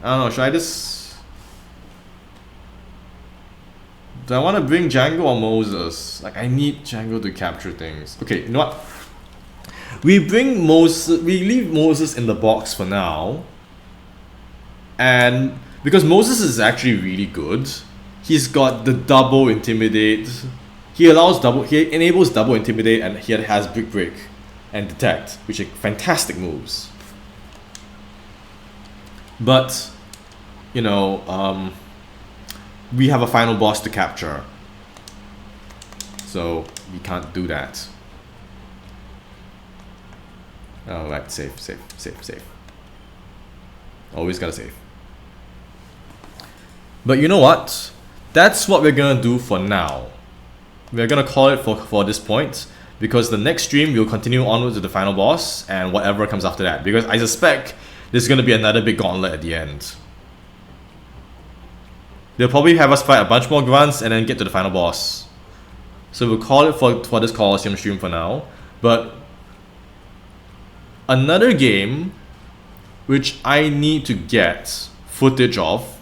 I don't know, should I just... Do I want to bring Django or Moses? Like, I need Django to capture things. Okay, you know what? We leave Moses in the box for now. And because Moses is actually really good, he's got the double intimidate. He enables double intimidate, and he has Brick Break and Detect, which are fantastic moves. But, you know, we have a final boss to capture. So, we can't do that. Alright, save. Always gotta save. But you know what? That's what we're gonna do for now. We're gonna call it for this point, because the next stream we'll continue onwards to the final boss and whatever comes after that. Because I suspect there's gonna be another big gauntlet at the end. They'll probably have us fight a bunch more grunts and then get to the final boss. So we'll call it for this Colosseum stream for now. But another game which I need to get footage of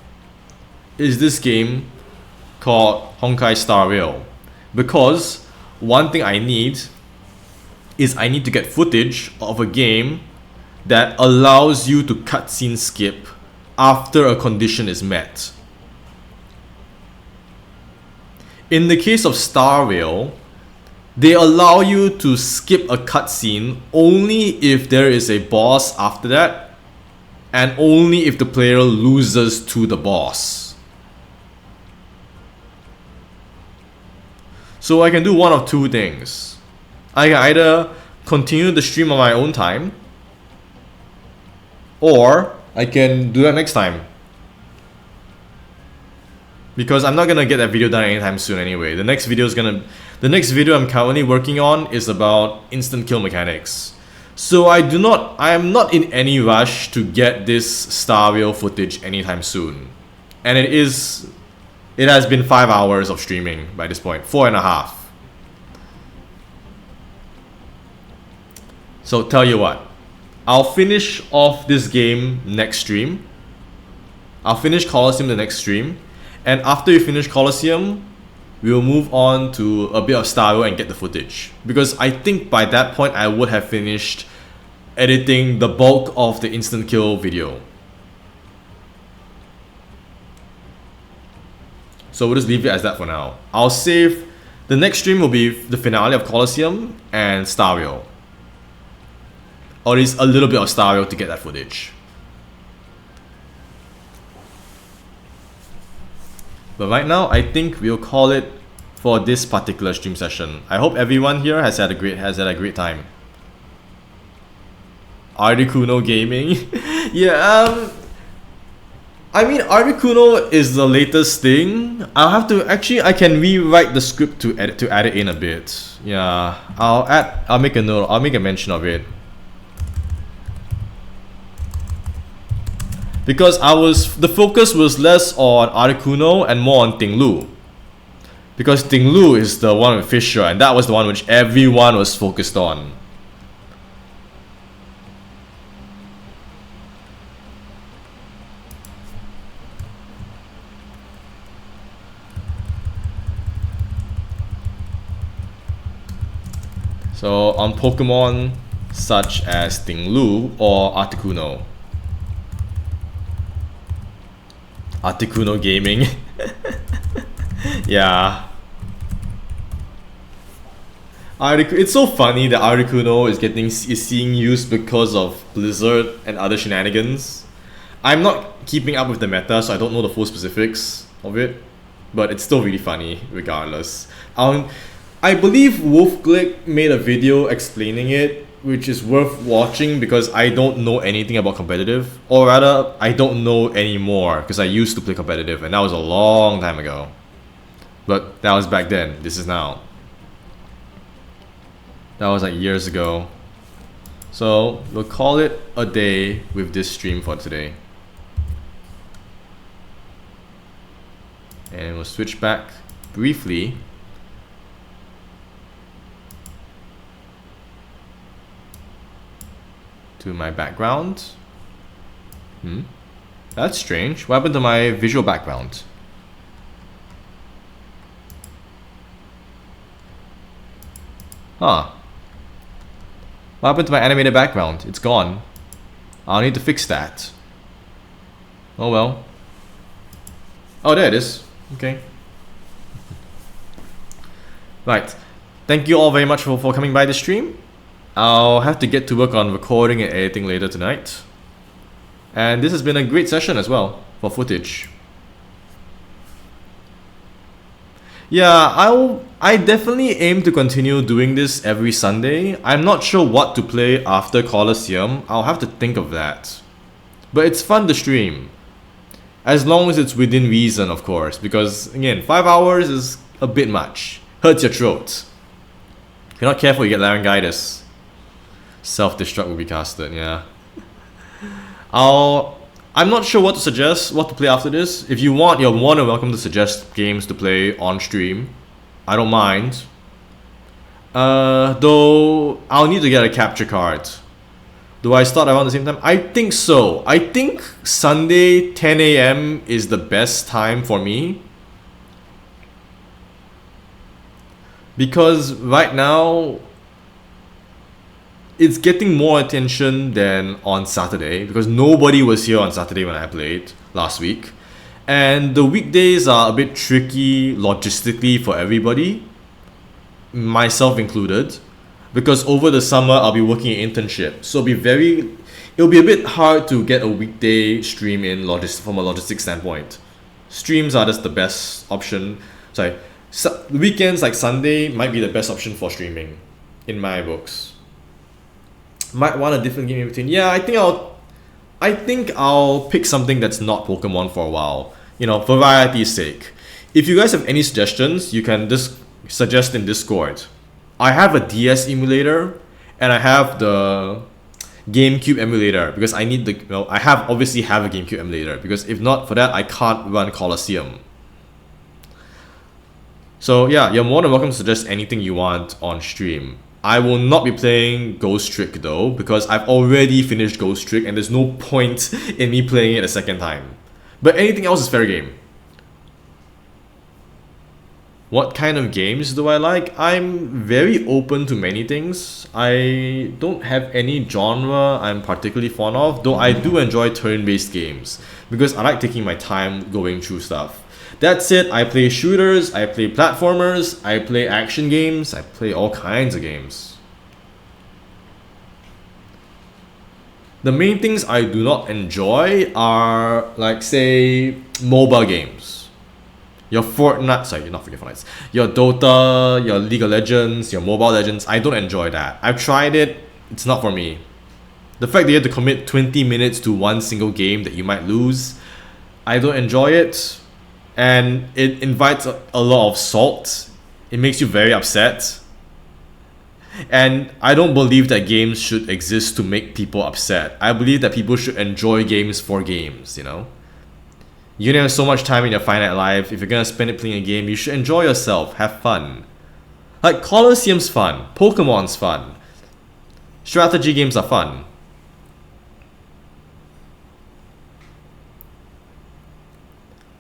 is this game called Honkai Star Rail. Because one thing I need is I need to get footage of a game that allows you to cutscene skip after a condition is met. In the case of Star Rail, they allow you to skip a cutscene only if there is a boss after that, and only if the player loses to the boss. So I can do one of two things. I can either continue the stream on my own time, or I can do that next time. Because I'm not gonna get that video done anytime soon anyway. The next video I'm currently working on is about instant kill mechanics. So I am not in any rush to get this Star Rail footage anytime soon. And it has been 5 hours of streaming by this point, 4.5. So tell you what, I'll finish off this game next stream. I'll finish Colosseum the next stream. And after you finish Colosseum, we'll move on to a bit of Star Rail and get the footage. Because I think by that point I would have finished editing the bulk of the instant kill video. So we'll just leave it as that for now. I'll save, the next stream will be the finale of Colosseum and Star Rail. Or at least a little bit of Star Rail to get that footage. But right now, I think we'll call it for this particular stream session. I hope everyone here has had a great time. Articuno Gaming, yeah. I mean, Articuno is the latest thing. I'll have to I can rewrite the script to add it in a bit. Yeah, I'll make a note. I'll make a mention of it. Because the focus was less on Articuno and more on Ting Lu. Because Ting Lu is the one with Fisher, and that was the one which everyone was focused on. So on Pokémon such as Ting Lu or Articuno. Articuno Gaming. Yeah. It's so funny that Articuno is seeing use because of Blizzard and other shenanigans. I'm not keeping up with the meta, so I don't know the full specifics of it, but it's still really funny regardless. I believe Wolfglick made a video explaining it, which is worth watching because I don't know anything about competitive. Or rather, I don't know anymore because I used to play competitive and that was a long time ago. But that was back then, this is now. That was like years ago. So we'll call it a day with this stream for today. And we'll switch back briefly to my background. That's strange. What happened to my visual background? Huh. What happened to my animated background? It's gone. I'll need to fix that. Oh well. Oh, there it is. Okay. Right. Thank you all very much for coming by the stream. I'll have to get to work on recording and editing later tonight. And this has been a great session as well for footage. Yeah, I definitely aim to continue doing this every Sunday. I'm not sure what to play after Colosseum. I'll have to think of that. But it's fun to stream. As long as it's within reason, of course. Because, again, 5 hours is a bit much. Hurts your throat. If you're not careful, you get laryngitis. Self-destruct will be casted, yeah. I'm not sure what to suggest, what to play after this. If you want, you're more than welcome to suggest games to play on stream. I don't mind. Though I'll need to get a capture card. Do I start around the same time? I think so. I think Sunday 10 a.m. is the best time for me. Because right now, it's getting more attention than on Saturday. Because nobody was here on Saturday when I played last week. And the weekdays are a bit tricky logistically for everybody, myself included. Because over the summer I'll be working an internship, so it'll be a bit hard to get a weekday stream in from a logistics standpoint. Streams are just the best option. Weekends like Sunday might be the best option for streaming, in my books. Might want a different game in between. Yeah, I think I'll pick something that's not Pokemon for a while. For variety's sake. If you guys have any suggestions, you can just suggest in Discord. I have a DS emulator and I have the GameCube emulator because I need obviously have a GameCube emulator because if not for that I can't run Colosseum. So yeah, you're more than welcome to suggest anything you want on stream. I will not be playing Ghost Trick though because I've already finished Ghost Trick and there's no point in me playing it a second time. But anything else is fair game. What kind of games do I like? I'm very open to many things. I don't have any genre I'm particularly fond of, though I do enjoy turn-based games because I like taking my time going through stuff. That's it. I play shooters, I play platformers, I play action games, I play all kinds of games. The main things I do not enjoy are, like, say, mobile games. Your Fortnite, sorry, not freaking Fortnite. Your Dota, your League of Legends, your Mobile Legends, I don't enjoy that. I've tried it, it's not for me. The fact that you have to commit 20 minutes to one single game that you might lose, I don't enjoy it. And it invites a lot of salt. It makes you very upset. And I don't believe that games should exist to make people upset. I believe that people should enjoy games for games, You only have so much time in your finite life. If you're gonna spend it playing a game, you should enjoy yourself, have fun. Like, Colosseum's fun, Pokemon's fun, strategy games are fun.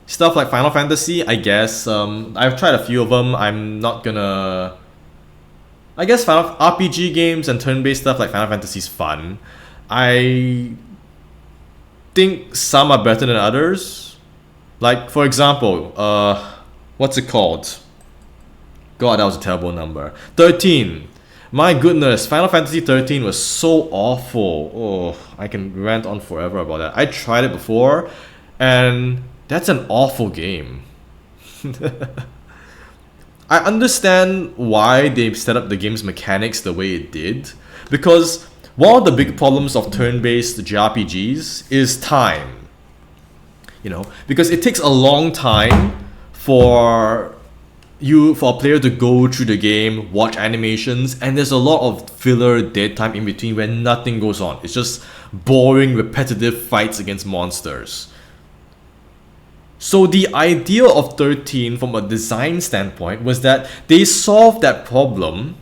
Stuff like Final Fantasy, I guess, I've tried a few of them. I'm not gonna... I guess RPG games and turn-based stuff like Final Fantasy's fun. I think some are better than others. Like, for example, what's it called? God, that was a terrible number. 13. My goodness, Final Fantasy 13 was so awful. Oh, I can rant on forever about that. I tried it before, and that's an awful game. I understand why they set up the game's mechanics the way it did, because one of the big problems of turn-based JRPGs is time. Because it takes a long time for a player to go through the game, watch animations, and there's a lot of filler dead time in between where nothing goes on. It's just boring, repetitive fights against monsters. So the idea of 13 from a design standpoint was that they solved that problem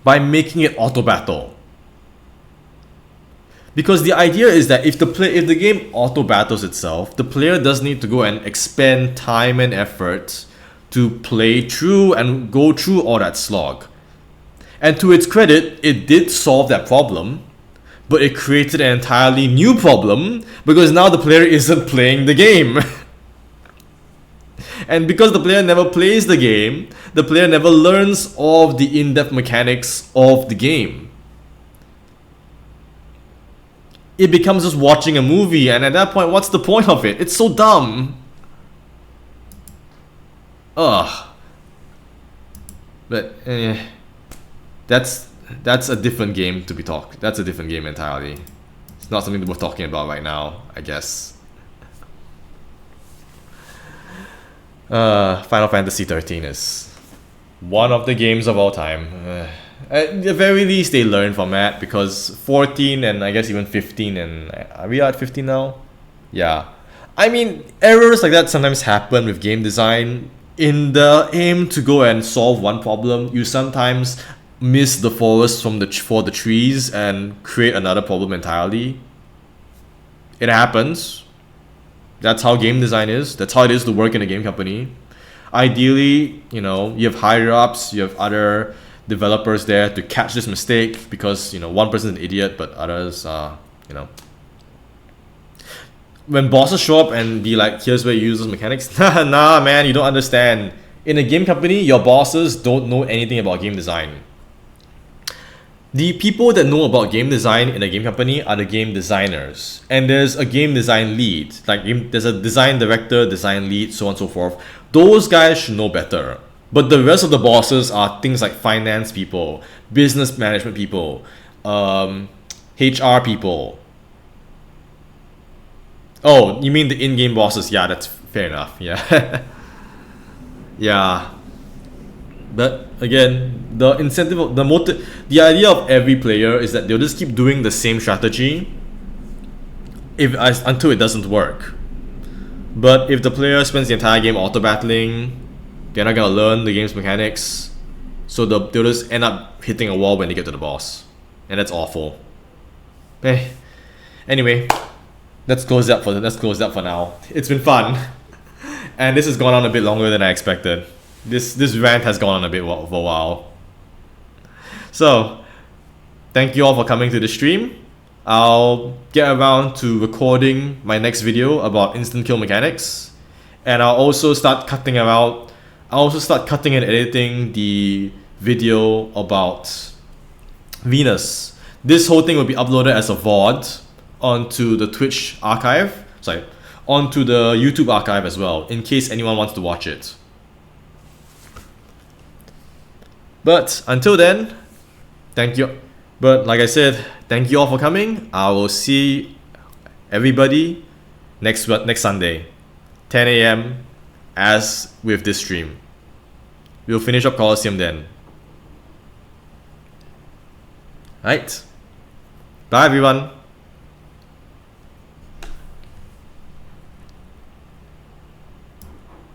by making it auto battle. Because the idea is that if the game auto battles itself, the player does need to go and expend time and effort to play through and go through all that slog. And to its credit, it did solve that problem, but it created an entirely new problem because now the player isn't playing the game. And because the player never plays the game, the player never learns all of the in-depth mechanics of the game. It becomes just watching a movie, and at that point, what's the point of it? It's so dumb. Ugh. But that's a different game to be talked. That's a different game entirely. It's not something that we're talking about right now, I guess. Final Fantasy 13 is one of the games of all time. At the very least, they learn from that, because 14 and I guess even 15, and are we at 15 now? Yeah. I mean, errors like that sometimes happen with game design. In the aim to go and solve one problem, you sometimes miss the forest for the trees and create another problem entirely. It happens. That's how game design is. That's how it is to work in a game company. Ideally, you know, you have higher ups, you have other developers there to catch this mistake, because, you know, one person is an idiot, but others are, you know. When bosses show up and be like, here's where you use those mechanics, nah man, you don't understand. In a game company, your bosses don't know anything about game design. The people that know about game design in a game company are the game designers. And there's a game design lead. Like, there's a design director, design lead, so on and so forth. Those guys should know better. But the rest of the bosses are things like finance people, business management people, HR people. Oh, you mean the in-game bosses? Yeah, that's fair enough. Yeah. Yeah. But again, the incentive of the idea of every player is that they'll just keep doing the same strategy until it doesn't work. But if the player spends the entire game auto battling, they're not gonna learn the game's mechanics, so they'll just end up hitting a wall when they get to the boss, and that's awful. Hey, anyway, let's close that for now. It's been fun, and this has gone on a bit longer than I expected. This rant has gone on a bit for a while. So, thank you all for coming to the stream. I'll get around to recording my next video about instant kill mechanics, and I'll also start cutting and editing the video about Venus. This whole thing will be uploaded as a VOD onto the Twitch archive. Onto the YouTube archive as well, in case anyone wants to watch it. But until then, thank you. But like I said, thank you all for coming. I will see everybody next Sunday, 10 a.m. as with this stream. We'll finish up Colosseum then. Right. Bye everyone.